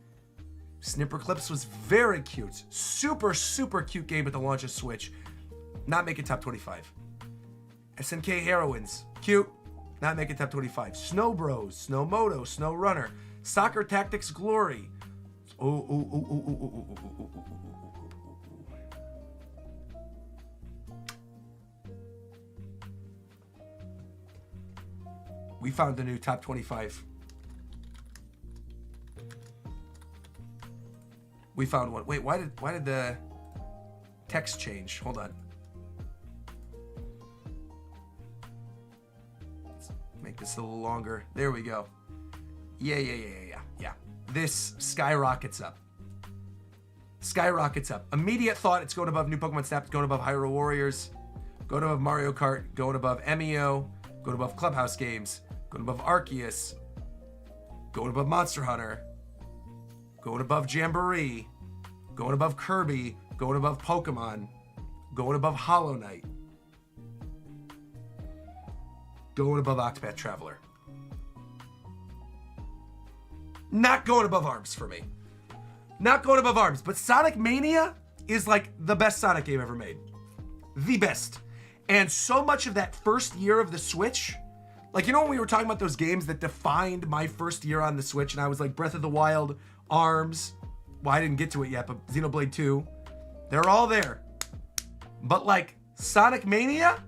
Snipper Clips was very cute. Super cute game at the launch of Switch. Not making top 25. SNK Heroines, cute. Not making top 25. Snow Bros, Snow Moto, Snow Runner, Soccer Tactics Glory. We found the new top 25. We found one. Wait, why did the text change? Hold on. Let's make this a little longer. There we go. Yeah. This skyrockets up. Skyrockets up. Immediate thought, it's going above New Pokemon Snap, it's going above Hyrule Warriors, going above Mario Kart, going above MEO, going above Clubhouse Games, going above Arceus, going above Monster Hunter, going above Jamboree, going above Kirby, going above Pokemon, going above Hollow Knight, going above Octopath Traveler. Not going above ARMS for me. Not going above ARMS, but Sonic Mania is like the best Sonic game ever made. The best. And so much of that first year of the Switch, like, you know when we were talking about those games that defined my first year on the Switch, and I was like Breath of the Wild, ARMS, well, I didn't get to it yet, but Xenoblade 2, they're all there. But like Sonic Mania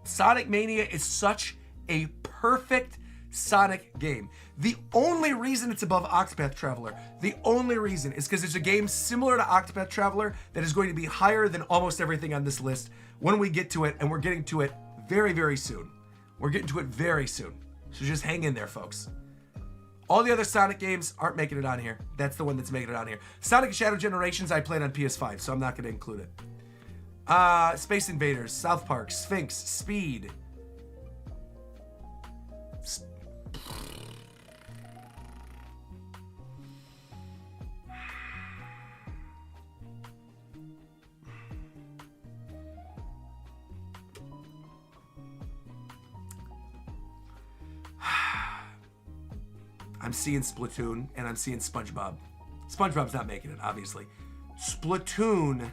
is such a perfect Sonic game. The only reason it's above Octopath Traveler, the only reason is because it's a game similar to Octopath Traveler that is going to be higher than almost everything on this list when we get to it, and we're getting to it very, very soon. We're getting to it very soon. So just hang in there, folks. All the other Sonic games aren't making it on here. That's the one that's making it on here. Sonic Shadow Generations I played on PS5, so I'm not going to include it. Space Invaders, South Park, Sphinx, Speed. I'm seeing Splatoon, and I'm seeing SpongeBob. SpongeBob's not making it, obviously. Splatoon.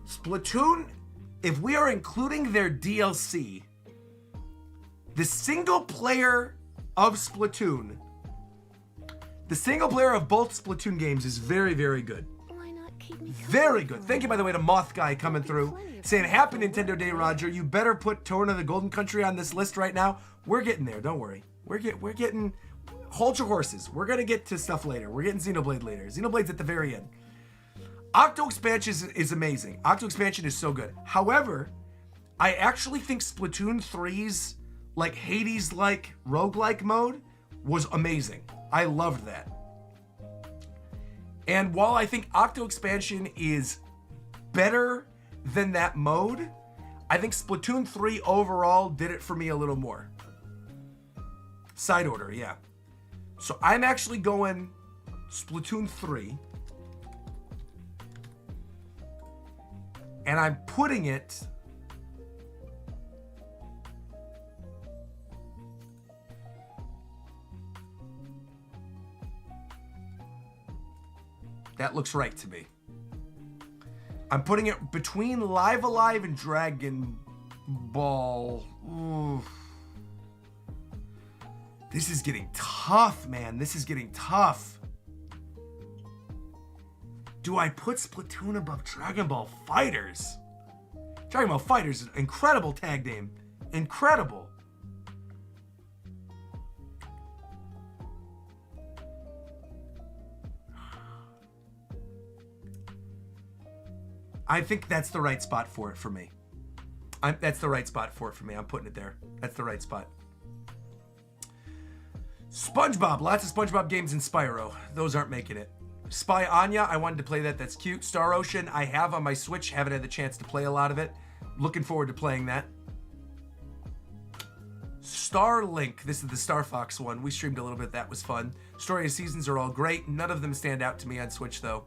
Splatoon, if we are including their DLC, the single player of Splatoon, the single player of both Splatoon games is very, very good. Why not keep me Very good. Thank you, by the way, to Moth Guy coming through, saying, happy Nintendo Day, Roger. You better put Torn of the Golden Country on this list right now. We're getting there, don't worry. We're getting, hold your horses. We're going to get to stuff later. We're getting Xenoblade later. Xenoblade's at the very end. Octo Expansion is amazing. Octo Expansion is so good. However, I actually think Splatoon 3's like Hades-like roguelike mode was amazing. I loved that. And while I think Octo Expansion is better than that mode, I think Splatoon 3 overall did it for me a little more. Side order, yeah. So I'm actually going Splatoon 3. And I'm putting it that looks right to me. I'm putting it between Live Alive and Dragon Ball. Oof. This is getting tough, man. This is getting tough. Do I put Splatoon above Dragon Ball FighterZ? Dragon Ball FighterZ is an incredible tag name. Incredible. I think that's the right spot for it for me. That's the right spot for it for me. I'm putting it there. That's the right spot. SpongeBob. Lots of SpongeBob games in Spyro. Those aren't making it. Spy Anya, I wanted to play that. That's cute. Star Ocean, I have on my Switch. Haven't had the chance to play a lot of it. Looking forward to playing that. Starlink, this is the Star Fox one. We streamed a little bit. That was fun. Story of Seasons are all great. None of them stand out to me on Switch, though.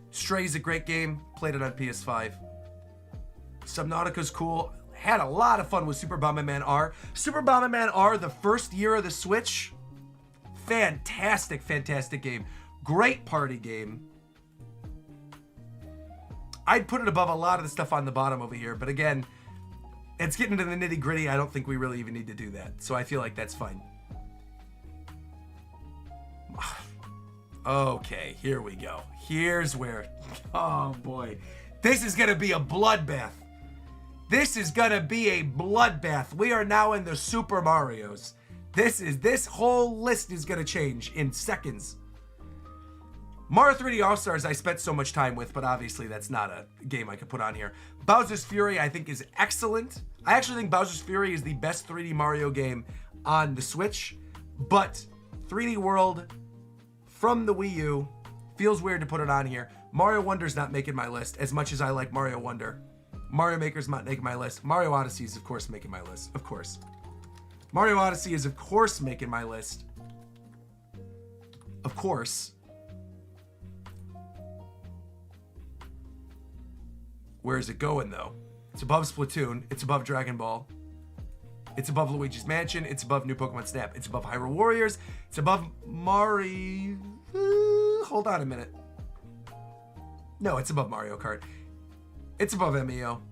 Stray's a great game. Played it on PS5. Subnautica's cool. Had a lot of fun with Super Bomberman R. Super Bomberman R, the first year of the Switch. Fantastic, fantastic game. Great party game. I'd put it above a lot of the stuff on the bottom over here, but again, it's getting into the nitty gritty. I don't think we really even need to do that. So I feel like that's fine. Okay, here we go. Here's where, oh boy. This is gonna be a bloodbath. This is gonna be a bloodbath. We are now in the Super Marios. This whole list is gonna change in seconds. Mario 3D All-Stars I spent so much time with, but obviously that's not a game I could put on here. Bowser's Fury I think is excellent. I actually think Bowser's Fury is the best 3D Mario game on the Switch, but 3D World from the Wii U feels weird to put it on here. Mario Wonder's not making my list as much as I like Mario Wonder. Mario Maker's not making my list. Mario Odyssey is of course making my list, of course. Mario Odyssey is of course making my list. Of course. Where is it going, though? It's above Splatoon. It's above Dragon Ball. It's above Luigi's Mansion. It's above New Pokemon Snap. It's above Hyrule Warriors. It's above Mario... hold on a minute. No, it's above Mario Kart. It's above MEO.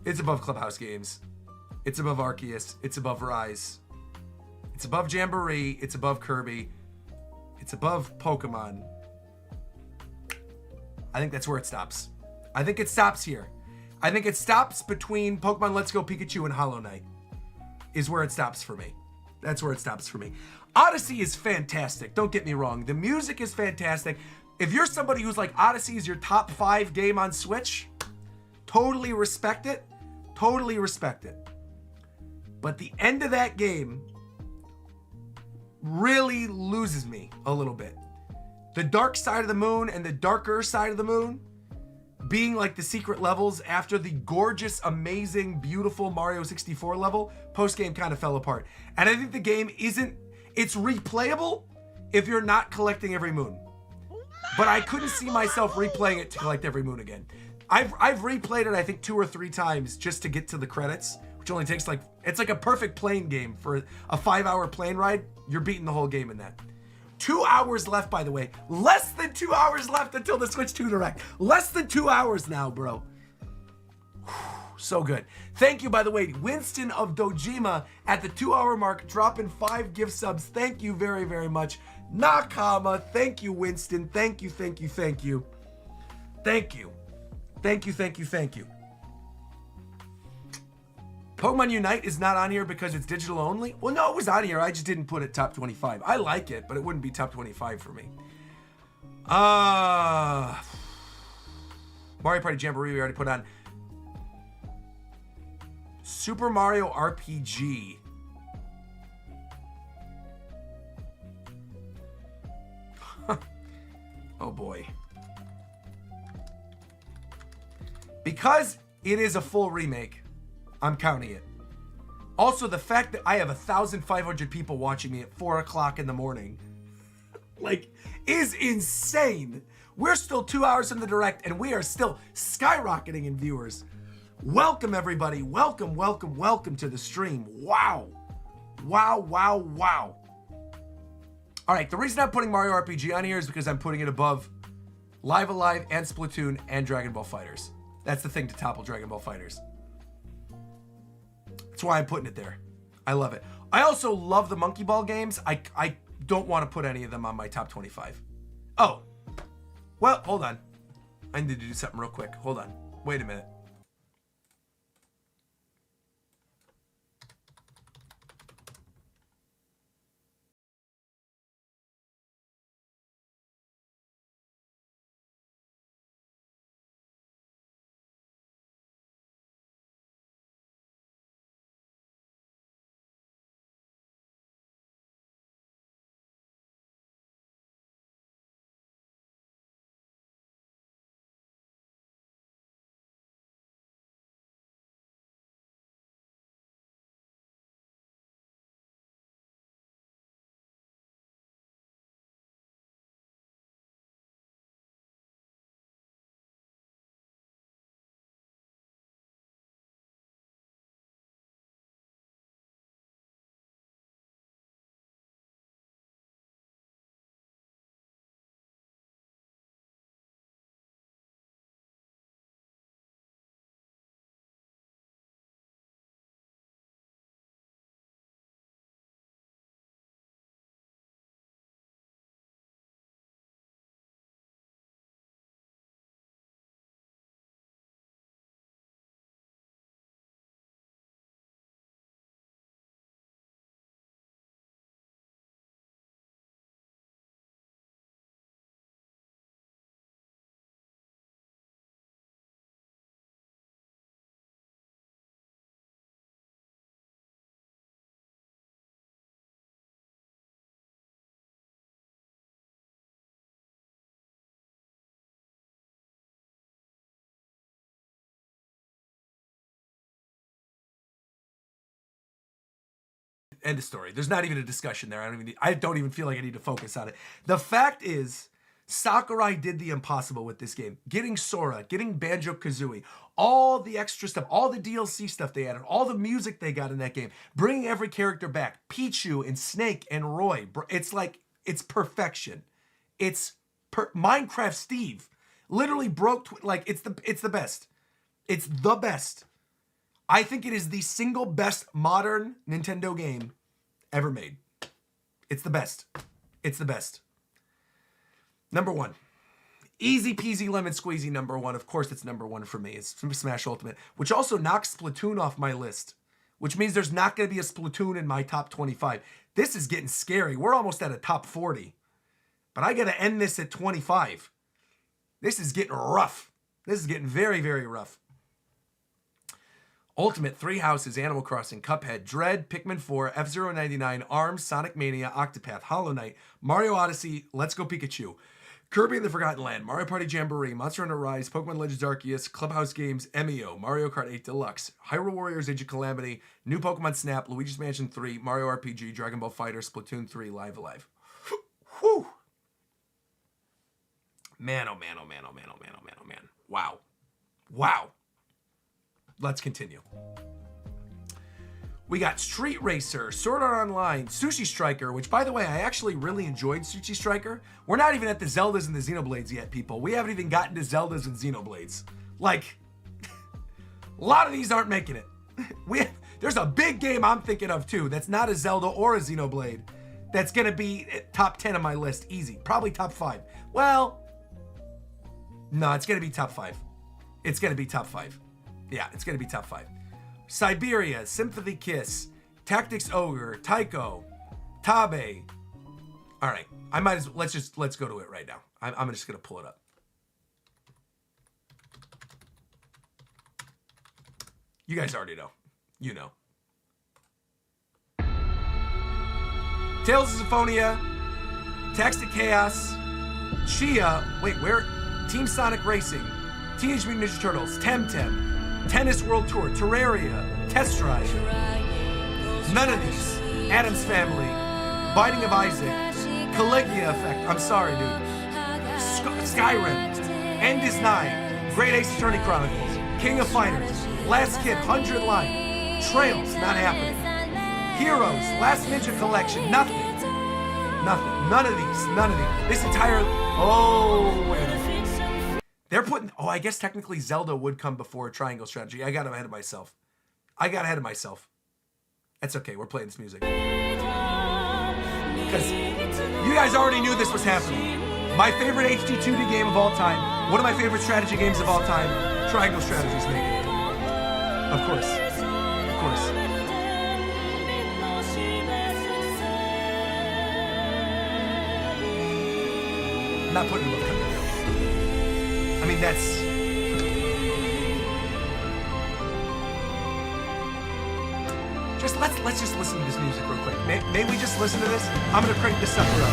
It's above Clubhouse Games. It's above Arceus. It's above Rise. It's above Jamboree. It's above Kirby. It's above Pokemon. I think that's where it stops. I think it stops here. I think it stops between Pokemon Let's Go Pikachu and Hollow Knight is where it stops for me. That's where it stops for me. Odyssey is fantastic. Don't get me wrong. The music is fantastic. If you're somebody who's like Odyssey is your top 5 game on Switch, totally respect it. Totally respect it. But the end of that game really loses me a little bit. The dark side of the moon and the darker side of the moon being like the secret levels after the gorgeous, amazing, beautiful Mario 64 level, post-game kind of fell apart. And I think the game it's replayable. if you're not collecting every moon. But I couldn't see myself replaying it to collect every moon again. I've replayed it, I think, 2 or 3 times just to get to the credits, which only takes like, it's like a perfect plane game. For a 5-hour plane ride, you're beating the whole game in that. 2 hours left, by the way. Less than 2 hours left until the Switch 2 Direct. Less than 2 hours now, bro. So good. Thank you, by the way, Winston of Dojima at the 2-hour mark, dropping 5 gift subs. Thank you very, very much. Nakama, thank you, Winston. Thank you, thank you, thank you. Thank you. Thank you, thank you, thank you. Pokemon Unite is not on here because it's digital only? Well, no, it was on here. I just didn't put it top 25. I like it, but it wouldn't be top 25 for me. Mario Party Jamboree we already put on. Super Mario RPG. Oh boy. Because it is a full remake, I'm counting it. Also, the fact that I have 1,500 people watching me at 4 o'clock in the morning, like, is insane. We're still 2 hours in the Direct, and we are still skyrocketing in viewers. Welcome, everybody. Welcome, welcome, welcome to the stream. Wow. Wow, wow, wow. All right, the reason I'm putting Mario RPG on here is because I'm putting it above Live Alive and Splatoon and Dragon Ball FighterZ. That's the thing to topple Dragon Ball FighterZ. That's why I'm putting it there. I love it. I also love the Monkey Ball games. I don't want to put any of them on my top 25. Oh. Well, hold on. I need to do something real quick. Hold on. Wait a minute. End of story. There's not even a discussion there. I don't even feel like I need to focus on it. The fact is, Sakurai did the impossible with this game. Getting Sora, getting Banjo-Kazooie, all the extra stuff, all the DLC stuff they added, all the music they got in that game, bringing every character back, Pichu and Snake and Roy. It's like, it's perfection. It's Minecraft Steve. Literally broke, like, it's the best. It's the best. I think it is the single best modern Nintendo game ever made. It's the best. It's the best. Number 1. Easy peasy lemon squeezy number 1. Of course it's number 1 for me. It's Smash Ultimate, which also knocks Splatoon off my list, which means there's not going to be a Splatoon in my top 25. This is getting scary. We're almost at a top 40. But I got to end this at 25. This is getting rough. This is getting very, very rough. Ultimate, 3 Houses, Animal Crossing, Cuphead, Dread, Pikmin 4, F-Zero 99, ARMS, Sonic Mania, Octopath, Hollow Knight, Mario Odyssey, Let's Go Pikachu, Kirby and the Forgotten Land, Mario Party Jamboree, Monster Hunter Rise, Pokemon Legends Arceus, Clubhouse Games, MEO, Mario Kart 8 Deluxe, Hyrule Warriors Age of Calamity, New Pokemon Snap, Luigi's Mansion 3, Mario RPG, Dragon Ball FighterZ, Splatoon 3, Live Alive. Whew. Man, oh man, oh man, oh man, oh man, oh man, oh man. Wow. Wow. Let's continue. We got Street Racer, Sword Art Online, Sushi Striker, which, by the way, I actually really enjoyed Sushi Striker. We're not even at the Zeldas and the Xenoblades yet, people. We haven't even gotten to Zeldas and Xenoblades. Like, a lot of these aren't making it. There's a big game I'm thinking of, too, that's not a Zelda or a Xenoblade, that's going to be top 10 on my list. Easy. Probably top 5. Well, no, it's going to be top 5. It's going to be top 5. Yeah, it's going to be top 5. Siberia, Sympathy Kiss, Tactics Ogre, Taiko, Tabe. All right, I might as well, let's go to it right now. I'm just gonna pull it up. You guys already know. You know. Tales of Symphonia, Tactic Chaos, Chia. Wait, where? Team Sonic Racing, Teenage Mutant Ninja Turtles, Temtem. Tennis World Tour, Terraria, Test Drive. None of these. Addams Family, Binding of Isaac, Caligula Effect. I'm sorry, dude. Skyrim, End is Nigh, Great Ace Attorney Chronicles, King of Fighters, Last Kid, 100 Line, Trails, not happening. Heroes, Last Ninja Collection, nothing. Nothing. None of these. None of these. This entire. Oh, wait a minute. They're putting, oh, I guess technically Zelda would come before Triangle Strategy. I got ahead of myself. That's okay, we're playing this music. Because you guys already knew this was happening. My favorite HD 2D game of all time, one of my favorite strategy games of all time, Triangle Strategy's making it. Of course. Of course. I'm not putting it up. I mean, that's... Let's just listen to this music real quick. May we just listen to this? I'm gonna crank this sucker up.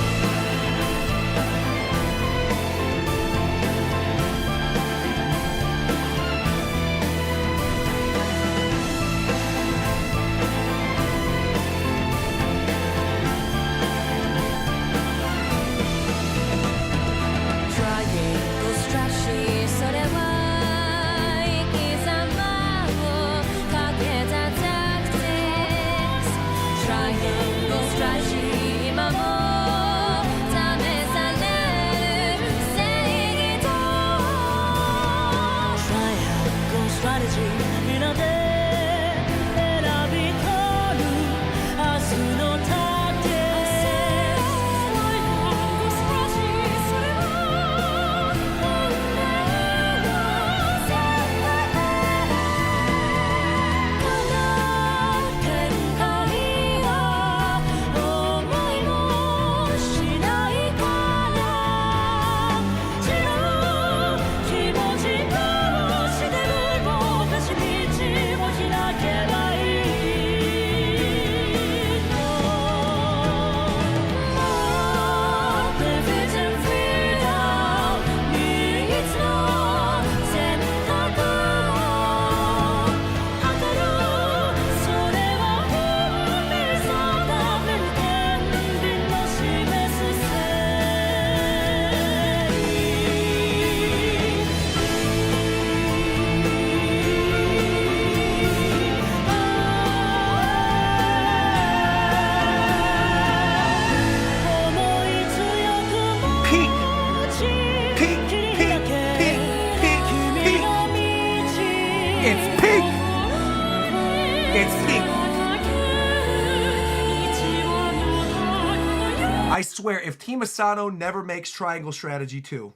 I swear, if Team Asano never makes Triangle Strategy 2,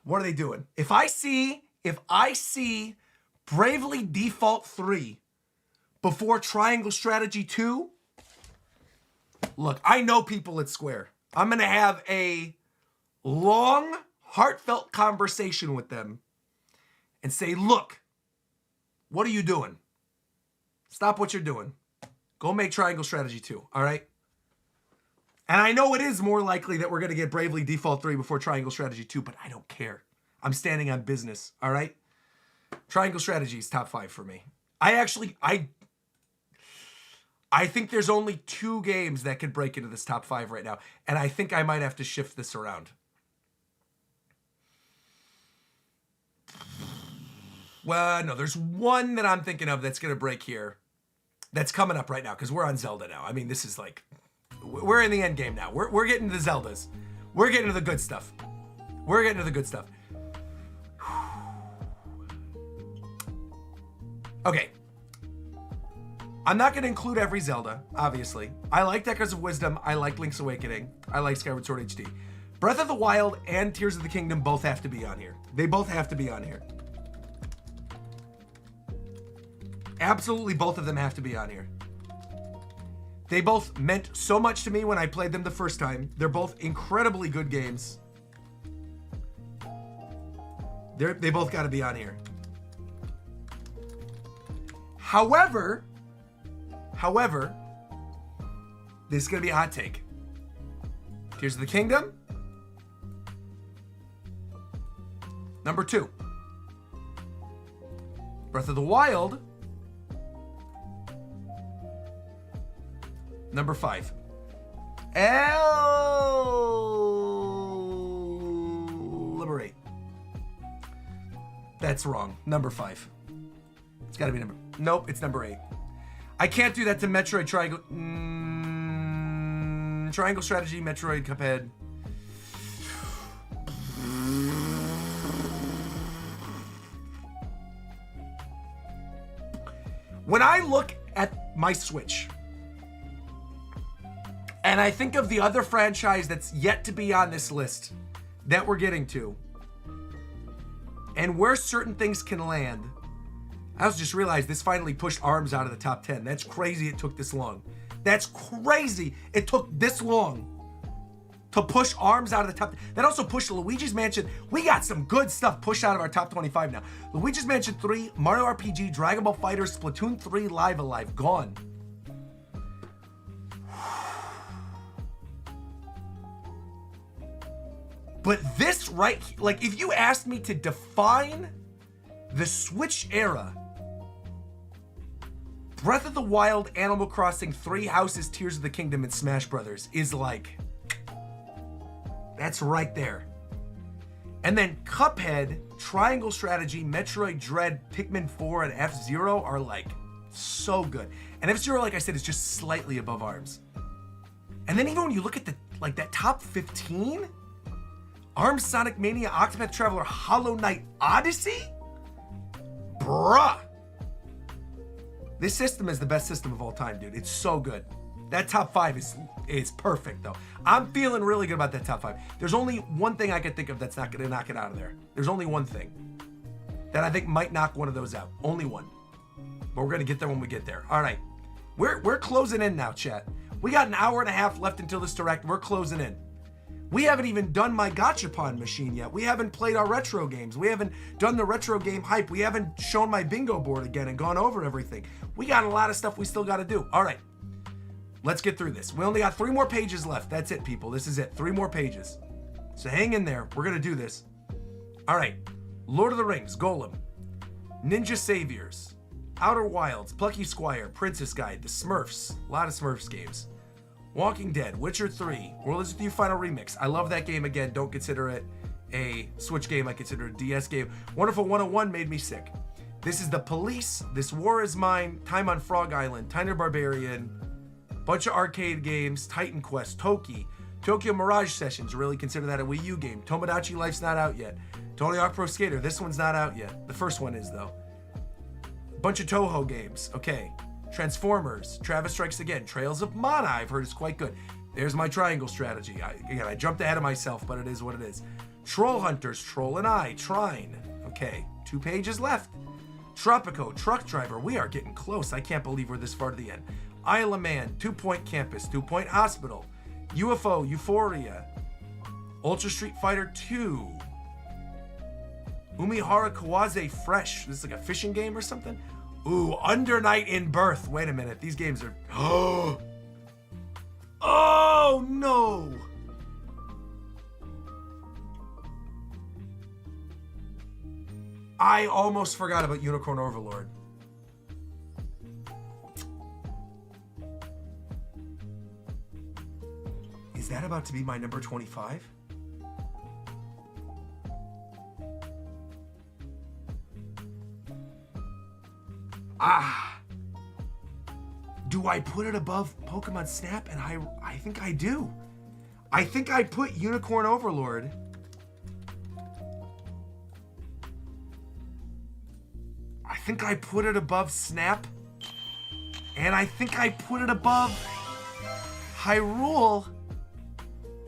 what are they doing? If I see Bravely Default 3 before Triangle Strategy 2, look, I know people at Square. I'm going to have a long, heartfelt conversation with them and say, look, what are you doing? Stop what you're doing. Go make Triangle Strategy 2, all right? And I know it is more likely that we're going to get Bravely Default 3 before Triangle Strategy 2, but I don't care. I'm standing on business, all right? Triangle Strategy is top 5 for me. I I think there's only 2 games that could break into this top 5 right now, and I think I might have to shift this around. Well, no, there's one that I'm thinking of that's going to break here. That's coming up right now because we're on Zelda now. I mean, this is like, we're in the end game now. We're getting to the Zeldas. We're getting to the good stuff. We're getting to the good stuff. Okay. I'm not going to include every Zelda, obviously. I like Echoes of Wisdom. I like Link's Awakening. I like Skyward Sword HD. Breath of the Wild and Tears of the Kingdom both have to be on here. They both have to be on here. Absolutely both of them have to be on here. They both meant so much to me when I played them the first time. They're both incredibly good games. They both got to be on here. However, this is going to be a hot take. Tears of the Kingdom. Number 2. Breath of the Wild. Number 5. Liberate. That's wrong. Number 5. It's got to be number... Nope, it's number 8. I can't do that to Metroid Triangle... Triangle Strategy, Metroid, Cuphead. When I look at my Switch... and I think of the other franchise that's yet to be on this list that we're getting to, and where certain things can land, I also just realized this finally pushed ARMS out of the top 10. That's crazy it took this long. That's crazy it took this long to push ARMS out of the top 10. That also pushed Luigi's Mansion. We got some good stuff pushed out of our top 25 now. Luigi's Mansion 3, Mario RPG, Dragon Ball FighterZ, Splatoon 3, Live Alive, gone. But this right, like if you asked me to define the Switch era, Breath of the Wild, Animal Crossing, 3 Houses, Tears of the Kingdom, and Smash Brothers is like, that's right there. And then Cuphead, Triangle Strategy, Metroid Dread, Pikmin 4, and F-Zero are like so good. And F-Zero, like I said, is just slightly above ARMS. And then even when you look at the like that top 15, ARMS, Sonic Mania, Octopath Traveler, Hollow Knight, Odyssey? Bruh. This system is the best system of all time, dude. It's so good. That top 5 is perfect, though. I'm feeling really good about that top 5. There's only one thing I can think of that's not going to knock it out of there. There's only one thing that I think might knock one of those out. Only one. But we're going to get there when we get there. All right. We're closing in now, chat. We got an hour and a half left until this direct. We're closing in. We haven't even done my Gachapon machine yet. We haven't played our retro games. We haven't done the retro game hype. We haven't shown my bingo board again and gone over everything. We got a lot of stuff we still got to do. All right, let's get through this. We only got 3 more pages left. That's it, people. This is it. 3 more pages. So hang in there. We're going to do this. All right, Lord of the Rings, Golem, Ninja Saviors, Outer Wilds, Plucky Squire, Princess Guide, The Smurfs. A lot of Smurfs games. Walking Dead, Witcher 3, World is With You Final Remix. I love that game again. Don't consider it a Switch game. I consider it a DS game. Wonderful 101 made me sick. This is The Police, This War Is Mine, Time on Frog Island, Tiny Barbarian, bunch of arcade games, Titan Quest, Toki, Tokyo Mirage Sessions, really consider that a Wii U game. Tomodachi Life's not out yet. Tony Hawk Pro Skater, this one's not out yet. The first one is, though. Bunch of Toho games, okay. Transformers, Travis Strikes Again, Trails of Mana, I've heard is quite good. There's my triangle strategy. I jumped ahead of myself, but it is what it is. Troll Hunters, Troll and I, Trine. Okay, 2 pages left. Tropico, Truck Driver, we are getting close. I can't believe we're this far to the end. Isle of Man, 2 Point Campus, 2 Point Hospital, UFO, Euphoria, Ultra Street Fighter 2, Umihara Kawaze Fresh. This is like a fishing game or something? Ooh, Under Night in Birth. Wait a minute. These games are... Oh, no. I almost forgot about Unicorn Overlord. about to be my number 25? Do I put it above Pokemon Snap? And I think I do. I think I put Unicorn Overlord. I think I put it above Snap. And I think I put it above Hyrule.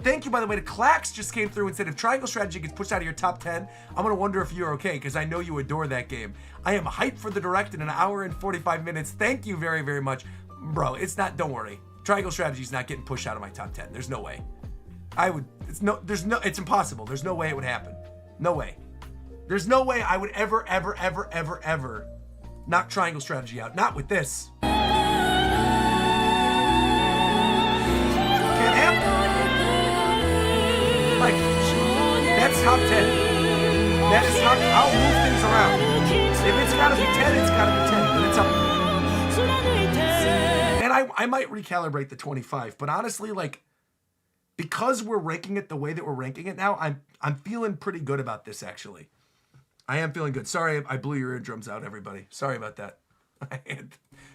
Thank you, by the way, to Klaxynd just came through and said, if Triangle Strategy gets pushed out of your top 10, I'm going to wonder if you're okay, because I know you adore that game. I am hyped for the Direct in an hour and 45 minutes. Thank you very, very much. Bro, it's not, don't worry. Triangle Strategy is not getting pushed out of my top 10. There's no way. It's impossible. There's no way it would happen. No way. There's no way I would ever knock Triangle Strategy out. Not with this. Can't happen. Like, that's top 10. That is top, I'll move things around. If it's gotta be 10, it's gotta be 10. But it's up. And I might recalibrate the 25, but honestly, like, because we're ranking it the way that we're ranking it now, I'm feeling pretty good about this, actually. I am feeling good. Sorry, I blew your eardrums out, everybody. Sorry about that.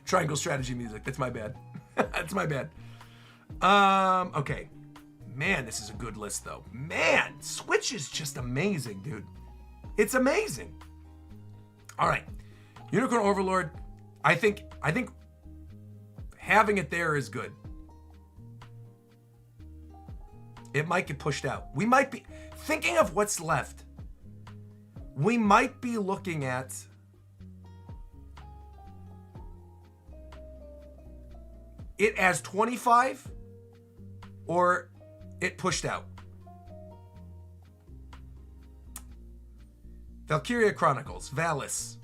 Triangle Strategy music. That's my bad. That's my bad. Okay. Man, this is a good list, though. Man, Switch is just amazing, dude. It's amazing. All right. Unicorn Overlord, I think having it there is good. It might get pushed out. We might be thinking of what's left. We might be looking at it as 25 or it pushed out. Valkyria Chronicles, Valis,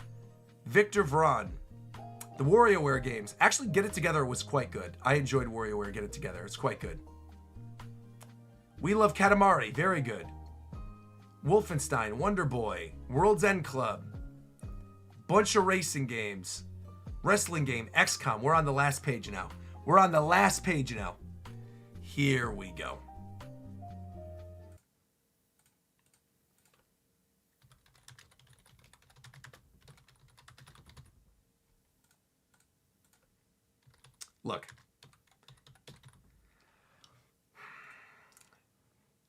Victor Vron, the WarioWare games. Actually, Get It Together was quite good. I enjoyed WarioWare Get It Together. It's quite good. We Love Katamari, very good. Wolfenstein, Wonder Boy, World's End Club, bunch of racing games, wrestling game, XCOM. We're on the last page now. We're on the last page now. Here we go. Look.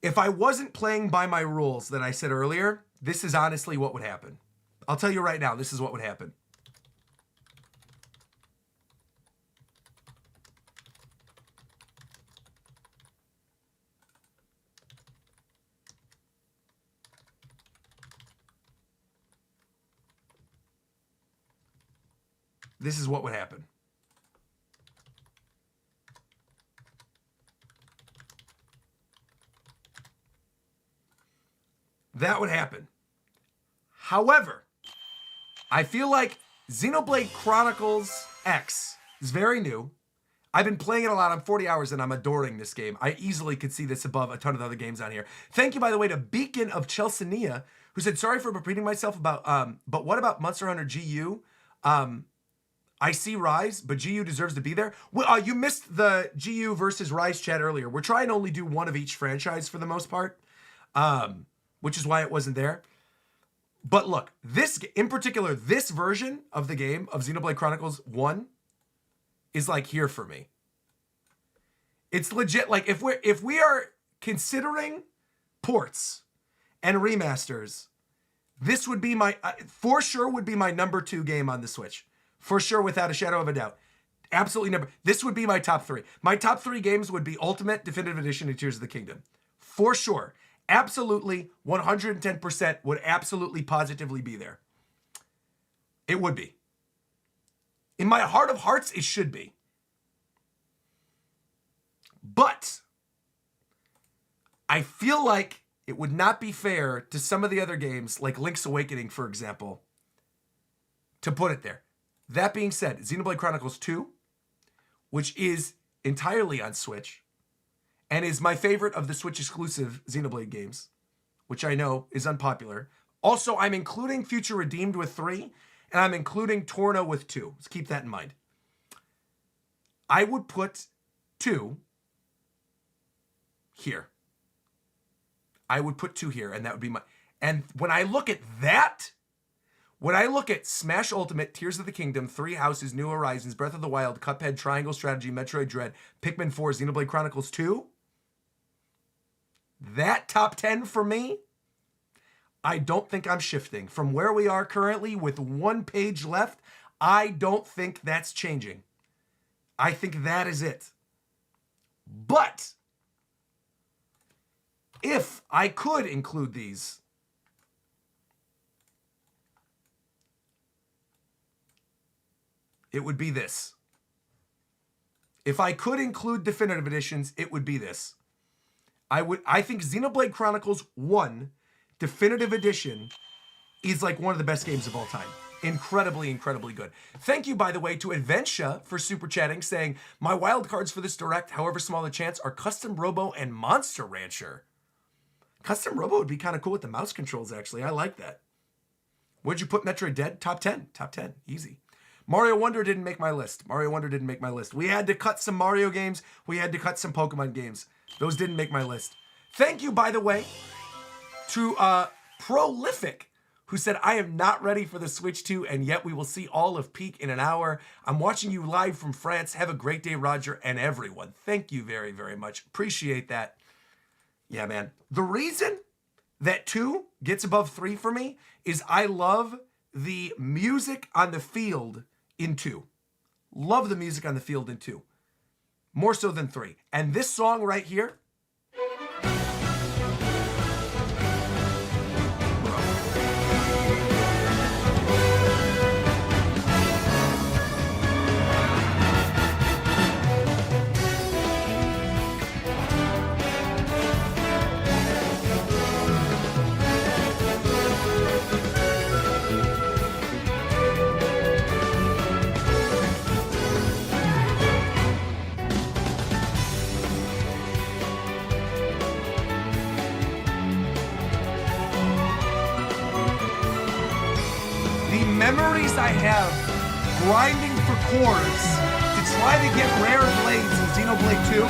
If I wasn't playing by my rules that I said earlier, this is honestly what would happen. I'll tell you right now, this is what would happen. This is what would happen. That would happen. However, I feel like Xenoblade Chronicles X is very new. I've been playing it a lot. I'm 40 hours and I'm adoring this game. I easily could see this above a ton of other games on here. Thank you, by the way, to Beacon of Chelsea, who said, sorry for repeating myself about, but what about Monster Hunter GU? I see Rise, but GU deserves to be there. Well, you missed the GU versus Rise chat earlier. We're trying to only do one of each franchise for the most part. Which is why it wasn't there. But look, this, in particular, this version of the game of Xenoblade Chronicles 1 is like here for me. It's legit. Like if we are considering ports and remasters, this would be my, for sure would be my number 2 game on the Switch. For sure, without a shadow of a doubt. Absolutely this would be my top 3. My top 3 games would be Ultimate, Definitive Edition, and Tears of the Kingdom. For sure. Absolutely, 110% would absolutely positively be there. It would be. In my heart of hearts, it should be. But I feel like it would not be fair to some of the other games, like Link's Awakening, for example, to put it there. That being said, Xenoblade Chronicles 2, which is entirely on Switch, and is my favorite of the Switch exclusive Xenoblade games, which I know is unpopular. Also, I'm including Future Redeemed with 3, and I'm including Torna with 2. Let's keep that in mind. I would put 2 here. I would put 2 here, and that would be my... And when I look at that, when I look at Smash Ultimate, Tears of the Kingdom, 3 Houses, New Horizons, Breath of the Wild, Cuphead, Triangle Strategy, Metroid Dread, Pikmin 4, Xenoblade Chronicles 2, that top 10 for me, I don't think I'm shifting. From where we are currently with 1 page left, I don't think that's changing. I think that is it. But if I could include these, it would be this. If I could include definitive editions, it would be this. I think Xenoblade Chronicles 1 Definitive Edition is like one of the best games of all time. Incredibly, incredibly good. Thank you, by the way, to Adventia for super chatting, saying, my wild cards for this direct, however small the chance, are Custom Robo and Monster Rancher. Custom Robo would be kind of cool with the mouse controls, actually. I like that. What'd you put Metroid Dead? Top 10. Top 10. Easy. Mario Wonder didn't make my list. Mario Wonder didn't make my list. We had to cut some Mario games. We had to cut some Pokemon games. Those didn't make my list. Thank you, by the way, to Prolific, who said, I am not ready for the Switch 2, and yet we will see all of Peak in an hour. I'm watching you live from France. Have a great day, Roger, and everyone. Thank you very, very much. Appreciate that. Yeah, man. The reason that 2 gets above 3 for me is I love the music on the field in 2. Love the music on the field in 2. More so than 3. And this song right here, memories I have grinding for cores to try to get rare blades in Xenoblade 2.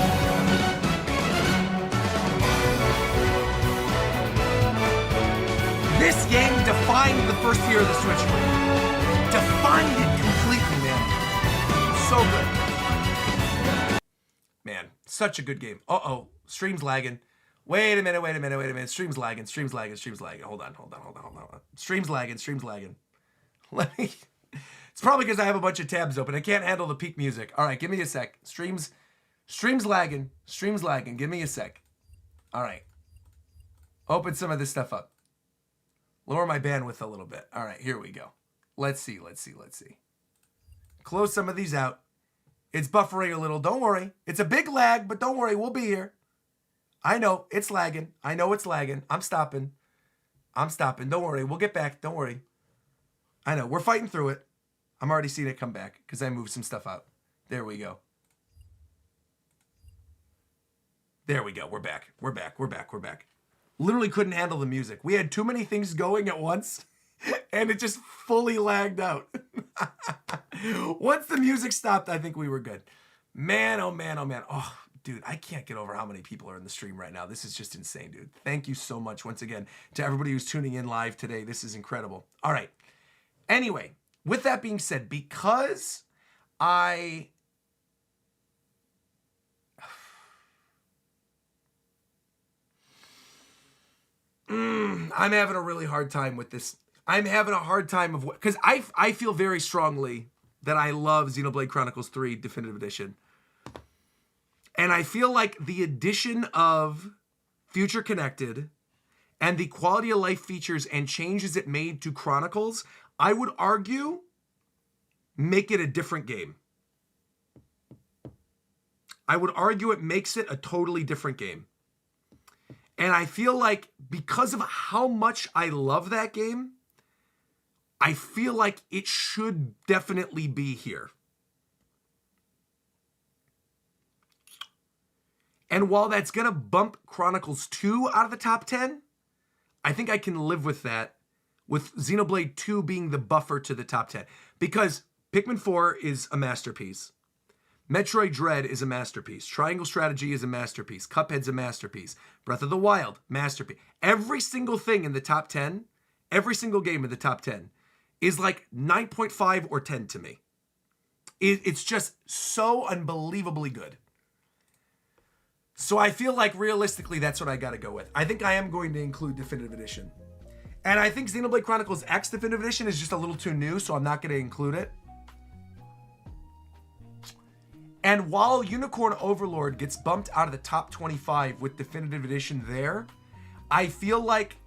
This game defined the first year of the Switch for me. Defined it completely, man. So good. Man, such a good game. Uh-oh, stream's lagging. Wait a minute. Stream's lagging. Hold on. Stream's lagging. It's probably because I have a bunch of tabs open. I can't handle the peak music. All right, give me a sec. Stream's lagging. Give me a sec. All right. Open some of this stuff up. Lower my bandwidth a little bit. All right, here we go. Let's see. Close some of these out. It's buffering a little. Don't worry. It's a big lag, but don't worry. We'll be here. I know it's lagging. I'm stopping. Don't worry. We'll get back. Don't worry. I know. We're fighting through it. I'm already seeing it come back because I moved some stuff out. There we go. We're back. Literally couldn't handle the music. We had too many things going at once and it just fully lagged out. Once the music stopped, I think we were good. Man, oh man. Oh, dude, I can't get over how many people are in the stream right now. This is just insane, dude. Thank you so much once again to everybody who's tuning in live today. This is incredible. All right. Anyway, with that being said, because I'm having a really hard time with this. I'm having a hard time of what, because I feel very strongly that I love Xenoblade Chronicles 3 Definitive Edition. And I feel like the addition of Future Connected and the quality of life features and changes it made to Chronicles, I would argue, make it a different game. I would argue it makes it a totally different game. And I feel like because of how much I love that game, I feel like it should definitely be here. And while that's going to bump Chronicles 2 out of the top 10, I think I can live with that, with Xenoblade 2 being the buffer to the top 10. Because Pikmin 4 is a masterpiece. Metroid Dread is a masterpiece. Triangle Strategy is a masterpiece. Cuphead's a masterpiece. Breath of the Wild, masterpiece. Every single thing in the top 10, every single game in the top 10 is like 9.5 or 10 to me. It's just so unbelievably good. So I feel like realistically, that's what I got to go with. I think I am going to include Definitive Edition. And I think Xenoblade Chronicles X Definitive Edition is just a little too new, so I'm not going to include it. And while Unicorn Overlord gets bumped out of the top 25 with Definitive Edition there, I feel like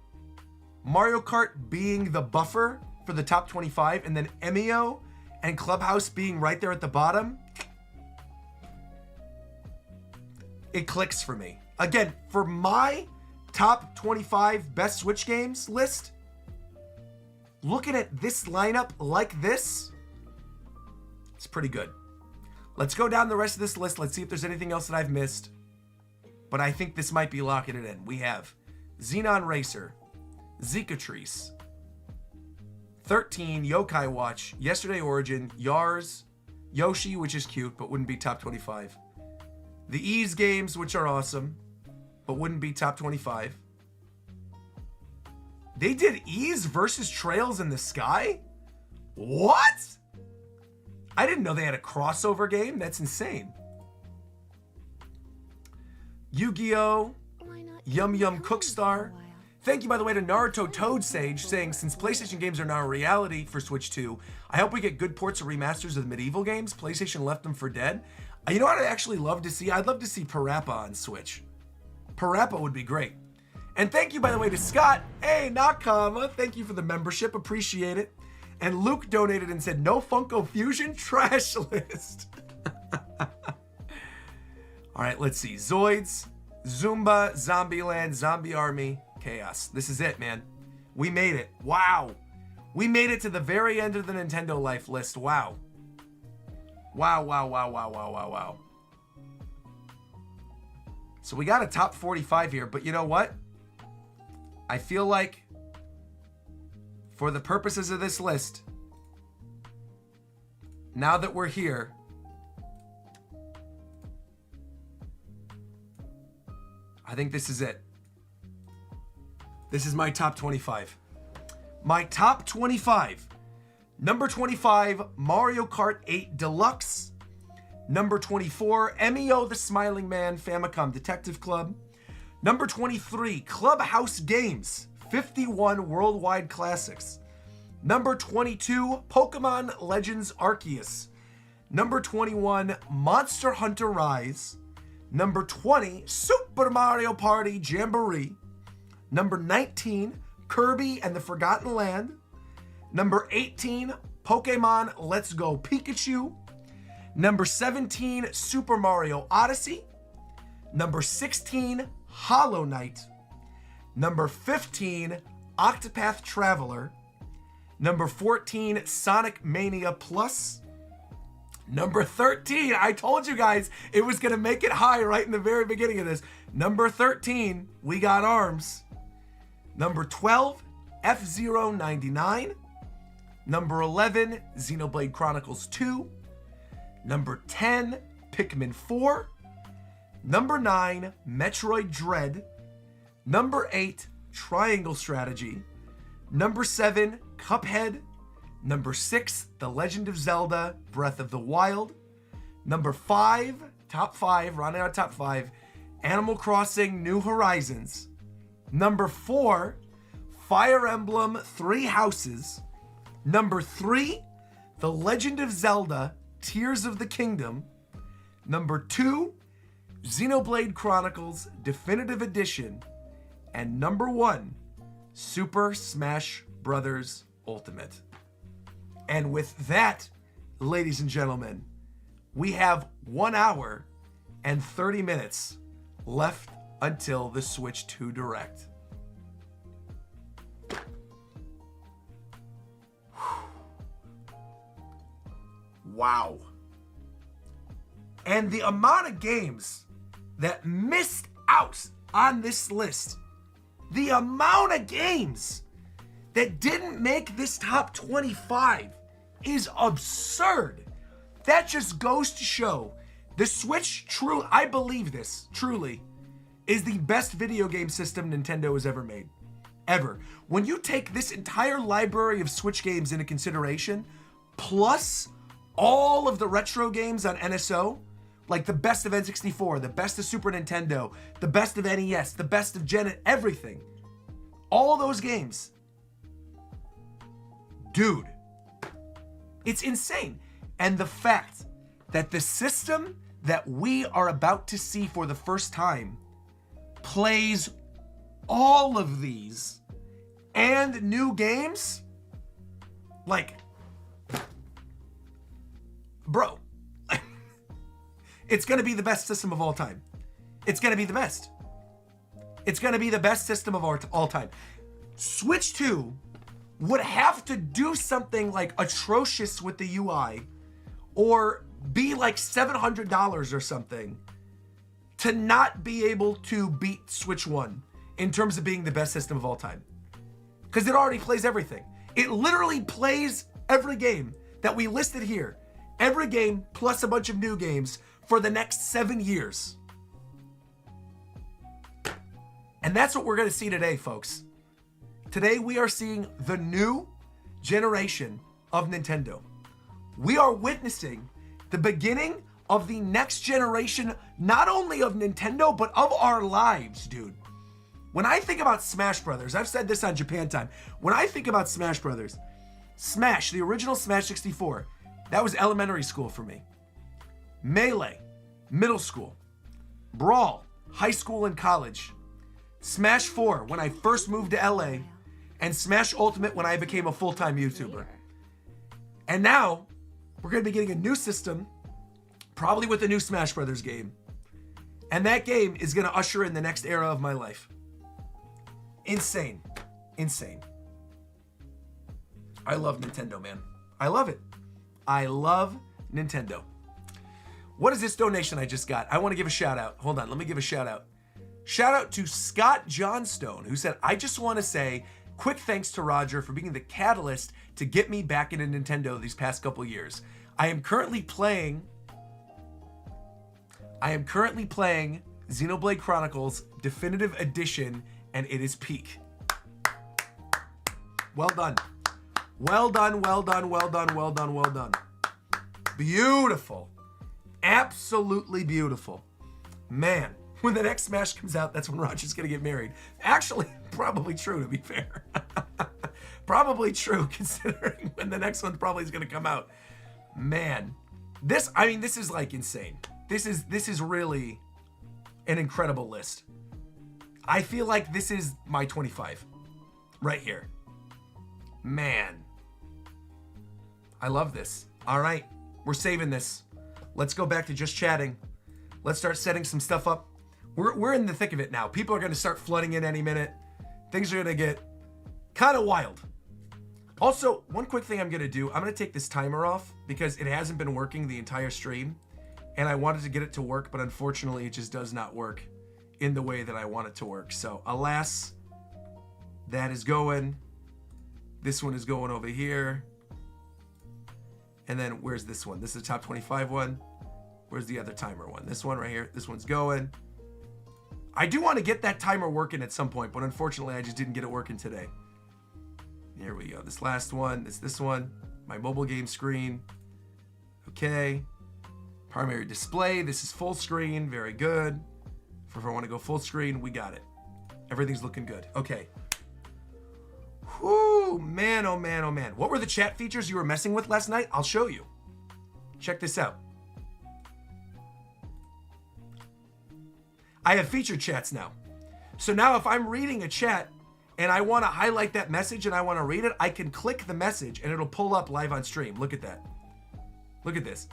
Mario Kart being the buffer for the top 25 and then Emio and Clubhouse being right there at the bottom, it clicks for me. Again, for my top 25 best Switch games list, looking at this lineup like this, it's pretty good. Let's go down the rest of this list. Let's see if there's anything else that I've missed. But I think this might be locking it in. We have Xenon Racer, Zikatrice, 13, Yokai Watch, Yesterday Origin, Yars, Yoshi, which is cute, but wouldn't be top 25. The Ease games, which are awesome, but wouldn't be top 25. They did Ease versus Trails in the Sky? What? I didn't know they had a crossover game. That's insane. Yu-Gi-Oh! Yum Yum Cookstar. Thank you, by the way, to Naruto Toad Sage, saying, since PlayStation games are now a reality for Switch 2, I hope we get good ports or remasters of the medieval games. PlayStation left them for dead. You know what I'd actually love to see? I'd love to see Parappa on Switch. Parappa would be great. And thank you, by the way, to Scott. Hey, Nakama. Thank you for the membership. Appreciate it. And Luke donated and said, no Funko Fusion trash list. All right, let's see. Zoids, Zumba, Zombieland, Zombie Army, Chaos. This is it, man. We made it. Wow. We made it to the very end of the Nintendo Life list. Wow. Wow, wow, wow, wow, wow, wow, wow. So we got a top 45 here, but you know what? I feel like for the purposes of this list, now that we're here, I think this is it. This is my top 25. My top 25. Number 25, Mario Kart 8 Deluxe. Number 24, Emio the Smiling Man Famicom Detective Club. Number 23, Clubhouse Games 51 Worldwide Classics. Number 22, Pokemon Legends Arceus. Number 21, Monster Hunter Rise. Number 20, Super Mario Party Jamboree. Number 19, Kirby and the Forgotten Land. Number 18, Pokemon Let's Go Pikachu. Number 17, Super Mario Odyssey. Number 16, Hollow Knight. Number 15, Octopath Traveler. Number 14, Sonic Mania Plus. Number 13, I told you guys it was going to make it high right in the very beginning of this. Number 13, we got ARMS. Number 12, F-Zero 99. Number 11, Xenoblade Chronicles 2. Number 10, Pikmin 4. Number 9, Metroid Dread. Number 8, Triangle Strategy. Number 7, Cuphead. Number 6, The Legend of Zelda, Breath of the Wild. Number 5, top 5, rounding out top 5, Animal Crossing New Horizons. Number 4, Fire Emblem Three Houses. Number 3, The Legend of Zelda, Tears of the Kingdom. Number 2, Xenoblade Chronicles Definitive Edition. And number 1, Super Smash Bros. Ultimate. And with that, ladies and gentlemen, we have 1 hour and 30 minutes left until the Switch 2 Direct. Wow. And the amount of games that missed out on this list, the amount of games that didn't make this top 25 is absurd. That just goes to show The Switch, I believe this, truly, is the best video game system Nintendo has ever made. Ever. When you take this entire library of Switch games into consideration, plus all of the retro games on NSO, like the best of N64, the best of Super Nintendo, the best of NES, the best of everything. All those games. Dude, it's insane. And the fact that the system that we are about to see for the first time plays all of these and new games, like, bro, it's going to be the best system of all time. It's going to be the best. It's going to be the best system of all time. Switch 2 would have to do something like atrocious with the UI or be like $700 or something to not be able to beat Switch 1 in terms of being the best system of all time. Because it already plays everything. It literally plays every game that we listed here. Every game plus a bunch of new games for the next 7 years. And that's what we're going to see today, folks. Today we are seeing the new generation of Nintendo. We are witnessing the beginning of the next generation, not only of Nintendo, but of our lives, dude. When I think about Smash Brothers, I've said this on Japan Time. When I think about Smash Brothers, Smash, the original Smash 64, that was elementary school for me. Melee, middle school. Brawl, high school and college. Smash 4, when I first moved to LA. And Smash Ultimate when I became a full-time YouTuber. And now, we're going to be getting a new system, probably with the new Smash Brothers game. And that game is going to usher in the next era of my life. Insane. Insane. I love Nintendo, man. I love it. I love Nintendo. What is this donation I just got? I want to give a shout out. Hold on, let me give a shout out. Shout out to Scott Johnstone, who said, I just want to say quick thanks to Roger for being the catalyst to get me back into Nintendo these past couple years. I am currently playing Xenoblade Chronicles Definitive Edition, and it is peak. Well done. Well done, well done, well done, well done, well done. Beautiful. Absolutely beautiful. Man, when the next Smash comes out, that's when Roger's gonna get married. Actually, probably true, to be fair. Probably true, considering when the next one probably is gonna come out. Man, this is like insane. This is really an incredible list. I feel like this is my 25 right here. Man, I love this. All right, we're saving this. Let's go back to just chatting. Let's start setting some stuff up. We're in the thick of it now. People are going to start flooding in any minute. Things are going to get kind of wild. Also, one quick thing I'm going to do, I'm going to take this timer off because it hasn't been working the entire stream. And I wanted to get it to work, but unfortunately it just does not work in the way that I want it to work. So alas, that is going. This one is going over here. And then where's this one? This is the top 25 one. Where's the other timer one? This one right here. This one's going. I do want to get that timer working at some point, but unfortunately I just didn't get it working today. Here we go. This last one. This one. My mobile game screen. Okay. Primary display. This is full screen. Very good. If I want to go full screen, we got it. Everything's looking good. Okay. Whoo, man, oh man, oh man. What were the chat features you were messing with last night? I'll show you. Check this out. I have featured chats now. So now if I'm reading a chat and I want to highlight that message and I want to read it, I can click the message and it'll pull up live on stream. Look at that. Look at this.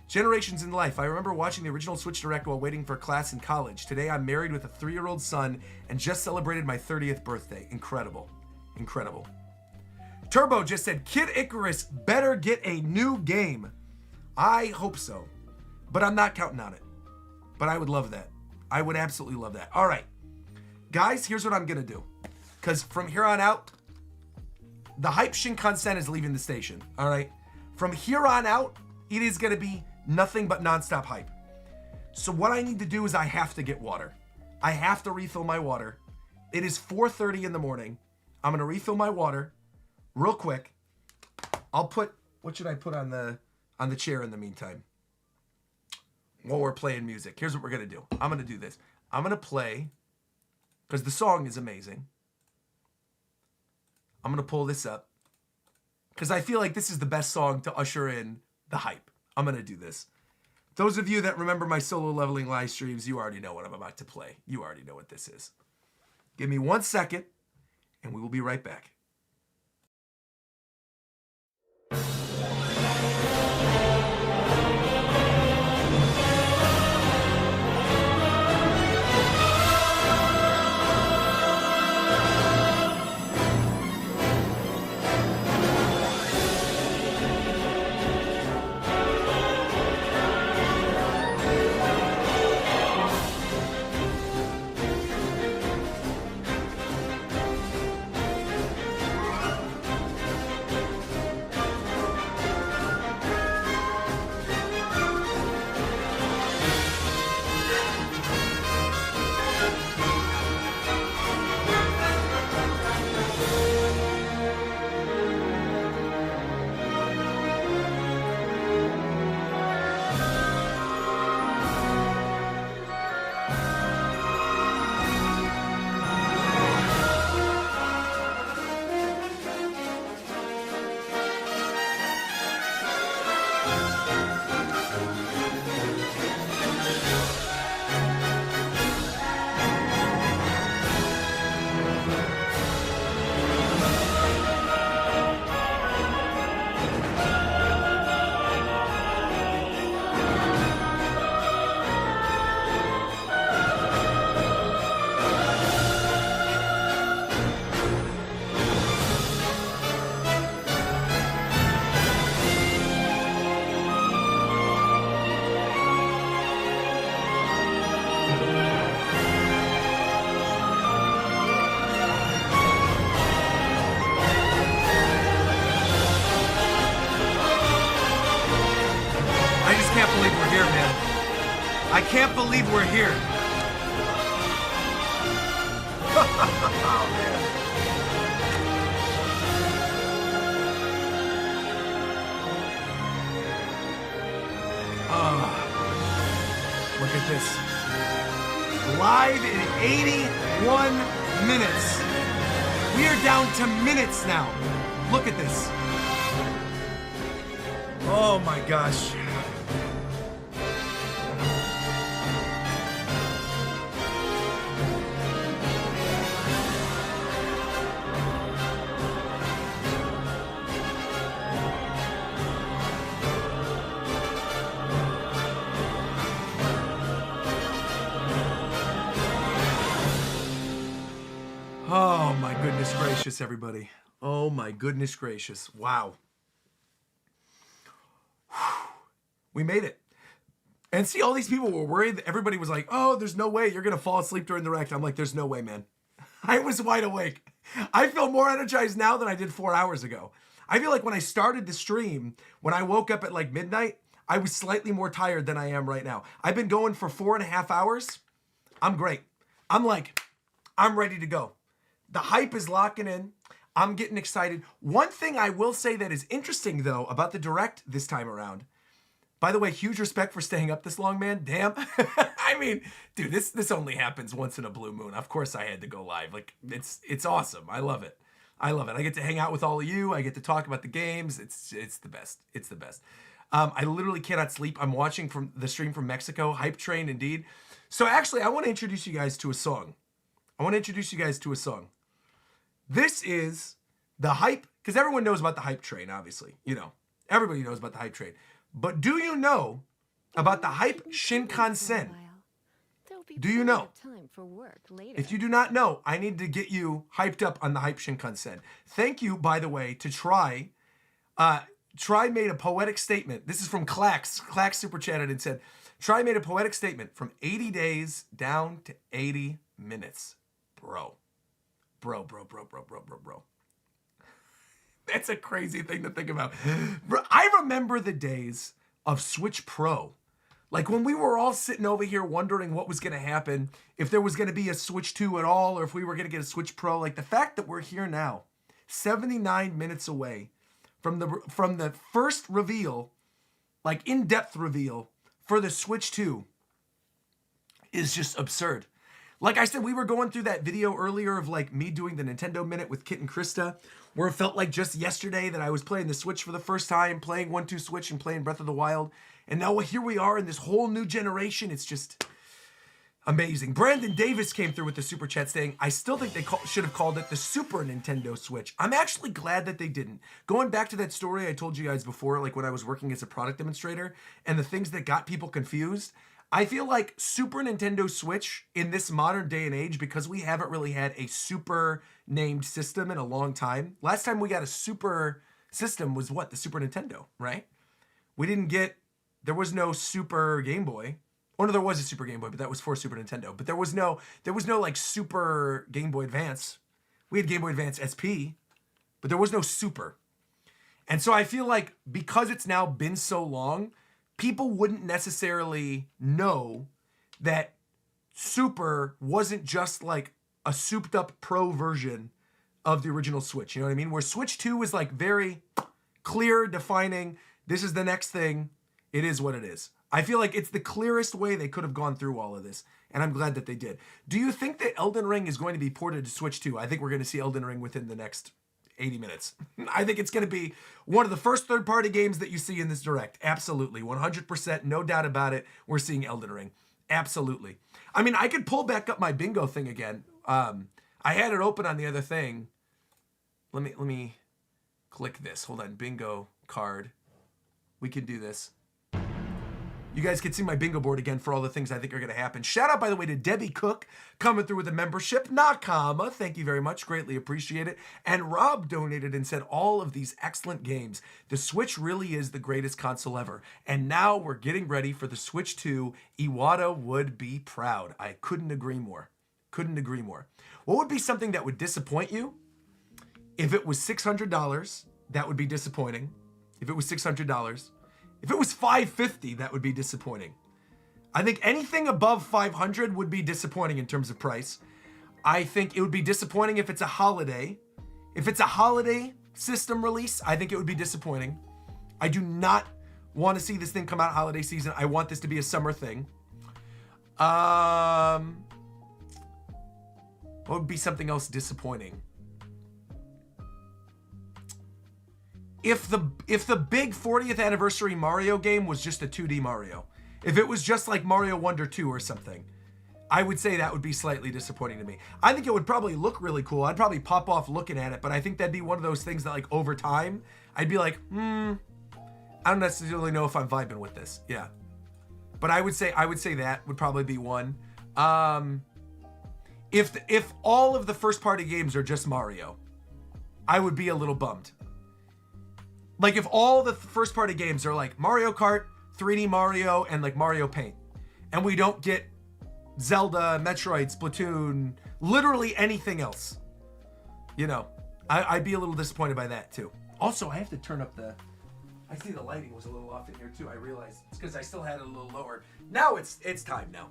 Generations in life. I remember watching the original Switch Direct while waiting for class in college. Today I'm married with a 3-year-old son and just celebrated my 30th birthday. Incredible. Incredible. Turbo just said, Kid Icarus better get a new game. I hope so, but I'm not counting on it. But I would love that. I would absolutely love that. All right, guys, here's what I'm going to do. Because from here on out, the hype Shinkansen is leaving the station. All right. From here on out, it is going to be nothing but nonstop hype. So what I need to do is I have to get water. I have to refill my water. It is 4:30 in the morning. I'm gonna refill my water real quick. I'll put, what should I put on the chair in the meantime? While we're playing music. Here's what we're gonna do. I'm gonna do this. I'm gonna play, because the song is amazing. I'm gonna pull this up, because I feel like this is the best song to usher in the hype. I'm gonna do this. Those of you that remember my solo leveling live streams, you already know what I'm about to play. You already know what this is. Give me 1 second, and we will be right back. I can't believe we're here. Oh, man. Oh, look at this. Live in 81 minutes. We are down to minutes now. Look at this. Oh my gosh. Oh my goodness gracious, everybody. Oh my goodness gracious. Wow. We made it. And see, all these people were worried. Everybody was like, oh, there's no way you're going to fall asleep during the wreck. I'm like, there's no way, man. I was wide awake. I feel more energized now than I did 4 hours ago. I feel like when I started the stream, when I woke up at like midnight, I was slightly more tired than I am right now. I've been going for 4.5 hours. I'm great. I'm ready to go. The hype is locking in. I'm getting excited. One thing I will say that is interesting, though, about the Direct this time around. By the way, huge respect for staying up this long, man. Damn. I mean, dude, this only happens once in a blue moon. Of course I had to go live. Like, it's awesome. I love it. I love it. I get to hang out with all of you. I get to talk about the games. It's the best. It's the best. I literally cannot sleep. I'm watching from the stream from Mexico. Hype train, indeed. So actually, I want to introduce you guys to a song. This is the hype, because everyone knows about the hype train, obviously. You know, everybody knows about the hype train. But do you know about the hype Shinkansen? Do you know? If you do not know, I need to get you hyped up on the hype Shinkansen. Thank you, by the way, to Try. Try made a poetic statement. This is from Klax. Klax super chatted and said, Try made a poetic statement from 80 days down to 80 minutes. Bro. That's a crazy thing to think about. Bro, I remember the days of Switch Pro. Like when we were all sitting over here wondering what was going to happen, if there was going to be a Switch 2 at all, or if we were going to get a Switch Pro, like the fact that we're here now, 79 minutes away from the first reveal, like in-depth reveal for the Switch 2 is just absurd. Like I said, we were going through that video earlier of like me doing the Nintendo Minute with Kit and Krista, where it felt like just yesterday that I was playing the Switch for the first time, playing 1-2 Switch and playing Breath of the Wild. And now here we are in this whole new generation. It's just amazing. Brandon Davis came through with the super chat saying, I still think they should have called it the Super Nintendo Switch. I'm actually glad that they didn't. Going back to that story I told you guys before, like when I was working as a product demonstrator and the things that got people confused, I feel like Super Nintendo Switch in this modern day and age, because we haven't really had a super named system in a long time. Last time we got a super system was what? The Super Nintendo, right? We didn't get, there was no Super Game Boy. Oh no, there was a Super Game Boy, but that was for Super Nintendo. But there was no like Super Game Boy Advance. We had Game Boy Advance SP, but there was no Super. And so I feel like because it's now been so long, people wouldn't necessarily know that Super wasn't just like a souped up pro version of the original Switch. You know what I mean? Where Switch 2 is like very clear, defining, this is the next thing. It is what it is. I feel like it's the clearest way they could have gone through all of this, and I'm glad that they did. Do you think that Elden Ring is going to be ported to Switch 2? I think we're going to see Elden Ring within the next 80 minutes. I think it's going to be one of the first third-party games that you see in this Direct. Absolutely. 100%. No doubt about it. We're seeing Elden Ring. Absolutely. I mean, I could pull back up my bingo thing again. I had it open on the other thing. Let me click this. Hold on. Bingo card. We can do this. You guys can see my bingo board again for all the things I think are going to happen. Shout out, by the way, to Debbie Cook coming through with a membership. Nakama, thank you very much. Greatly appreciate it. And Rob donated and said all of these excellent games. The Switch really is the greatest console ever. And now we're getting ready for the Switch 2. Iwata would be proud. I couldn't agree more. Couldn't agree more. What would be something that would disappoint you? If it was $600, that would be disappointing. If it was $600. If it was $550, that would be disappointing. I think anything above $500 would be disappointing in terms of price. I think it would be disappointing if it's a holiday. If it's a holiday system release, I think it would be disappointing. I do not want to see this thing come out holiday season. I want this to be a summer thing. What would be something else disappointing? If the big 40th anniversary Mario game was just a 2D Mario, if it was just like Mario Wonder 2 or something, I would say that would be slightly disappointing to me. I think it would probably look really cool. I'd probably pop off looking at it, but I think that'd be one of those things that like over time, I'd be like, I don't necessarily know if I'm vibing with this. Yeah. But I would say that would probably be one. If all of the first party games are just Mario, I would be a little bummed. Like if all the first party games are like Mario Kart, 3D Mario, and like Mario Paint, and we don't get Zelda, Metroid, Splatoon, literally anything else, you know, I'd be a little disappointed by that too. Also, I have to turn up I see the lighting was a little off in here too. I realized it's because I still had it a little lower. Now it's time now.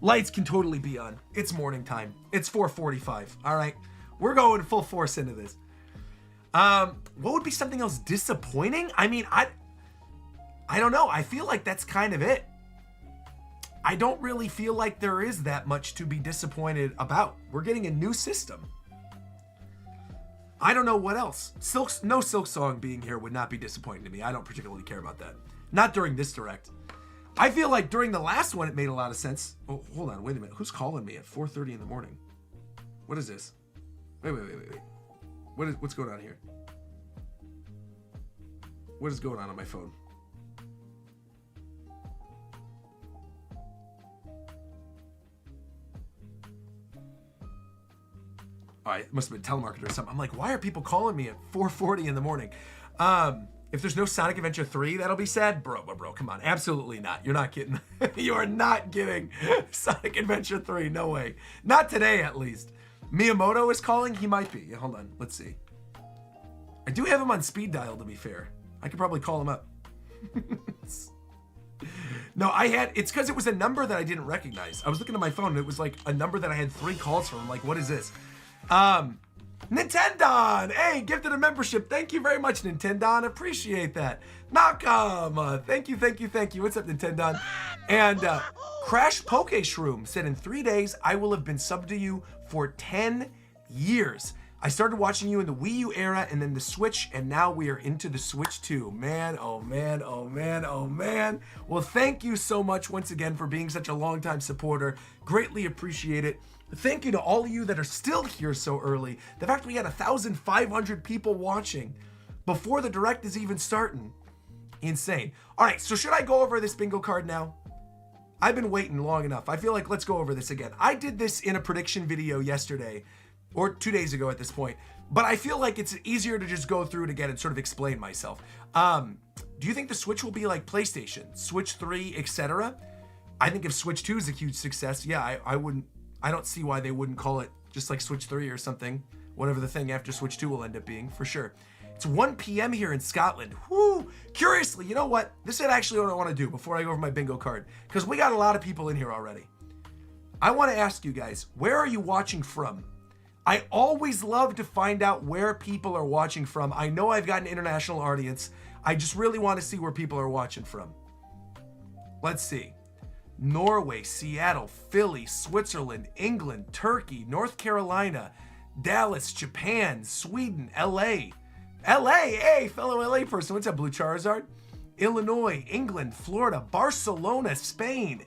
Lights can totally be on. It's morning time. It's 4:45. All right, we're going full force into this. What would be something else disappointing? I mean, I don't know. I feel like that's kind of it. I don't really feel like there is that much to be disappointed about. We're getting a new system. I don't know what else. No Silk Song being here would not be disappointing to me. I don't particularly care about that. Not during this Direct. I feel like during the last one, it made a lot of sense. Oh, hold on. Wait a minute. Who's calling me at 4:30 in the morning? What is this? Wait. What's going on here? What is going on my phone? All right, it must have been telemarketer or something. I'm like, why are people calling me at 4:40 in the morning? If there's no Sonic Adventure 3, that'll be sad. Bro, come on. Absolutely not. You're not kidding. You are not getting Sonic Adventure 3. No way. Not today, at least. Miyamoto is calling? He might be. Hold on. Let's see. I do have him on speed dial, to be fair. I could probably call him up. No, it's because it was a number that I didn't recognize. I was looking at my phone and it was like a number that I had 3 calls from. I'm like, what is this? Nintendon! Hey, gifted a membership. Thank you very much, Nintendon. Appreciate that. Nakam! Thank you. What's up, Nintendon? And Crash Poke Shroom said, in 3 days, I will have been subbed to you for 10 years. I started watching you in the Wii U era and then the Switch, and now we are into the Switch 2. Man, oh man, oh man, oh man. Well, thank you so much once again for being such a longtime supporter. Greatly appreciate it. Thank you to all of you that are still here so early. The fact we had 1,500 people watching before the direct is even starting. Insane. All right, so should I go over this bingo card now? I've been waiting long enough. I feel like let's go over this again. I did this in a prediction video yesterday, or 2 days ago at this point, but I feel like it's easier to just go through it again and sort of explain myself. Do you think the Switch will be like PlayStation, Switch 3, etc.? I think if Switch 2 is a huge success, yeah, I don't see why they wouldn't call it just like Switch 3 or something, whatever the thing after Switch 2 will end up being, for sure. It's 1 p.m. here in Scotland. Whoo! Curiously, you know what? This is actually what I want to do before I go over my bingo card, because we got a lot of people in here already. I want to ask you guys, where are you watching from? I always love to find out where people are watching from. I know I've got an international audience. I just really want to see where people are watching from. Let's see. Norway, Seattle, Philly, Switzerland, England, Turkey, North Carolina, Dallas, Japan, Sweden, LA. LA, hey, fellow LA person. What's up, Blue Charizard? Illinois, England, Florida, Barcelona, Spain,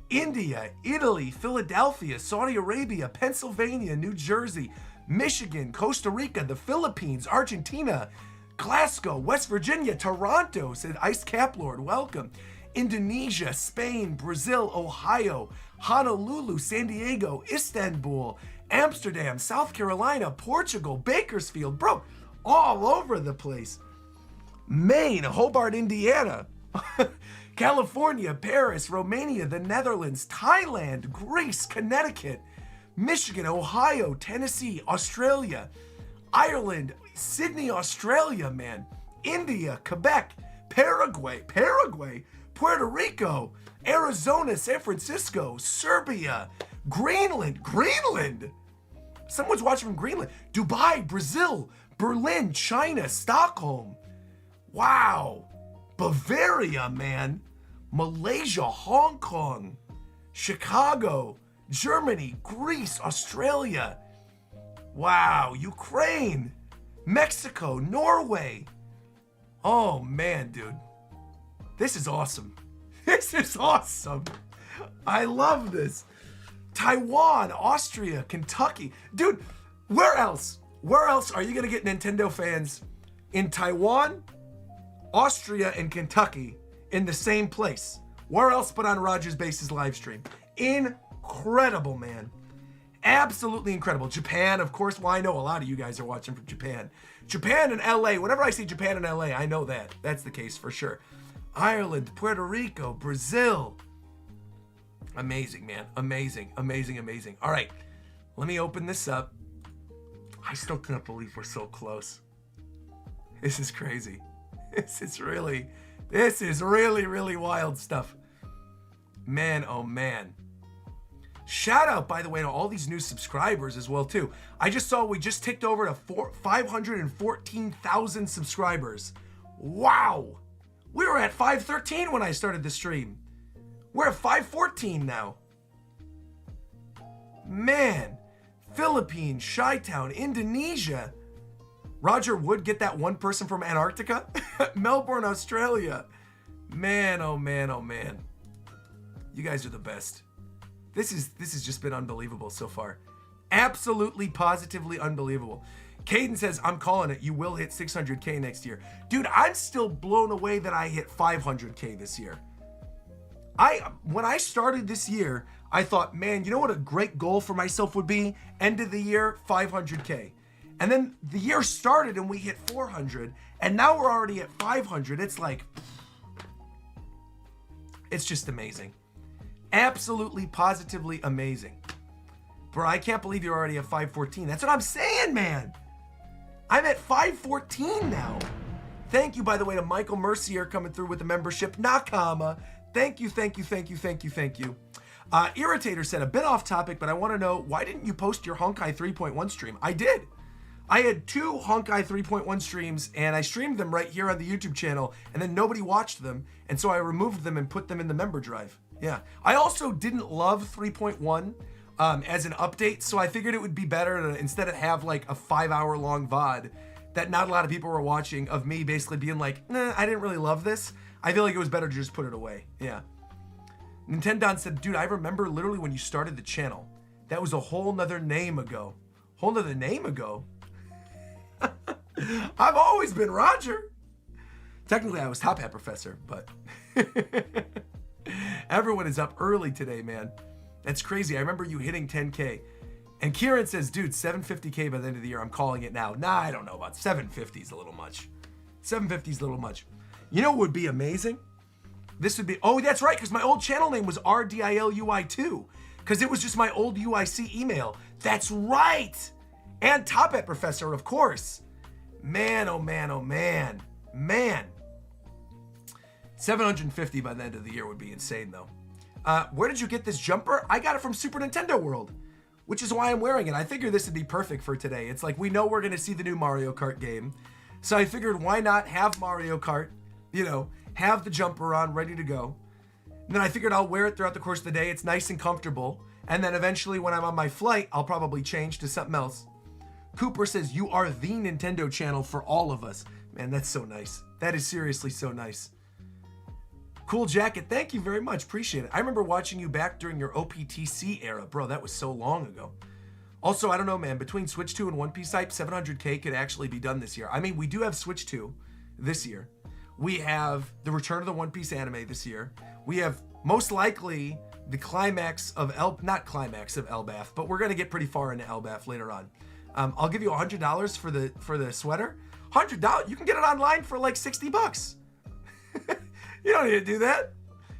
India, Italy, Philadelphia, Saudi Arabia, Pennsylvania, New Jersey, Michigan, Costa Rica, the Philippines, Argentina, Glasgow, West Virginia, Toronto, said Ice Cap Lord, welcome. Indonesia, Spain, Brazil, Ohio, Honolulu, San Diego, Istanbul, Amsterdam, South Carolina, Portugal, Bakersfield, bro, all over the place. Maine, Hobart, Indiana, California, Paris, Romania, the Netherlands, Thailand, Greece, Connecticut, Michigan, Ohio, Tennessee, Australia, Ireland, Sydney, Australia, man, India, Quebec, Paraguay, Puerto Rico, Arizona, San Francisco, Serbia, Greenland, someone's watching from Greenland, Dubai, Brazil, Berlin, China, Stockholm, wow, Bavaria, man, Malaysia, Hong Kong, Chicago, Germany, Greece, Australia, wow, Ukraine, Mexico, Norway. Oh man, dude, this is awesome. This is awesome. I love this. Taiwan, Austria, Kentucky. Dude, where else? Where else are you gonna get Nintendo fans in Taiwan, Austria, and Kentucky in the same place? Where else but on RogersBase's live stream? Incredible, man. Absolutely incredible. Japan, of course. Well, I know a lot of you guys are watching from Japan. Japan and LA. Whenever I see Japan and LA, I know that. That's the case for sure. Ireland, Puerto Rico, Brazil. Amazing, man. Amazing, amazing, amazing. All right, let me open this up. I still can't believe we're so close. This is crazy. This is really, really wild stuff. Man, oh man. Shout out, by the way, to all these new subscribers as well, too. I just saw we just ticked over to 514,000 subscribers. Wow. We were at 513 when I started the stream. We're at 514 now. Man. Philippines, Chi-Town, Indonesia. Roger Wood, get that one person from Antarctica? Melbourne, Australia. Man, oh man, oh man. You guys are the best. This has just been unbelievable so far. Absolutely, positively unbelievable. Caden says, I'm calling it. You will hit 600K next year. Dude, I'm still blown away that I hit 500K this year. When I started this year, I thought, man, you know what a great goal for myself would be? End of the year, 500K. And then the year started and we hit 400, and now we're already at 500. It's like, it's just amazing. Absolutely, positively amazing. Bro, I can't believe you're already at 514. That's what I'm saying, man. I'm at 514 now. Thank you, by the way, to Michael Mercier coming through with the membership. Nakama. Thank you. Irritator said, a bit off topic, but I want to know, why didn't you post your Honkai 3.1 stream? I did. I had 2 Honkai 3.1 streams, and I streamed them right here on the YouTube channel, and then nobody watched them, and so I removed them and put them in the member drive. Yeah. I also didn't love 3.1 as an update, so I figured it would be better to, instead of have like a 5-hour long VOD that not a lot of people were watching, of me basically being like, nah, I didn't really love this. I feel like it was better to just put it away. Yeah. Nintendon said, dude, I remember literally when you started the channel. That was a whole nother name ago. Whole nother name ago? I've always been Roger. Technically, I was Top Hat Professor, but everyone is up early today, man. That's crazy. I remember you hitting 10K. And Kieran says, dude, 750K by the end of the year. I'm calling it now. Nah, I don't know about 750 is a little much. 750 is a little much. You know what would be amazing? This would be, oh, that's right, because my old channel name was RDILUI2, because it was just my old UIC email. That's right. And Top Hat Professor, of course. Man, oh man, oh man. Man. 750 by the end of the year would be insane, though. Where did you get this jumper? I got it from Super Nintendo World, which is why I'm wearing it. I figured this would be perfect for today. It's like, we know we're going to see the new Mario Kart game. So I figured, why not have Mario Kart, you know, have the jumper on, ready to go. And then I figured I'll wear it throughout the course of the day. It's nice and comfortable. And then eventually when I'm on my flight, I'll probably change to something else. Cooper says, you are the Nintendo channel for all of us. Man, that's so nice. That is seriously so nice. Cool jacket. Thank you very much. Appreciate it. I remember watching you back during your OPTC era. Bro, that was so long ago. Also, I don't know, man. Between Switch 2 and One Piece Hype, 700K could actually be done this year. I mean, we do have Switch 2 this year. We have the return of the One Piece anime this year. We have most likely the climax of not climax of Elbath, but we're gonna get pretty far into Elbath later on. I'll give you $100 for the sweater. $100, you can get it online for like $60. You don't need to do that.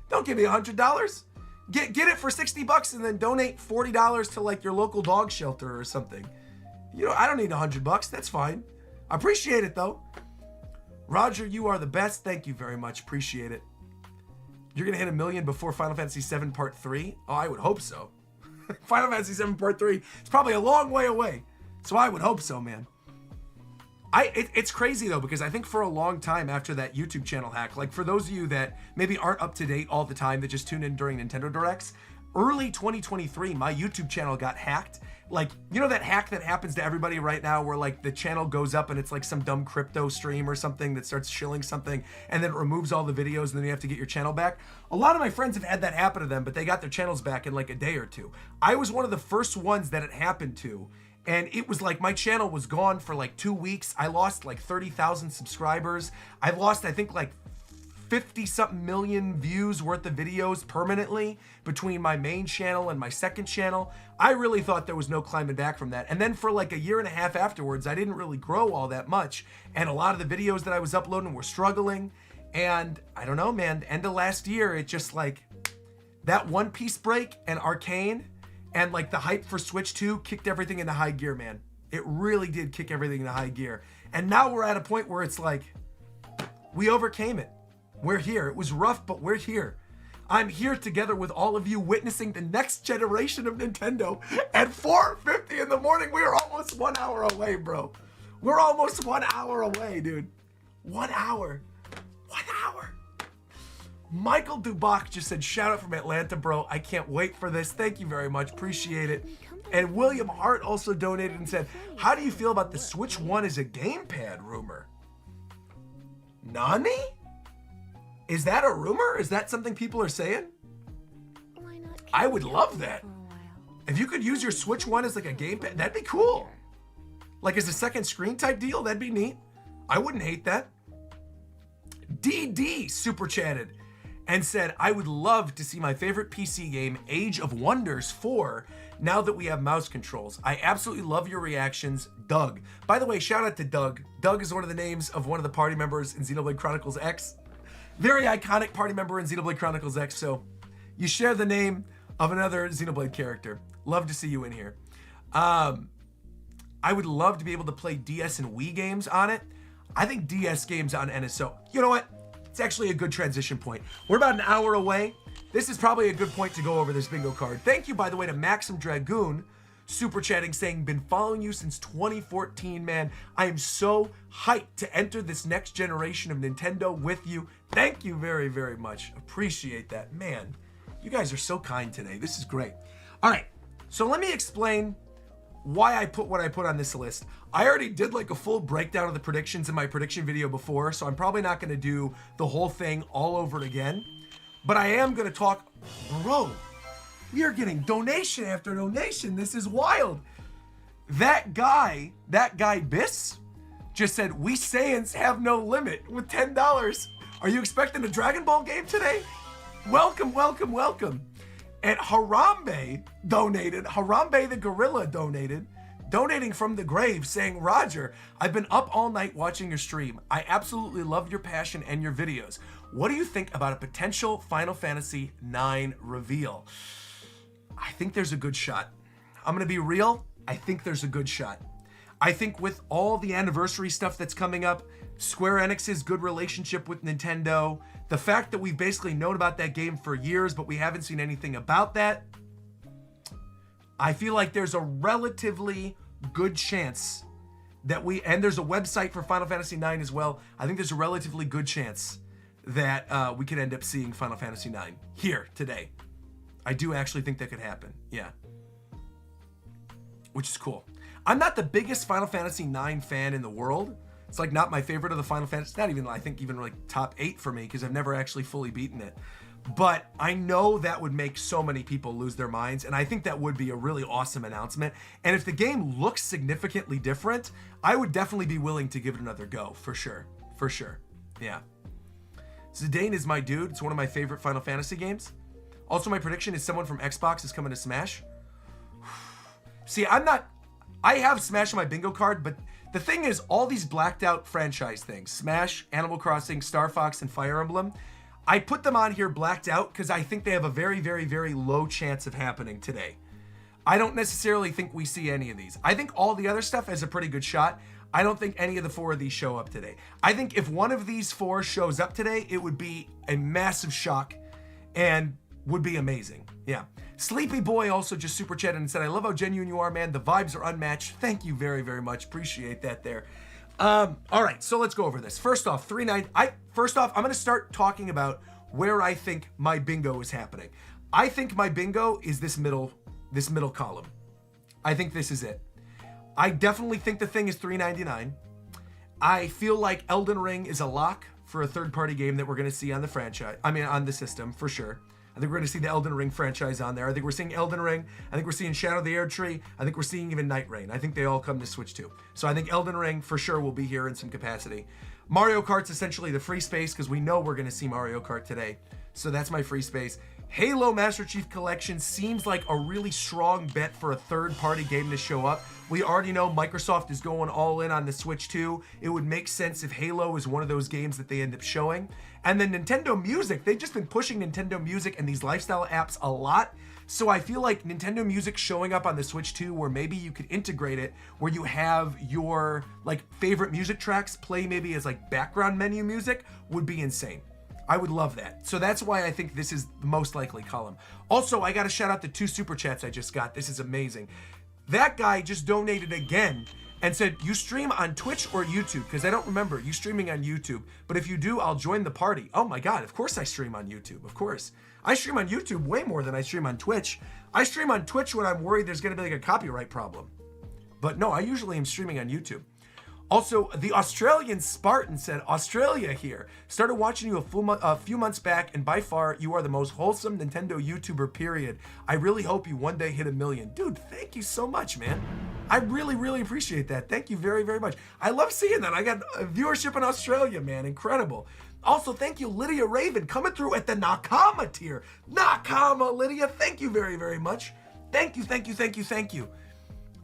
Don't give me $100. Get it for $60 and then donate $40 to like your local dog shelter or something. You know, I don't need $100. That's fine. I appreciate it though. Roger, you are the best. Thank you very much. Appreciate it. You're gonna hit 1 million before Final Fantasy VII Part 3? Oh, I would hope so. Final Fantasy VII Part 3 is probably a long way away. So I would hope so, man. It's crazy though, because I think for a long time after that YouTube channel hack, like for those of you that maybe aren't up to date all the time, that just tune in during Nintendo Directs, early 2023, my YouTube channel got hacked. Like, you know that hack that happens to everybody right now where like the channel goes up and it's like some dumb crypto stream or something that starts shilling something and then it removes all the videos and then you have to get your channel back? A lot of my friends have had that happen to them, but they got their channels back in like a day or two. I was one of the first ones that it happened to. And it was like my channel was gone for like 2 weeks. I lost like 30,000 subscribers. I lost, I think, like 50-something million views worth of videos permanently between my main channel and my second channel. I really thought there was no climbing back from that. And then for like a year and a half afterwards, I didn't really grow all that much. And a lot of the videos that I was uploading were struggling. And I don't know, man, end of last year, it just like that One Piece break and Arcane and like the hype for Switch 2 kicked everything into high gear, man. It really did kick everything into high gear. And now we're at a point where it's like, we overcame it. We're here. It was rough, but we're here. I'm here together with all of you witnessing the next generation of Nintendo at 4:50 in the morning. We are almost 1 hour away, bro. We're almost 1 hour away, dude. 1 hour. 1 hour. Michael Dubach just said, shout out from Atlanta, bro. I can't wait for this. Thank you very much. Appreciate it. And William Hart also donated and said, how do you feel about the Switch 1 as a gamepad rumor? Nani? Is that a rumor? Is that something people are saying? I would love that. If you could use your Switch 1 as like a gamepad, that'd be cool. Like as a second screen type deal, that'd be neat. I wouldn't hate that. DD super chatted and said, I would love to see my favorite PC game, Age of Wonders 4, now that we have mouse controls. I absolutely love your reactions, Doug. By the way, shout out to Doug. Doug is one of the names of one of the party members in Xenoblade Chronicles X. Very iconic party member in Xenoblade Chronicles X, so you share the name of another Xenoblade character. Love to see you in here. I would love to be able to play DS and Wii games on it. I think DS games on NSO. You know what? it's actually a good transition point. We're about an hour away. This is probably a good point to go over this bingo card. Thank you, by the way, to Maxim Dragoon, super chatting, saying, been following you since 2014, man. I am so hyped to enter this next generation of Nintendo with you. Thank you very, very much. Appreciate that. Man, you guys are so kind today. This is great. All right, so let me explain why I put what I put on this list. I already did like a full breakdown of the predictions in my prediction video before, so I'm probably not gonna do the whole thing all over again. But I am gonna talk, bro, we are getting donation after donation. This is wild. That guy Biss, just said, we Saiyans have no limit with $10. Are you expecting a Dragon Ball game today? Welcome, welcome, welcome. And Harambe donated, Harambe the Gorilla donating from the grave, saying, Roger, I've been up all night watching your stream. I absolutely love your passion and your videos. What do you think about a potential Final Fantasy IX reveal? I think there's a good shot. I'm gonna be real. I think there's a good shot. I think with all the anniversary stuff that's coming up, Square Enix's good relationship with Nintendo, the fact that we've basically known about that game for years, but we haven't seen anything about that, I feel like there's a relatively good chance that and there's a website for Final Fantasy IX as well. I think there's a relatively good chance that we could end up seeing Final Fantasy IX here today. I do actually think that could happen. Yeah. Which is cool. I'm not the biggest Final Fantasy IX fan in the world. It's like not my favorite of the Final Fantasy. It's not even, I think, even like top 8 for me because I've never actually fully beaten it. But I know that would make so many people lose their minds, and I think that would be a really awesome announcement. And if the game looks significantly different, I would definitely be willing to give it another go, for sure. For sure. Yeah. Zidane is my dude. It's one of my favorite Final Fantasy games. Also, my prediction is someone from Xbox is coming to Smash. See, I have Smash on my bingo card, but the thing is, all these blacked out franchise things, Smash, Animal Crossing, Star Fox, and Fire Emblem, I put them on here blacked out because I think they have a very, very, very low chance of happening today. I don't necessarily think we see any of these. I think all the other stuff has a pretty good shot. I don't think any of the 4 of these show up today. I think if one of these 4 shows up today, it would be a massive shock and would be amazing. Yeah. Sleepy Boy also just super chatted and said, I love how genuine you are, man. The vibes are unmatched. Thank you very, very much. Appreciate that there. All right, so let's go over this. First off, I'm going to start talking about where I think my bingo is happening. I think my bingo is this middle column. I think this is it. I definitely think the thing is $3.99. I feel like Elden Ring is a lock for a third-party game that we're going to see on the franchise. I mean, on the system, for sure. I think we're going to see the Elden Ring franchise on there. I think we're seeing Elden Ring. I think we're seeing Shadow of the Erdtree. I think we're seeing even Night Rain. I think they all come to Switch too. So I think Elden Ring for sure will be here in some capacity. Mario Kart's essentially the free space because we know we're going to see Mario Kart today. So that's my free space. Halo Master Chief Collection seems like a really strong bet for a third-party game to show up. We already know Microsoft is going all in on the Switch too. It would make sense if Halo is one of those games that they end up showing. And then Nintendo Music, they've just been pushing Nintendo Music and these lifestyle apps a lot. So I feel like Nintendo Music showing up on the Switch too, where maybe you could integrate it, where you have your like favorite music tracks play maybe as like background menu music, would be insane. I would love that. So that's why I think this is the most likely column. Also, I got to shout out the 2 super chats I just got. This is amazing. That guy just donated again and said, you stream on Twitch or YouTube? Because I don't remember you streaming on YouTube. But if you do, I'll join the party. Oh my God, of course I stream on YouTube. Of course. I stream on YouTube way more than I stream on Twitch. I stream on Twitch when I'm worried there's going to be like a copyright problem. But no, I usually am streaming on YouTube. Also, the Australian Spartan said, Australia here. Started watching you a few months back, and by far, you are the most wholesome Nintendo YouTuber, period. I really hope you one day hit 1 million. Dude, thank you so much, man. I really, really appreciate that. Thank you very, very much. I love seeing that. I got viewership in Australia, man. Incredible. Also, thank you, Lydia Raven, coming through at the Nakama tier. Nakama, Lydia, thank you very, very much. Thank you, thank you, thank you, thank you.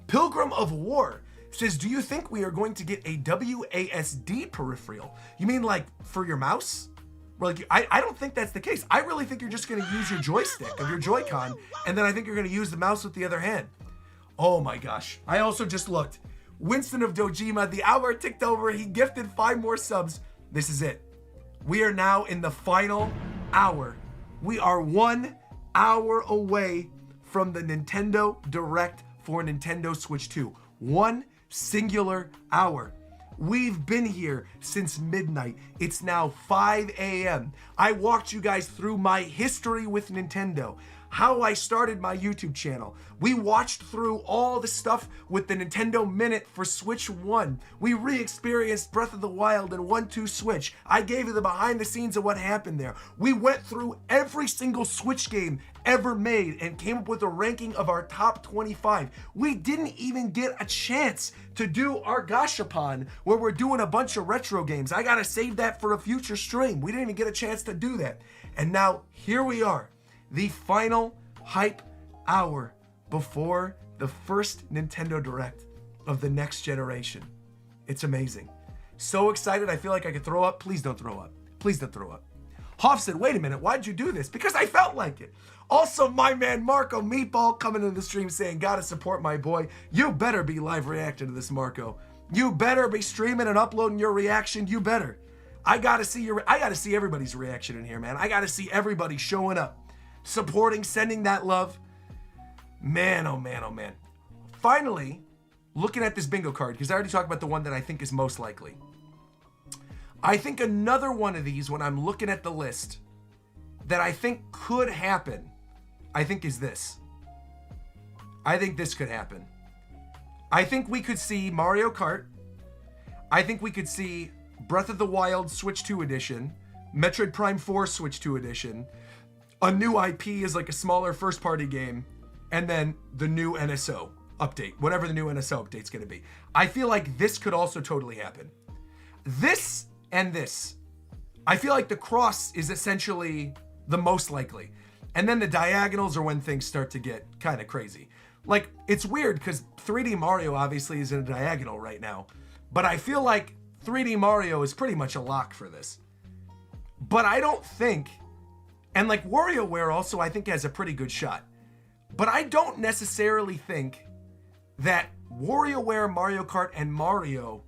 Pilgrim of War says, do you think we are going to get a WASD peripheral? You mean like for your mouse? Like, I don't think that's the case. I really think you're just going to use your joystick of your Joy-Con, and then I think you're going to use the mouse with the other hand. Oh my gosh. I also just looked. Winston of Dojima, the hour ticked over. He gifted 5 more subs. This is it. We are now in the final hour. We are 1 hour away from the Nintendo Direct for Nintendo Switch 2. 1 singular hour. We've been here since midnight. It's now 5 a.m. I walked you guys through my history with Nintendo, how I started my YouTube channel. We watched through all the stuff with the Nintendo Minute for Switch 1. We re-experienced Breath of the Wild and 1-2 Switch. I gave you the behind the scenes of what happened there. We went through every single Switch game ever made and came up with a ranking of our top 25. We didn't even get a chance to do our Gashapon where we're doing a bunch of retro games. I gotta save that for a future stream. We didn't even get a chance to do that. And now here we are, the final hype hour before the first Nintendo Direct of the next generation. It's amazing. So excited, I feel like I could throw up. Please don't throw up. Please don't throw up. Hoff said, wait a minute, why'd you do this? Because I felt like it. Also, my man Marco Meatball coming into the stream saying, gotta support my boy. You better be live reacting to this, Marco. You better be streaming and uploading your reaction. You better. I gotta see everybody's reaction in here, man. I gotta see everybody showing up, supporting, sending that love. Man, oh man, oh man. Finally, looking at this bingo card, because I already talked about the one that I think is most likely. I think another one of these, when I'm looking at the list, that I think could happen, I think is this. I think this could happen. I think we could see Mario Kart. I think we could see Breath of the Wild Switch 2 Edition, Metroid Prime 4 Switch 2 Edition, a new IP is like a smaller first-party game, and then the new NSO update, whatever the new NSO update's gonna be. I feel like this could also totally happen. This and this. I feel like the cross is essentially the most likely. And then the diagonals are when things start to get kind of crazy. Like, it's weird because 3D Mario obviously is in a diagonal right now, but I feel like 3D Mario is pretty much a lock for this. But I don't think, and like WarioWare also I think has a pretty good shot, but I don't necessarily think that WarioWare, Mario Kart, and Mario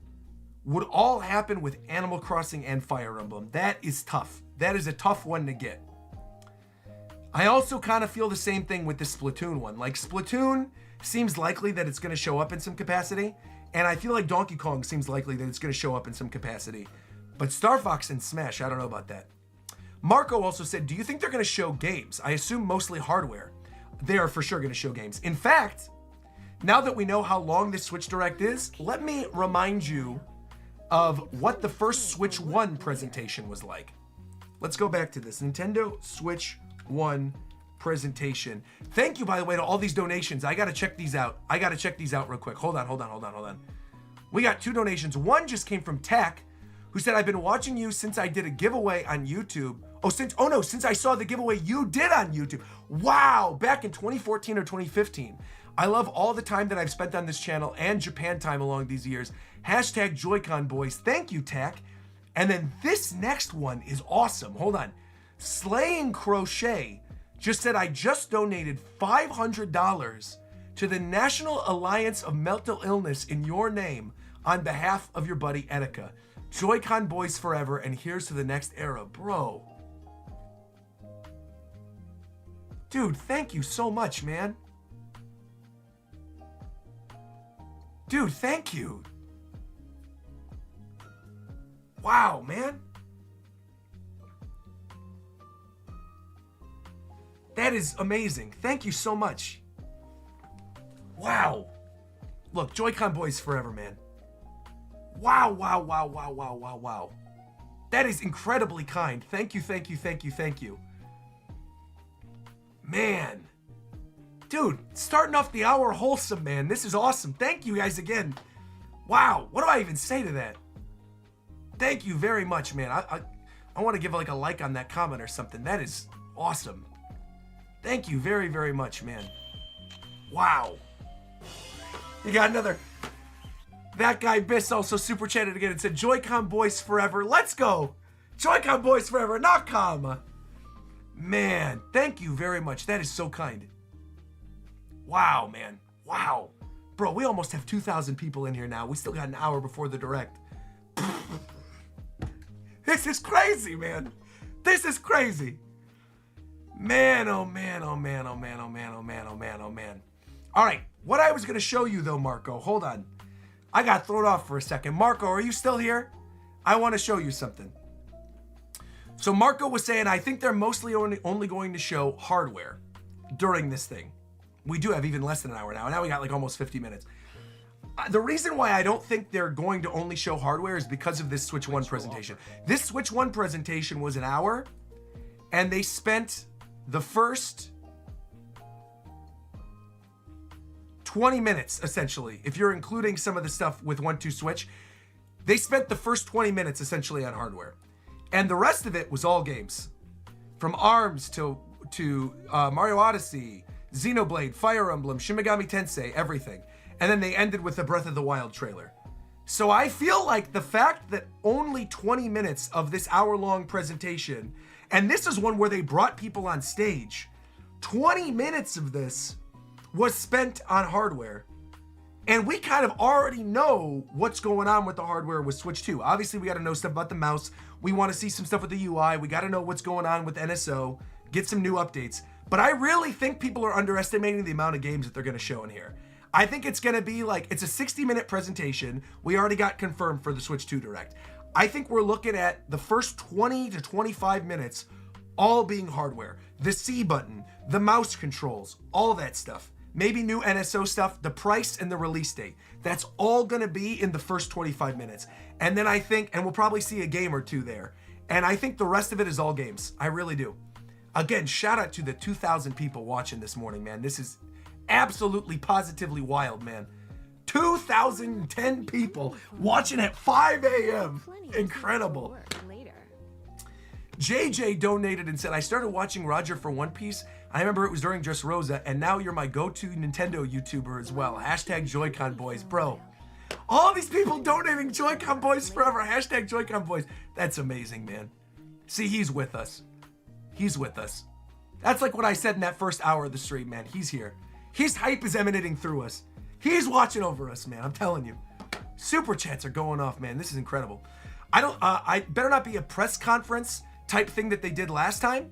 would all happen with Animal Crossing and Fire Emblem. That is tough. That is a tough one to get. I also kind of feel the same thing with the Splatoon one. Like, Splatoon seems likely that it's going to show up in some capacity, and I feel like Donkey Kong seems likely that it's going to show up in some capacity. But Star Fox and Smash, I don't know about that. Marco also said, do you think they're going to show games? I assume mostly hardware. They are for sure going to show games. In fact, now that we know how long this Switch Direct is, let me remind you of what the first Switch 1 presentation was like. Let's go back to this. Nintendo Switch 1 presentation. Thank you, by the way, to all these donations. I got to check these out. Real quick. Hold on. We got 2 donations. One just came from Tech, who said, I've been watching you since I did a giveaway on YouTube. Since I saw the giveaway you did on YouTube. Wow, back in 2014 or 2015. I love all the time that I've spent on this channel and Japan time along these years. Hashtag Joy-Con boys. Thank you, Tech. And then this next one is awesome. Hold on. Slaying Crochet just said, I just donated $500 to the National Alliance of Mental Illness in your name on behalf of your buddy Etika. Joy-Con boys forever, and here's to the next era. Bro. Dude, thank you so much, man. Dude, thank you. Wow, man. That is amazing. Thank you so much. Wow. Look, Joy-Con boys forever, man. Wow. That is incredibly kind. Thank you. Man. Dude, starting off the hour wholesome, man. This is awesome. Thank you guys again. Wow. What do I even say to that? Thank you very much, man. I want to give like a like on that comment or something. That is awesome. Thank you very, very much, man. Wow. You got another. That guy Biss also super chatted again and said, Joy-Con boys forever. Let's go. Joy-Con boys forever. Nakama. Man, thank you very much. That is so kind. Wow, man. Wow. Bro, we almost have 2,000 people in here now. We still got an hour before the Direct. This is crazy, man. This is crazy. Man, oh man, oh man, oh man, oh man, oh man, oh man, oh man. All right, what I was gonna show you though, Marco, hold on. I got thrown off for a second. Marco, are you still here? I wanna show you something. So Marco was saying, I think they're mostly only going to show hardware during this thing. We do have even less than an hour now. Now we got like almost 50 minutes. The reason why I don't think they're going to only show hardware is because of this Switch 1 presentation. This Switch 1 presentation was an hour, and they spent the first 20 minutes, essentially, if you're including some of the stuff with 1-2 Switch, they spent the first 20 minutes essentially on hardware. And the rest of it was all games. From ARMS to Mario Odyssey, Xenoblade, Fire Emblem, Shin Megami Tensei, everything. And then they ended with the Breath of the Wild trailer. So I feel like the fact that only 20 minutes of this hour-long presentation, and this is one where they brought people on stage, 20 minutes of this was spent on hardware. And we kind of already know what's going on with the hardware with Switch 2. Obviously, we got to know stuff about the mouse. We want to see some stuff with the UI. We got to know what's going on with NSO, get some new updates. But I really think people are underestimating the amount of games that they're going to show in here. I think it's going to be like, it's a 60-minute presentation. We already got confirmed for the Switch 2 Direct. I think we're looking at the first 20 to 25 minutes all being hardware. The C button, the mouse controls, all that stuff. Maybe new NSO stuff, the price and the release date. That's all gonna be in the first 25 minutes. And then I think, and we'll probably see a game or two there. And I think the rest of it is all games. I really do. Again, shout out to the 2,000 people watching this morning, man. This is absolutely positively wild, man. 2,010 people watching at 5 a.m. Incredible. JJ donated and said, I started watching Roger for One Piece. I remember it was during Dressrosa, and now you're my go-to Nintendo YouTuber as well. Hashtag Joy-Con Boys. Bro, all these people donating Joy-Con Boys forever. Hashtag Joy-Con Boys. That's amazing, man. See, he's with us. He's with us. That's like what I said in that first hour of the stream, man. He's here. His hype is emanating through us. He's watching over us, man. I'm telling you. Super chats are going off, man. This is incredible. I better not be a press conference type thing that they did last time.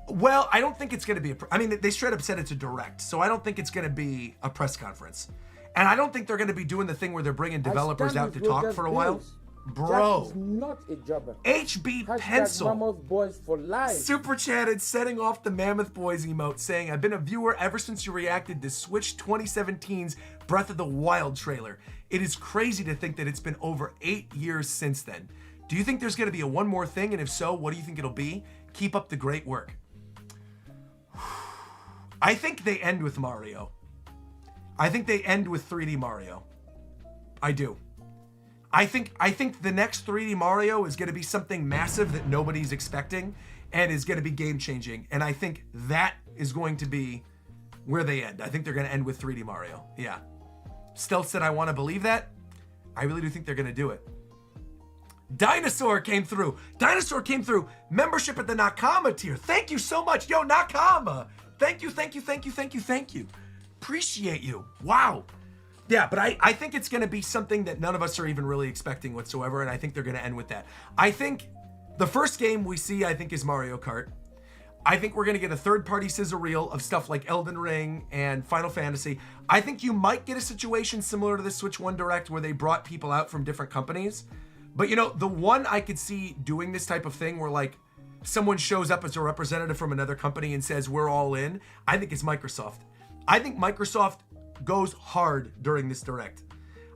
Well, I don't think it's going to be I mean, they straight up said it's a direct, so I don't think it's going to be a press conference. And I don't think they're going to be doing the thing where they're bringing developers out to talk for a while. Bro. Jack is not a jobber. HB Hashtag Pencil. Mammoth Boys for life. Super chatted, setting off the Mammoth Boys emote, saying, I've been a viewer ever since you reacted to Switch 2017's Breath of the Wild trailer. It is crazy to think that it's been over 8 years since then. Do you think there's going to be a one more thing? And if so, what do you think it'll be? Keep up the great work. I think they end with Mario. I think they end with 3D Mario. I do. I think the next 3D Mario is going to be something massive that nobody's expecting and is going to be game-changing. And I think that is going to be where they end. I think they're going to end with 3D Mario. Yeah. Stealth said, I want to believe that. I really do think they're going to do it. Dinosaur came through. Dinosaur came through. Membership at the Nakama tier. Thank you so much. Yo, Nakama. Thank you, thank you, thank you, thank you, thank you. Appreciate you. Wow. Yeah, but I think it's going to be something that none of us are even really expecting whatsoever, and I think they're going to end with that. I think the first game we see, I think, is Mario Kart. I think we're going to get a third-party sizzle reel of stuff like Elden Ring and Final Fantasy. I think you might get a situation similar to the Switch 1 Direct where they brought people out from different companies. But, you know, the one I could see doing this type of thing where, like, someone shows up as a representative from another company and says, we're all in, I think it's Microsoft. I think Microsoft goes hard during this Direct.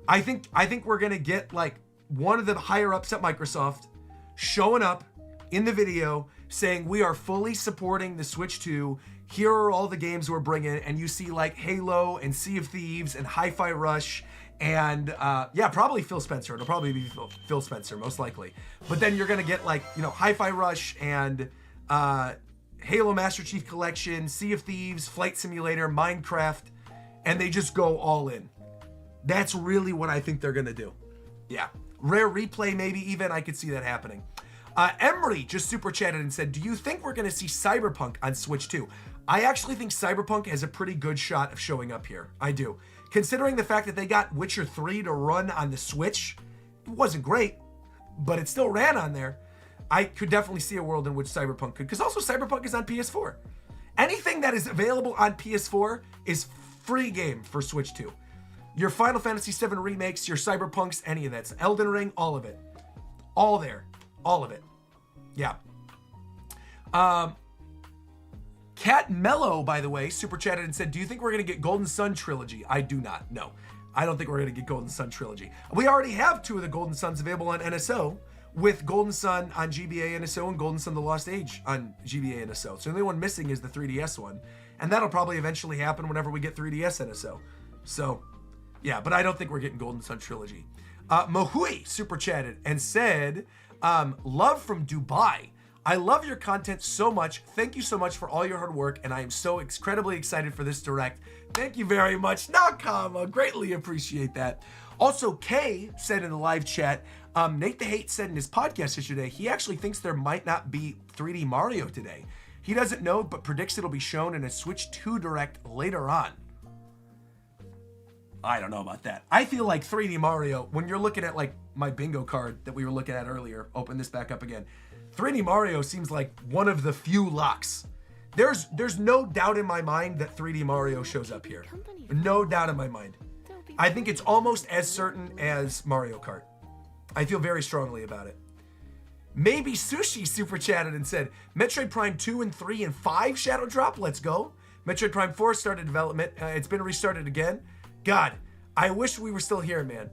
I think we're going to get, like, one of the higher-ups at Microsoft showing up in the video saying, we are fully supporting the Switch 2. Here are all the games we're bringing. And you see, like, Halo and Sea of Thieves and Hi-Fi Rush and yeah, probably Phil Spencer. It'll probably be Phil Spencer, most likely. But then you're gonna get, like, you know, Hi-Fi Rush and Halo Master Chief Collection, Sea of Thieves, Flight Simulator, Minecraft, and they just go all in. That's really what I think they're gonna do. Yeah, Rare Replay maybe even, I could see that happening. Emery just super chatted and said, do you think we're gonna see Cyberpunk on Switch 2? I actually think Cyberpunk has a pretty good shot of showing up here. I do. Considering the fact that they got Witcher 3 to run on the Switch, it wasn't great, but it still ran on there. I could definitely see a world in which Cyberpunk could, because also Cyberpunk is on PS4. Anything that is available on PS4 is free game for Switch 2. Your Final Fantasy VII remakes, your Cyberpunks, any of that. Elden Ring, all of it. All there. All of it. Yeah. Cat Mello, by the way, super chatted and said, do you think we're going to get Golden Sun Trilogy? I do not. No. I don't think we're going to get Golden Sun Trilogy. We already have 2 of the Golden Suns available on NSO, with Golden Sun on GBA NSO and Golden Sun The Lost Age on GBA NSO. So the only one missing is the 3DS one. And that'll probably eventually happen whenever we get 3DS NSO. So, yeah, but I don't think we're getting Golden Sun Trilogy. Mohui super chatted and said, love from Dubai. I love your content so much. Thank you so much for all your hard work, and I am so incredibly excited for this direct. Thank you very much, Nakama. Greatly appreciate that. Also, Kay said in the live chat, Nate the Hate said in his podcast yesterday, he actually thinks there might not be 3D Mario today. He doesn't know, but predicts it'll be shown in a Switch 2 Direct later on. I don't know about that. I feel like 3D Mario, when you're looking at like my bingo card that we were looking at earlier, open this back up again. 3D Mario seems like one of the few locks. There's no doubt in my mind that 3D Mario shows up here. No doubt in my mind. I think it's almost as certain as Mario Kart. I feel very strongly about it. Maybe Sushi super chatted and said, Metroid Prime 2 and 3 and 5 Shadow Drop, let's go. Metroid Prime 4 started development. It's been restarted again. God, I wish we were still here, man.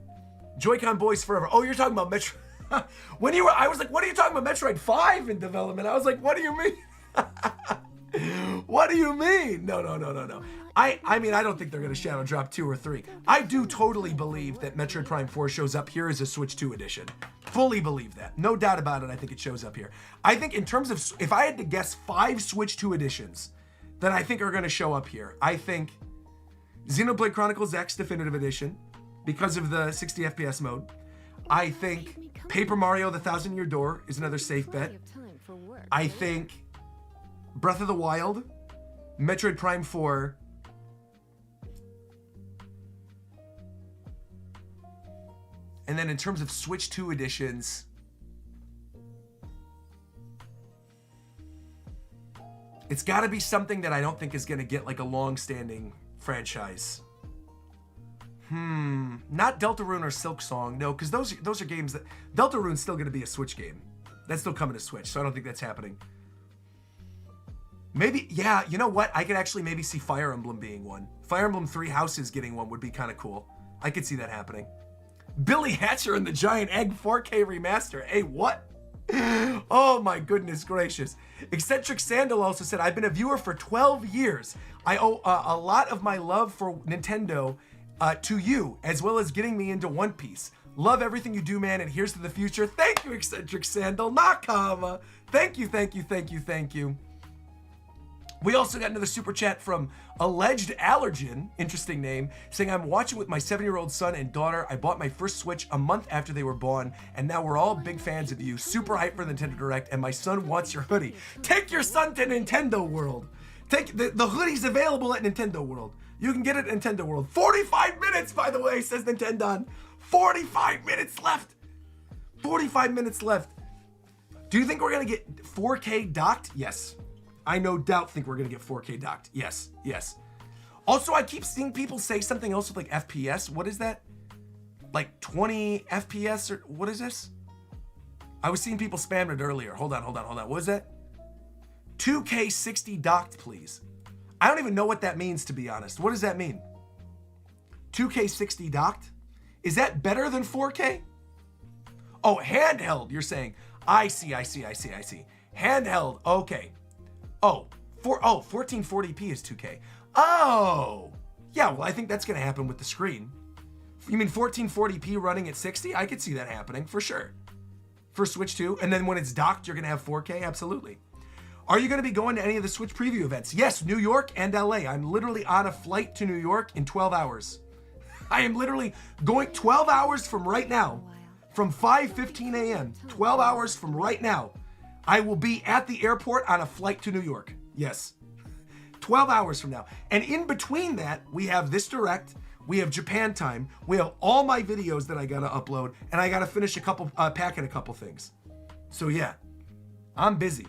Joy-Con boys forever. Oh, you're talking about Metroid. I was like, what are you talking about? Metroid 5 in development? I was like, what do you mean? What do you mean? No. I mean, I don't think they're going to Shadow Drop 2 or 3. I do totally believe that Metroid Prime 4 shows up here as a Switch 2 edition. Fully believe that. No doubt about it, I think it shows up here. I think in terms of, if I had to guess 5 Switch 2 editions that I think are going to show up here, I think Xenoblade Chronicles X Definitive Edition, because of the 60 FPS mode. I think Paper Mario The Thousand Year Door is another safe bet. I think Breath of the Wild, Metroid Prime 4, and then in terms of Switch 2 editions, it's got to be something that I don't think is going to get like a long-standing franchise. Not Deltarune or Silk Song. No, because those are games that... Deltarune's still going to be a Switch game. That's still coming to Switch, so I don't think that's happening. Maybe, yeah, you know what? I could actually maybe see Fire Emblem being one. Fire Emblem 3 Houses getting one would be kind of cool. I could see that happening. Billy Hatcher and the Giant Egg 4K remaster. Hey, what? Oh my goodness gracious. Eccentric Sandal also said, I've been a viewer for 12 years. I owe a lot of my love for Nintendo to you, as well as getting me into One Piece. Love everything you do, man, and here's to the future. Thank you, Eccentric Sandal. Nakama. Thank you. We also got another super chat from Alleged Allergen, interesting name, saying, I'm watching with my 7-year-old son and daughter. I bought my first Switch a month after they were born, and now we're all big fans of you. Super hyped for the Nintendo Direct, and my son wants your hoodie. Take your son to Nintendo World. Take the hoodie's available at Nintendo World. You can get it at Nintendo World. 45 minutes, by the way, says Nintendo. 45 minutes left. 45 minutes left. Do you think we're going to get 4K docked? Yes. I no doubt think we're going to get 4K docked. Yes. Also, I keep seeing people say something else with like FPS. What is that? Like 20 FPS or what is this? I was seeing people spam it earlier. Hold on. What is that? 2K 60 docked, please. I don't even know what that means, to be honest. What does that mean? 2K 60 docked? Is that better than 4K? Oh, handheld, you're saying. I see. Handheld, okay. 1440p is 2K. Oh, yeah, well, I think that's going to happen with the screen. You mean 1440p running at 60? I could see that happening, for sure. For Switch 2, and then when it's docked, you're going to have 4K? Absolutely. Are you going to be going to any of the Switch preview events? Yes, New York and LA. I'm literally on a flight to New York in 12 hours. I am literally going 12 hours from right now, from 5:15 a.m., 12 hours from right now. I will be at the airport on a flight to New York. Yes. 12 hours from now. And in between that, we have this Direct. We have Japan time. We have all my videos that I gotta upload, and I gotta finish packing a couple things. So yeah, I'm busy.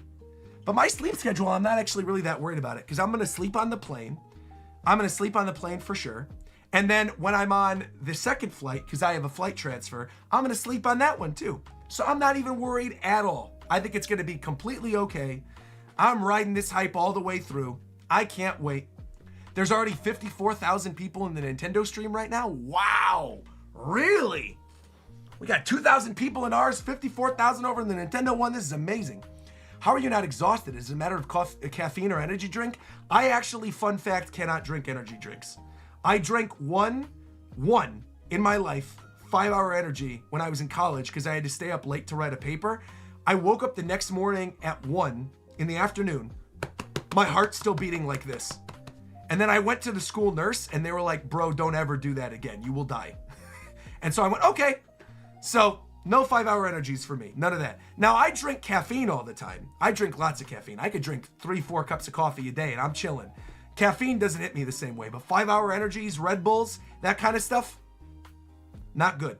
But my sleep schedule, I'm not actually really that worried about it because I'm gonna sleep on the plane. I'm gonna sleep on the plane for sure. And then when I'm on the second flight, because I have a flight transfer, I'm gonna sleep on that one too. So I'm not even worried at all. I think it's gonna be completely okay. I'm riding this hype all the way through. I can't wait. There's already 54,000 people in the Nintendo stream right now. Wow, really? We got 2,000 people in ours, 54,000 over in the Nintendo one. This is amazing. How are you not exhausted? Is it a matter of caffeine or energy drink? I actually, fun fact, cannot drink energy drinks. I drank one in my life, 5-hour energy when I was in college because I had to stay up late to write a paper. I woke up the next morning at 1 in the afternoon. My heart's still beating like this. And then I went to the school nurse and they were like, bro, don't ever do that again. You will die. And so I went, okay. So no 5-hour energies for me. None of that. Now I drink caffeine all the time. I drink lots of caffeine. I could drink 3-4 cups of coffee a day and I'm chilling. Caffeine doesn't hit me the same way, but 5-hour energies, Red Bulls, that kind of stuff, not good.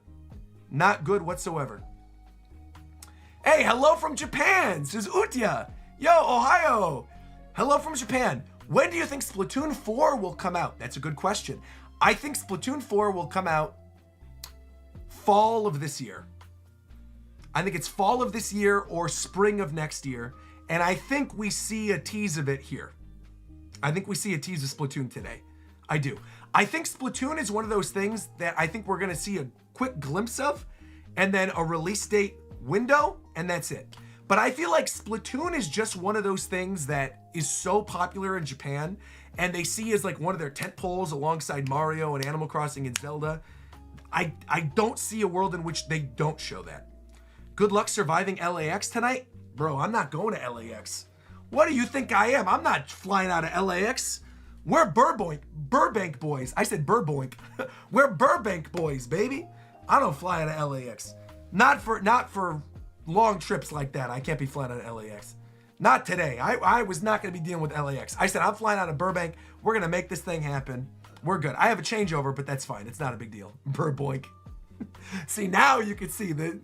Not good whatsoever. Hey, hello from Japan, says Utya. Yo, Ohio. Hello from Japan. When do you think Splatoon 4 will come out? That's a good question. I think Splatoon 4 will come out fall of this year. I think it's fall of this year or spring of next year. And I think we see a tease of it here. I think we see a tease of Splatoon today. I do. I think Splatoon is one of those things that I think we're going to see a quick glimpse of and then a release date window, and that's it. But I feel like Splatoon is just one of those things that is so popular in Japan and they see as like one of their tent poles alongside Mario and Animal Crossing and Zelda. I don't see a world in which they don't show that. Good luck surviving LAX tonight. Bro, I'm not going to LAX. What do you think I am? I'm not flying out of LAX. We're Burbank boys. I said Burbank. We're Burbank boys, baby. I don't fly out of LAX. Not for long trips like that. I can't be flying out of LAX. Not today. I was not going to be dealing with LAX. I said, I'm flying out of Burbank. We're going to make this thing happen. We're good. I have a changeover, but that's fine. It's not a big deal. Burbank. See, now you can see the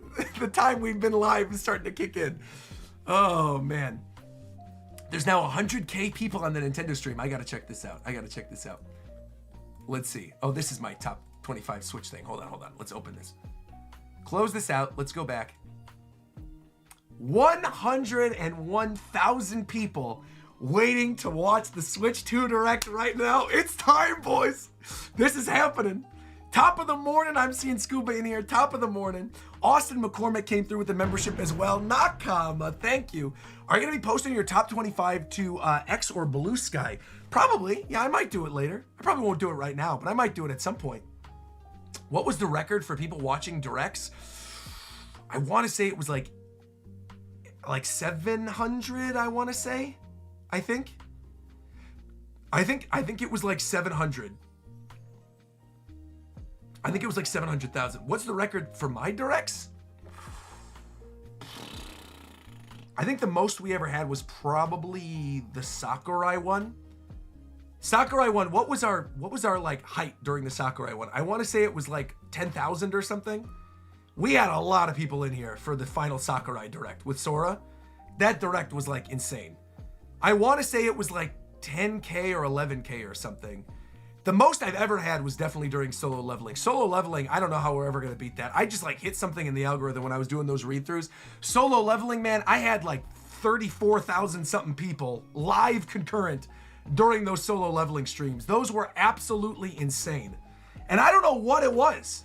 time we've been live is starting to kick in. Oh, man. There's now 100K people on the Nintendo stream. I got to check this out. Let's see. Oh, this is my top 25 Switch thing. Hold on. Let's open this. Close this out. Let's go back. 101,000 people waiting to watch the Switch 2 Direct right now. It's time, boys. This is happening. Top of the morning, I'm seeing Scuba in here. Top of the morning. Austin McCormick came through with the membership as well. Nakama, thank you. Are you going to be posting your top 25 to X or Blue Sky? Probably. Yeah, I might do it later. I probably won't do it right now, but I might do it at some point. What was the record for people watching Directs? I want to say it was like 700, I want to say. I think it was like 700. I think it was like 700,000. What's the record for my Directs? I think the most we ever had was probably the Sakurai one. Sakurai one, what was our like height during the Sakurai one? I want to say it was like 10,000 or something. We had a lot of people in here for the final Sakurai Direct with Sora. That Direct was like insane. I want to say it was like 10K or 11K or something. The most I've ever had was definitely during solo leveling. Solo leveling, I don't know how we're ever going to beat that. I just like hit something in the algorithm when I was doing those read-throughs. Solo leveling, man, I had like 34,000 something people live concurrent during those solo leveling streams. Those were absolutely insane. And I don't know what it was.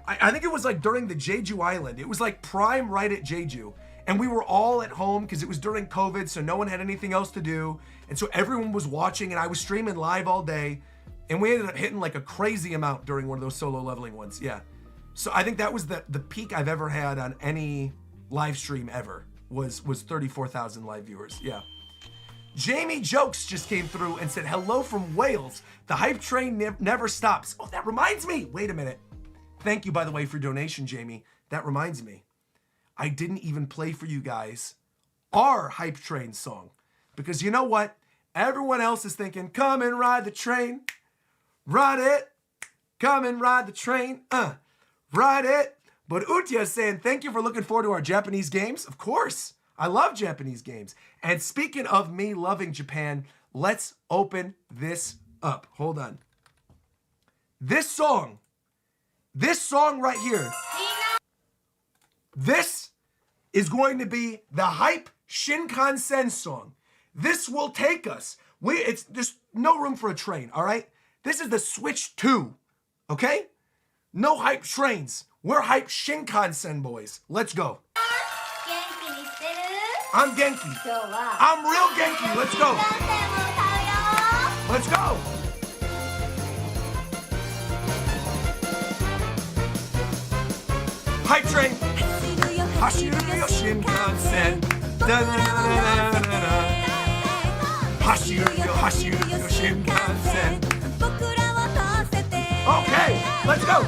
I think it was like during the Jeju Island. It was like prime right at Jeju. And we were all at home because it was during COVID, so no one had anything else to do. And so everyone was watching and I was streaming live all day. And we ended up hitting like a crazy amount during one of those solo leveling ones. Yeah. So I think that was the peak I've ever had on any live stream ever was 34,000 live viewers. Yeah. Jamie Jokes just came through and said, hello from Wales. The hype train never stops. Oh, that reminds me. Wait a minute. Thank you, by the way, for donation, Jamie. That reminds me. I didn't even play for you guys our hype train song. Because you know what? Everyone else is thinking, come and ride the train. Ride it. Come and ride the train. Ride it. But Utya is saying, thank you for looking forward to our Japanese games. Of course. I love Japanese games. And speaking of me loving Japan, let's open this up. Hold on. This song right here, this is going to be the hype Shinkansen song. This will take us. There's no room for a train, all right? This is the Switch 2, okay? No hype trains. We're hype Shinkansen boys. Let's go. I'm Genki. I'm real Genki. Let's go. Let's go. Hype train. Hashiru yo Shinkansen. Da-da-da-da-da-da-da. Hashiru yo Shinkansen. Okay, let's go.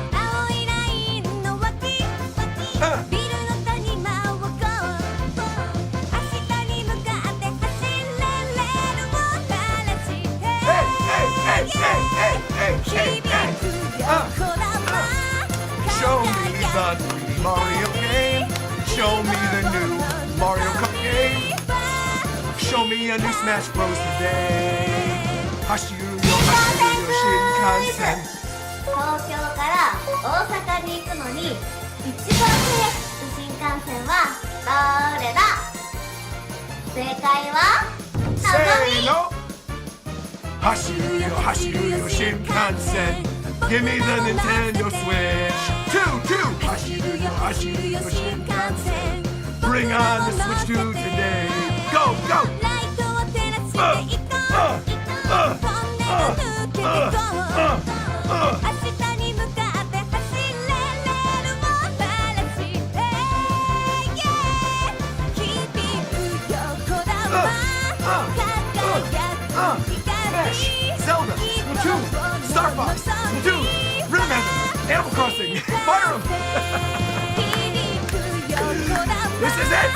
Show me the 3D Mario game. Show me the new Mario Kart game. Show me a new Smash Bros. Today. Hashiru yo Shinkansen. 東京から大阪に行くのに一番速く新幹線はどれだ？正解はせーの。Hashiru yo Shinkansen. Give me the Nintendo Switch. Two. Hashiru yo Shinkansen. Bring on the Switch 2 today. Go. Smash, Zelda, Splatoon, Star Fox, Splatoon, Rhythm Animal Crossing, Fire Emblem. This is it.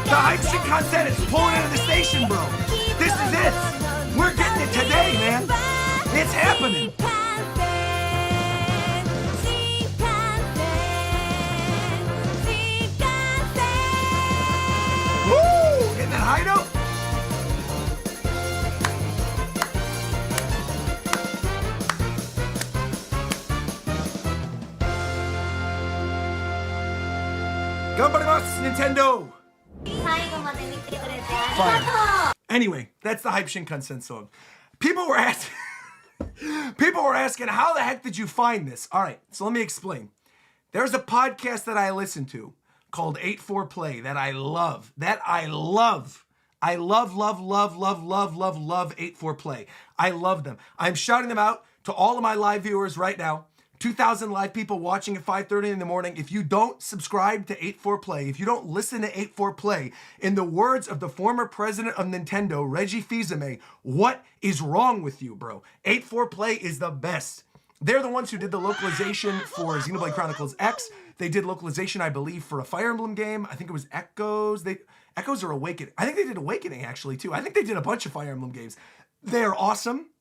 The hype Shinkansen is pulling into the station, bro. This is it. We're getting it today, man. It's happening. Woo! Getting that high note. Ganbarimasu, Nintendo! Anyway, that's the hype Shinkansen song. People were asking, how the heck did you find this? All right, so let me explain. There's a podcast that I listen to called 8-4-Play that I love. I love 8-4-Play. I love them. I'm shouting them out to all of my live viewers right now. 2,000 live people watching at 5:30 in the morning. If you don't subscribe to 8-4-Play, if you don't listen to 8-4-Play, in the words of the former president of Nintendo, Reggie Fils-Aimé, what is wrong with you, bro? 8-4-Play is the best. They're the ones who did the localization for Xenoblade Chronicles X. They did localization, I believe, for a Fire Emblem game. I think it was Echoes. Echoes or Awakening. I think they did Awakening, actually, too. I think they did a bunch of Fire Emblem games. They're awesome.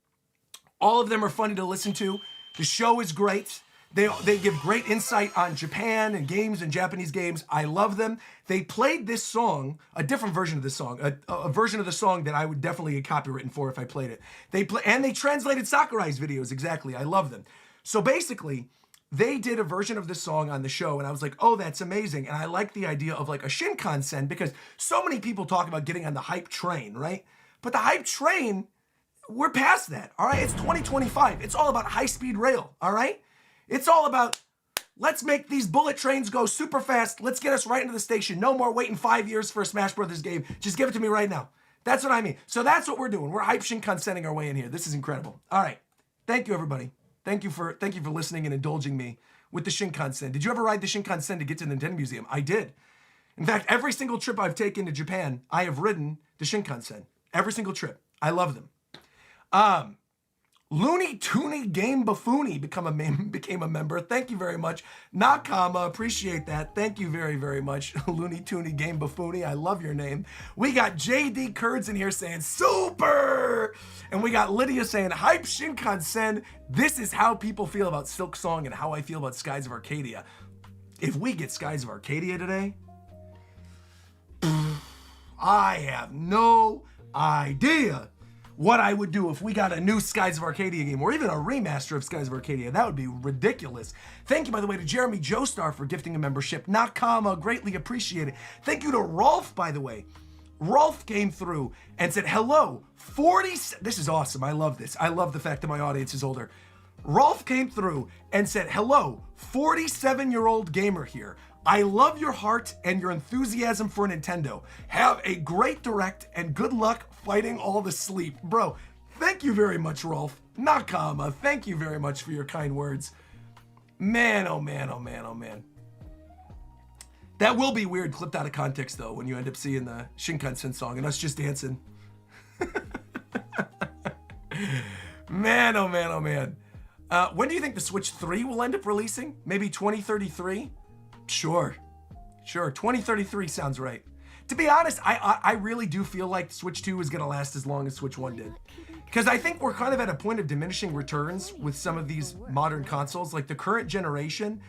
All of them are funny to listen to. The show is great. They give great insight on Japan and games and Japanese games. I love them. They played this song, a different version of this song, a version of the song that I would definitely get copywritten for if I played it. They translated Sakurai's videos, exactly. I love them. So basically, they did a version of this song on the show, and I was like, oh, that's amazing. And I like the idea of like a Shinkansen, because so many people talk about getting on the hype train, right? But the hype train, we're past that, all right? It's 2025. It's all about high-speed rail, all right? It's all about, let's make these bullet trains go super fast. Let's get us right into the station. No more waiting 5 years for a Smash Brothers game. Just give it to me right now. That's what I mean. So that's what we're doing. We're hype Shinkansening our way in here. This is incredible. All right. Thank you, everybody. Thank you for listening and indulging me with the Shinkansen. Did you ever ride the Shinkansen to get to the Nintendo Museum? I did. In fact, every single trip I've taken to Japan, I have ridden the Shinkansen. Every single trip. I love them. Looney Tooney Game Buffoony became a member. Thank you very much. Nakama, appreciate that. Thank you very, very much. Looney Tooney Game Buffoony, I love your name. We got JD Kurds in here saying super! And we got Lydia saying hype Shinkansen. This is how people feel about Silk Song and how I feel about Skies of Arcadia. If we get Skies of Arcadia today, I have no idea what I would do if we got a new Skies of Arcadia game or even a remaster of Skies of Arcadia. That would be ridiculous. Thank you, by the way, to Jeremy Joestar for gifting a membership. Nakama, greatly appreciate it. Thank you to Rolf, by the way. Rolf came through and said, hello, 40... This is awesome. I love this. I love the fact that my audience is older. Rolf came through and said, hello, 47-year-old gamer here. I love your heart and your enthusiasm for Nintendo. Have a great direct and good luck fighting all the sleep. Bro, thank you very much, Rolf. Nakama, thank you very much for your kind words. Man, oh man, oh man, oh man. That will be weird clipped out of context, though, when you end up seeing the Shinkansen song and us just dancing. Man, oh man, oh man. When do you think the Switch 3 will end up releasing? Maybe 2033? Sure. 2033 sounds right. To be honest, I really do feel like Switch 2 is going to last as long as Switch 1 did. Because I think we're kind of at a point of diminishing returns with some of these modern consoles. Like the current generation,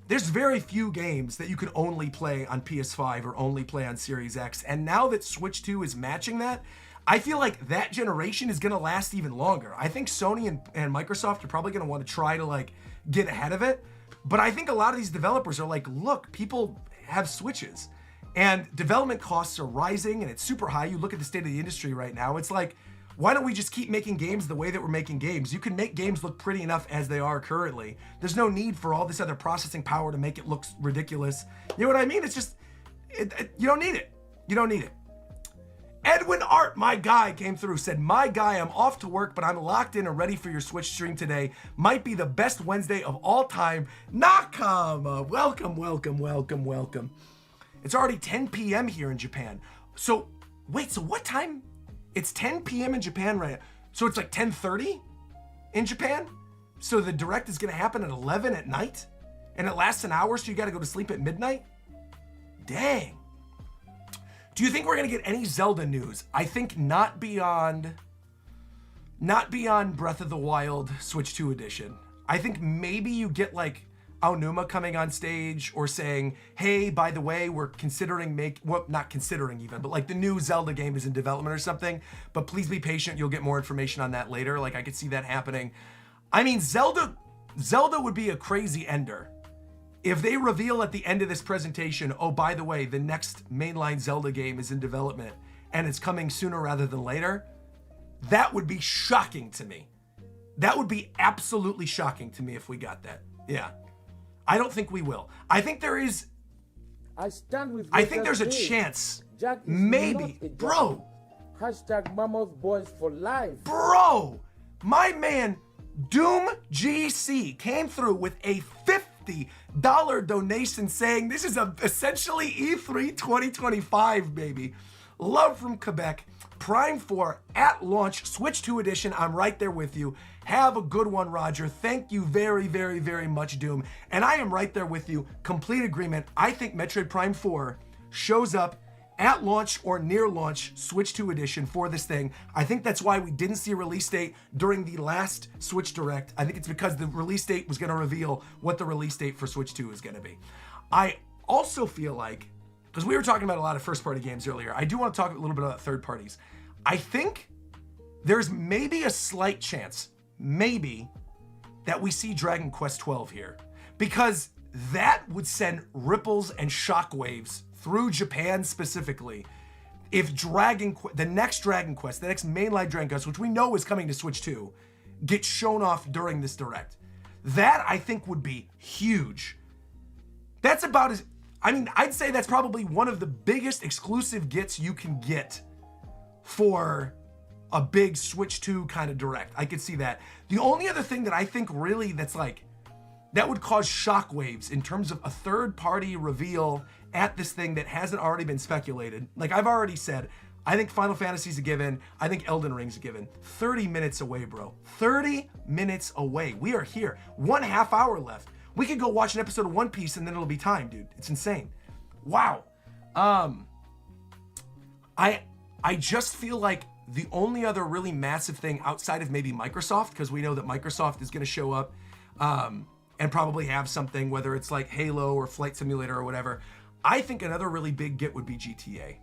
there's very few games that you can only play on PS5 or only play on Series X. And now that Switch 2 is matching that, I feel like that generation is going to last even longer. I think Sony and Microsoft are probably going to want to try to like get ahead of it. But I think a lot of these developers are like, look, people have Switches and development costs are rising and it's super high. You look at the state of the industry right now. It's like, why don't we just keep making games the way that we're making games? You can make games look pretty enough as they are currently. There's no need for all this other processing power to make it look ridiculous. You know what I mean? It's just, you don't need it. You don't need it. Edwin Art, my guy, came through, said, my guy, I'm off to work, but I'm locked in and ready for your Switch stream today. Might be the best Wednesday of all time. Nakama, welcome, welcome, welcome, welcome. It's already 10 p.m. here in Japan. So, wait, so what time? It's 10 p.m. in Japan right now. So it's like 10:30 in Japan? So the direct is gonna happen at 11 at night? And it lasts an hour, so you gotta go to sleep at midnight? Dang. Do you think we're gonna get any Zelda news? I think not beyond Breath of the Wild Switch 2 edition. I think maybe you get like Aonuma coming on stage or saying, hey, by the way, we're considering not considering even, but like the new Zelda game is in development or something, but please be patient, you'll get more information on that later. Like I could see that happening. I mean, Zelda would be a crazy ender. If they reveal at the end of this presentation, oh, by the way, the next mainline Zelda game is in development and it's coming sooner rather than later, that would be shocking to me. That would be absolutely shocking to me if we got that. Yeah. I don't think we will. I think there is... I think there's a chance. Jack is Maybe. not a Bro. Hashtag Mammoth Boys for life. Bro. My man, Doom GC, came through with a $50 donation saying this is essentially E3 2025, baby. Love from Quebec. Prime 4 at launch, Switch 2 edition. I'm right there with you. Have a good one, Roger. Thank you very, very, very much, Doom. And I am right there with you. Complete agreement. I think Metroid Prime 4 shows up at launch or near launch, Switch 2 edition for this thing. I think that's why we didn't see a release date during the last Switch Direct. I think it's because the release date was going to reveal what the release date for Switch 2 is going to be. I also feel like, because we were talking about a lot of first-party games earlier, I do want to talk a little bit about third parties. I think there's maybe a slight chance, maybe, that we see Dragon Quest XII here. Because that would send ripples and shockwaves through Japan specifically. If the next Dragon Quest, the next mainline Dragon Quest, which we know is coming to Switch 2, gets shown off during this Direct. That, I think, would be huge. That's about as... I mean, I'd say that's probably one of the biggest exclusive gets you can get for a big Switch 2 kind of Direct. I could see that. The only other thing that I think really that's like, that would cause shockwaves in terms of a third-party reveal at this thing that hasn't already been speculated. Like I've already said, I think Final Fantasy's a given. I think Elden Ring's a given. 30 minutes away, bro. 30 minutes away. We are here. 1.5 hour left. We could go watch an episode of One Piece and then it'll be time, dude. It's insane. Wow. I just feel like the only other really massive thing outside of maybe Microsoft, because we know that Microsoft is going to show up and probably have something, whether it's like Halo or Flight Simulator or whatever. I think another really big get would be GTA.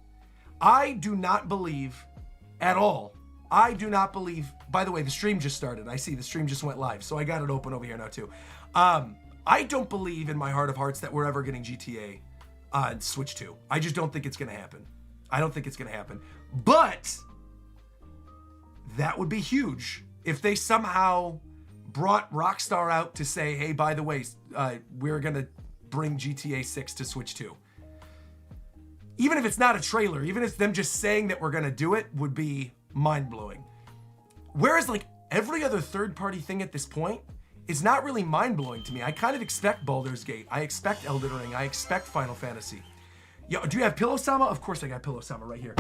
I do not believe at all. I do not believe, by the way, the stream just started. I see the stream just went live, so I got it open over here now too. I don't believe in my heart of hearts that we're ever getting GTA on Switch 2. I just don't think it's going to happen. I don't think it's going to happen. But that would be huge if they somehow brought Rockstar out to say, hey, by the way, we're going to bring GTA 6 to Switch 2. Even if it's not a trailer, even if them just saying that we're going to do it would be mind-blowing. Whereas like every other third-party thing at this point is not really mind-blowing to me. I kind of expect Baldur's Gate. I expect Elden Ring. I expect Final Fantasy. Yo, do you have Pillow-sama? Of course I got Pillow-sama right here.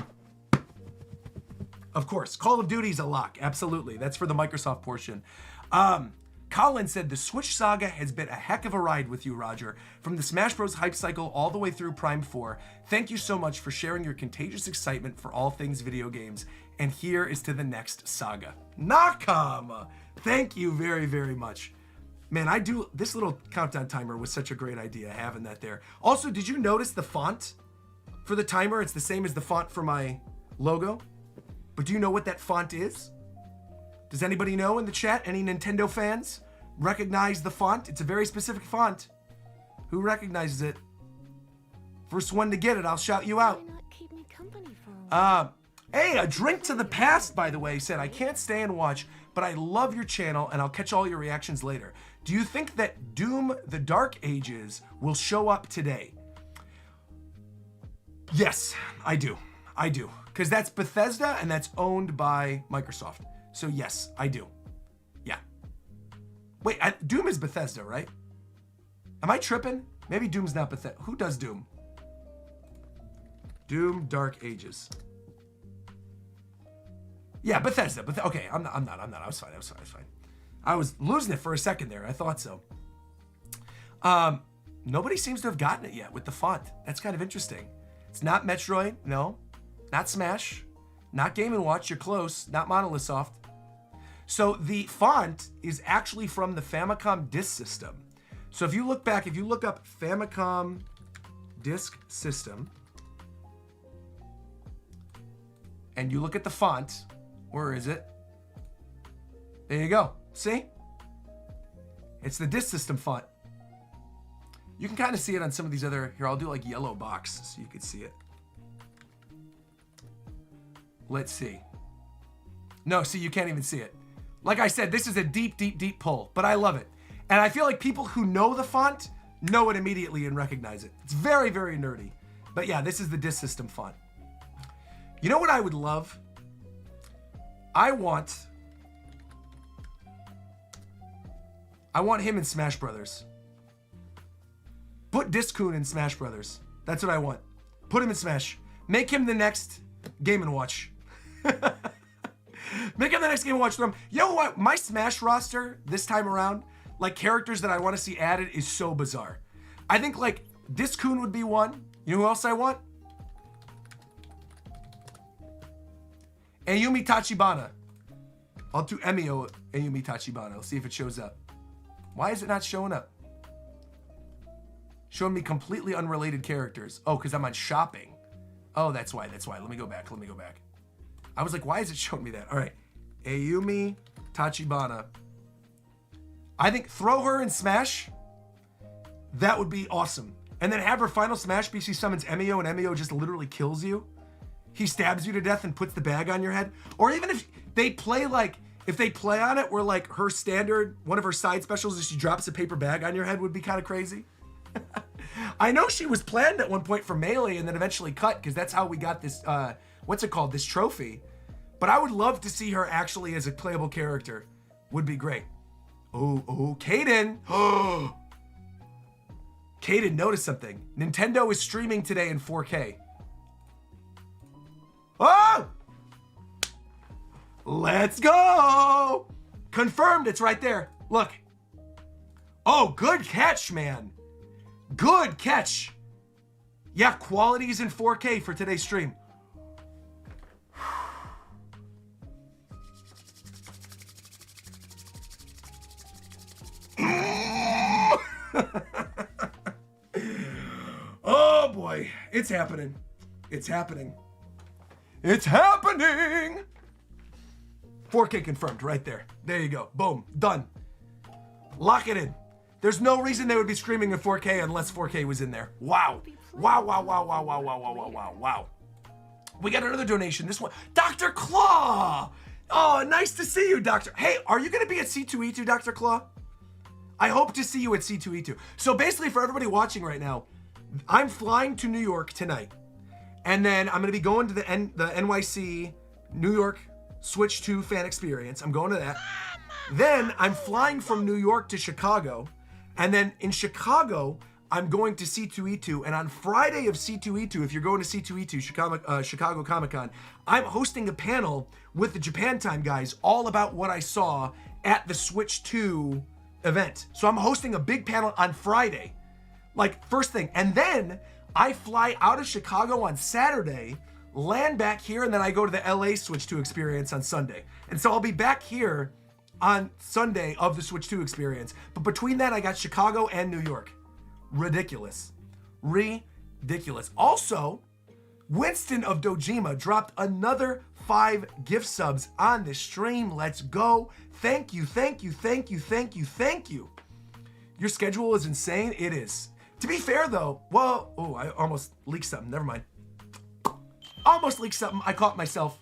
Of course. Call of Duty's a lock. Absolutely. That's for the Microsoft portion. Colin said, the Switch saga has been a heck of a ride with you, Roger. From the Smash Bros. Hype cycle all the way through Prime 4. Thank you so much for sharing your contagious excitement for all things video games. And here is to the next saga. Nakama! Thank you very, very much. Man, this little countdown timer was such a great idea, having that there. Also, did you notice the font for the timer? It's the same as the font for my logo. But do you know what that font is? Does anybody know in the chat? Any Nintendo fans recognize the font? It's a very specific font. Who recognizes it? First one to get it, I'll shout you out. Hey, a drink to the past, by the way, said, I can't stay and watch, but I love your channel and I'll catch all your reactions later. Do you think that Doom the Dark Ages will show up today? Yes, I do. I do. Because that's Bethesda and that's owned by Microsoft. So yes, I do. Yeah. Wait, Doom is Bethesda, right? Am I tripping? Maybe Doom's not Bethesda. Who does Doom? Doom Dark Ages. Yeah, Bethesda. Okay, I'm not. I was fine. I was losing it for a second there. I thought so. Nobody seems to have gotten it yet with the font. That's kind of interesting. It's not Metroid, no. Not Smash. Not Game & Watch, you're close. Not Monolith Soft. So the font is actually from the Famicom Disk System. So if you look back, if you look up Famicom Disk System, and you look at the font, where is it? There you go. See? It's the Disk System font. You can kind of see it on some of these other, here, I'll do like yellow box so you can see it. Let's see. No, see, you can't even see it. Like I said, this is a deep, deep, deep pull, but I love it. And I feel like people who know the font know it immediately and recognize it. It's very, very nerdy. But yeah, this is the Disk System font. You know what I would love? I want him in Smash Brothers. Put Discoon in Smash Brothers. That's what I want. Put him in Smash. Make him the next Game & Watch. Make him the next Game & Watch. You know what? My Smash roster this time around, like characters that I want to see added, is so bizarre. I think like Discoon would be one. You know who else I want? Ayumi Tachibana. I'll do Emio Ayumi Tachibana. I'll see if it shows up. Why is it not showing up? Showing me completely unrelated characters. Oh, because I'm on shopping. Oh, that's why. Let me go back. I was like, why is it showing me that? All right. Ayumi Tachibana. I think throw her in Smash. That would be awesome. And then have her final Smash be she summons Emio and Emio just literally kills you. He stabs you to death and puts the bag on your head. Or even if they play like, if they play on it where like her standard, one of her side specials is she drops a paper bag on your head would be kind of crazy. I know she was planned at one point for Melee and then eventually cut because that's how we got this, what's it called, this trophy. But I would love to see her actually as a playable character. Would be great. Oh, Grayden. Grayden, notice something. Nintendo is streaming today in 4K. Oh! Let's go. Confirmed. It's right there. Look. Oh, good catch, man. Good catch. Yeah, quality is in 4K for today's stream. Oh boy, it's happening. It's happening. It's happening. 4K confirmed right there. There you go. Boom. Done. Lock it in. There's no reason they would be streaming in 4K unless 4K was in there. Wow. Wow, wow, wow, wow, wow, wow, wow, wow, wow, wow. We got another donation. This one. Dr. Claw. Oh, nice to see you, Doctor. Hey, are you going to be at C2E2, Dr. Claw? I hope to see you at C2E2. So basically, for everybody watching right now, I'm flying to New York tonight. And then I'm going to be going to the NYC New York Switch 2 fan experience. I'm going to that. Then I'm flying from New York to Chicago. And then in Chicago, I'm going to C2E2. And on Friday of C2E2, if you're going to C2E2, Chicago Comic-Con, I'm hosting a panel with the Japan Time guys all about what I saw at the Switch 2 event. So I'm hosting a big panel on Friday, like first thing. And then I fly out of Chicago on Saturday, land back here, and then I go to the LA Switch 2 experience on Sunday. And so I'll be back here on Sunday of the Switch 2 experience. But between that, I got Chicago and New York. Ridiculous. Ridiculous. Also, Winston of Dojima dropped another 5 gift subs on this stream. Let's go. Thank you, thank you, thank you, thank you, thank you. Your schedule is insane. It is. To be fair, though, well, oh, I almost leaked something. Never mind. Almost leaked something. I caught myself.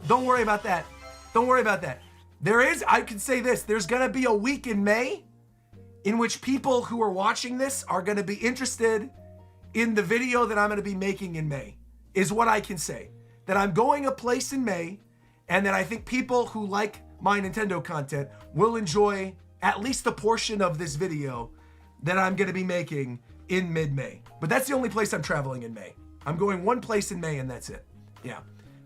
Don't worry about that. Don't worry about that. I can say this. There's going to be a week in May in which people who are watching this are going to be interested in the video that I'm going to be making in May, is what I can say. That I'm going a place in May, and that I think people who like my Nintendo content will enjoy at least a portion of this video that I'm going to be making in mid-May. But that's the only place I'm traveling in May. I'm going one place in May, and that's it. Yeah.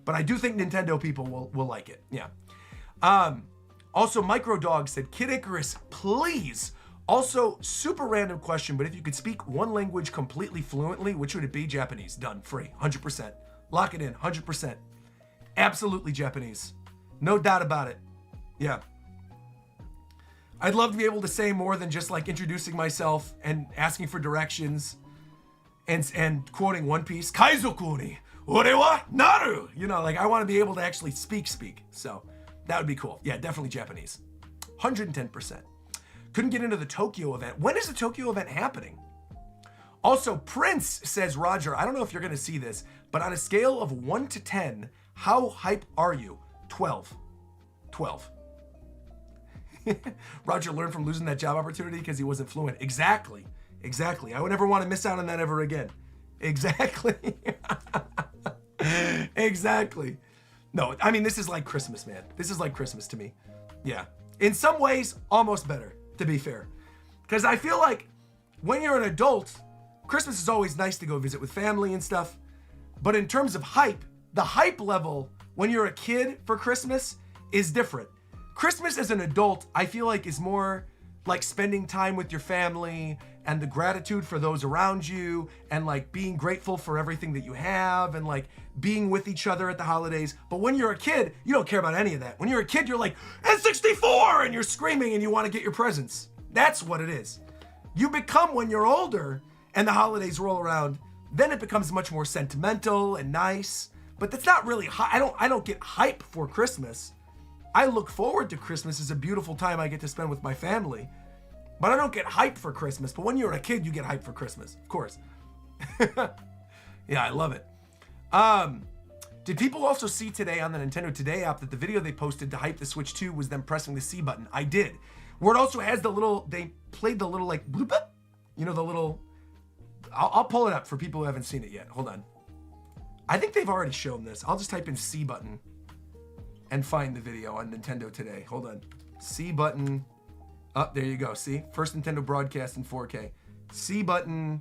But I do think Nintendo people will like it. Yeah. Also, Microdog said, Kid Icarus, please. Also, super random question, but if you could speak one language completely fluently, which would it be? Japanese. Done. Free. 100%. Lock it in. 100%. Absolutely Japanese. No doubt about it. Yeah. I'd love to be able to say more than just like introducing myself and asking for directions and quoting One Piece. Kaizoku ni ore wa naru. You know, like I want to be able to actually speak. So that would be cool. Yeah, definitely Japanese. 110%. Couldn't get into the Tokyo event. When is the Tokyo event happening? Also, Prince says, Roger, I don't know if you're going to see this, but on a scale of 1 to 10, how hype are you? 12. 12. Roger learned from losing that job opportunity because he wasn't fluent. Exactly. I would never want to miss out on that ever again. Exactly. Exactly. No, I mean, this is like Christmas, man. This is like Christmas to me. Yeah. In some ways, almost better, to be fair. Because I feel like when you're an adult, Christmas is always nice to go visit with family and stuff. But in terms of hype, the hype level when you're a kid for Christmas is different. Christmas as an adult, I feel like is more like spending time with your family and the gratitude for those around you and like being grateful for everything that you have and like being with each other at the holidays. But when you're a kid, you don't care about any of that. When you're a kid, you're like, N64! And you're screaming and you want to get your presents. That's what it is. You become, when you're older and the holidays roll around, then it becomes much more sentimental and nice. But that's not really, I don't get hype for Christmas. I look forward to Christmas as a beautiful time I get to spend with my family. But I don't get hyped for Christmas. But when you're a kid, you get hyped for Christmas, of course. Yeah, I love it. Did people also see today on the Nintendo Today app that the video they posted to hype the Switch 2 was them pressing the C button? I did. Where it also has the little, they played the little like bloop, you know, the little, I'll pull it up for people who haven't seen it yet. Hold on. I think they've already shown this. I'll just type in C button and find the video on Nintendo Today. Hold on. C button. Oh, there you go. See? First Nintendo broadcast in 4K. C button.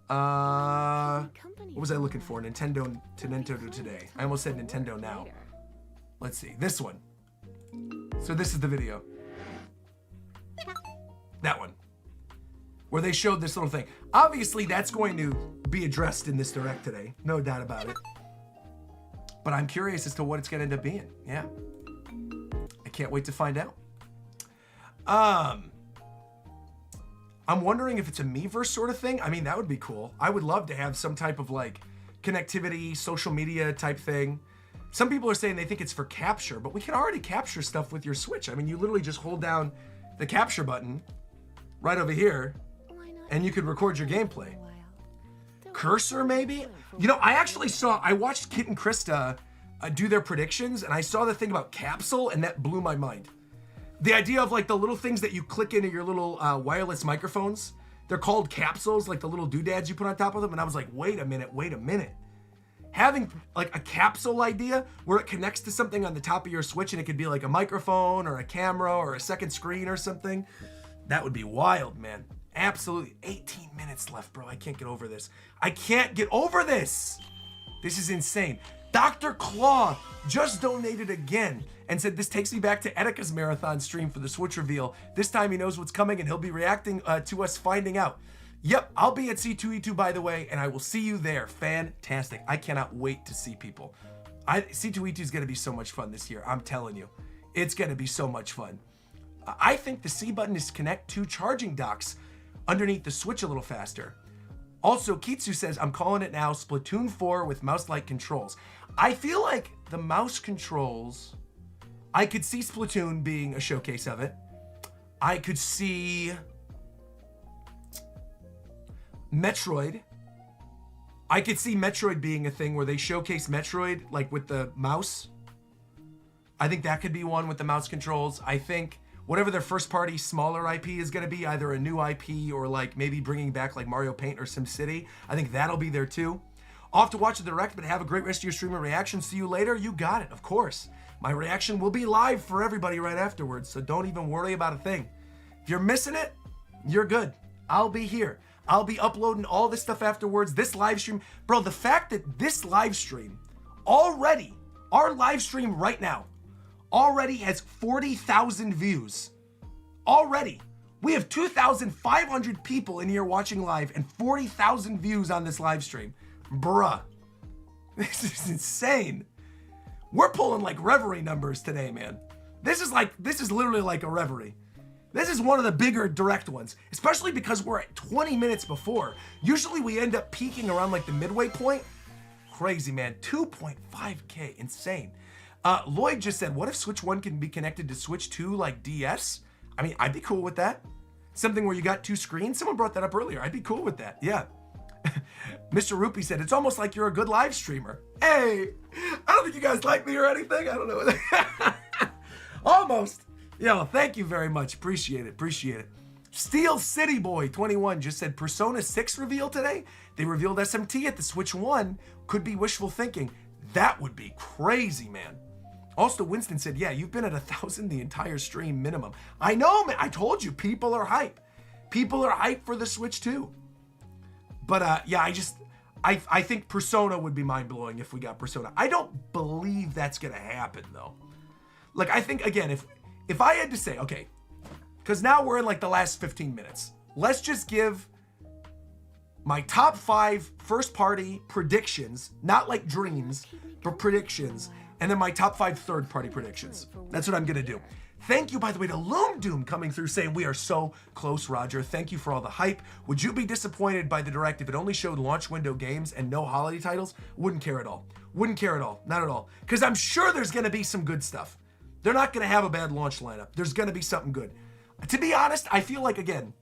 What was I looking for? Nintendo Today. I almost said Nintendo Now. Let's see. This one. So this is the video. That one. Where they showed this little thing. Obviously, that's going to be addressed in this direct today. No doubt about it. But I'm curious as to what it's going to end up being. Yeah. I can't wait to find out. I'm wondering if it's a Miiverse sort of thing. I mean, that would be cool. I would love to have some type of like connectivity, social media type thing. Some people are saying they think it's for capture, but we can already capture stuff with your Switch. I mean, you literally just hold down the capture button right over here, and you could record your gameplay. Cursor, maybe? You know, I watched Kit and Krista do their predictions, and I saw the thing about capsule, and that blew my mind. The idea of like the little things that you click into your little wireless microphones, they're called capsules, like the little doodads you put on top of them, and I was like, wait a minute. Having like a capsule idea where it connects to something on the top of your Switch, and it could be like a microphone or a camera or a second screen or something, that would be wild, man. Absolutely. 18 minutes left, bro. I can't get over this. This is insane. Dr. Claw just donated again and said, this takes me back to Etika's marathon stream for the Switch reveal. This time he knows what's coming and he'll be reacting to us finding out. Yep, I'll be at C2E2, by the way, and I will see you there. Fantastic. I cannot wait to see people. C2E2 is going to be so much fun this year. I'm telling you. It's going to be so much fun. I think the C button is to connect two charging docks underneath the Switch a little faster. Also, Kitsu says, I'm calling it now, Splatoon 4 with mouse-like controls. I feel like the mouse controls, I could see Splatoon being a showcase of it. I could see Metroid. I could see Metroid being a thing where they showcase Metroid, like with the mouse. I think that could be one with the mouse controls. I think whatever their first party smaller IP is going to be, either a new IP or like maybe bringing back like Mario Paint or SimCity, I think that'll be there too. Off to watch the direct, but have a great rest of your stream and reaction. See you later. You got it, of course. My reaction will be live for everybody right afterwards, so don't even worry about a thing. If you're missing it, you're good. I'll be here. I'll be uploading all this stuff afterwards. This live stream, bro, the fact that this live stream already, our live stream right now, already has 40,000 views. Already. We have 2,500 people in here watching live and 40,000 views on this live stream. Bruh. This is insane. We're pulling like Reverie numbers today, man. This is literally like a Reverie. This is one of the bigger direct ones, especially because we're at 20 minutes before. Usually we end up peaking around like the midway point. Crazy, man. 2.5K, insane. Lloyd just said, what if Switch 1 can be connected to Switch 2 like DS? I mean, I'd be cool with that. Something where you got two screens. Someone brought that up earlier. I'd be cool with that. Yeah. Mr. Rupee said, it's almost like you're a good live streamer. Hey, I don't think you guys like me or anything. I don't know. Almost. Yeah, well, thank you very much. Appreciate it. Steel City Boy 21 just said, Persona 6 reveal today? They revealed SMT at the Switch 1. Could be wishful thinking. That would be crazy, man. Also, Winston said, yeah, you've been at 1,000 the entire stream minimum. I know, man. I told you, people are hype. People are hype for the Switch 2. But yeah, I think Persona would be mind-blowing if we got Persona. I don't believe that's going to happen, though. Like, I think, again, if I had to say, okay, because now we're in like the last 15 minutes. Let's just give my top 5 first-party predictions, not like dreams, but predictions, and then my top 5 third-party predictions. That's what I'm going to do. Thank you, by the way, to Loom Doom coming through saying, we are so close, Roger. Thank you for all the hype. Would you be disappointed by the direct if it only showed launch window games and no holiday titles? Wouldn't care at all. Not at all. Because I'm sure there's going to be some good stuff. They're not going to have a bad launch lineup. There's going to be something good. To be honest, I feel like, again,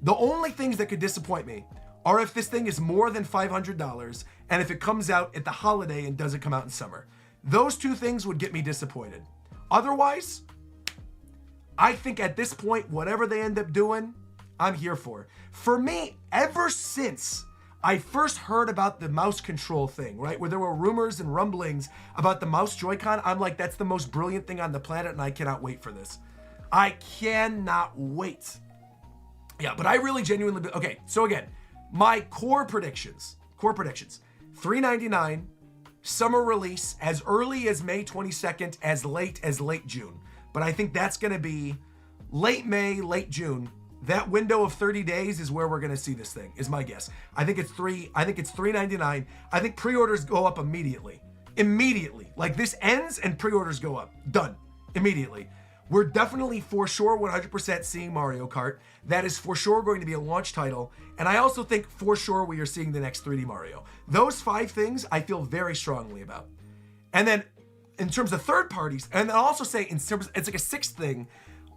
the only things that could disappoint me are if this thing is more than $500 and if it comes out at the holiday and doesn't come out in summer. Those two things would get me disappointed. Otherwise, I think at this point, whatever they end up doing, I'm here for. For me, ever since I first heard about the mouse control thing, right, where there were rumors and rumblings about the mouse Joy-Con, I'm like, that's the most brilliant thing on the planet, and I cannot wait for this. I cannot wait. Yeah, but I really genuinely, okay, so again, my core predictions, $399, summer release as early as May 22nd, as late June. but I think that's going to be late May, late June. That window of 30 days is where we're going to see this thing, is my guess. I think it's $3.99. I think pre-orders go up immediately. Immediately. Like, this ends and pre-orders go up. Done. Immediately. We're definitely for sure 100% seeing Mario Kart. That is for sure going to be a launch title. And I also think for sure we are seeing the next 3D Mario. Those 5 things I feel very strongly about. And then in terms of third parties, and I'll also say in terms, it's like a 6th thing,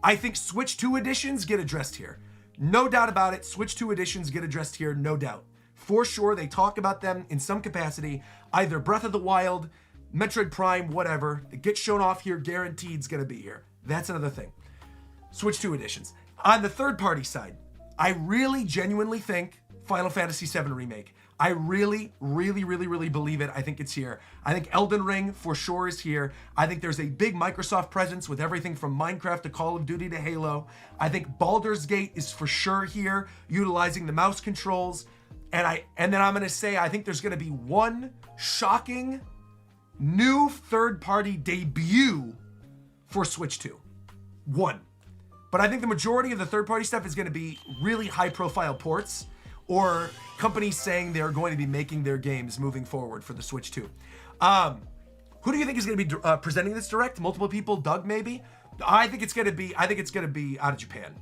I think Switch 2 editions get addressed here. No doubt about it. Switch 2 editions get addressed here, no doubt. For sure, they talk about them in some capacity, either Breath of the Wild, Metroid Prime, whatever. It gets shown off here, guaranteed it's going to be here. That's another thing. Switch 2 editions. On the third party side, I really genuinely think Final Fantasy VII Remake. I really believe it. I think it's here. I think Elden Ring for sure is here. I think there's a big Microsoft presence with everything from Minecraft to Call of Duty to Halo. I think Baldur's Gate is for sure here, utilizing the mouse controls. And then I'm gonna say I think there's gonna be one shocking new third-party debut for Switch 2. One. But I think the majority of the third-party stuff is gonna be really high-profile ports, or companies saying they're going to be making their games moving forward for the Switch 2. Who do you think is going to be presenting this direct? Multiple people? Doug, maybe? I think it's going to be out of Japan.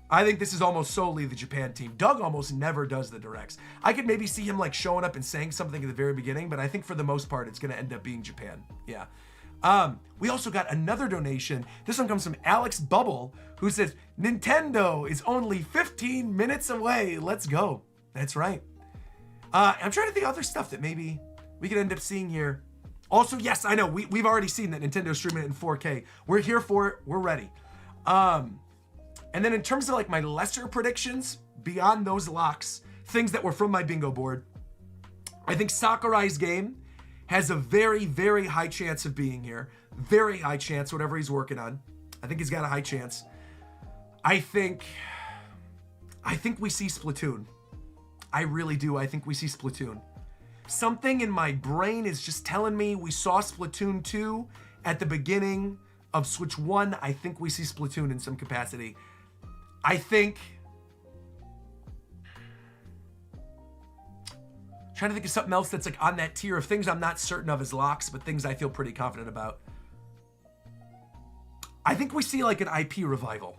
I think this is almost solely the Japan team. Doug almost never does the directs. I could maybe see him like showing up and saying something at the very beginning, but I think for the most part, it's going to end up being Japan. Yeah. We also got another donation. This one comes from Alex Bubble, who says, Nintendo is only 15 minutes away. Let's go. That's right. I'm trying to think of other stuff that maybe we could end up seeing here. Also, yes, I know, we've already seen that Nintendo's streaming it in 4K. We're here for it. We're ready. And then in terms of like my lesser predictions, beyond those locks, things that were from my bingo board, I think Sakurai's game has a very high chance of being here. Very high chance, whatever he's working on. I think he's got a high chance. I think we see Splatoon. I really do. I think we see Splatoon. Something in my brain is just telling me we saw Splatoon 2 at the beginning of Switch 1. I think we see Splatoon in some capacity. I think... Trying to think of something else that's like on that tier of things I'm not certain of as locks, but things I feel pretty confident about. I think we see like an IP revival.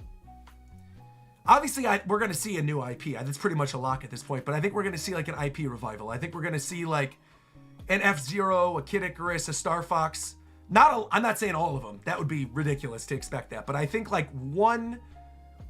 Obviously, we're going to see a new IP. That's pretty much a lock at this point, but I think we're going to see like an IP revival. I think we're going to see like an F-Zero, a Kid Icarus, a Star Fox. I'm not saying all of them. That would be ridiculous to expect that, but I think like one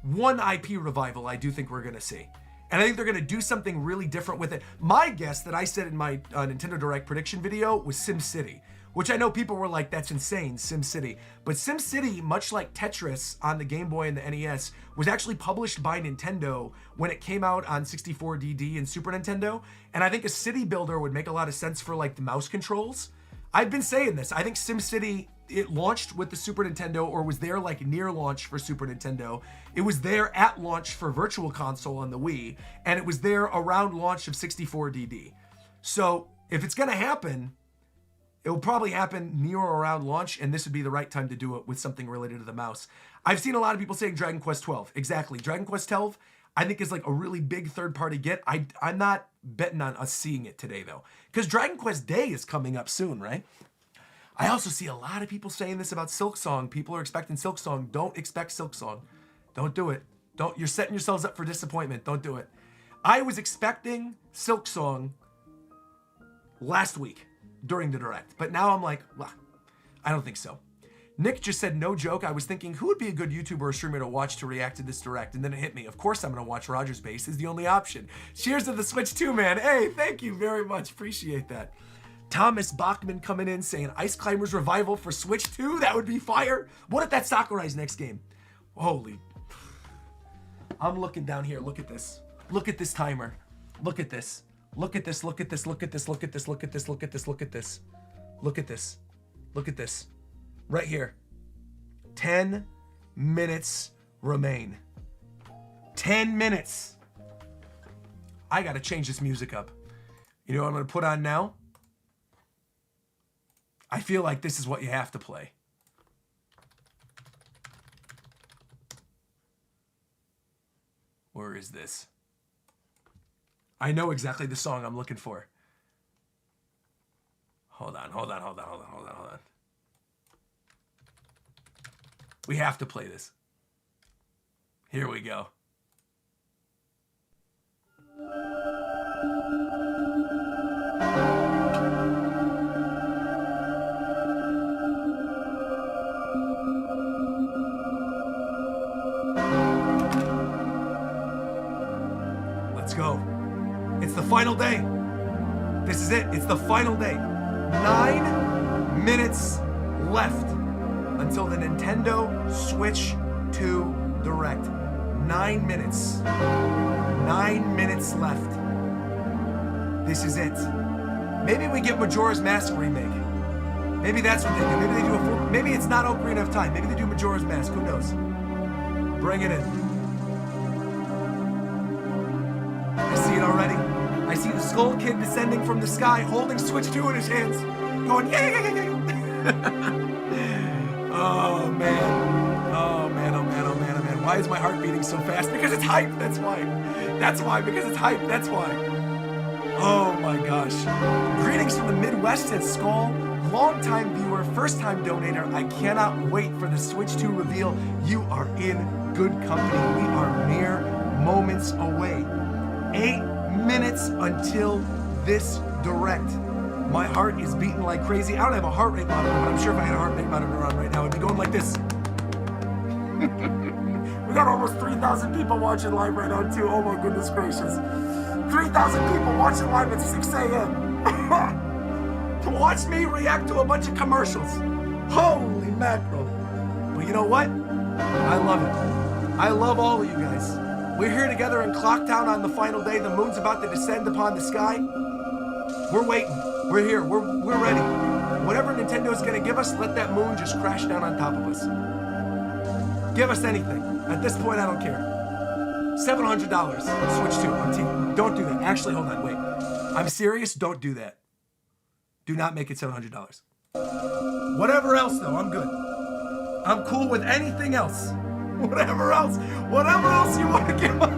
IP revival I do think we're going to see. And I think they're going to do something really different with it. My guess that I said in my Nintendo Direct prediction video was SimCity, which I know people were like, that's insane, SimCity. But SimCity, much like Tetris on the Game Boy and the NES, was actually published by Nintendo when it came out on 64DD and Super Nintendo. And I think a city builder would make a lot of sense for like the mouse controls. I've been saying this. I think SimCity, it launched with the Super Nintendo, or was there like near launch for Super Nintendo. It was there at launch for Virtual Console on the Wii, and it was there around launch of 64DD. So if it's going to happen, it will probably happen near or around launch, and this would be the right time to do it with something related to the mouse. I've seen a lot of people saying Dragon Quest 12. Exactly. Dragon Quest 12, I think is like a really big third-party get. I'm not betting on us seeing it today, though, because Dragon Quest Day is coming up soon, right? I also see a lot of people saying this about Silksong. People are expecting Silksong. Don't expect Silksong. Don't do it. You're setting yourselves up for disappointment. Don't do it. I was expecting Silksong last week during the Direct, but now I'm like, well, I don't think so. Nick just said, no joke, I was thinking who would be a good YouTuber or streamer to watch to react to this Direct, and then it hit me. Of course I'm going to watch RogersBase, is the only option. Cheers to the Switch 2, man. Hey, thank you very much. Appreciate that. Thomas Bachman coming in saying Ice Climbers Revival for Switch 2? That would be fire. What if that's Sakurai's next game? Holy. I'm looking down here. Look at this. Look at this timer. Look at this. Look at this. Look at this. Look at this. Look at this. Look at this. Look at this. Look at this. Look at this. Look at this. Right here. 10 minutes remain. 10 minutes. I got to change this music up. You know what I'm going to put on now? I feel like this is what you have to play. Where is this? I know exactly the song I'm looking for. Hold on. We have to play this. Here we go. Let's go. It's the final day. This is it. It's the final day. 9 minutes left until the Nintendo Switch 2 Direct. 9 minutes. 9 minutes left. This is it. Maybe we get Majora's Mask remake. Maybe that's what they do. Maybe they do maybe it's not Ocarina of Time. Maybe they do Majora's Mask. Who knows? Bring it in. I see it already. I see the Skull Kid descending from the sky, holding Switch 2 in his hands, going, yeah. Oh, man. Oh, man. Why is my heart beating so fast? Because it's hype. That's why. Because it's hype. That's why. Oh, my gosh. Greetings from the Midwest, said Skull. Long-time viewer, first-time donator. I cannot wait for the Switch 2 reveal. You are in good company. We are mere moments away. 8 minutes until this Direct. My heart is beating like crazy. I don't have a heart rate monitor, but I'm sure if I had a heart rate monitor on right now, it'd be going like this. We got almost 3,000 people watching live right now, too. Oh my goodness gracious. 3,000 people watching live at 6 a.m. to watch me react to a bunch of commercials. Holy mackerel. But you know what? I love it. I love all of you guys. We're here together in Clocktown on the final day. The moon's about to descend upon the sky. We're waiting. We're here. We're ready. Whatever Nintendo's gonna give us, let that moon just crash down on top of us. Give us anything. At this point, I don't care. $700. Switch 2. I'm team. Don't do that. Actually, hold on. Wait. I'm serious. Don't do that. Do not make it $700. Whatever else, though, I'm good. I'm cool with anything else. Whatever else you want to give us.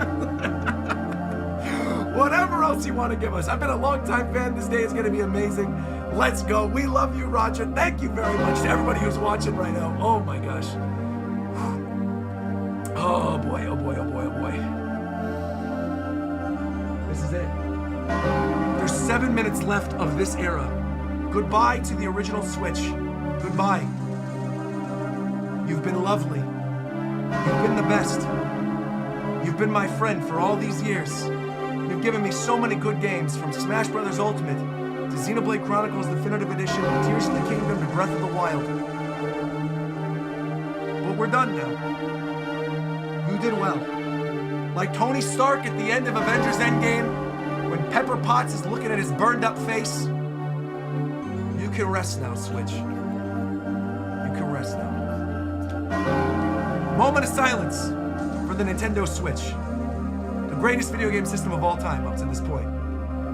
Whatever else you want to give us. I've been a long-time fan. This day is going to be amazing. Let's go. We love you, Roger. Thank you very much to everybody who's watching right now. Oh, my gosh. Oh, boy. This is it. There's 7 minutes left of this era. Goodbye to the original Switch. Goodbye. You've been lovely. You've been the best. You've been my friend for all these years. You've given me so many good games, from Smash Bros. Ultimate to Xenoblade Chronicles Definitive Edition, to Tears of the Kingdom, to Breath of the Wild. But we're done now. You did well. Like Tony Stark at the end of Avengers Endgame, when Pepper Potts is looking at his burned up face. You can rest now, Switch. You can rest now. Moment of silence for the Nintendo Switch. The greatest video game system of all time up to this point.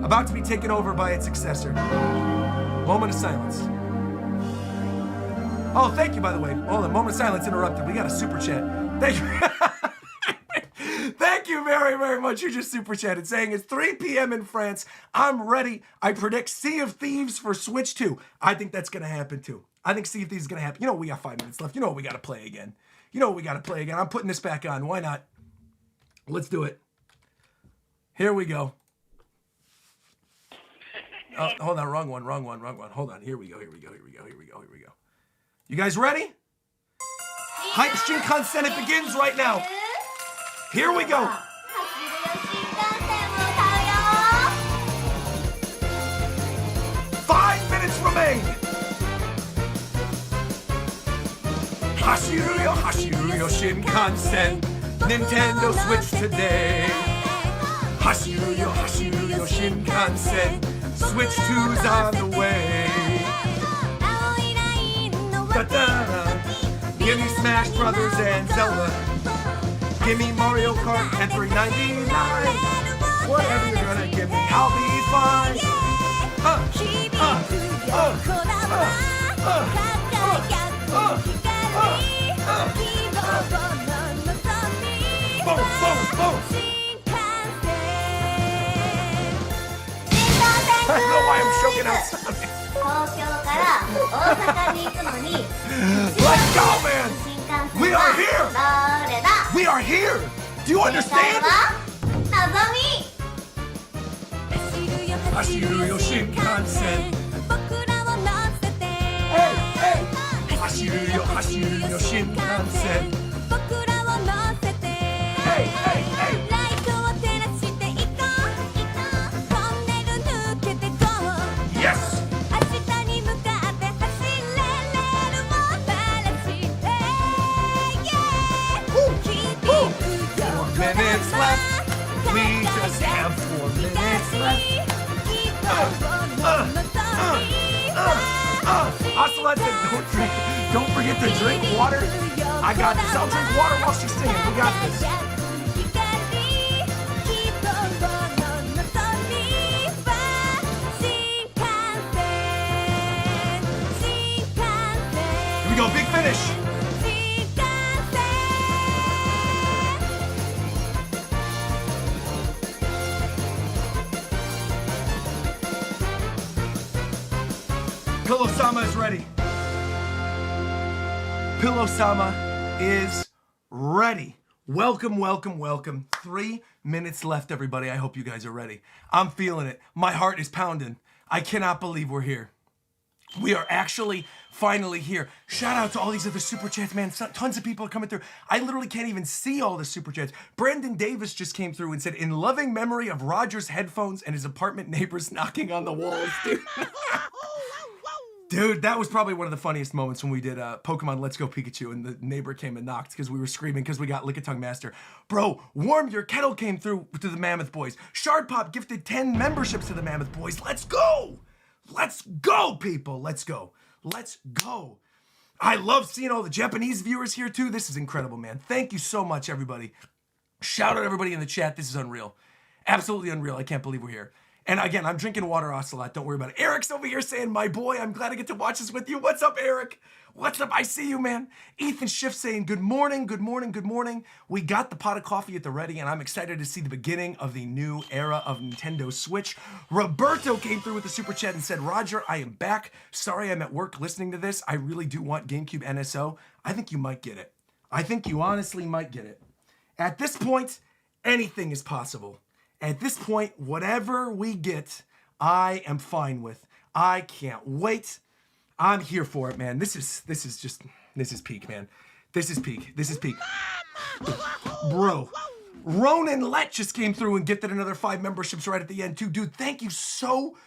About to be taken over by its successor. Moment of silence. Oh, thank you, by the way. Hold on, moment of silence interrupted. We got a super chat. Thank you. Thank you very, very much. You just super chatted saying it's 3 p.m. in France. I'm ready. I predict Sea of Thieves for Switch 2. I think that's going to happen too. I think Sea of Thieves is going to happen. You know, we got 5 minutes left. You know what we got to play again. I'm putting this back on. Why not? Let's do it. Here we go. Oh, hold on. Wrong one. Hold on. Here we go. You guys ready? Hype Shinkansen, it begins right now. Here we go. 5 minutes remain. Hashiru yo Shinkansen. Nintendo Switch today. Hashiru yo Shinkansen. Switch 2's on the way. Da-da-da. Give me Smash Brothers and Zelda. Give me Mario Kart and $3.99. Whatever you're gonna give me, I'll be fine. Boom, boom, boom. get outside. 東京から大阪に行くのに Let's go, man. 新幹線 We は are here. どれだ We are here. Do you 正解 understand? はのぞみ走るよ新幹線僕らを乗せて走るよ新幹線僕らを乗せてライトを照らしていこうトンネル抜けて GO Yes. 明日に向かって走れレールをバラして Keep it Four minutes left. We just have 4 minutes left. Ocelot said, don't forget to drink water. I got this. I'll drink water while she's singing. We got this. Here we go, big finish. Pillow-sama is ready. Pillow-sama is ready. Welcome, welcome, welcome. 3 minutes left, everybody. I hope you guys are ready. I'm feeling it. My heart is pounding. I cannot believe we're here. We are actually finally here. Shout out to all these other super chats, man. Tons of people are coming through. I literally can't even see all the super chats. Brandon Davis just came through and said, in loving memory of Roger's headphones and his apartment neighbors knocking on the walls, dude. Dude, that was probably one of the funniest moments when we did Pokemon Let's Go Pikachu and the neighbor came and knocked because we were screaming because we got Lickitung Master. Bro, Warm Your Kettle came through to the Mammoth Boys. Shard Pop gifted 10 memberships to the Mammoth Boys. Let's go! Let's go, people! Let's go. Let's go. I love seeing all the Japanese viewers here too. This is incredible, man. Thank you so much, everybody. Shout out everybody in the chat. This is unreal. Absolutely unreal. I can't believe we're here. And again, I'm drinking water, Ocelot. Don't worry about it. Eric's over here saying, my boy, I'm glad I get to watch this with you. What's up, Eric? What's up? I see you, man. Ethan Schiff saying, good morning, good morning, good morning. We got the pot of coffee at the ready, and I'm excited to see the beginning of the new era of Nintendo Switch. Roberto came through with the super chat and said, Roger, I am back. Sorry I'm at work listening to this. I really do want GameCube NSO. I think you might get it. I think you honestly might get it. At this point, anything is possible. At this point, whatever we get, I am fine with. I can't wait. I'm here for it, man. This is peak, man. This is peak. This is peak. Bro, Ronan Let just came through and gifted another 5 memberships right at the end too. Dude, thank you so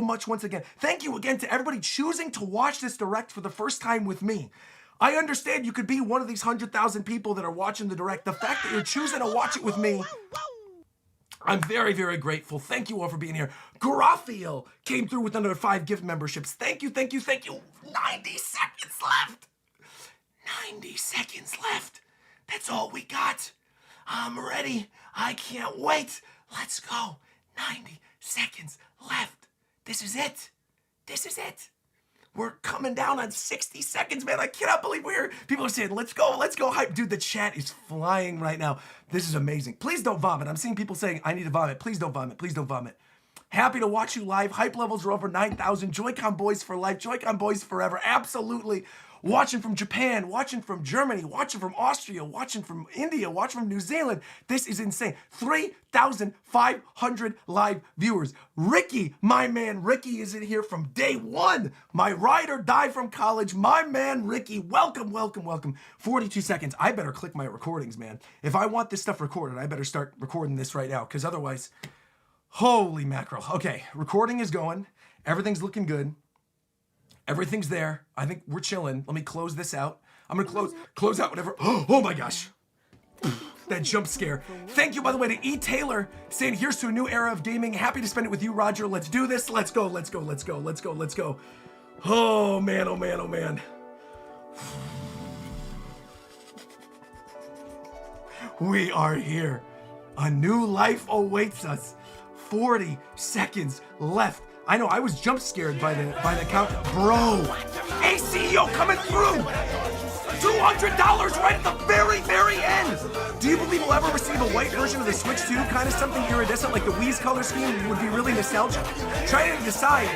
much once again. Thank you again to everybody choosing to watch this direct for the first time with me. I understand you could be one of these 100,000 people that are watching the direct. The fact that you're choosing to watch it with me, I'm very, very grateful. Thank you all for being here. Grafiel came through with another 5 gift memberships. Thank you, thank you, thank you. 90 seconds left. 90 seconds left. That's all we got. I'm ready. I can't wait. Let's go. 90 seconds left. This is it. This is it. We're coming down on 60 seconds, man. I cannot believe we're here. People are saying, let's go hype. Dude, the chat is flying right now. This is amazing. Please don't vomit. I'm seeing people saying, I need to vomit. Please don't vomit. Please don't vomit. Happy to watch you live. Hype levels are over 9,000. Joy-Con boys for life. Joy-Con boys forever. Absolutely. Watching from Japan, watching from Germany, watching from Austria, watching from India, watching from New Zealand. This is insane. 3,500 live viewers. Ricky, my man Ricky is in here from day one. My ride or die from college, my man Ricky. Welcome, welcome, welcome. 42 seconds. I better click my recordings, man. If I want this stuff recorded, I better start recording this right now, because otherwise, holy mackerel. Okay, recording is going. Everything's looking good. Everything's there. I think we're chilling. Let me close this out. I'm gonna close out whatever. Oh my gosh. That jump scare. Thank you, by the way, to E. Taylor saying, here's to a new era of gaming. Happy to spend it with you, Roger. Let's do this. Let's go, let's go, let's go, let's go, let's go. Oh man, oh man, oh man. We are here. A new life awaits us. 40 seconds left. I know, I was jump scared by the count. Bro, ACO coming through. $200 right at the very, very end. Do you believe we'll ever receive a white version of the Switch 2? Kind of something iridescent like the Wii's color scheme would be really nostalgic. Trying to decide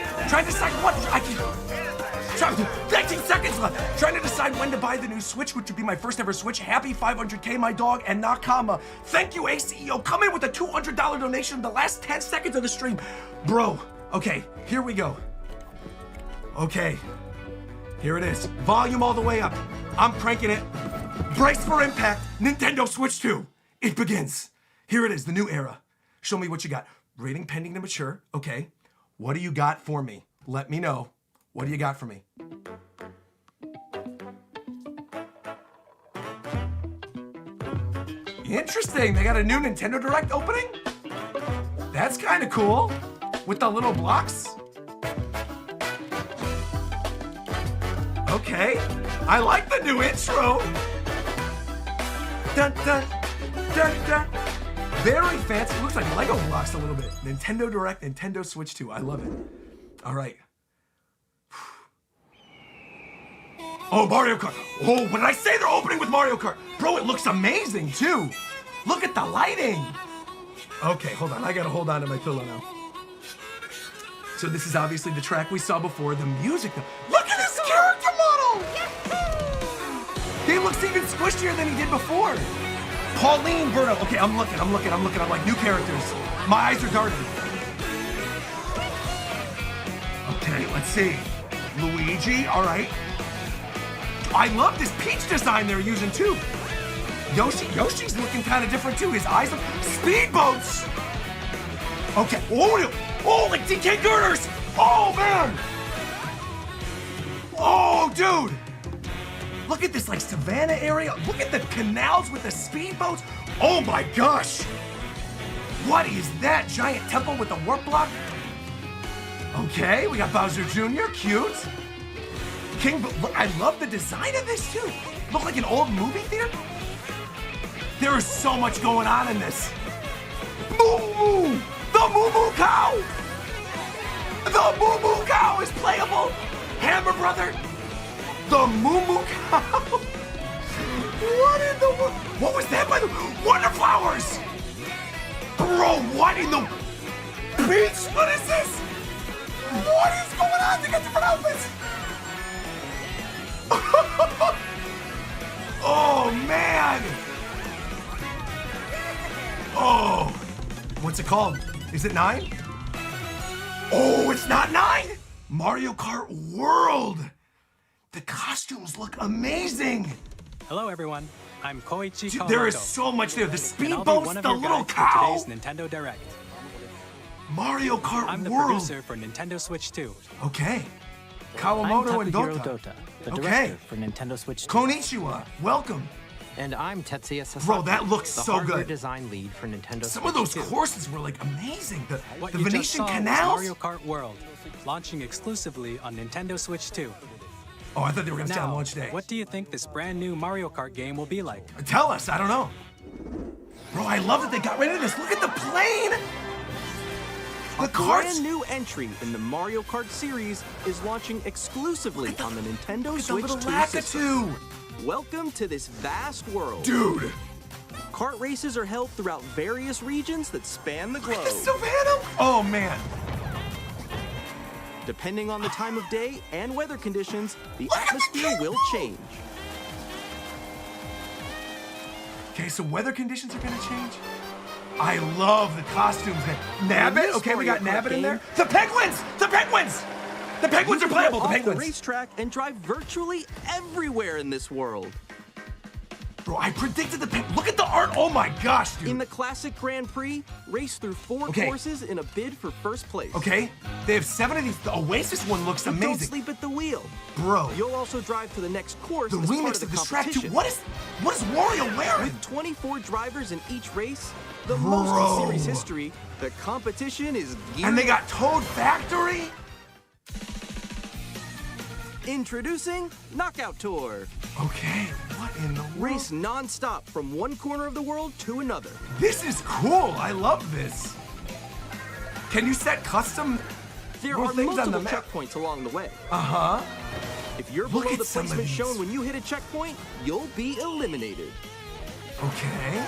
what I can. 19 seconds left. Trying to decide when to buy the new Switch, which would be my first ever Switch. Happy 500K, my dog, and Nakama. Thank you, ACEO. Come in with a $200 donation in the last 10 seconds of the stream. Bro, okay, here we go. Okay, here it is. Volume all the way up. I'm cranking it. Brace for impact. Nintendo Switch 2. It begins. Here it is, the new era. Show me what you got. Rating pending to mature. Okay. What do you got for me? Let me know. What do you got for me? Interesting. They got a new Nintendo Direct opening? That's kind of cool. With the little blocks. Okay. I like the new intro. Dun, dun, dun, dun. Very fancy. It looks like Lego blocks a little bit. Nintendo Direct, Nintendo Switch 2. I love it. All right. Oh, Mario Kart. Oh, what did I say? They're opening with Mario Kart. Bro, it looks amazing, too. Look at the lighting. Okay, hold on. I got to hold on to my pillow now. So this is obviously the track we saw before. The music. Look at this character model. He looks even squishier than he did before. Pauline Berto. Okay, I'm looking. I'm like new characters. My eyes are darting. Okay, let's see. Luigi, all right. I love this peach design they're using too. Yoshi's looking kind of different too. His eyes look speedboats. Okay. Oh, like DK girders. Oh man. Oh, dude. Look at this like savannah area. Look at the canals with the speedboats. Oh my gosh. What is that giant temple with the warp block? Okay, we got Bowser Jr. Cute. Look, I love the design of this too. Look like an old movie theater. There is so much going on in this. Moo! The Moo Moo Cow! The Moo Moo Cow is playable! Hammer Brother! The Moo Moo Cow! What was that by the Wonder Flowers? Bro, what in the Peach? What is this? What is going on? They got different outfits! Oh man! Oh, what's it called? Is it 9? Oh, it's not 9! Mario Kart World! The costumes look amazing! Hello everyone, I'm Koichi Dude, Kawamoto. there is so much there. The and I'll be one speedboats, of the your little guides cow! for today's Nintendo Direct. Mario Kart I'm the World! producer for Nintendo Switch 2. Okay. I'm Kawamoto and Takahiro Dota. Dota, the Okay. director for Nintendo Switch 2. Konnichiwa, welcome. And I'm Tetsuya Sasaki, Bro, that looks the so hardware good. design lead for Nintendo Some Switch of those 2. courses were like amazing. The What you just Venetian saw was canals. Mario Kart World, launching exclusively on Nintendo Switch 2. Oh, I thought they were gonna stay on Now, launch day. what do you think this brand new Mario Kart game will be like? Tell us, I don't know. Bro, I love that they got rid of this. Look at the plane! The A carts! brand new entry in the Mario Kart series is launching exclusively on the Nintendo Switch 2 system. Welcome to this vast world. Dude! Kart races are held throughout various regions that span the globe. Savannah? Oh, man. Depending on the time of day and weather conditions, the atmosphere will change. Okay, so weather conditions are gonna change? I love the costumes. Nabbit? Okay, we got Nabbit in there. The penguins! The penguins! The penguins You are can playable, get the off penguins! racetrack and drive virtually everywhere in this world. Bro, I predicted the penguins. Look at the art. Oh my gosh, dude. In the classic Grand Prix, race through 4 Okay. courses in a bid for first place. Okay, they have 7 of these. The Oasis one looks But amazing. Don't sleep at the wheel. Bro. You'll also drive to the next course The as part remix of of the this track too. competition. What is Wario wearing? With 24 drivers in each race, the most in series history, the competition is gearing And they got up. Toad Factory? Introducing Knockout Tour. Okay, what in the world? Race non-stop from one corner of the world to another. This is cool. I love this. Can you set custom There more are things on the multiple map? checkpoints along the way. Uh-huh. If you're Look below at the some of placement these. shown when you hit a checkpoint, you'll be eliminated. Okay.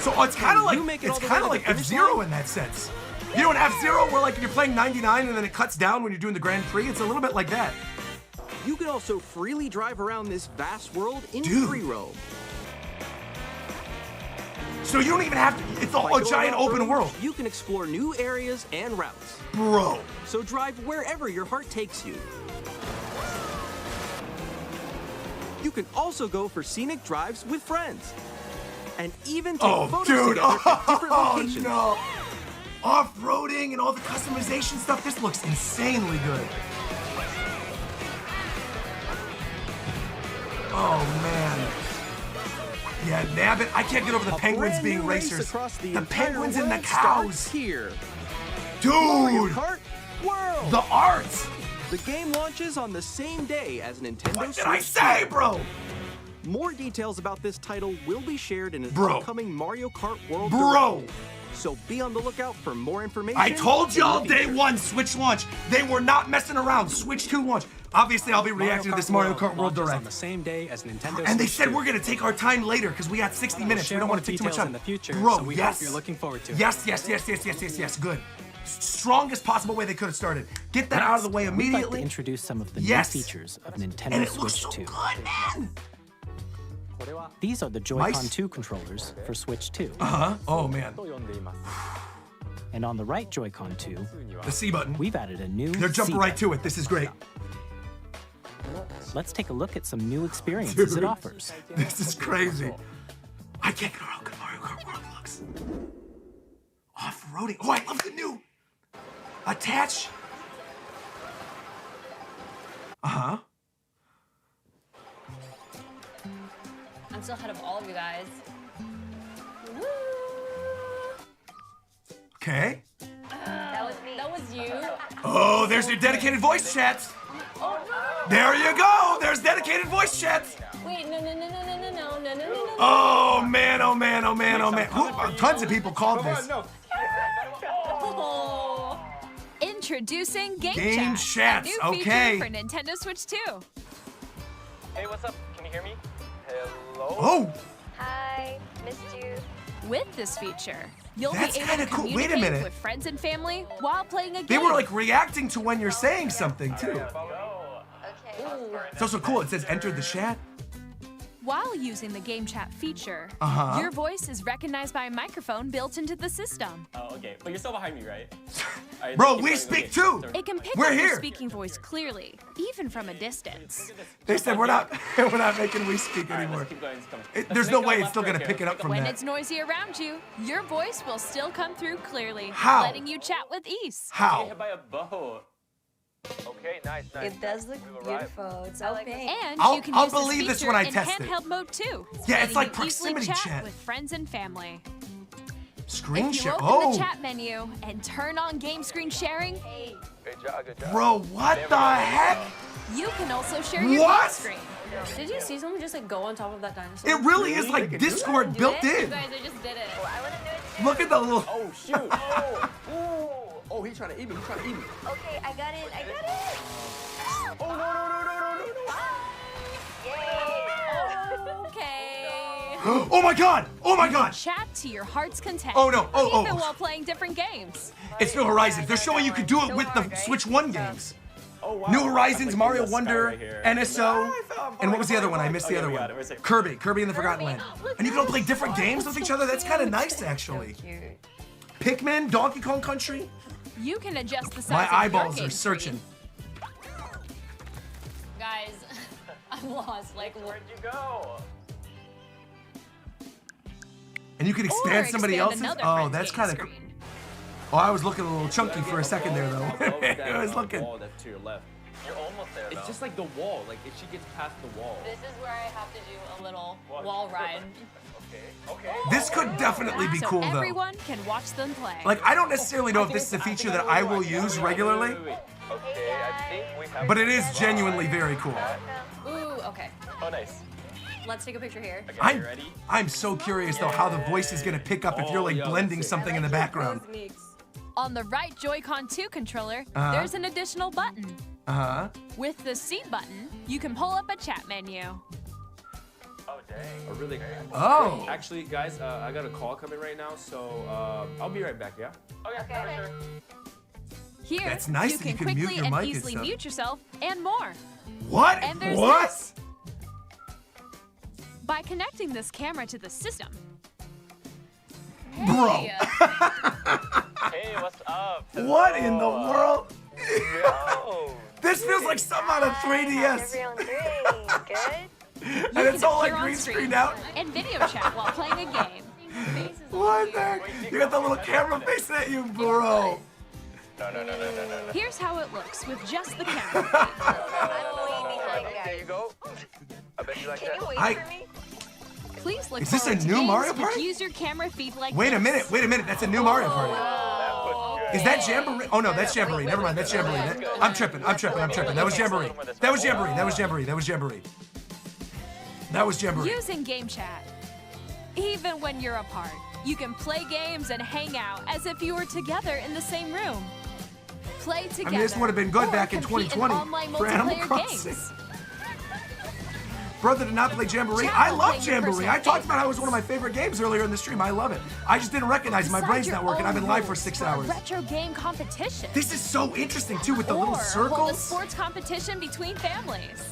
So it's kind of like You make it all it's the way kind to of the like finish F-Zero line? in that sense. You know, in F-Zero, where like you're playing 99 and then it cuts down when you're doing the Grand Prix. It's a little bit like that. You can also freely drive around this vast world in Dude. free roam. So you don't even have to. It's all By a going giant open off-road, world, You can explore new areas and routes. bro. So drive wherever your heart takes you. You can also go for scenic drives with friends. And even take Oh, photos dude. together at different Oh, locations. no. Off-roading and all the customization stuff. This looks insanely good. Oh, man. Yeah, nabbit. I can't get over the A penguins brand being new race racers. across the The entire penguins and the world starts cows. here. Mario Dude, Kart World. the arts. The game launches on the same day as Nintendo What Switch did I say, 2. bro? More details about this title will be shared in an Bro. upcoming Mario Kart World Bro. Direct. So be on the lookout for more information. I told in y'all the day future. one, Switch launch. They were not messing around. Switch 2 launch. Obviously, I'll be reacting to this Mario Kart World launches on Direct. the same day as Nintendo And they Switch said 2. we're gonna take our time later because we got 60 We'll minutes. We share don't more want to take too much details time. in the future, Bro, so we yes. hope you're looking forward to it. Yes. Good. Strongest possible way they could have started. Get that out of the way We'd like to immediately. introduce some of the Yes. new features of And Nintendo it looks Switch so 2. good, man. These are the Joy-Con Mice? 2 controllers for Switch 2. Uh-huh. Oh, man. And on the right Joy-Con 2, The C button. we've added a new They're jumping C right button. to it. This is great. Let's take a look at some new experiences Dude. it offers. This is crazy. I can't get over how good Mario Kart World looks. Off-roading. Oh, I love the new attach. Uh-huh. I'm still ahead of all of you guys. Okay. That was me. That was you. Oh, there's your dedicated voice chats. There you go. There's dedicated voice chats. Wait, no. Oh, man. Tons of people called this. Oh. Introducing Game Game Chat, Chats, a new okay. feature for Nintendo Switch 2. Hey, what's up? Can you hear me? Hello? Oh, Hi, missed you. With this feature, you'll That's be able kinda to cool. Wait a communicate minute. with friends and family while playing a game. they were like reacting to when you're saying something too. Okay. It's also cool. It says enter the chat. While using the Game Chat feature, Uh-huh. your voice is recognized by a microphone built into the system. Oh, okay. But you're still behind me, right? Alright, Bro, keep we going, speak okay. too. Sorry. It can pick We're up your here. speaking voice clearly, even from a distance. They said we're not making we speak Alright, anymore. let's keep going. Let's come. There's Let's no make a way it's left still right gonna here. pick it up from When that. it's noisy around you, your voice will still come through clearly, How? letting you chat with ease. Get How? hit by a boat. Okay, nice. It does look We've arrived. beautiful. It's I like opaque. And I'll- you can I'll use believe this this feature when I in test it. handheld mode too. Yeah, it's letting like you easily proximity chat chat. with friends and family. Screen If you share. open Oh, the chat menu and turn on game screen sharing, Good job. Good job. bro, what the heck? you can also share your What? game screen. Did you see someone just like go on top of that dinosaur? It really is like Discord built You in. guys, I just did it. I want to do it too. Look at the little. Oh shoot! Oh, he's trying to eat me. He's trying to eat me. Okay, I got it. Oh no! Okay. Oh my god! Oh my god! Chat to your heart's content. Oh, no. Oh, Even oh. while playing different games. It's New Horizons. They're showing you could do it with the Switch 1 games. Oh wow! New Horizons, That's like Mario the sky Wonder, right here. NSO, and what was the other one? I missed the Okay, other we one. got it. Where's it? Kirby in the Forgotten Land. And you can all play different games with each other. That's kind of nice, actually. Pikmin, Donkey Kong Country. You can adjust the size My of your eyeballs game are searching. Guys, I'm lost. Like, Where'd you go? And you can Or expand somebody expand else's. another Oh, friend's that's game kind of. screen. Oh, I was looking a little chunky for a second there, though. I was looking. Wall that's to your left. You're almost there. It's just like the wall. Like if she gets past the wall. this is where I have to do a little wall ride. Okay. This could definitely be So cool, though. everyone can watch them play. Like, I don't necessarily know if this is a feature that I will use regularly, Okay, I think we have. but it is genuinely very cool. Ooh, okay. Oh, nice. Let's take a picture here. Okay, you ready? I'm so curious, though, how the voice is going to pick up if you're, like, blending something in the background. On the right Joy-Con 2 controller, Uh-huh. there's an additional button. Uh-huh. With the C button, you can pull up a chat menu. Oh, dang. Oh, really? Oh. Actually, guys, I got a call coming right now, so I'll be right back, yeah? Okay, for sure. Here, That's nice you that can you can quickly mute your and mic and easily stuff. mute yourself and more. What? And there's What? this. By connecting this camera to the system. Bro. Hey, what's up? What in the world? Yo. This feels like something on a 3DS. You And can it's all like appear on green screen screened out. and video chat while playing a game. What the heck? You got the little camera facing at you, bro. No. Here's how it looks with just the camera. There you go. I bet you like that. Please look Is this a forward to new games Mario which Party? use your camera feed like Wait a this. minute. That's a new Mario Party. Is that Jamboree? Oh no, that's Jamboree. Never mind, that's Jamboree. I'm tripping. That was Jamboree. That was Jamboree. Using game chat. Even when you're apart, you can play games and hang out as if you were together in the same room. Play together. I mean, this would have been good or back in compete 2020 online for Animal multiplayer Crossing. games. Brother did not play Jamboree. Chat I will love play your Jamboree. personal I talked about how it was one of my favorite games earlier in the stream. I love it. I just didn't recognize it. My Decide brain's your not working. I've own been live for rules 6 a hours. retro game competition. This is so interesting too with the little Or hold a circles. sports competition between families.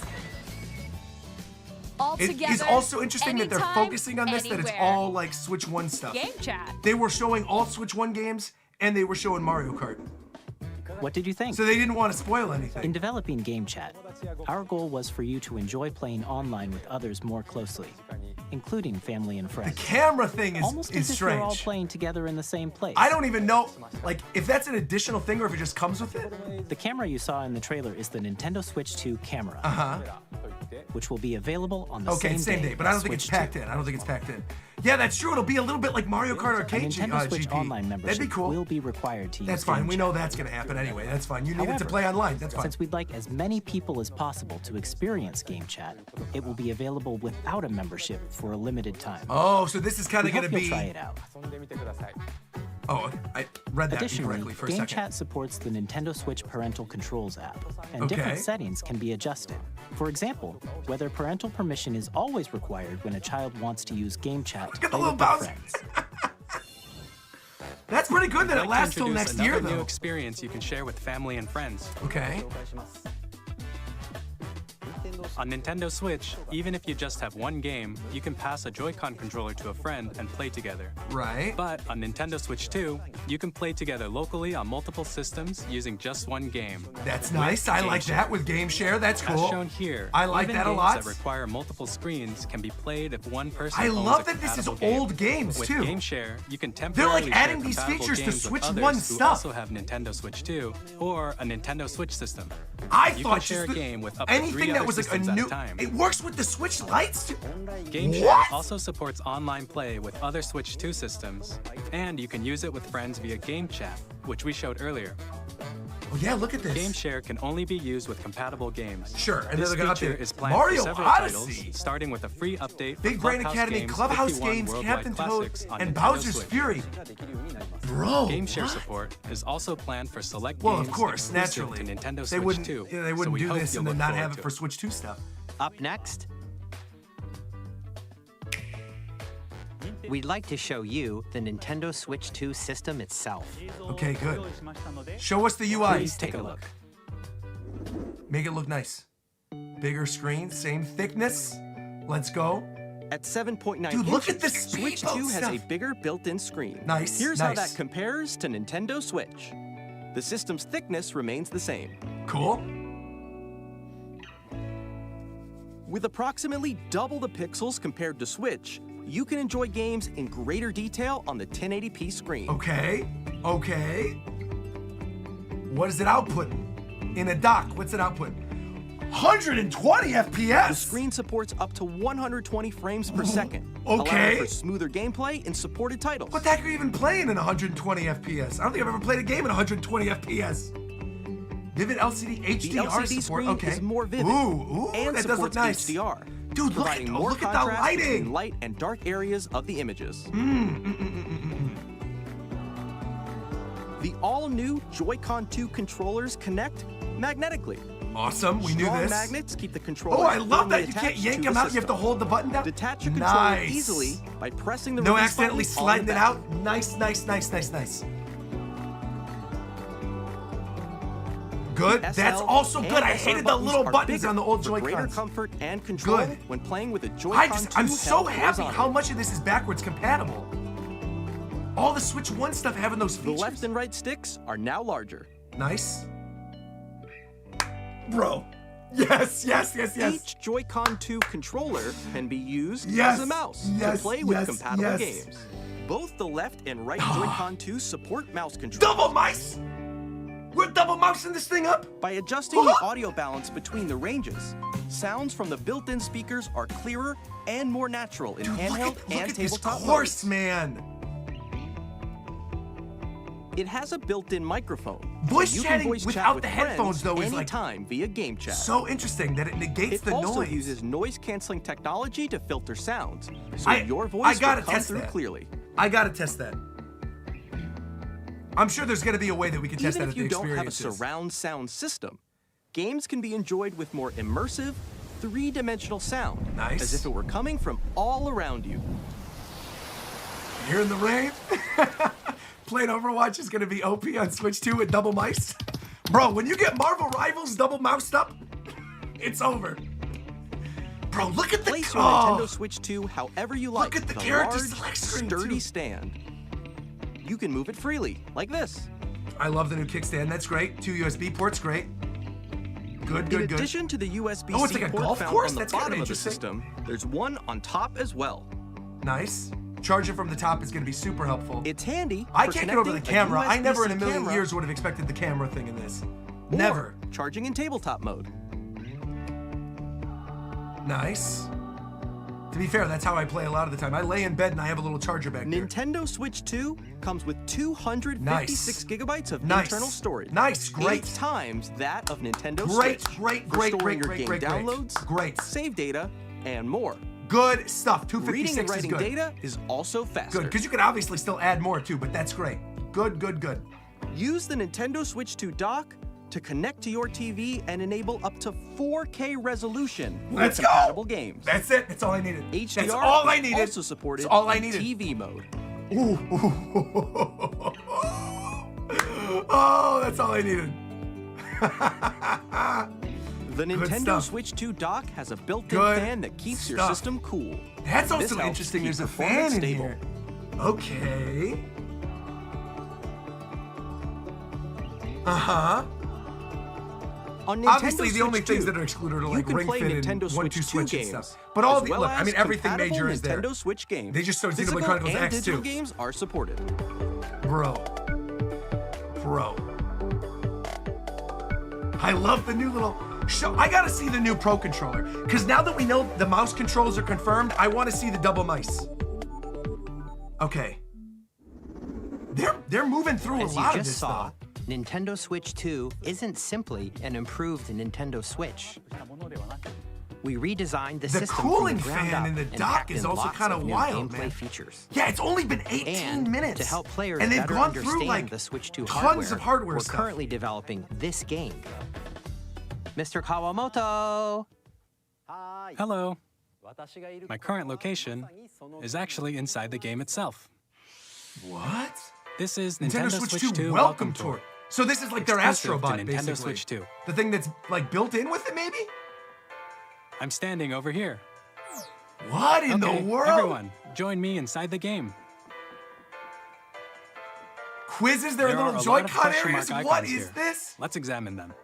All It together, is also interesting that they're anytime, focusing on this, that it's anywhere. all like Switch 1 stuff. Game chat. They were showing all Switch 1 games and they were showing Mario Kart. What did you think? So they didn't want to spoil anything. In developing Game Chat, our goal was for you to enjoy playing online with others more closely, including family and friends. The camera thing Almost is as if you're all strange. playing together in the same place. I don't even know, like, if that's an additional thing or if it just comes with it. The camera you saw in the trailer is the Nintendo Switch 2 camera, which will be available on the Okay, same day, but I don't think it's packed in. Yeah, that's true. It'll be a little bit like Mario Kart A Arcade Nintendo Switch GP. Online That'd membership be cool. will be required to use That's fine. Game We Chat. know that's going to happen anyway. That's fine. You need it to However, play online. That's fine. Since we'd like as many people as possible to experience Game Chat, it will be available without a membership for a limited time. Oh, so this is kind We of going hope to you'll be. try it out. Oh, I read that Additionally, incorrectly for a Game second. Chat supports the Nintendo Switch Parental Controls app, and Okay. different settings can be adjusted. For example, whether parental permission is always required when a child wants to use Game Chat to at the play with little their Bowser. friends. That's pretty good that I'd it like to lasts till introduce next year, another though. new experience you can share with family and friends. Okay. On Nintendo Switch, even if you just have one game, you can pass a Joy-Con controller to a friend and play together. Right. But on Nintendo Switch 2, you can play together locally on multiple systems using just one game. That's With nice. I Game like Share. that with Game Share. That's cool. As shown here, I like even that a games lot. that require multiple screens can be played if one person I owns love a that this is compatible game. old games, With too. Game Share, you can They're, temporarily like, adding share these compatible features to games with Switch others 1 who stuff. also have Nintendo Switch 2 or a Nintendo Switch system. I you thought can share a just game with up to anything 3 that other was like a systems at new. time. It works with the Switch lights too. Game Share What? also supports online play with other Switch 2 systems, and you can use it with friends via Game Chat, which we showed earlier. Oh yeah, look at this. Game Share can only be used with compatible games. Sure, and this they're gonna feature update it. is planned Mario for several Odyssey. titles, starting with a free update for Big Brain Clubhouse Academy, Games Clubhouse 51 Games, Worldwide Captain Toad, Classics on and Nintendo Bowser's Switch. Fury. Bro, Game Share what? support is also planned for select Well, games of course, exclusive naturally. to Nintendo They Switch wouldn't. 2. Yeah, they so wouldn't we do hope this you'll and then look not forward have to it for Switch 2 stuff. Up next, we'd like to show you the Nintendo Switch 2 system itself. Okay, good. Show us the UI. Please take a look. Make it look nice. Bigger screen, same thickness. Let's go. At 7.9 Dude, look at inches, this Switch speedboat 2 has a stuff. bigger built-in screen. Nice, Here's how nice. that compares to Nintendo Switch. The system's thickness remains the same. Cool. With approximately double the pixels compared to Switch, you can enjoy games in greater detail on the 1080p screen. Okay. Okay. What is it outputting? In a dock, what's it outputting? 120 FPS. The screen supports up to 120 frames per second, Okay. allowing for smoother gameplay in supported titles. What the heck are you even playing in 120 FPS? I don't think I've ever played a game in 120 FPS. Vivid LCD HDR the LCD support. screen Okay. is more vivid Ooh, and that does look supports nice. HDR, Dude, look at, providing more look at the contrast between lighting. light and dark areas of the images. The all-new Joy-Con 2 controllers connect magnetically, Awesome, we knew Strong this. magnets keep the controller. Oh, I love that. You firmly can't yank attached to them the out. You have to system. hold the button down. Detach your controller Nice. easily by pressing the No release accidentally button on sliding the it back. out. Nice, nice, nice, nice, nice. Good. SL That's also and good. I SR hated the little are buttons bigger on the old for greater Joy-Cons. comfort and control Good. when playing with a Joy-Con 2 I'm so held happy horizontally. how much of this is backwards compatible. All the Switch 1 stuff having those The features. left and right sticks are now larger. Nice. Bro. Yes, yes, yes, yes. Each Joy-Con 2 controller can be used Yes, as a mouse yes, to play with yes, compatible yes. games. Both the left and right Joy-Con 2 support mouse controls. Double mice? We're double mousing this thing up? By adjusting the audio balance between the ranges, sounds from the built-in speakers are clearer and more natural in handheld Look and at this tabletop course, modes. man. It has a built-in microphone. Voice You chatting can voice without chat with the headphones, friends though, is like anytime via game chat. so interesting that it negates It the also noise. uses noise-canceling technology to filter sounds, so I- your I voice gotta will come test through that. clearly. I gotta test that. I'm sure there's gonna be a way that we can test Even that if at the you don't have a experiences. surround sound system, games can be enjoyed with more immersive, three-dimensional sound, Nice. as if it were coming from all around you. Here in the rain. Playing Overwatch is gonna be OP on Switch 2 with double mice. Bro, when you get Marvel Rivals double moused up, it's over. Bro, look at the Place your oh, Nintendo Switch 2 however you like. at the with a character large, select screen, sturdy too. stand. You can move it freely, like this. I love the new kickstand. That's great. 2 USB ports, great. Good, In good, good. addition to the USB-C Oh, it's like a port golf found course? on the That's kinda bottom of the interesting. system, there's one on top as well. Nice. Charging from the top is gonna be super helpful. It's handy. I for can't get over the connecting camera. I never in a USB-C million camera years would have expected the camera thing in this. or Never. charging in tabletop mode. Nice. To be fair, that's how I play a lot of the time. I lay in bed and I have a little charger back there. Nintendo Switch 2 comes with 256 gigabytes of Nice. internal storage. Nice, great. 8 times that of Nintendo Great, Switch. great, for great, storing great, your great, game great, great. downloads, Great. save data, and more. Good stuff. Reading 256 and writing is good. data is also faster. Good, because you can obviously still add more too, but that's great. Good, good, good. Use the Nintendo Switch 2 dock to connect to your TV and enable up to 4K resolution Let's with go. compatible games. That's it. That's all I needed. HDR That's all I is needed. also supported That's all I in needed. TV mode. Ooh. Oh, that's all I needed. The Good Nintendo stuff. Switch 2 dock has a built-in Good fan that keeps your stuff. system cool. That's This also helps interesting. keep There's a performance fan in stable. here. Okay. Uh-huh. On Nintendo Obviously, the Switch only things 2, that are excluded are you like can Ring play Fit Nintendo and Switch 1-2 2 Switch and games, stuff. But all as the well look, I as mean, everything compatible major is there. Nintendo Switch games. They just showed Physical Xenoblade Chronicles and X digital 2. games are supported. Bro. I love the new little show. I gotta see the new Pro controller. Because now that we know the mouse controls are confirmed, I want to see the double mice. Okay. They're moving through As a you lot of just this saw, stuff. Nintendo Switch 2 isn't simply an improved Nintendo Switch. We redesigned the The system cooling from the ground fan up in the and dock packed is in also lots kind of of new wild, gameplay man. features. Yeah, it's only been 18 And minutes. to help players and they've better gone through understand like the Switch 2 tons of hardware we're stuff. currently developing this game. Mr. Kawamoto! Hello. My current location is actually inside the game itself. What? This is Nintendo Nintendo Switch 2 Welcome Welcome Tour. Tour. So this is like their Exclusive to Astrobot, Nintendo basically. Switch 2. The thing that's like built in with it, maybe? I'm standing over here. What in Okay, the world? everyone, join me inside the game. Quizzes, there are There are little a lot of Joy-Con question areas. mark What icons is here. this? Let's examine them.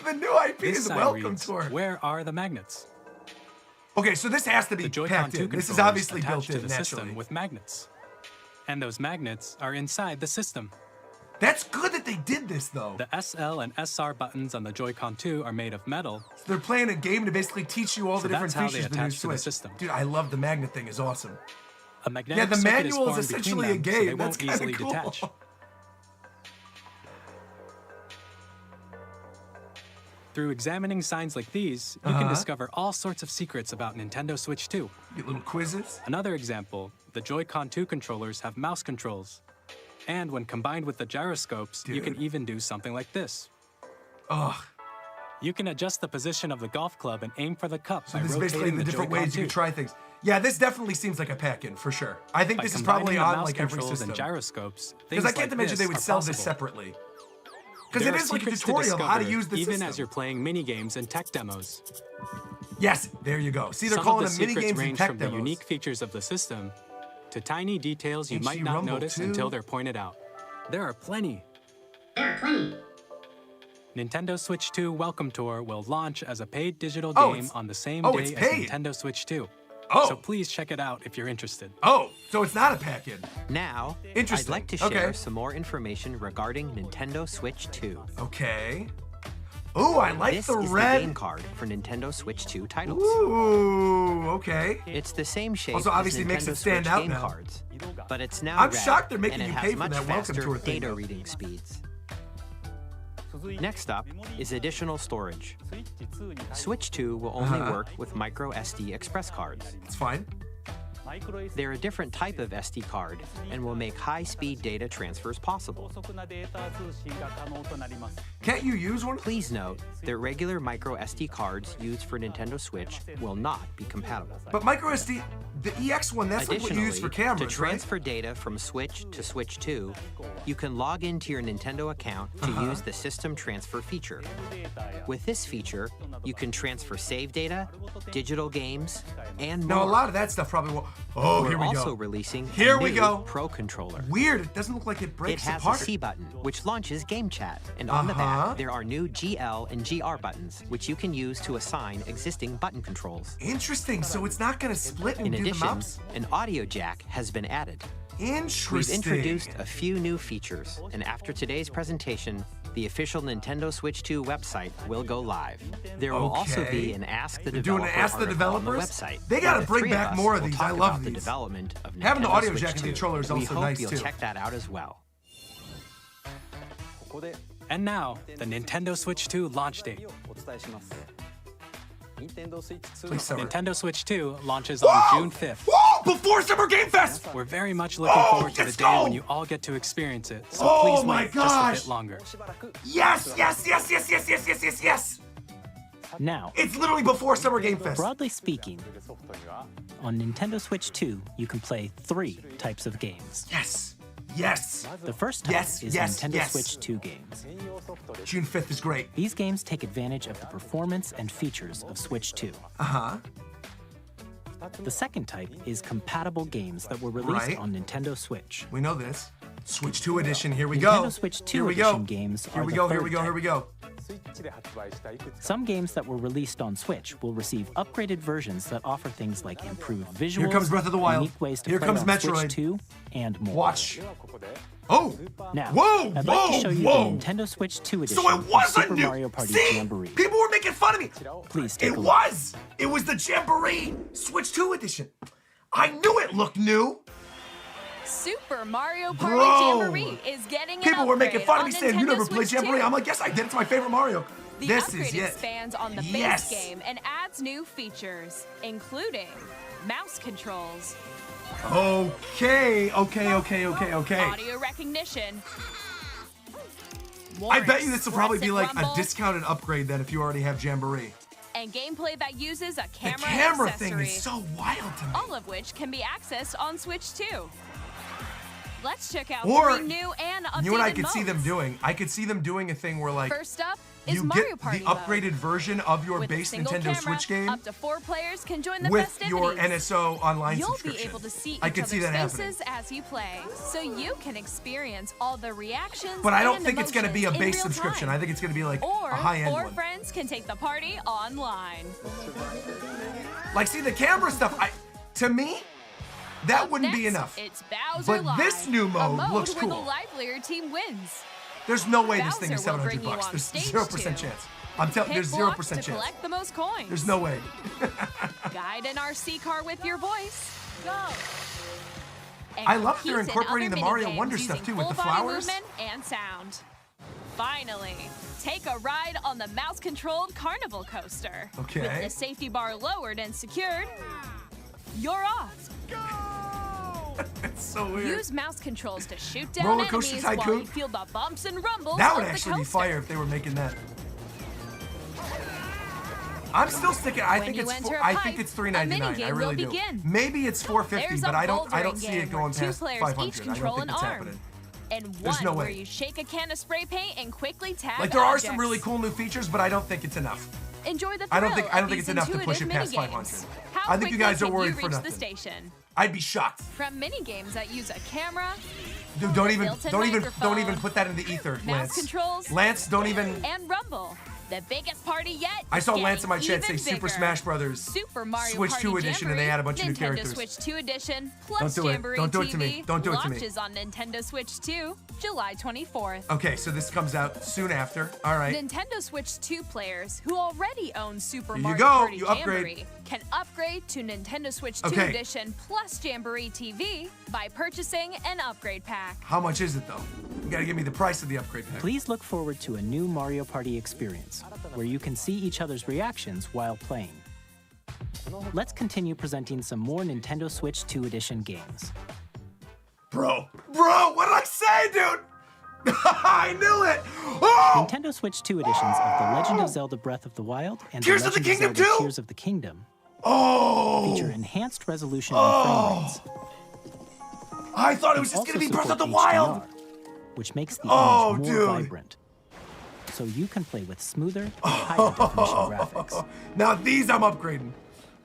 The new IP This is sign Welcome reads, Tour. Where are the magnets? Okay, so this has to be The Joy-Con packed 2 in. This is controllers obviously built attached to in the naturally. system with magnets. And those magnets are inside the system. That's good that they did this, though. The SL and SR buttons on the Joy-Con 2 are made of metal. So they're playing a game to basically teach you all the So different that's how they features of the new attach to the Switch. system. Dude, I love the magnet thing. Is awesome. A magnetic Yeah, the circuit manual is formed essentially a between them, game. so they That's won't kinda easily cool. detach. Through examining signs like these, you can discover all sorts of secrets about Nintendo Switch 2. Get little quizzes. Another example, the Joy-Con 2 controllers have mouse controls. And when combined with the gyroscopes, you can even do something like this. Ugh. You can adjust the position of the golf club and aim for the cup So by this is rotating basically the the different Joy-Con ways you can too. try things. Yeah, this definitely seems like a pack-in for sure. I think By this is combining probably the on mouse like every controls system. and gyroscopes, Because I things can't like imagine they this would are sell this possible. separately. Because There it are is like a secrets to tutorial of how to discover, use the even system. as you're playing mini games and tech demos. Yes, there you go. See, they're Some calling of the them mini secrets games and range tech from the demos. unique features of the system to tiny details you might HD not Rumble notice too. until they're pointed out. There are plenty. Nintendo Switch 2 Welcome Tour will launch as a paid digital game on the same day it's as paid. Nintendo Switch 2. Oh. So please check it out if you're interested. Oh, so it's not a pack-in. Now, Interesting. I'd like to share Okay. some more information regarding Nintendo Switch 2. Okay. Ooh, I like This the is red. the game card for Nintendo Switch 2 titles. Ooh, okay. It's the same shape Also, as obviously Nintendo makes it stand Switch out game now. cards, but it's now I'm red, shocked they're making and it you has pay for much that welcome faster tour thing, data though. reading speeds. Next up is additional storage. Switch 2 will only work with micro SD express cards. It's fine. They're a different type of SD card and will make high-speed data transfers possible. Can't you use one? Please note that regular micro SD cards used for Nintendo Switch will not be compatible. But micro SD, the EX one, that's like what you use for cameras, to transfer data from Switch to Switch 2, you can log into your Nintendo account to use the System Transfer feature. With this feature, you can transfer save data, digital games, and more. Now, a lot of that stuff probably won't. Oh, We're here we go. also releasing Here a we new go. Pro controller. Weird, it doesn't look like it It breaks has apart. a C button, which launches Game Chat, and on the back there are new GL and GR buttons, which you can use to assign existing button controls. Interesting, so it's not going to split and In do the addition, mouse? an audio jack has been added. Interesting. We've introduced a few new features, and after today's presentation, the official Nintendo Switch 2 website will go live. There will also be an Ask the They're doing Developer an Ask the article on the Developers? website. They gotta where the bring three back us more of will these. talk I love about the these. development of Having the Nintendo audio Switch jack in the 2. controller is We also hope nice, you'll too. check that out as well. And now, the Nintendo Switch 2 launch date. Please, sir. Nintendo Switch 2 launches on June 5th. Whoa! Before Summer Game Fest! We're very much looking forward to the let's day go! when you all get to experience it, so Oh please my wait gosh! just a bit longer. Yes, yes, yes, yes, yes, yes, yes, yes, yes! Now, It's literally before Summer Game Fest. broadly speaking, on Nintendo Switch 2, you can play 3 types of games. Yes, yes. The first type Yes, is yes, Nintendo yes. Switch 2 games. June 5th is great. These games take advantage of the performance and features of Switch 2. Uh-huh. The second type is compatible games that were released Right. on Nintendo Switch. We know this. Switch 2 edition, here we Nintendo go. Switch 2 here we edition go. games Here are we the go, here third we go, here we go. Some games that were released on Switch will receive upgraded versions that offer things like improved visuals, Here comes Breath of the Wild. unique ways to Here play comes on Metroid. Switch 2, and more. Watch. Oh! Now, Whoa, I'd like to whoa, show you whoa. the Nintendo Switch 2 edition So it of was a Super new. Mario Party See? Jamboree. People were making fun of me. Please take It a look. was. It was the Jamboree Switch 2 edition. I knew it looked new. Super Mario Party Bro. Jamboree is getting an People were making upgrade fun of on me saying, you Nintendo never played Switch Jamboree. 2. I'm like, yes, I did. It's my favorite Mario. The This upgrade is it. expands on the Yes. base game and adds new features, including mouse controls, Okay, okay. audio recognition. I bet you this will probably be expressive like a rumble, discounted upgrade then if you already have Jamboree. and gameplay that uses a The camera camera accessory, thing is so wild to me. all of which can be accessed on Switch 2. Let's check out Or, 3 new and updated you know what I could see modes. them doing? I could see them doing a thing where like First up is you Mario get Party the mode. upgraded version of your With a base single Nintendo camera, Switch game up to 4 players can join the with festivities. your NSO online You'll subscription. be able to see I each could see other's that happening. faces as you play, so you can experience all the reactions. But I don't and think it's going to be a emotions in base real subscription. time. I think it's going to be like Or a high-end 4 one. friends can take the party online. Like, see, the camera stuff, to me, that wouldn't be Next, enough. It's Bowser But Live, this new a mode looks where cool. the livelier team wins. There's no way this thing is Bowser will 700 bring you bucks. on There's stage 0% too. chance. I'm telling Pick there's blocks 0% to chance. collect the most coins. There's no way. Guide an RC car with your voice. Go. And I love they're compete in incorporating other the Mario minigames Wonder stuff, using too, with the full body flowers. movement and sound. Finally, take a ride on the mouse-controlled carnival coaster. Okay. With the safety bar lowered and secured, you're off. It's so weird. Use mouse controls to shoot down Roller Coaster enemies while Tycoon? you feel the bumps and rumbles That would of the actually be coaster. fire if they were making that. I'm still sticking. I When think you it's enter a I pipe, think it's a $3.99. I minigame really will do. begin. Maybe it's $4.50, There's but a I don't bouldering see it game going where two past players 500. each I don't control think an it's arm. happening. And There's one no where way. you shake a can of spray paint and quickly tag Like there are objects. some really cool new features, but I don't think it's enough. Enjoy the I don't thrill think of it's these enough to push it intuitive past minigames. 500. How I think you quickly guys are can worried you for reach nothing. the station? I'd be shocked. From minigames that use a camera, Dude, don't even microphone, put that in the ether, mouse Lance. controls, Lance, don't even. and Rumble. The biggest party yet. I saw is Lance in my getting chat say even Super bigger. Smash Brothers Super Mario Switch Party 2 edition, and they Jamboree, add a bunch of new Nintendo characters. Switch 2 edition plus Don't do it. Jamboree Don't do it TV to me. Don't do it to me. launches on Nintendo Switch 2, July 24th. Okay, so this comes out soon after. All right. Nintendo Switch 2 players who already own Super Here you Mario go. Party You upgrade. Jamboree can upgrade to Nintendo Switch 2 Okay. edition plus Jamboree TV by purchasing an upgrade pack. How much is it though? You gotta give me the price of the upgrade pack. Please look forward to a new Mario Party experience, where you can see each other's reactions while playing. Let's continue presenting some more Nintendo Switch 2 Edition games. Bro, what did I say, dude? I knew it! Oh! Nintendo Switch 2 editions of The Legend of Zelda Breath of the Wild and Tears The of the Legend Kingdom of Zelda 2? Tears of the Kingdom Oh! feature enhanced resolution and frame rates. I thought it was They just gonna also be Breath of the support Wild! HDR, which makes the Oh, image more dude. vibrant. So you can play with smoother and higher definition graphics. Now these I'm upgrading.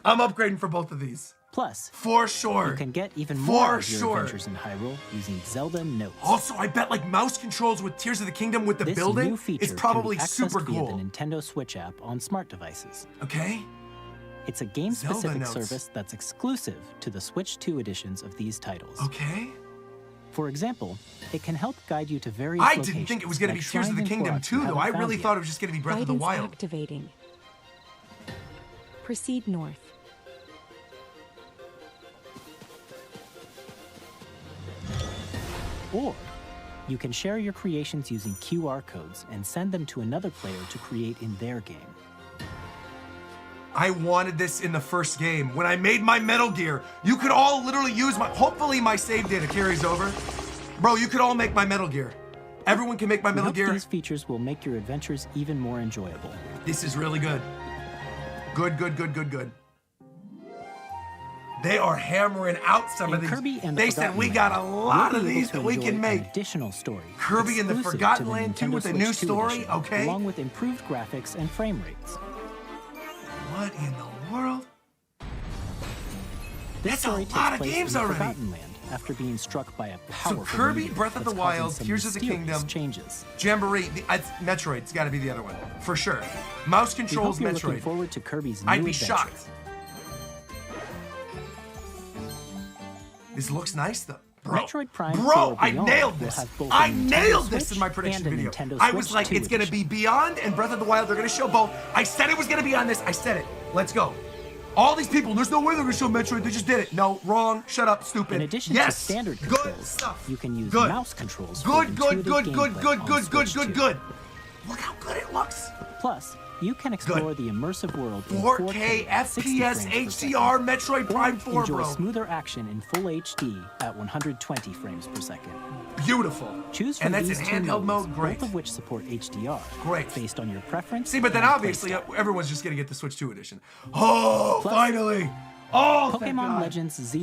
I'm upgrading for both of these. Plus, for sure. you can get even For more of your sure. adventures in Hyrule using Zelda Notes. Also, I bet like mouse controls with Tears of the Kingdom with the This building new feature is probably can be super accessed via cool. the Nintendo Switch app on smart devices. Okay. It's a game-specific Zelda Notes. service that's exclusive to the Switch 2 editions of these titles. Okay. For example, it can help guide you to various I locations. didn't think it was gonna like be Tears of the shrines and Kingdom forts you too, though. haven't I really found thought yet. it was just gonna be Breath of the Guidance Wild. activating. Proceed north. Or you can share your creations using QR codes and send them to another player to create in their game. I wanted this in the first game. When I made my Metal Gear, you could all literally use my, hopefully my save data carries over. Bro, you could all make my Metal Gear. Everyone can make my We Metal hope Gear. these features will make your adventures even more enjoyable. This is really good. Good, good, good, good, good. They are hammering out some of these. Kirby and They the said Forgotten we got a Land, lot you'll of be able these to that we enjoy can an make. additional story. Kirby and the exclusive Forgotten to the Land 2 Nintendo with a Switch new 2 story, edition, okay? Along with improved graphics and frame rates. What in the world? This That's a story lot takes of place games in the already. Forgotten Land after being struck by a powerful Kirby, meteor Breath of the that's causing Wild, some Tears of the mysterious Kingdom, changes. Jamboree, Metroid's got to be the other one for sure. Mouse We controls, hope you're looking Metroid. forward to Kirby's new I'd be adventure. shocked. This looks nice though. Bro, Metroid Prime bro, 4 I Beyond nailed will this. have both a I Nintendo nailed this Switch in my prediction and a video. Nintendo I was Switch like, 2 it's gonna edition. be Beyond and Breath of the Wild. They're gonna show both. I said it was gonna be on this. I said it. Let's go. All these people, there's no way they're gonna show Metroid. They just did it. No, wrong. Shut up, stupid. In addition yes, to standard good controls, stuff. you can use Good. mouse controls. Good, for good, intuitive good, good, gameplay good, on good, good, Switch good, 2. good. Look how good it looks. Plus, you can explore the immersive world in 4K 4K at 60 FPS frames per HDR second. Metroid Prime 4, Enjoy bro. smoother action in full HD at 120 frames per second. Beautiful. Choose from And that's these in two handheld modes, mode, great. both of which support HDR. Great. Based on your preference. See, but then and obviously playstyle. everyone's just gonna get the Switch 2 edition. Oh, Plus, finally! Oh, thank Pokemon God. Legends ZA,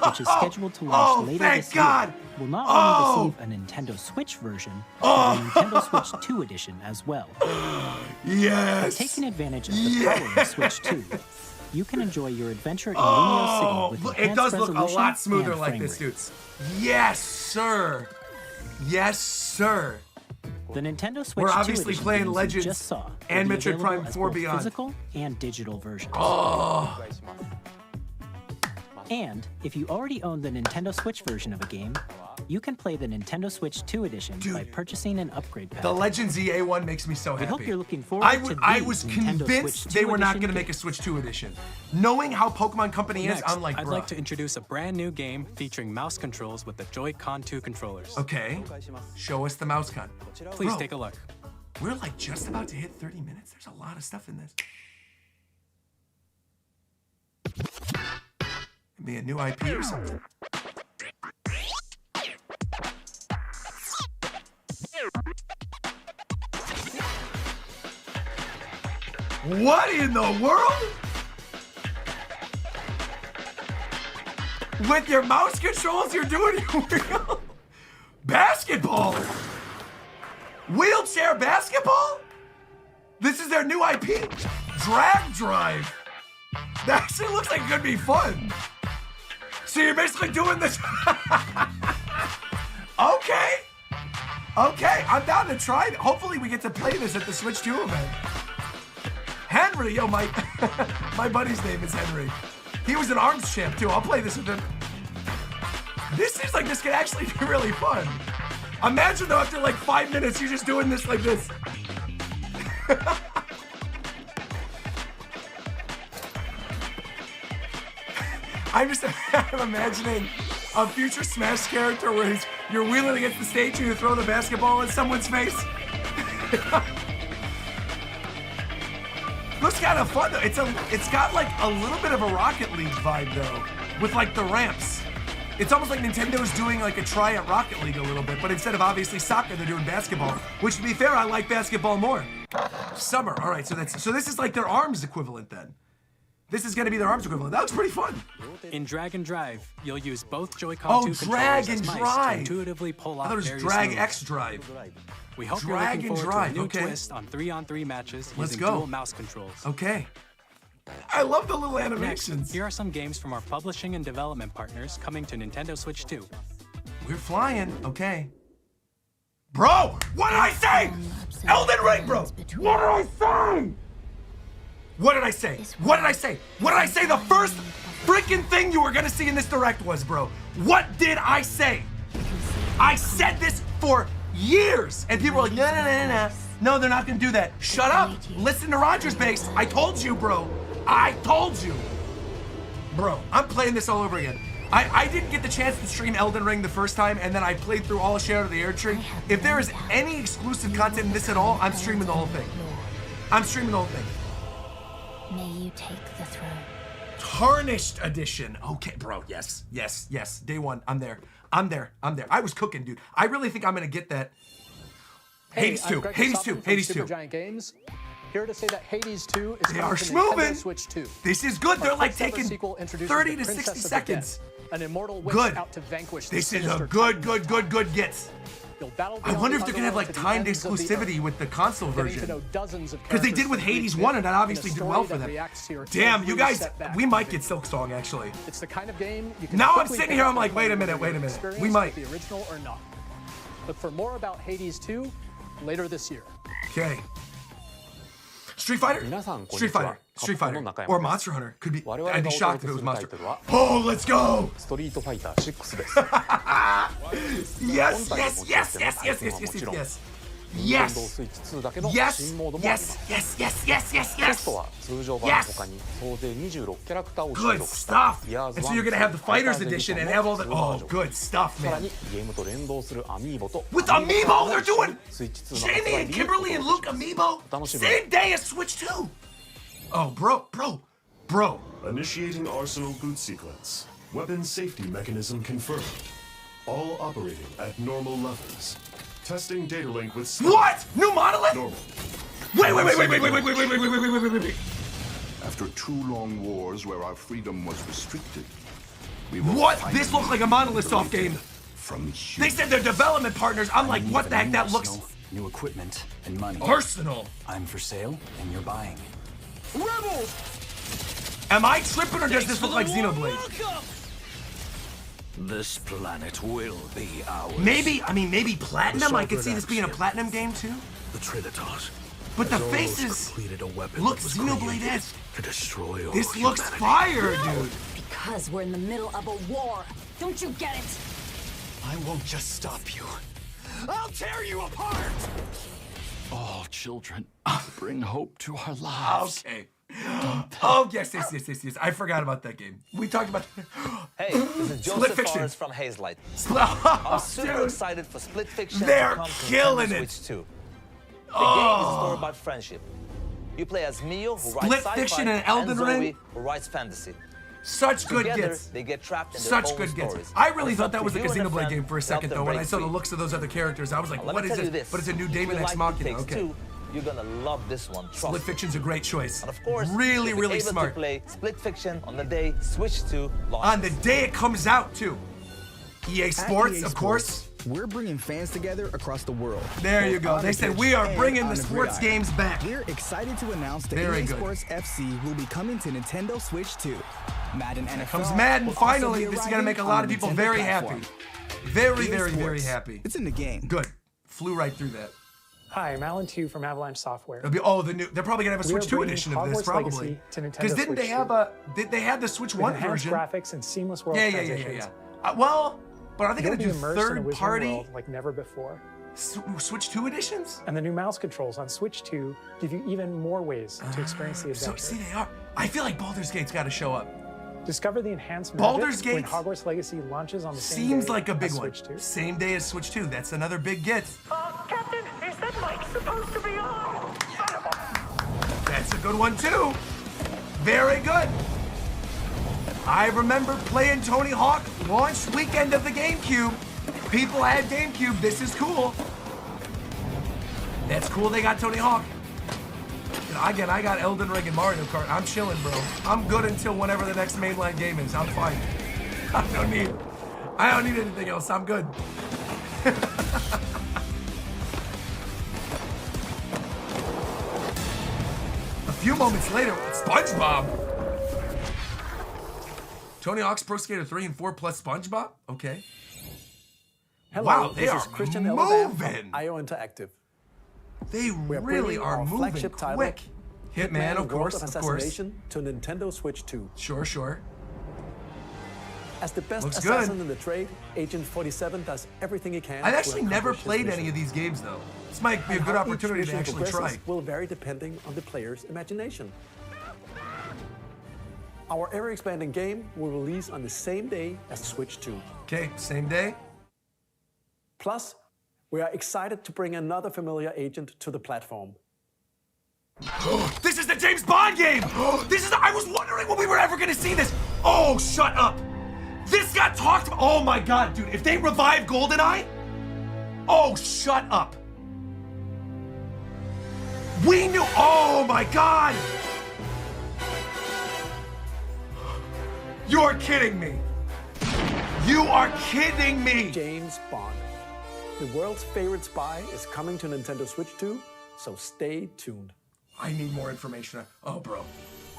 which is scheduled to launch later thank this God. year, will not only receive a Nintendo Switch version, but a Nintendo Switch 2 edition as well. Yes. By taking advantage of the power of Switch 2, you can enjoy your adventure in Lumio City with look, enhanced it does look a resolution lot smoother and like frame this, dude. rates. Yes, sir. Yes, sir. The Nintendo Switch We're 2 obviously edition playing games Legends you just saw and will be Metroid available Prime as 4 both Beyond. physical and digital versions. Oh. And if you already own the Nintendo Switch version of a game, you can play the Nintendo Switch 2 edition by purchasing an upgrade pack. The Legends EA one makes me so We happy. hope you're looking forward to I these was Nintendo convinced Switch they 2 were not edition going to make a Switch 2 edition. Knowing how Pokemon Company is, Next, I'm like, I'd bruh. like to introduce a brand new game featuring mouse controls with the Joy-Con 2 controllers. Okay. Show us the mouse con. Please Bro, take a look. We're like just about to hit 30 minutes. There's a lot of stuff in this. Be a new IP or something. What in the world? With your mouse controls, you're doing real basketball. Wheelchair basketball? This is their new IP? Drag Drive. That actually looks like it could be fun. So you're basically doing this. Okay. Okay, I'm down to try it. Hopefully we get to play this at the Switch 2 event. Henry, yo, my buddy's name is Henry. He was an arms champ too. I'll play this with him. This seems like this could actually be really fun. Imagine though, after like 5 minutes, you're just doing this like this. I'm imagining a future Smash character where you're wheeling against the stage and you throw the basketball in someone's face. Looks kind of fun though. It's got like a little bit of a Rocket League vibe though, with like the ramps. It's almost like Nintendo's doing like a try at Rocket League a little bit, but instead of obviously soccer, they're doing basketball. Which, to be fair, I like basketball more. Summer. All right, so this is like their arms equivalent then. This is gonna be their arms equivalent. That looks pretty fun. In Drag and Drive, you'll use both Joy-Con 2 Drag controllers and as mice Drive. to intuitively pull off I thought it was various Drag moves. X Drive. We hope Drag you're looking and forward Drive, to a new okay. twist on 3-on-3 matches Let's using go. dual mouse controls. Okay. I love the little Next, animations. here are some games from our publishing and development partners coming to Nintendo Switch 2. We're flying. Okay. Bro, what did I say? Elden Ring, bro. What did I say? What did I say? What did I say? What did I say? The first freaking thing you were gonna see in this direct was, bro. What did I say? I said this for years, and people were like, no. No, they're not gonna do that. Shut up. Listen to RogersBase. I told you, bro. I told you. Bro, I'm playing this all over again. I didn't get the chance to stream Elden Ring the first time, and then I played through all of Shadow of the Erdtree. If there is any exclusive content in this at all, I'm streaming the whole thing. I'm streaming the whole thing. May you take the throne. Tarnished edition. Okay, bro. Yes. Day one. I'm there. I was cooking, dude. I really think I'm gonna get that. Hades 2. Hades 2. Hades 2. Giant Games. Here to say that Hades 2 is They coming are to schmoving. Nintendo Switch 2. This is good. They're Our like first-ever taking sequel introduces 30 the to Princess 60 of the seconds. Dead, an immortal witch Good. out to vanquish This the is a sinister good titans. gets. You'll battle I beyond wonder the if they're gonna have like underworld timed to the ends of the exclusivity earth, with the console getting version. to know dozens of Because they did with characters Hades from 1 and Greek that obviously myth did and a well for story them. that reacts to your Damn, you every guys, setback. we might get Silksong actually. It's the kind of game you can Now I'm quickly sitting pick here, up I'm like, and wait a whether minute. you're We experienced might. with the original or not. Look for more about Hades 2 later this year. Okay. Street Fighter? Or Monster Hunter. Could be. I'd be shocked if it was Monster. Oh, let's go! ストリートファイター6です。 Yes. 任天堂スイッチ2だけの新モードもあります。テストは通常版の他に総勢26キャラクターを収 Good 録した stuff. イヤーズ And 1 so you're gonna have the Fighters Edition and have all the. Oh, good stuff, さら man. にゲームと連動するアミーボと With Amiibo, they're doing スイッチ2の Jamie and Kimberly and Luke Amiibo. Same day as Switch 2. Oh, bro. Initiating Arsenal boot sequence. Weapon safety mechanism confirmed. All operating at normal levels. Testing data link with. What? New monolith? Normal. Wait. After 2 long wars where our freedom was restricted, we will What? finally This looks like a Monolith Soft game. From They said they're development partners. I'm like, what the heck? That looks. New equipment and money. Arsenal. I'm for sale and you're buying. Rebels. Am I tripping or does this look like Xenoblade? This planet will be ours. Maybe Platinum. I could see this being a Platinum game too. The Trinitas. But the has almost faces completed a weapon look that was Xenoblade-esque. created to destroy all This looks humanity. fire, dude. Because we're in the middle of a war. Don't you get it? I won't just stop you. I'll tear you apart. All children bring hope to our lives. Okay. Oh, yes. I forgot about that game. We talked about. Hey, this is Split Joseph Fiction. Forrest from Hazelight. Oh, I'm super dude. excited for Split Fiction They're to come to killing Nintendo it. Switch 2. The Oh. game is a story about friendship. You play as Mio, who Split writes sci-fi, Fiction and Elden Zoe, Ring? who writes fantasy. Such good Together, gets. they get trapped in their Such own good stories. gets. I really It's thought up that to was like a you and a Xenoblade friend game for a to help second them though. When break I saw the free. looks of those other characters, I was like, Now, what let me is tell this? you this. But it's a new If Daemon you X like Machina. It Takes Okay. Two, you're gonna love this one. Trust Split Fiction's a great choice. And of course, really, you'll be really able smart. to play Split Fiction on the day Switch 2 launches. On the day it comes out, too. EA Sports, of course. We're bringing fans together across the world. There you both go. on They the said pitch we are and bringing on the sports gridiron. games back. We're excited to announce that Very EA good. Sports FC will be coming to Nintendo Switch 2. Madden NFL Comes Madden, will also finally. be This is going to make a arriving lot on of the people Nintendo very platform. happy. Very, EA very, very Sports. happy. It's in the game. Good. Flew right through that. Hi, I'm Alan Tu from Avalanche Software. It'll be, oh, they're probably gonna have a We are Switch 2 bringing edition of this, Hogwarts probably. Legacy to Nintendo Because didn't Switch they have 2. they had the Switch With 1 enhanced version? graphics and seamless world Yeah. transitions. Well, but are they You'll gonna be do immersed in a third Wizarding party world like never before. Switch 2 editions? And the new mouse controls on Switch 2 give you even more ways to experience the So adventure. see, they are. I feel like Baldur's Gate's got to show up. Discover the enhanced Baldur's magic when Gate Hogwarts Legacy launches on the same Seems day like a big as one. Switch 2. Same day as Switch 2. That's another big get. Captain, is that mic supposed to be on? That's a good one too. Very good. I remember playing Tony Hawk launch weekend of the GameCube. People had GameCube. This is cool. That's cool they got Tony Hawk. Again, I got Elden Ring and Mario Kart. I'm chilling, bro. I'm good until whenever the next mainline game is. I'm fine. I don't need anything else. I'm good. A few moments later, SpongeBob. Tony Hawk's Pro Skater 3 and 4 plus SpongeBob? Okay. Hello, Wow, they this are is Christian Elman from moving. IO Interactive. They We're really bringing are our moving flagship title, quick. Hitman, of World course, of of course. Assassination, to Nintendo Switch 2. Sure. As the best Looks assassin good. in the trade, Agent 47 does everything he can. I've to actually never accomplish his played mission. any of these games, though. This might be a And good how each opportunity to mission actually try. progresses will vary depending on the player's imagination. Our ever-expanding game will release on the same day as Switch 2. Okay, same day. Plus, we are excited to bring another familiar agent to the platform. This is the James Bond game! I was wondering when we were ever gonna see this. Oh, shut up. This got talked about. Oh my God, dude. If they revive GoldenEye, oh, shut up. We knew, oh my God. You're kidding me. You are kidding me. James Bond. The world's favorite spy is coming to Nintendo Switch 2, so stay tuned. I need more information. Oh, bro.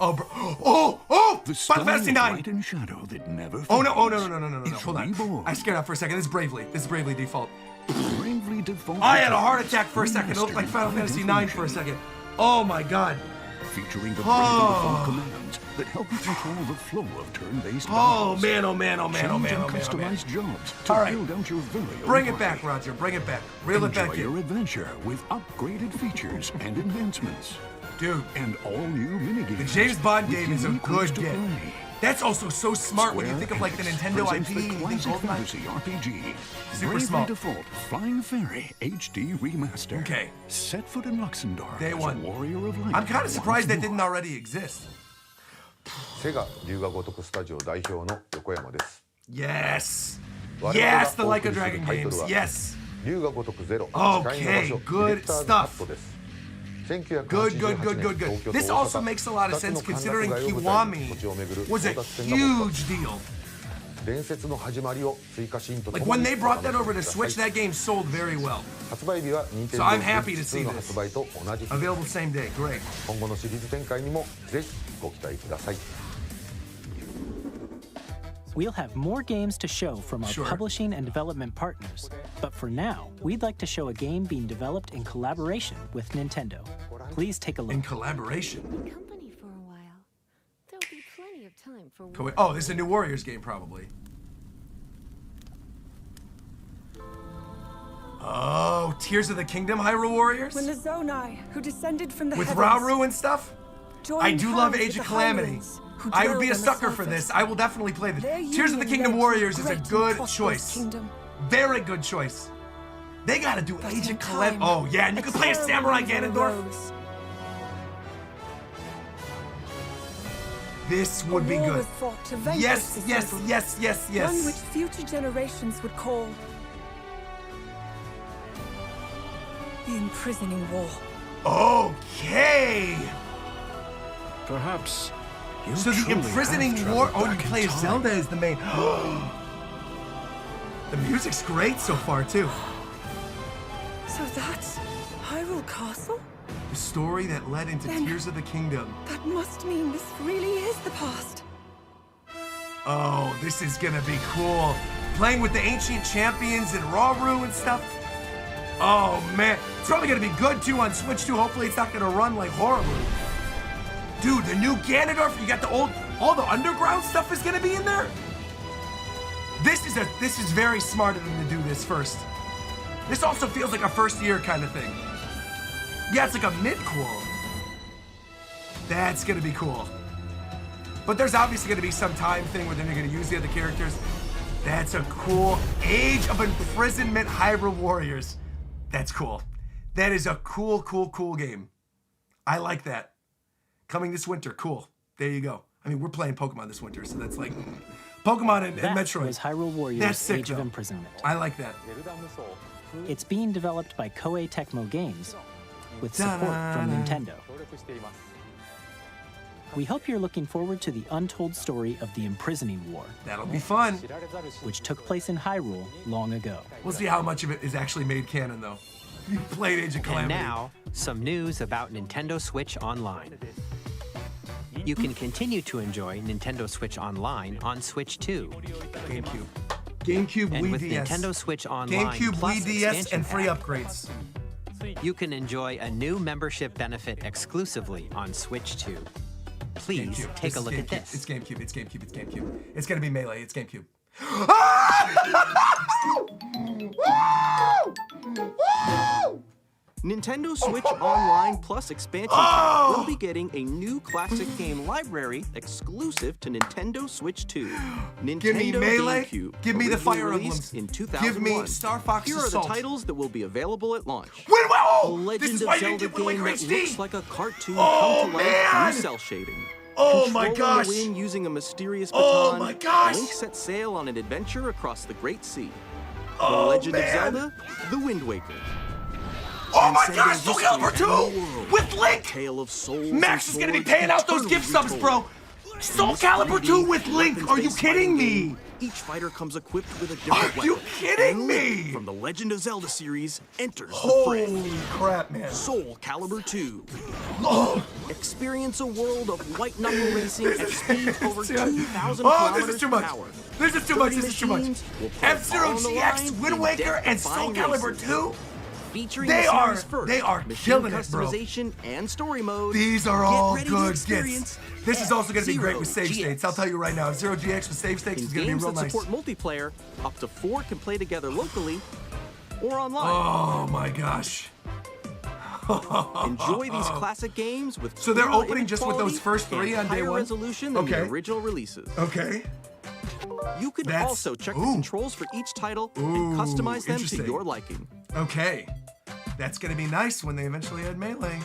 Oh! The Final Fantasy 9. light and shadow that never Oh no! fades. No! It's Hold on. reborn. I scared out for a second. This is Bravely default. Bravely default. I had a heart attack for a second. It looked like Final Fantasy 9 for a second. Oh my God. Featuring the Oh. bravely default commands that help you control the flow of turn-based Oh battles. man! Change and customize jobs to All right. build out your very own Bring it party. back, Roger. Bring it back. Reel it back Enjoy your in. adventure with upgraded features and advancements. Dude. And all new minigames. The James Bond with game is a unique ways good to get. play. That's also so smart when you think of like the Nintendo presents IP. The You think classic GoldenEye. fantasy RPG. Super Bravely small. Default Flying Fairy HD Remaster. Okay. Set foot in Luxembourg Day as one. a warrior of light. I'm kind of surprised that once didn't already exist. セガ龍河如くスタジオ代表の横山です。 Yes. 我々が Yes, the お Like 送 a りする Dragon タイトル games. は Yes. 龍河如くゼロ Okay, 誓いの場所 good ディレクターズ stuff. カットです。 Good. 1988年東京と This 大 also 阪 makes a lot of 2つ sense の歓楽 considering 街を舞台に Kiwami 土地を巡る was a 争奪戦が勃発 huge deal. 伝説の始まりを追加シーンとと Like も when に they お brought 楽 that しみ over く to ださ Switch, い that game sold very well. 発売日は So I'm Nintendo happy to Switch see 2の this. 発売と同じ日 Available same day. Great. 今後のシリーズ展開にもぜひご期待ください。 We'll have more games to show from our Sure. publishing and development partners. But for now, we'd like to show a game being developed in collaboration with Nintendo. Please take a look. In collaboration. Company for a while. There'll be plenty of time for Oh, this is a new Warriors game, probably. Oh, Tears of the Kingdom Hyrule Warriors? When the Zonai, who descended from the With heavens, Rauru and stuff? joined I do love hands Age with of the Calamity. Hyrule, who I would be a dwelled on the sucker for surface. this. I will definitely play this. Their Tears of the union Kingdom led to Warriors is a great and good prosperous choice. kingdom. Very good choice. They gotta do But Age in of Calamity. time, Oh, yeah, and you can play a terrible Samurai evil Ganondorf. arose. This A would be war good. was fought to vanquish Yes, this yes, evil, yes, yes, yes. One which future generations would call the imprisoning war. Okay. Perhaps you So the truly imprisoning have war. traveled Oh, you back in play as time. Zelda as the main. The music's great so far too. So that's Hyrule Castle? The story that led into Then- Tears of the Kingdom. That must mean this really is the past. Oh, this is gonna be cool. Playing with the ancient champions and Rauru and stuff. Oh man, it's probably gonna be good too on Switch 2. Hopefully it's not gonna run like horribly. Dude, the new Ganondorf, you got the old, all the underground stuff is gonna be in there? This is very smart of them to do this first. This also feels like a first year kind of thing. Yeah, it's like a mid-qual. That's gonna be cool. But there's obviously gonna be some time thing where then you're gonna use the other characters. That's a cool Age of Imprisonment Hyrule Warriors. That's cool. That is a cool game. I like that. Coming this winter, cool. There you go. I mean, we're playing Pokemon this winter, so that's like Pokemon and Metroid. That was Hyrule Warriors That's sick, Age of though. Imprisonment. I like that. It's being developed by Koei Tecmo Games with support from Nintendo. We hope you're looking forward to the untold story of the Imprisoning War. That'll be fun. Which took place in Hyrule long ago. We'll see how much of it is actually made canon, though. You played Age of Calamity. And now, some news about Nintendo Switch Online. You can continue to enjoy Nintendo Switch Online on Switch 2. GameCube, and Wii with DS. Nintendo Switch Online GameCube, Plus Wii DS, expansion and free pack, upgrades. you can enjoy a new membership benefit exclusively on Switch 2. Please GameCube. take a look at GameCube. this. It's GameCube. It's GameCube. It's GameCube. It's gonna be Melee. It's GameCube. Nintendo Switch Online Plus expansion pack will be getting a new classic game library exclusive to Nintendo Switch 2. Nintendo Give me Melee. GameCube, Give me the originally Fire released Emblems. in 2001. Give me Star Fox Here are Assault. the titles that will be available at launch. Whoa! A Legend This is of why you Zelda did Wind Waker game that HD. looks like a cartoon Oh, come to life man! through cell shading. Oh, my Controlling gosh. the wind using a mysterious Oh, baton, my gosh. Link set sail on an adventure across the Great Sea. The Oh, Legend man. of Zelda, The Wind Waker. Oh my Transcending gosh, Soul history Calibur and 2 the world. with Link! Tale of souls Max and is gonna be swords paying out those eternally gift subs, retold. bro. Soul In this Calibur 3D 2 with Link. Are you weapons-based kidding fighting me? game, each fighter comes equipped with a different Are you weapon. kidding And Link me? From the Legend of Zelda series enters the Holy fray. crap, man. Soul Calibur 2. Oh. Experience a world of white knuckle racing at speeds over 2,000 Oh, kilometers this is too per much. hour. This is too much. 30 This is too much. machines will put F-Zero all on the GX, line Wind in Waker, and Soul death-defying Calibur races. 2? Featuring They the are series first, they are machine killing it, bro. customization and story mode. These are Get all ready to good experience gets. This is also going to be great with F-Zero save GX. states. I'll tell you right now, Zero GX with save states In is going to be games real that nice. support multiplayer, up to 4 can play together locally or online. Oh my gosh. Enjoy these classic games with So they're clearer opening image just with those quality first three and on day higher one? resolution than Okay. the original releases. Okay. You can That's- also check the ooh. controls for each title and Ooh, customize them to interesting. your liking. Okay. That's going to be nice when they eventually add Melee.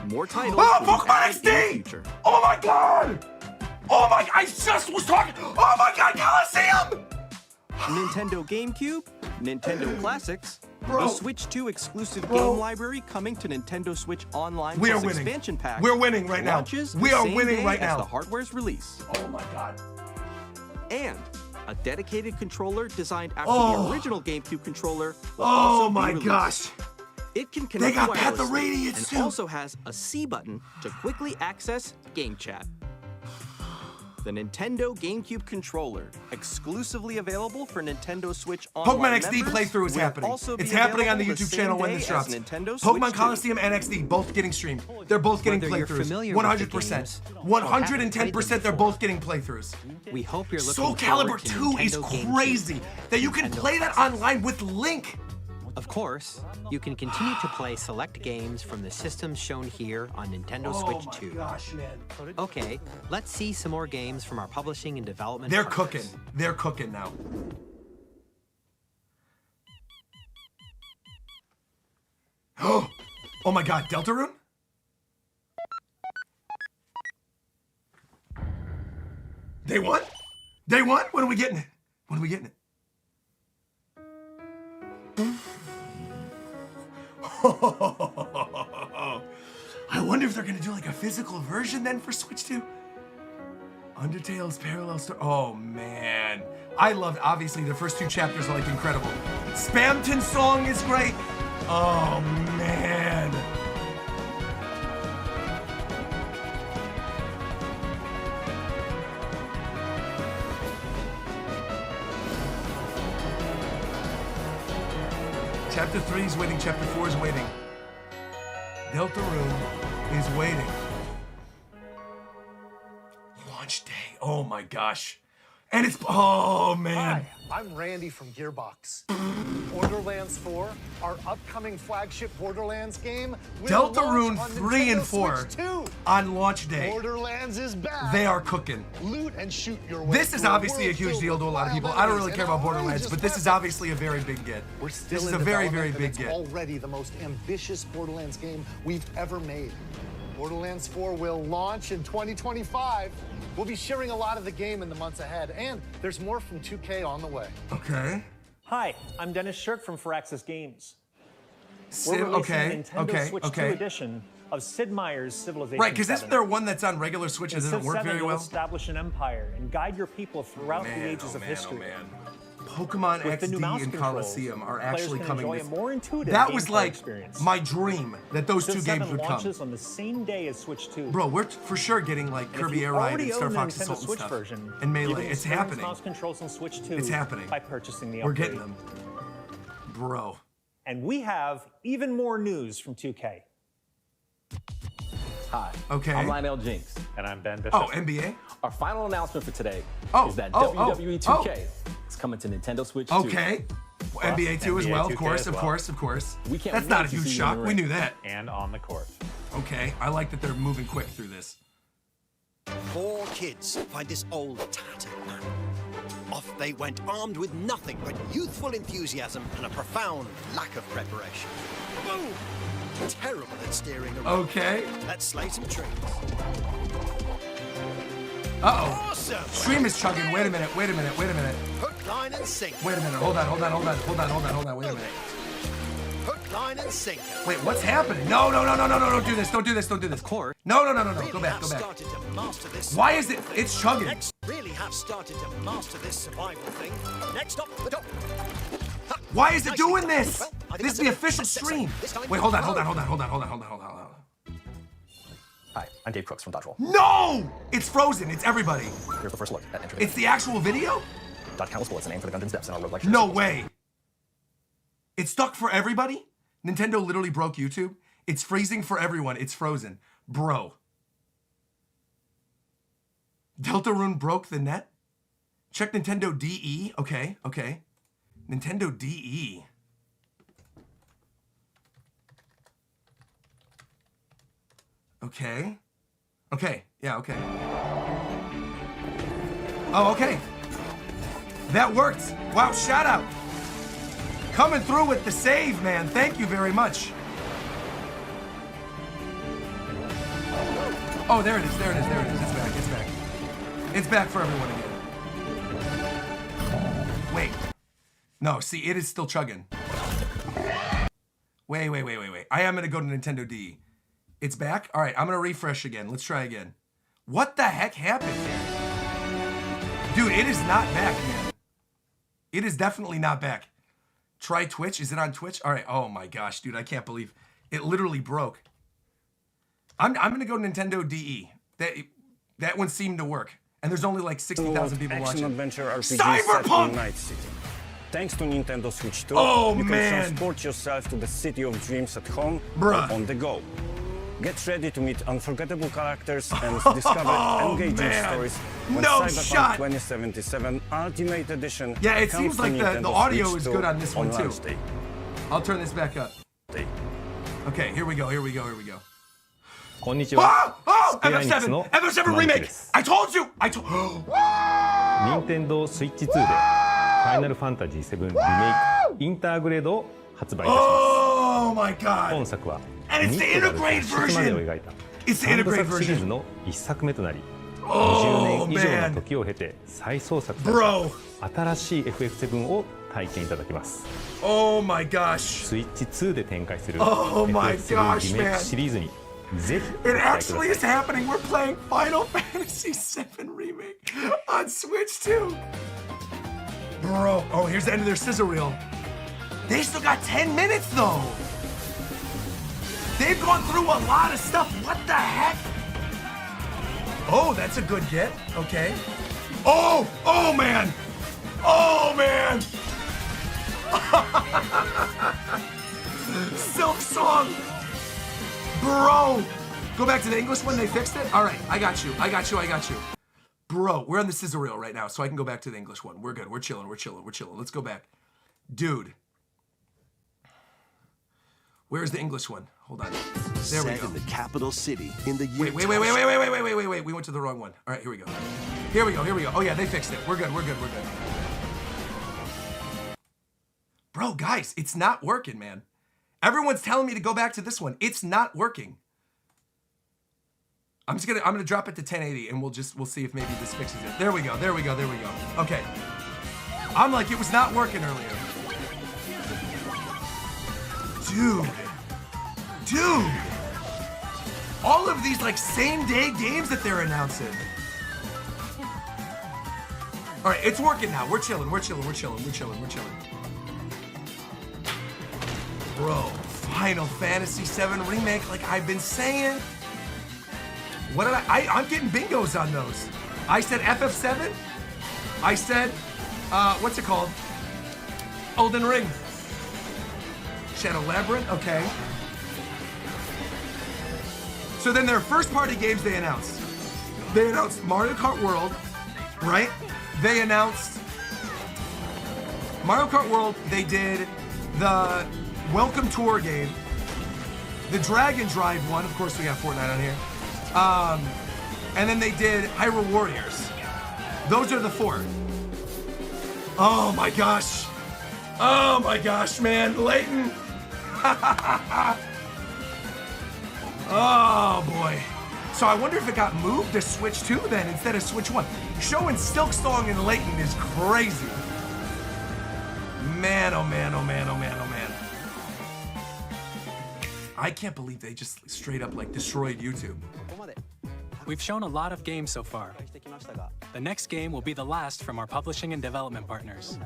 More titles Oh, will be Pokemon added in the XD! future. Oh my god! Oh my, I just was talking. Oh my god, Coliseum! Nintendo GameCube, Nintendo Classics, Bro. the Switch 2 exclusive Bro. game library coming to Nintendo Switch Online We are Plus winning. expansion pack. We're winning right now. launches We the are same winning day right as now. the hardware's release. Oh my god. And a dedicated controller designed after Oh. the original GameCube controller will also Oh be my released. gosh. It can connect got Path of wirelessly Radiance, and too. also has a C button to quickly access Game Chat. The Nintendo GameCube controller, exclusively available for Nintendo Switch Online Pokemon XD members, playthrough is will happening. also be It's happening on the available YouTube same channel when day this as drops. Nintendo Switch Pokemon 2. Coliseum and XD both getting streamed. They're both getting Whether you're playthroughs. familiar with the 100%. games or 110% they're both getting playthroughs. We hope you're looking Soul forward Calibur to 2 is Nintendo GameCube. crazy that you can Nintendo play that online with Link. Of course, you can continue to play select games from the systems shown here on Nintendo Switch 2. Gosh, man. Okay, let's see some more games from our publishing and development They're partners. cooking. They're cooking now. Oh my god, Deltarune? Day one? Day one? When are we getting it? When are we getting it? wonder if they're gonna do like a physical version then for Switch 2. Undertale's parallel story. Oh man, I loved. Obviously, the first 2 chapters are like incredible. Spamton song is great. Oh man. Chapter 3 is waiting. Chapter 4 is waiting. Deltarune is waiting. Launch day. Oh my gosh. And it's, oh man. Hi, I'm Randy from Gearbox. Borderlands 4, our upcoming flagship Borderlands game, will Deltarune launch on 3 and Nintendo 4 Switch 2. on launch day. Borderlands is back. They are cooking. Loot and shoot your way This is through obviously a world huge filled deal to a with lot of people. wild I don't really enemies care about and Borderlands, outrageous but this is weapons. obviously a very big get. We're still This is in a very, development, very and big it's get. already the most ambitious Borderlands game we've ever made. Borderlands 4 will launch in 2025. We'll be sharing a lot of the game in the months ahead, and there's more from 2K on the way. Okay. Hi, I'm Dennis Shirk from Firaxis Games. Sid- We're releasing okay, a Nintendo okay, Switch okay. 2 edition of Sid Meier's Civilization Right, because 7. isn't there one that's on regular Switch that In doesn't Civ work 7, very you'll well? establish an empire and guide your people throughout the ages of history. Pokemon With the new mouse XD and controls, Coliseum are players actually can coming enjoy this. a more intuitive That was gameplay like experience. my dream that those Civ 2 7 games would come. launches on the same day as Switch 2. Bro, we're for sure getting like And if Kirby you Air Ride already and Star own the Fox Nintendo Assault and Switch stuff. version, And you Melee, can it's experience happening. mouse controls on Switch 2 It's happening. by purchasing the We're upgrade. getting them. Bro. And we have even more news from 2K. Hi. Okay. I'm Lionel Jinx. And I'm Ben Bishop. Oh, NBA? Our final announcement for today is that oh, WWE 2K is coming to Nintendo Switch 2. Okay. Plus, NBA 2 as well, of 2K course, as of well. course, of course. We can't That's wait not a to huge see you in shock. the We ring. knew that. And on the court. Okay, I like that they're moving quick through this. 4 kids find this old, tattered man. Off they went, armed with nothing but youthful enthusiasm and a profound lack of preparation. Boom! Terrible at steering a rope. Okay. Let's slay some trees. Uh-oh. Awesome! Stream is chugging. Wait a minute, wait a minute, wait a minute. Hook, line, and sinker. Wait a minute, hold on, wait a minute. Hook, line, and sinker. Wait, what's happening? No, don't do this, don't do this. Of course. No, go Really back, have go back. started to master this. Why is it, it's chugging. Next, really have started to master this survival thing. Next up, the top. Why is it doing this? Well, I think This is the that's official it. stream. This time- Wait, hold on. Hi, I'm Dave Crooks from Dodgeball. No! It's frozen, it's everybody. Here's the first look at Enter. It's the actual video? Dodge countless bullets and aim for the Gundam's depths in our road lecture. No way. It's stuck for everybody? Nintendo literally broke YouTube? It's freezing for everyone, it's frozen. Bro. Deltarune broke the net? Check Nintendo DE. Okay. Nintendo DE. Okay. Yeah, okay. Oh, okay. That worked. Wow, shout out. Coming through with the save, man. Thank you very much. Oh, there it is. It's back. It's back for everyone again. Wait. No, see, it is still chugging. Wait. I am gonna go to Nintendo DE. It's back? All right, I'm gonna refresh again. Let's try again. What the heck happened here? Dude, it is not back, man. It is definitely not back. Try Twitch. Is it on Twitch? All right. Oh my gosh, dude, I can't believe it literally broke. I'm gonna go Nintendo DE. That one seemed to work. And there's only like 60,000 people watching. Action-adventure RPG Cyberpunk! set in Night City. Thanks to Nintendo Switch 2, Oh, you man. can transport yourself to the city of dreams at home Bruh. or on the go. Get ready to meet unforgettable characters and discover engaging man. stories when No Cyberpunk shot. 2077 Ultimate Edition Yeah, it comes seems to like the Nintendo audio Switch is 2 good on this one too. launch day. I'll turn this back up. Okay, here we go. こんにちは。 Oh, スクエアエニックスの FF7 マルチ remake. です。 I told you. 任天堂スイッチ2でファイナルファンタジー7リメイクインターグレードを発売いたします。 Oh my god. 本作は And it's the ニットが integrated 脱出までを描い It's た the 3部 integrated 作シリーズ version. の1作目となり、 Oh, 20年以上 man. の時を経て再創作され Bro. た新しい FF7 を体験いただきます。 Oh my gosh. スイッチ2で展開する Oh my FF7 リメイ gosh, クシリーズに It actually is happening. We're playing Final Fantasy VII Remake on Switch 2. Bro, oh, here's the end of their sizzle reel. They still got 10 minutes though. They've gone through a lot of stuff. What the heck? Oh, that's a good get. Okay. Oh, oh man. Oh man. Silk Song. Bro. Go back to the English one. They fixed it. All right. I got you. Bro, we're on the sizzle reel right now, so I can go back to the English one. We're good. We're chilling. Let's go back. Dude. Where's the English one? Hold on. There we go. In the capital city in the year. Wait. We went to the wrong one. All right, here we go. Oh yeah, they fixed it. We're good. Bro, guys, it's not working, man. Everyone's telling me to go back to this one. It's not working. I'm gonna drop it to 1080 and we'll see if maybe this fixes it. There we go. Okay. I'm like, it was not working earlier. Dude. All of these like same day games that they're announcing. All right, it's working now. We're chilling. Bro, Final Fantasy VII Remake, like I've been saying. What did I'm getting bingos on those. I said FF7. I said, what's it called? Elden Ring. Shadow Labyrinth, okay. So then their first party games they announced. They announced Mario Kart World, right? They announced Mario Kart World. They did the Welcome Tour game. The Dragon Drive one. Of course, we got Fortnite on here. And then they did Hyrule Warriors. Those are the 4. Oh my gosh, man, Layton. Oh boy. So I wonder if it got moved to Switch 2 then instead of Switch 1. Showing Silk Song and Layton is crazy. Man, oh man. I can't believe they just straight up like destroyed YouTube. We've shown a lot of games so far. The next game will be the last from our publishing and development partners.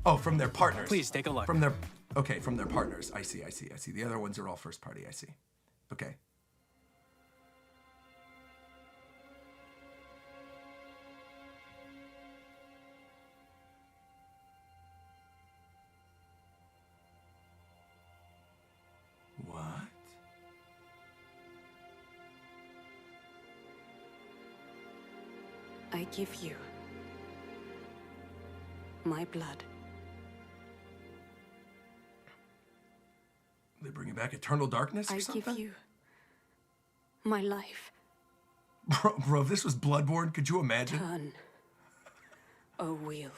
Oh, from their partners. Please take a look. From their partners. I see. The other ones are all first party. I see. Okay. What? I give you my blood. They bring back Eternal Darkness or something? I give you my life. Bro, if this was Bloodborne, could you imagine? Turn a wheel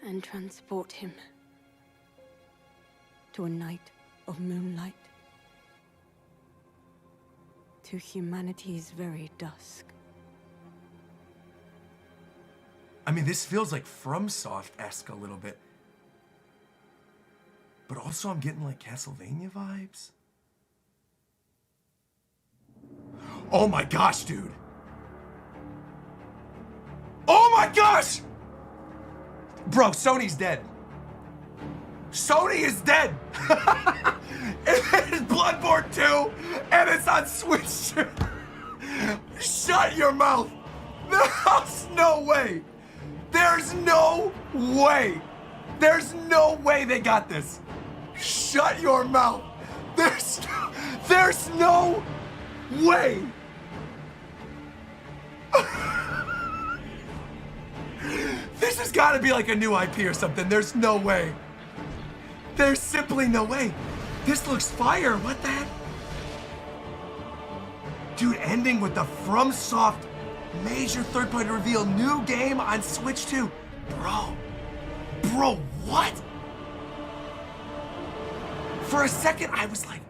and transport him to a night of moonlight, to humanity's very dusk. I mean, this feels like FromSoft-esque a little bit. But also I'm getting like Castlevania vibes. Oh my gosh, dude. Oh my gosh! Bro, Sony's dead. Sony is dead. It's Bloodborne 2, and it's on Switch 2. Shut your mouth. There's no way. There's no way. There's no way they got this. Shut your mouth. There's no way. This has got to be like a new IP or something. There's no way. There's simply no way. This looks fire. What the heck? Dude, ending with the FromSoft major third-party reveal, new game on Switch 2. Bro, what? For a second, I was like,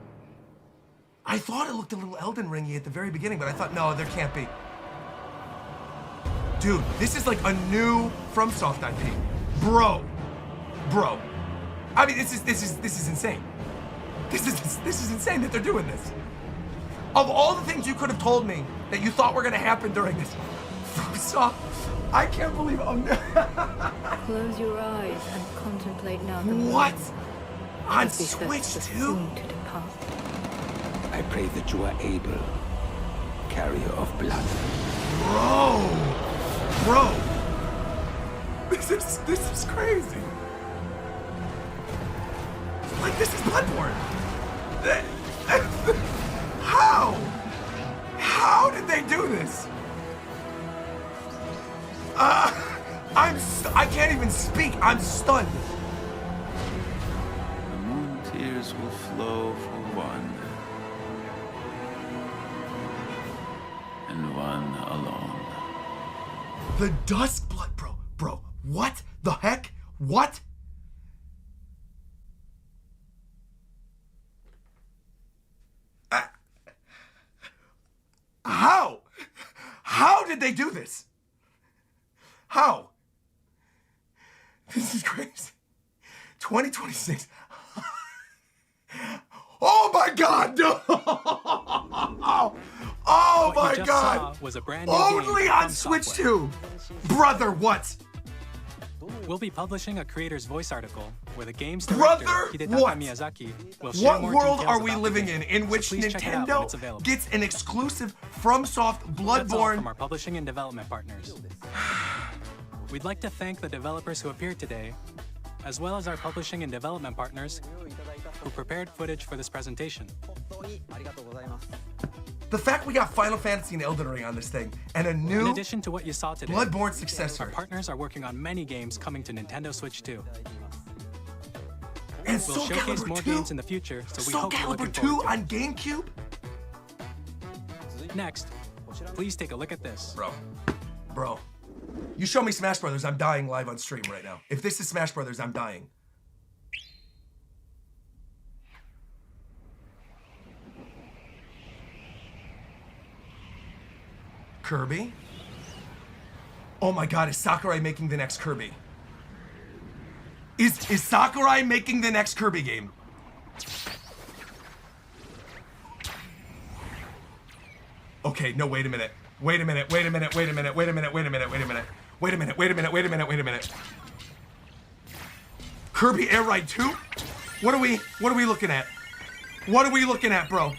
I thought it looked a little Elden Ringy at the very beginning, but I thought, no, there can't be. Dude, this is like a new FromSoft IP. Bro. I mean, this is insane. This is insane that they're doing this. Of all the things you could have told me that you thought were gonna happen during this, I can't believe. Close your eyes and contemplate now. What? On As we Switch fetch the 2? soon to depart. I pray that you are able, carrier of blood. Bro, this is crazy. Like, this is Bloodborne. How did they do this? I can't even speak. I'm stunned. The moon tears will flow for one, and one alone. The Dusk Blood, bro, what the heck? What? How did they do this? How? This is crazy. 2026. Oh my God! No! Oh my God! Was a brand new Only game on from Switch software. 2. Brother, what? We'll be publishing a creator's voice article where the game's director, Brother, Hidetaka what? Miyazaki, will share What more world details are we about the living game. in which So please check it out when it's Nintendo available. gets an exclusive FromSoft That's all Bloodborne? from our publishing and development partners. We'd like to thank the developers who appeared today, as well as our publishing and development partners who prepared footage for this presentation. The fact we got Final Fantasy and Elden Ring on this thing, and a new In addition to what you saw today, Bloodborne successor. our partners are working on many games coming to Nintendo Switch 2. And We'll Soul showcase Calibur more 2? games in the future, so we Soul hope you're Calibur looking 2 forward to on GameCube? it. Next, please take a look at this. Bro. You show me Smash Brothers, I'm dying live on stream right now. If this is Smash Brothers, I'm dying. Kirby? Oh my God, is Sakurai making the next Kirby? Is Sakurai making the next Kirby game? Okay, no, wait a minute. Wait a minute. Kirby Air Ride 2? What are we looking at? What are we looking at, bro?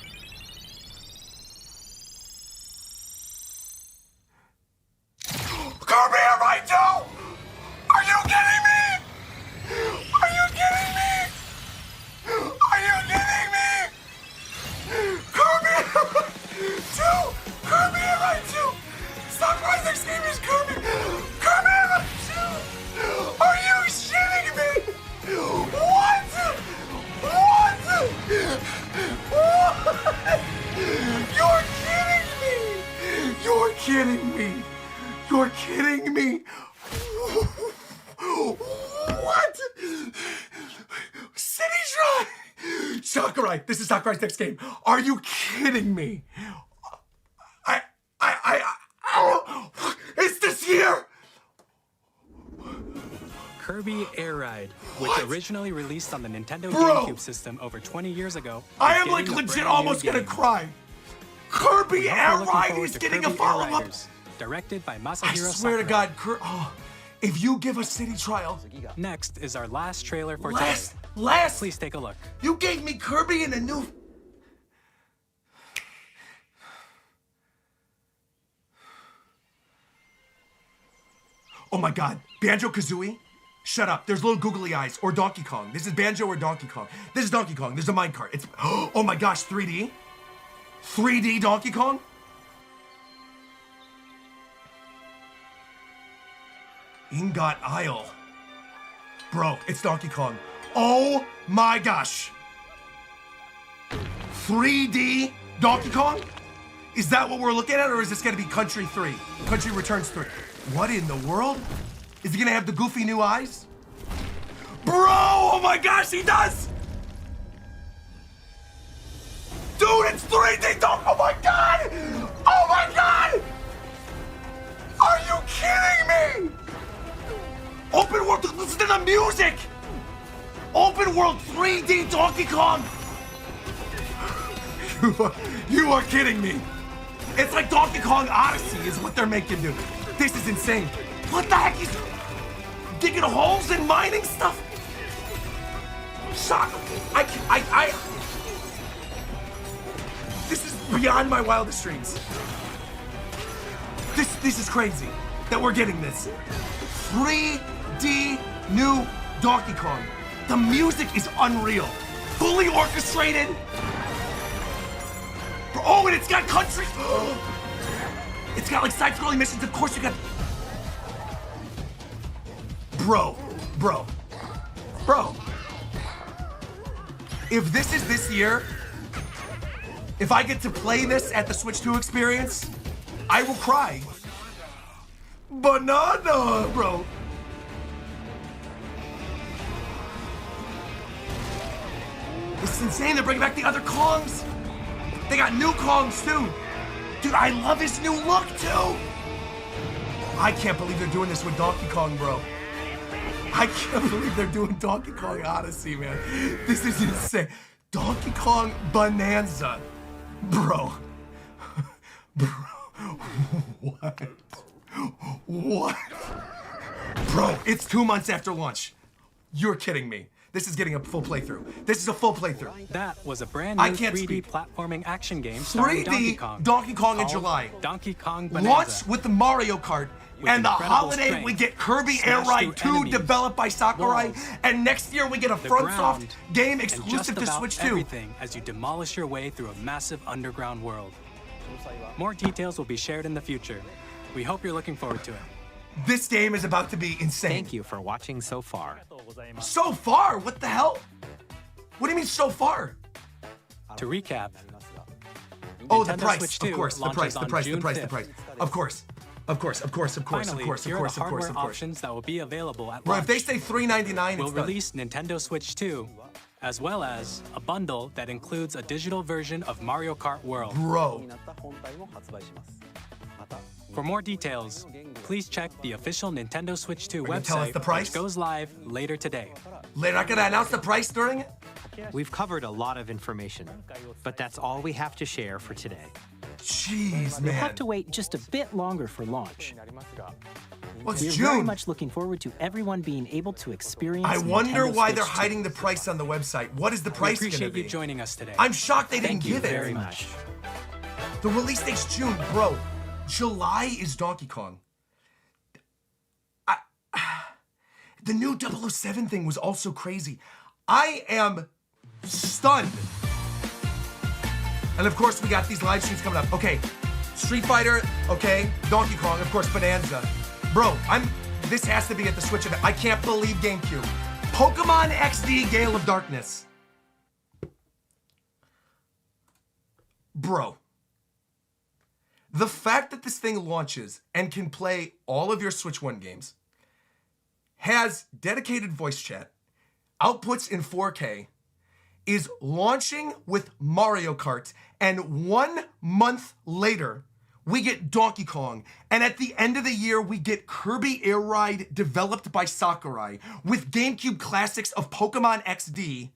Kirby Air Ride 2? Are you kidding me? Are you kidding me? Are you kidding me? Kirby Air Ride 2? Kirby Air Ride 2? Sakurai's next game is Kirby Air Ride 2? Are you shitting me? What? You're kidding me! You're kidding me! You're kidding me! What? City Shrine! Sakurai, this is Sakurai's next game. Are you kidding me? Is this year? Kirby Air Ride, which originally released on the Nintendo Bro. GameCube system over 20 years ago. I is am like getting a legit brand new almost gonna game. cry. Kirby We hope Air you're looking Ride forward is to getting a Kirby Air follow-up. Riders, directed by I Masahiro swear to Sakurai. God, if you give us City Trial, Next is our last trailer for Last- today. last- Please take a look. you gave me Kirby and a new. Oh my God, Banjo-Kazooie? Shut up. There's little googly eyes or Donkey Kong. This is Banjo or Donkey Kong. This is Donkey Kong. There's a minecart. It's oh my gosh, 3D? 3D Donkey Kong? Ingot Isle. Bro, it's Donkey Kong. Oh my gosh. 3D Donkey Kong? Is that what we're looking at, or is this gonna be Country 3? Country Returns 3. What in the world? Is he gonna have the goofy new eyes? Bro, oh my gosh, he does! Dude, it's 3D Donkey, oh my God! Oh my God! Are you kidding me? Open world, listen to the music! Open world 3D Donkey Kong! You are kidding me. It's like Donkey Kong Odyssey is what they're making, dude. This is insane. What the heck? He's digging holes and mining stuff? Shock. This is beyond my wildest dreams. This is crazy that we're getting this. 3D new Donkey Kong. The music is unreal. Fully orchestrated. Oh, and it's got country. It's got like side-scrolling missions. Of course you got. Bro. If this is this year, if I get to play this at the Switch 2 experience, I will cry. Banana, bro. This is insane. They're bringing back the other Kongs. They got new Kongs too. Dude, I love his new look too. I can't believe they're doing this with Donkey Kong, bro. I can't believe they're doing Donkey Kong Odyssey, man. This is insane. Donkey Kong Bonanza. Bro. What? What? Bro, it's 2 months after launch. You're kidding me. This is getting a full playthrough. This is a full playthrough. That was a brand new 3D platforming action game starring 3D Donkey Kong in July. Donkey Kong Bonanza. Launch with the Mario Kart. And the holiday, we get Kirby Air Ride 2 developed by Sakurai. And next year, we get a FromSoft game exclusive to Switch 2. Everything as you demolish your way through a massive underground world. More details will be shared in the future. We hope you're looking forward to it. This game is about to be insane. Thank you for watching so far. So far? What the hell? What do you mean so far? To recap. Oh, the price. Switch Of 2 course, the price. Of course. Finally, here are the hardware options that will be available at Bro, launch. if they say $399, we'll it's done. release Nintendo Switch 2, as well as a bundle that includes a digital version of Mario Kart World. Bro. For more details, please check the official Nintendo Switch 2 gonna tell us website, the price? which goes live later today. They're not gonna announce the price during it? We've covered a lot of information, but that's all we have to share for today. Jeez, You'll man. have to wait just a bit longer for launch. Well, it's We're June. very much looking forward to everyone being able to experience I wonder Nintendo why Switch they're 2. hiding the price on the website. What is the price We gonna appreciate be? you joining us today. I'm shocked they didn't Thank you give it. very much. The release date's June, bro. July is Donkey Kong. The new 007 thing was also crazy. I am stunned. And of course, we got these live streams coming up. Okay, Street Fighter, okay, Donkey Kong, of course, Bonanza. Bro, this has to be at the Switch event. I can't believe GameCube. Pokemon XD Gale of Darkness. Bro. The fact that this thing launches and can play all of your Switch 1 games, has dedicated voice chat, outputs in 4K, is launching with Mario Kart, and 1 month later, we get Donkey Kong, and at the end of the year, we get Kirby Air Ride developed by Sakurai, with GameCube classics of Pokemon XD,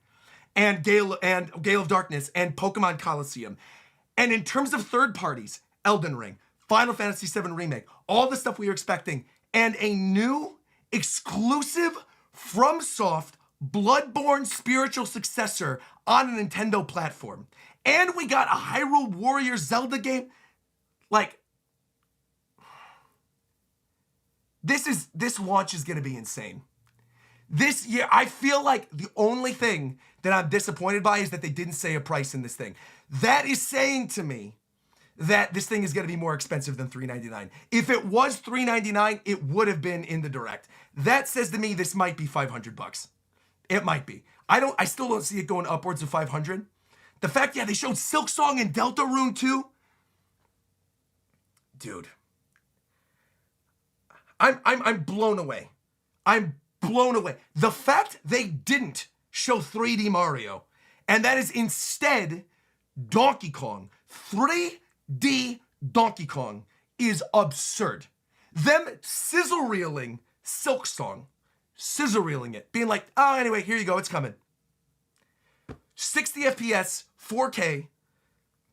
and Gale of Darkness, and Pokemon Coliseum. And in terms of third parties, Elden Ring, Final Fantasy VII Remake, all the stuff we were expecting, and a new exclusive FromSoft Bloodborne spiritual successor on a Nintendo platform. And we got a Hyrule Warriors Zelda game. Like, this launch is gonna be insane. This year, I feel like the only thing that I'm disappointed by is that they didn't say a price in this thing. That is saying to me that this thing is going to be more expensive than $399. If it was $399, it would have been in the direct. That says to me this might be $500. It might be. I still don't see it going upwards of 500. The fact, they showed Silk Song and Deltarune too. Dude. I'm blown away. I'm blown away. The fact they didn't show 3D Mario, and that is instead Donkey Kong. 3D Donkey Kong is absurd. Them sizzle reeling Silk Song, scissor reeling it, being like, oh, anyway, here you go, it's coming. 60 FPS, 4K,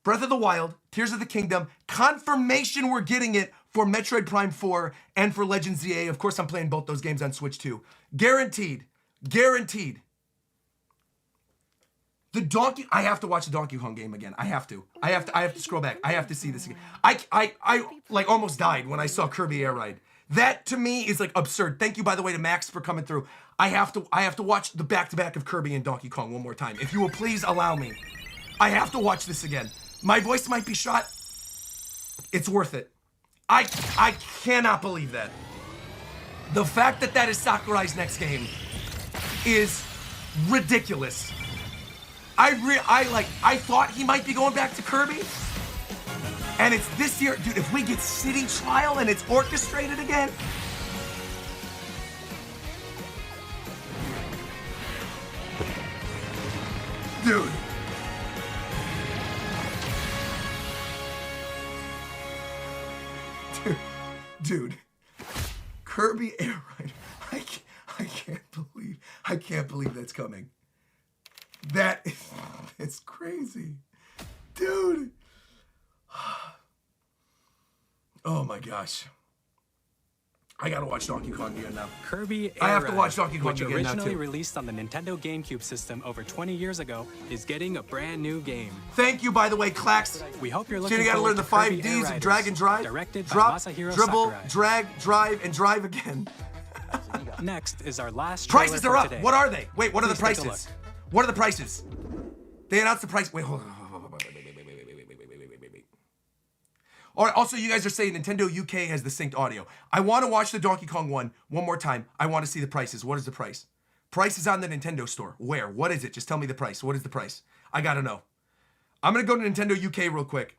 Breath of the Wild, Tears of the Kingdom, confirmation we're getting it for Metroid Prime 4 and for Legends ZA. Of course, I'm playing both those games on Switch too. Guaranteed. Guaranteed. I have to watch the Donkey Kong game again. I have to scroll back. I have to see this again. I like almost died when I saw Kirby Air Ride. That to me is like absurd. Thank you, by the way, to Max for coming through. I have to watch the back-to-back of Kirby and Donkey Kong one more time. If you will please allow me. I have to watch this again. My voice might be shot. It's worth it. I cannot believe that. The fact that that is Sakurai's next game is ridiculous. I thought he might be going back to Kirby. And it's this year. Dude, if we get City Trial and it's orchestrated again. Dude. Dude. Kirby Air Ride. I can't believe that's coming. It's crazy. Dude. Oh my gosh. I gotta watch Donkey Kong again now. Kirby Air I have to Ride, watch Donkey Kong which again now originally too. released on the Nintendo GameCube system over 20 years ago, is getting a brand new game. Thank you, by the way, Klax. We hope you're So looking you gotta learn forward the to 5 Kirby Air Ds of Riders, drag and drive. directed by Drop, Masahiro dribble, Sakurai. drag, drive, and drive again. Next is our last Prices trailer are for up. today. What are they? Wait, what are the Please take a prices? look. What are the prices? They announced the price. Wait, hold on. All right, also, you guys are saying Nintendo UK has the synced audio. I want to watch the Donkey Kong one more time. I want to see the prices. What is the price? Price is on the Nintendo store. Where? What is it? Just tell me the price. What is the price? I got to know. I'm going to go to Nintendo UK real quick.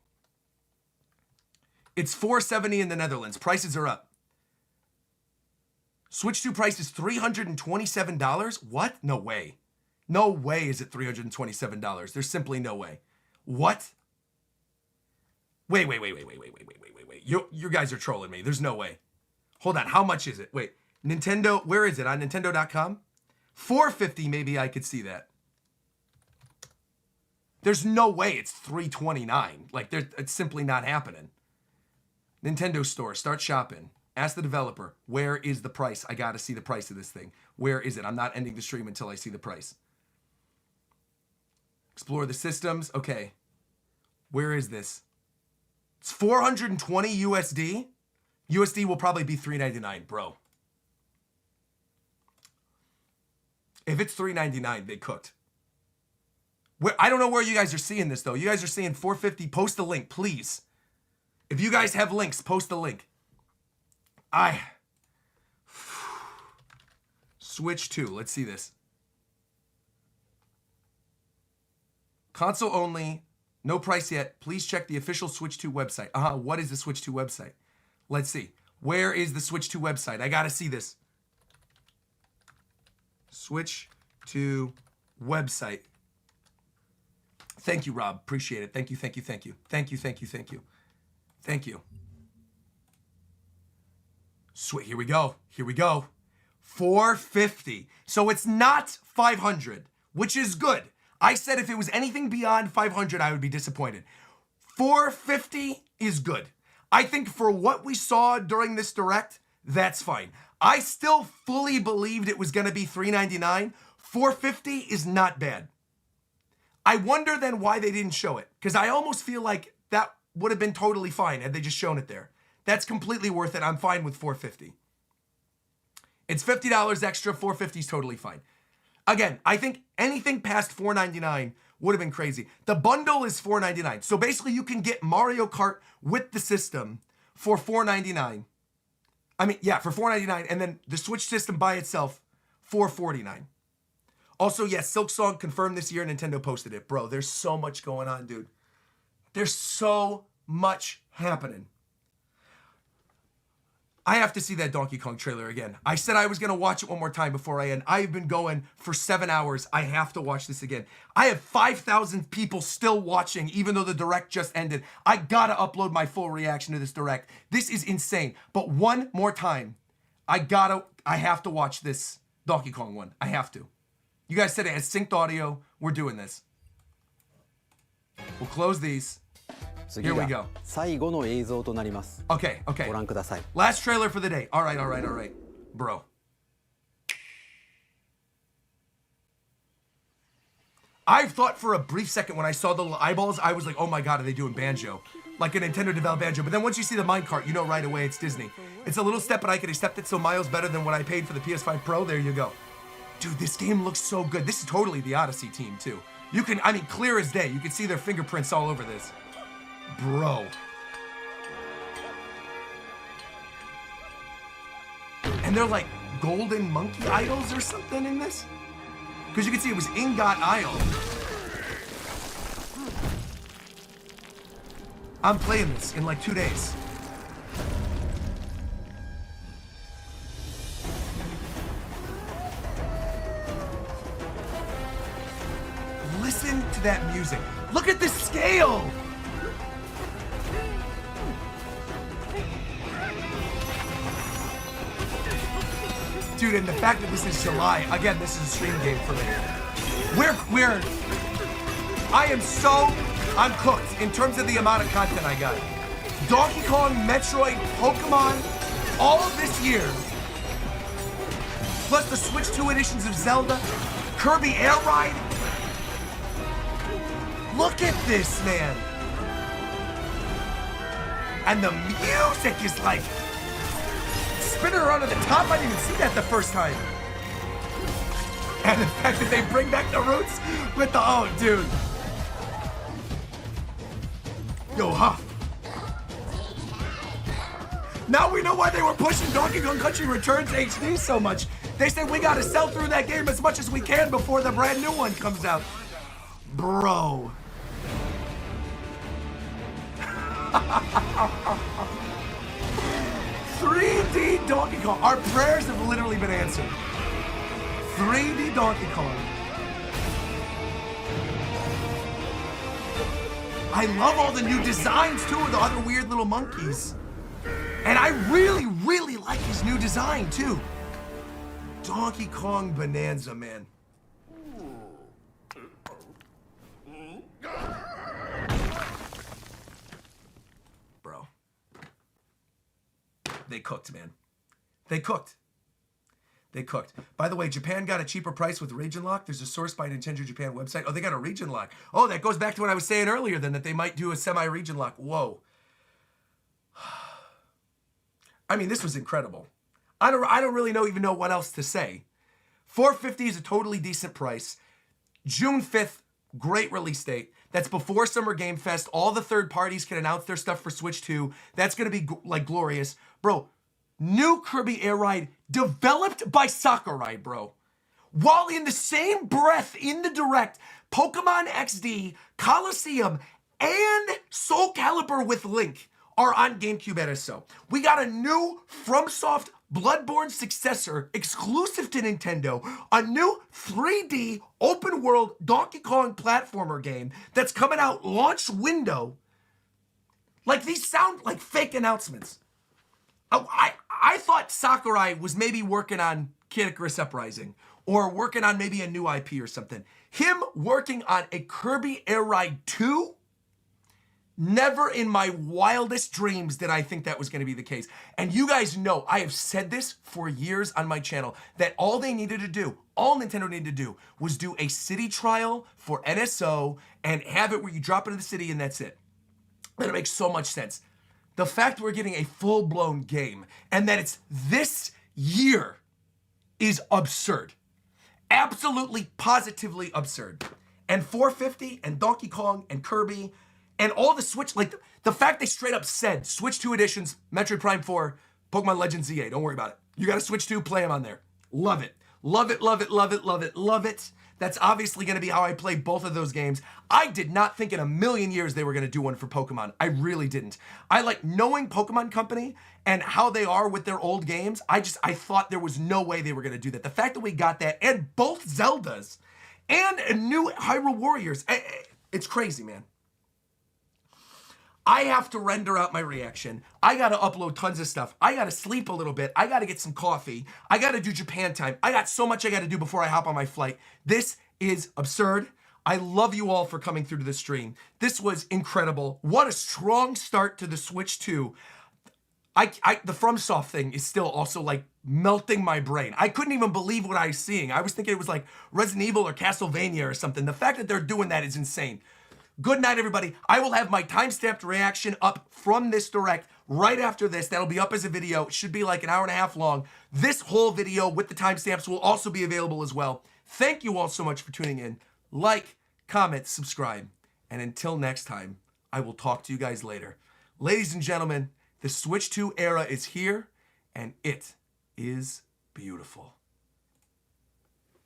It's $470 in the Netherlands. Prices are up. Switch 2 price is $327. What? No way. No way is it $327. There's simply no way. What? Wait. You guys are trolling me. There's no way. Hold on. How much is it? Wait. Nintendo, where is it? On Nintendo.com? $450, maybe I could see that. There's no way it's $329. Like, it's simply not happening. Nintendo Store. Start shopping. Ask the developer, where is the price? I got to see the price of this thing. Where is it? I'm not ending the stream until I see the price. Explore the systems. Okay. Where is this? It's 420 USD. USD will probably be $399, bro. If it's $399, they cooked. I don't know where you guys are seeing this, though. You guys are seeing $450. Post the link, please. If you guys have links, post the link. Switch 2. Let's see this. Console only. No price yet. Please check the official Switch 2 website. What is the Switch 2 website? Let's see. Where is the Switch 2 website? I gotta see this. Switch 2 website. Thank you, Rob. Appreciate it. Thank you. Thank you. Sweet. Here we go. $450. So it's not $500, which is good. I said if it was anything beyond $500, I would be disappointed. $450 is good. I think for what we saw during this direct, that's fine. I still fully believed it was going to be $399. $450 is not bad. I wonder then why they didn't show it, because I almost feel like that would have been totally fine had they just shown it there. That's completely worth it. I'm fine with $450. It's $50 extra. $450 is totally fine. Again, I think anything past $499 would have been crazy. The bundle is $499. So basically you can get Mario Kart with the system for $499. I mean, yeah, for $499. And then the Switch system by itself, $449. Also, yes, Silk Song confirmed this year. Nintendo posted it. Bro, there's so much going on, dude. There's so much happening. I have to see that Donkey Kong trailer again. I said I was going to watch it one more time before I end. I've been going for 7 hours. I have to watch this again. I have 5,000 people still watching, even though the Direct just ended. I got to upload my full reaction to this Direct. This is insane. But one more time, I have to watch this Donkey Kong one. I have to. You guys said it has synced audio. We're doing this. We'll close these. Here we go. 最後の映像となります。 Okay, okay. ご覧ください。 Last trailer for the day. All right, all right, all right. Bro. I thought for a brief second when I saw the little eyeballs, I was like, oh my god, are they doing Banjo? Like a Nintendo developed Banjo. But then once you see the minecart, you know right away it's Disney. It's a little step, but I can accept it so miles better than what I paid for the PS5 Pro. There you go. Dude, this game looks so good. This is totally the Odyssey team, too. You can, I mean, clear as day. You can see their fingerprints all over this. Bro. And they're like golden monkey idols or something in this? Because you can see it was Ingot Isle. I'm playing this in like 2 days. Listen to that music. Look at the scale. Dude, and the fact that this is July, again, this is a stream game for me. I'm cooked in terms of the amount of content I got. Donkey Kong, Metroid, Pokemon, all of this year, plus the Switch 2 editions of Zelda, Kirby Air Ride. Look at this, man. And the music is like spinning around at the top. I didn't even see that the first time. And the fact that they bring back the roots with the, oh, dude. Yo, huh? Now we know why they were pushing Donkey Kong Country Returns HD so much. They said we gotta sell through that game as much as we can before the brand new one comes out. Bro. 3D Donkey Kong. Our prayers have literally been answered. 3D Donkey Kong. I love all the new designs too, the other weird little monkeys. And I really, really like his new design too. Donkey Kong Bonanza, man. Bro. They cooked, man. They cooked. They cooked. By the way, Japan got a cheaper price with region lock. There's a source by Nintendo Japan website. Oh, they got a region lock. Oh, that goes back to what I was saying earlier then, that they might do a semi-region lock. Whoa. I mean, this was incredible. I don't really even know what else to say. $450 is a totally decent price. June 5th, great release date. That's before Summer Game Fest. All the third parties can announce their stuff for Switch 2. That's going to be like glorious. Bro, new Kirby Air Ride developed by Sakurai, bro. While in the same breath in the direct, Pokemon XD, Coliseum, and Soul Calibur with Link are on GameCube NSO. We got a new FromSoft Bloodborne successor exclusive to Nintendo, a new 3D open world Donkey Kong platformer game that's coming out launch window. Like, these sound like fake announcements. I thought Sakurai was maybe working on Kid Icarus Uprising or working on maybe a new IP or something. Him working on a Kirby Air Ride 2? Never in my wildest dreams did I think that was going to be the case. And you guys know, I have said this for years on my channel, that all they needed to do, all Nintendo needed to do, was do a city trial for NSO and have it where you drop into the city and that's it. And it makes so much sense. The fact we're getting a full-blown game and that it's this year is absurd. Absolutely, positively absurd. And $450 and Donkey Kong and Kirby and all the Switch, like the fact they straight up said Switch 2 editions, Metroid Prime 4, Pokemon Legends ZA, don't worry about it. You got a Switch 2, play them on there. Love it. Love it, love it, love it, love it, love it. That's obviously going to be how I play both of those games. I did not think in a million years they were going to do one for Pokemon. I really didn't. I like knowing Pokemon Company and how they are with their old games. I thought there was no way they were going to do that. The fact that we got that and both Zeldas and a new Hyrule Warriors, it's crazy, man. I have to render out my reaction. I got to upload tons of stuff. I got to sleep a little bit. I got to get some coffee. I got to do Japan time. I got so much I got to do before I hop on my flight. This is absurd. I love you all for coming through to the stream. This was incredible. What a strong start to the Switch 2. The FromSoft thing is still also like melting my brain. I couldn't even believe what I was seeing. I was thinking it was like Resident Evil or Castlevania or something. The fact that they're doing that is insane. Good night, everybody. I will have my time-stamped reaction up from this direct right after this. That'll be up as a video. It should be like an hour and a half long. This whole video with the timestamps will also be available as well. Thank you all so much for tuning in. Like, comment, subscribe. And until next time, I will talk to you guys later. Ladies and gentlemen, the Switch 2 era is here, and it is beautiful.